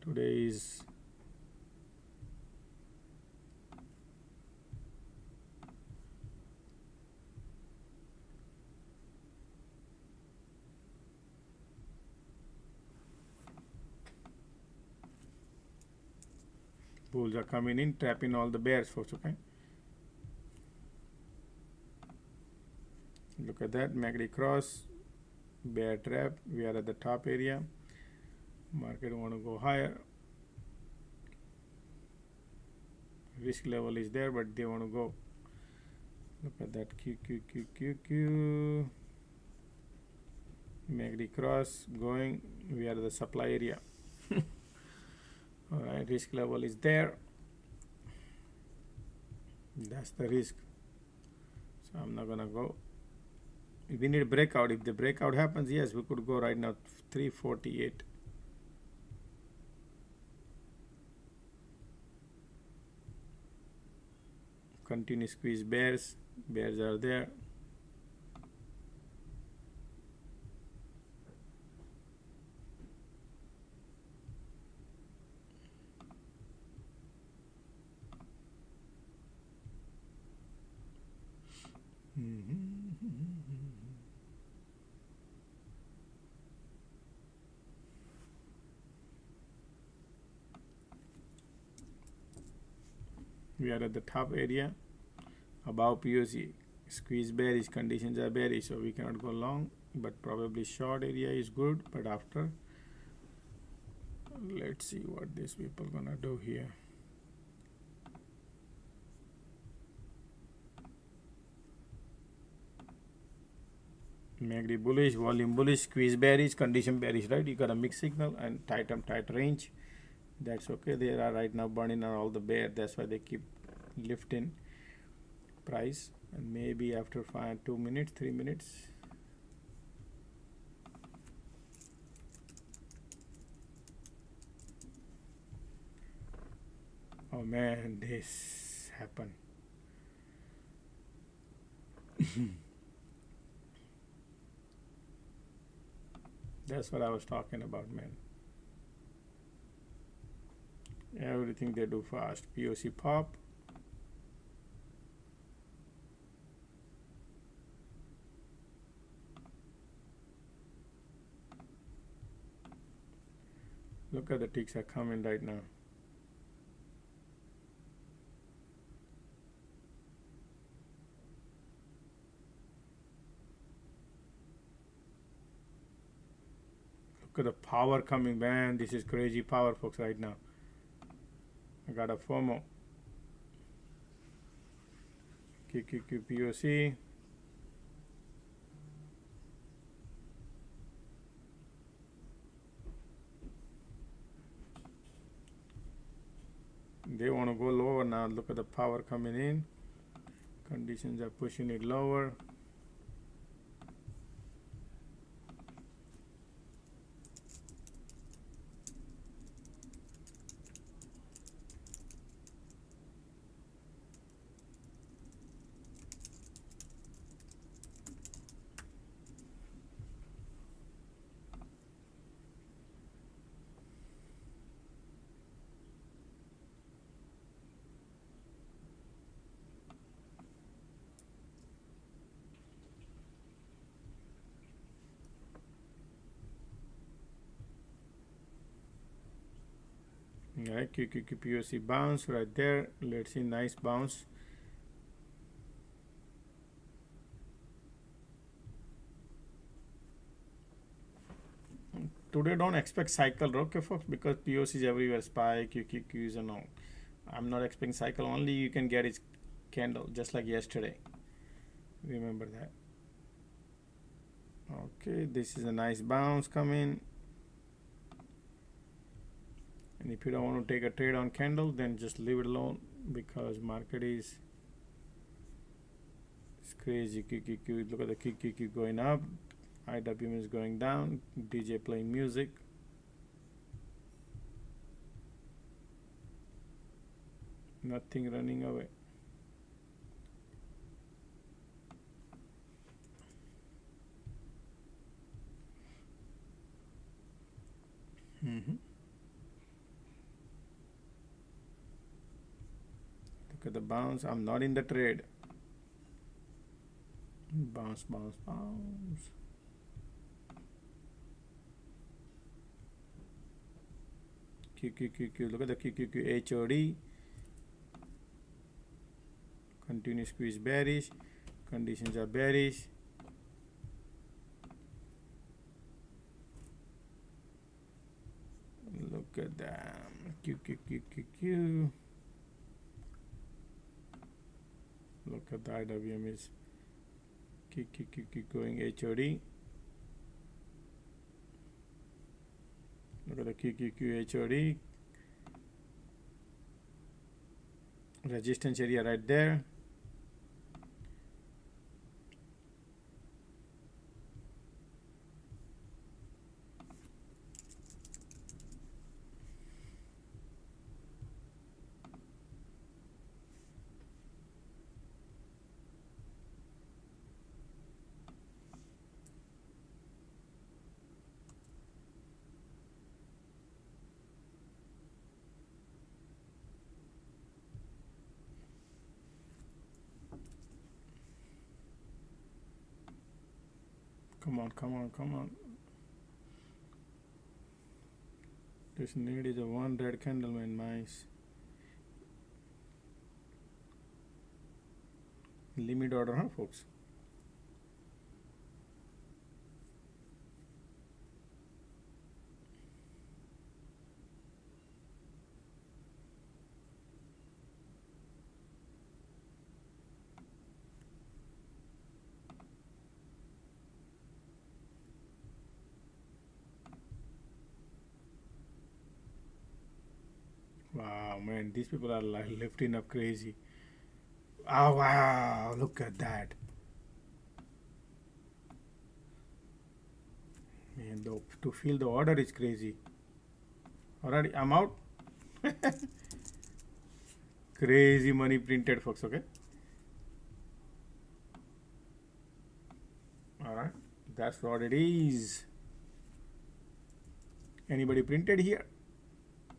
Today is bulls are coming in, trapping all the bears, folks. Okay. Look at that, MACD cross, bear trap. We are at the top area. Market want to go higher. Risk level is there, but they want to go. Look at that, QQQQQ. MACD cross going. We are at the supply area. All right, risk level is there. That's the risk. So I'm not gonna go. We need a breakout. If the breakout happens, yes, we could go right now 348. Continue squeeze bears. Bears are there. We are at the top area above POC. Squeeze bearish, conditions are bearish, so we cannot go long, but probably short area is good. But after, let's see what these people gonna do here. MACD bullish, volume bullish, squeeze bearish, condition bearish, right? You got a mixed signal and tight range. That's okay. They are right now burning on all the bear. That's why they keep lifting price. And maybe after 2 minutes, 3 minutes. Oh man, this happened. That's what I was talking about, man. Everything they do fast. POC pop. Look at the ticks are coming right now. Look at the power coming, man. This is crazy power, folks, right now. I got a FOMO. POC. They want to go lower now. Look at the power coming in. Conditions are pushing it lower. Yeah, QQQPOC bounce right there. Let's see, nice bounce. Today don't expect cycle, okay folks, because POC is everywhere, SPY, QQQs and all. I'm not expecting cycle, only you can get its candle just like yesterday. Remember that. Okay, this is a nice bounce coming. And if you don't want to take a trade on candle, then just leave it alone, because market is it's crazy. QQQ, look at the QQQ going up, IWM is going down, DJ playing music. Nothing running away. Look at the bounce. I'm not in the trade. Bounce, bounce, bounce. QQQQ. Look at the QQQ HOD. Continue squeeze bearish. Conditions are bearish. Look at that. QQQQQ. Look at the IWM is QQQQ going HOD. Look at the QQQ HOD. Resistance area right there. Come on, come on, come on. This need is a one red candle, man. Nice. Limit order, huh, folks? Wow, man, these people are like lifting up crazy. Oh, wow, look at that. Man, to feel the order is crazy. Alrighty, I'm out. Crazy money printed, folks, okay? Alright, that's what it is. Anybody printed here?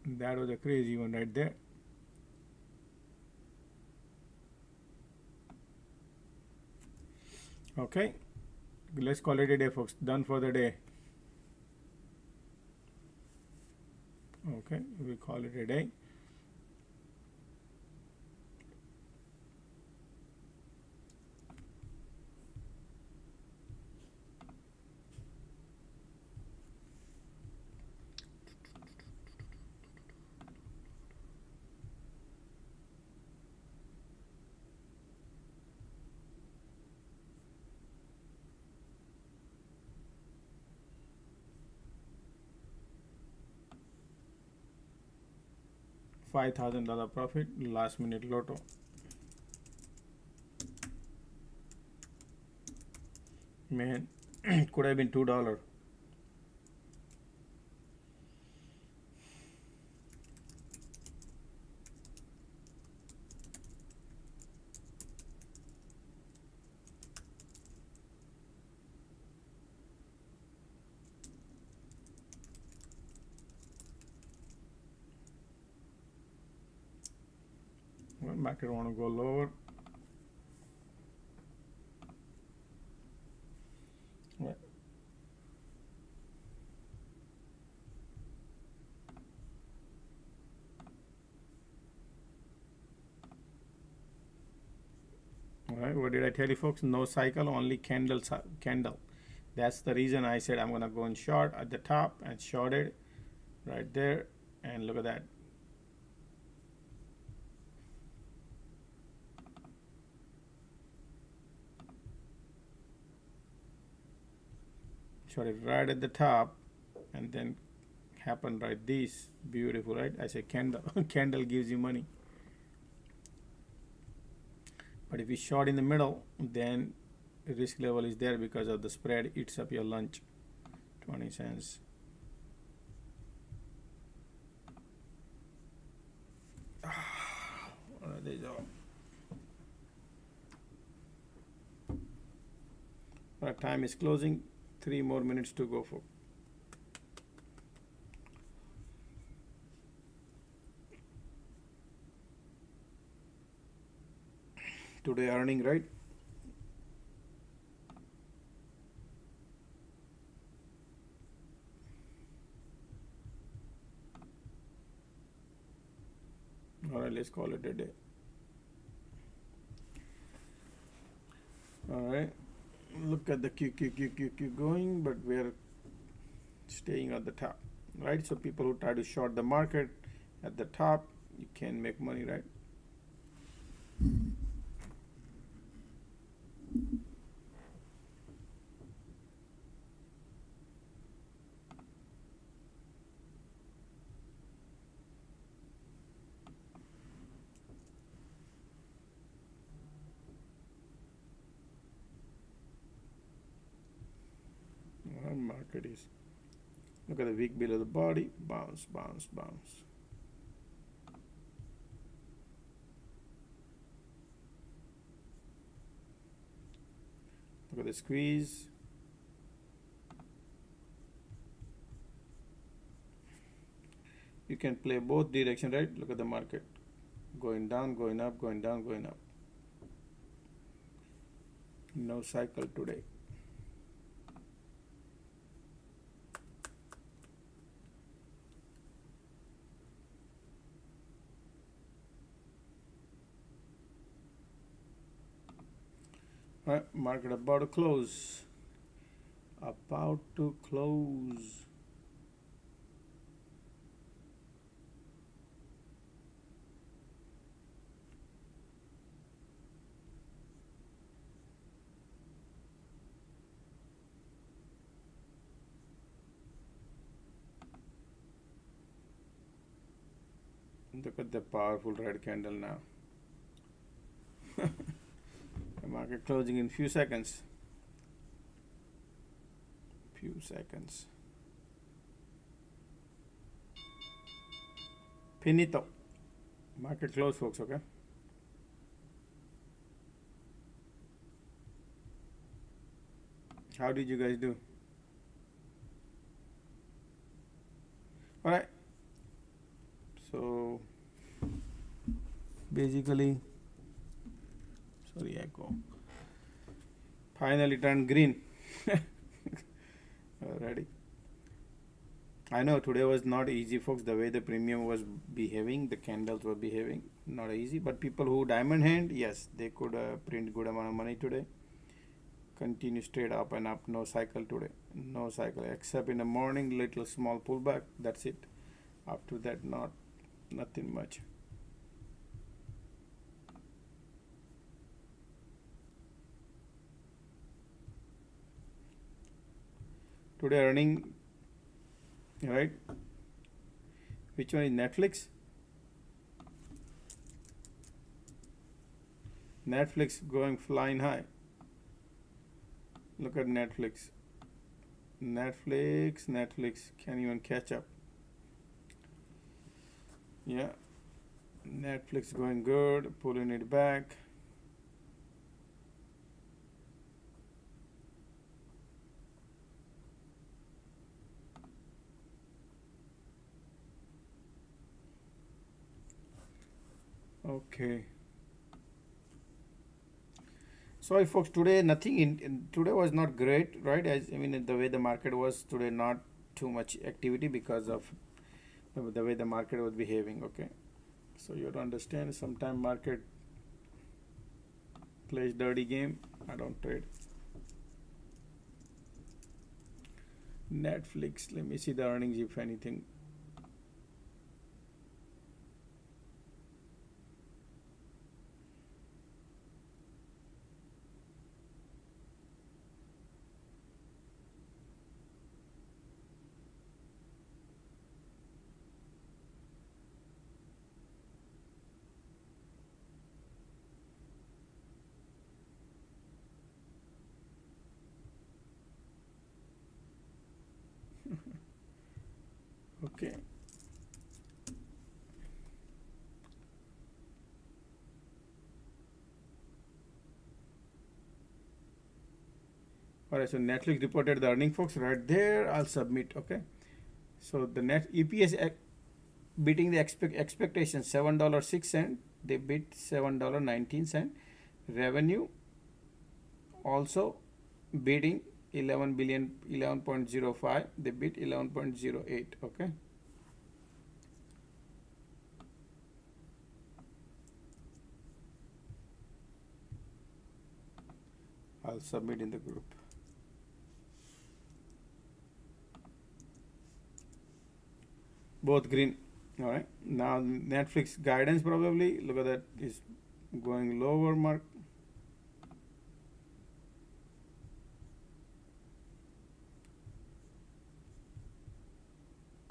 That was a crazy one right there. Okay, let's call it a day, folks. Done for the day. Okay, we call it a day. $5,000 profit, last minute lotto. Man, could have been $2. Well, market want to go lower. Well, What did I tell you, folks? No cycle, only candle. That's the reason I said I'm gonna go in short at the top and shorted right there. And look at that. Shorted right at the top, and then happened right this. Beautiful, right? I say candle. Candle gives you money. But if you short in the middle, then the risk level is there because of the spread eats up your lunch. 20 cents. There you go. Our time is closing. 3 more minutes to go for. Today earning, right? All right, let's call it a day. All right, look at the Q going, but we're staying at the top, right? So people who try to short the market at the top, you can make money, right? Our market is, look at the wick below the body, bounce, bounce, bounce. Look at the squeeze. You can play both direction, right? Look at the market going down, going up, going down, going up. No cycle today. All right, market about to close. About to close. Look at the powerful red candle now. The market closing in few seconds. Few seconds. Finito. Market close, folks, okay? How did you guys do? All right. So basically, sorry, echo. Finally turned green. Already. I know today was not easy, folks. The way the premium was behaving, the candles were behaving, not easy. But people who diamond hand, yes, they could print good amount of money today. Continue straight up and up. No cycle today. No cycle, except in the morning, little small pullback. That's it. After that, nothing much. Today earning, right? Which one is Netflix? Netflix going flying high. Look at Netflix. Netflix can't even catch up. Yeah, Netflix going good, pulling it back. Okay. Sorry, folks. Today nothing today was not great, right? The way the market was today, not too much activity because of the way the market was behaving. Okay, so you have to understand, sometime market plays dirty game. I don't trade. Netflix, let me see the earnings if anything. Okay. Alright, so Netflix reported the earning, folks. Right there, I'll submit. Okay. So the net EPS beating the expectation, $7.06. They beat $7.19. Revenue also beating 11.05. They beat 11.08. Okay. I'll submit in the group. Both green. All right. Now Netflix guidance probably, look at that, is going lower mark.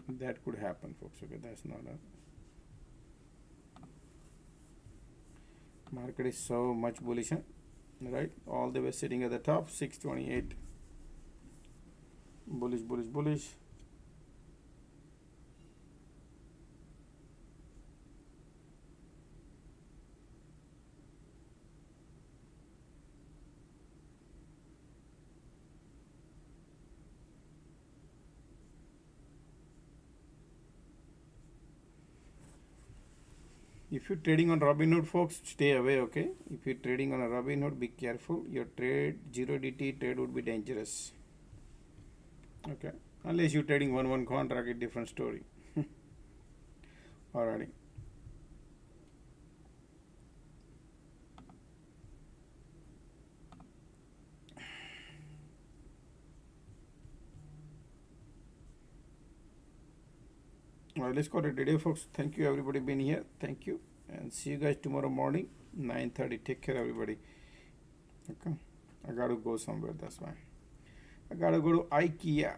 That could happen, folks. Okay, that's not a market is so much bullish, huh? Right? All the way sitting at the top, 628. Bullish, bullish, bullish. If you're trading on Robinhood, folks, stay away, okay? If you're trading on a Robinhood, be careful. Your trade, 0DT trade would be dangerous. Okay? Unless you're trading one contract, a different story. Alrighty. Alright, let's call it a day, folks. Thank you, everybody, being here. Thank you. And see you guys tomorrow morning, 9:30. Take care, everybody. Okay? I gotta go somewhere, that's why. I gotta go to IKEA.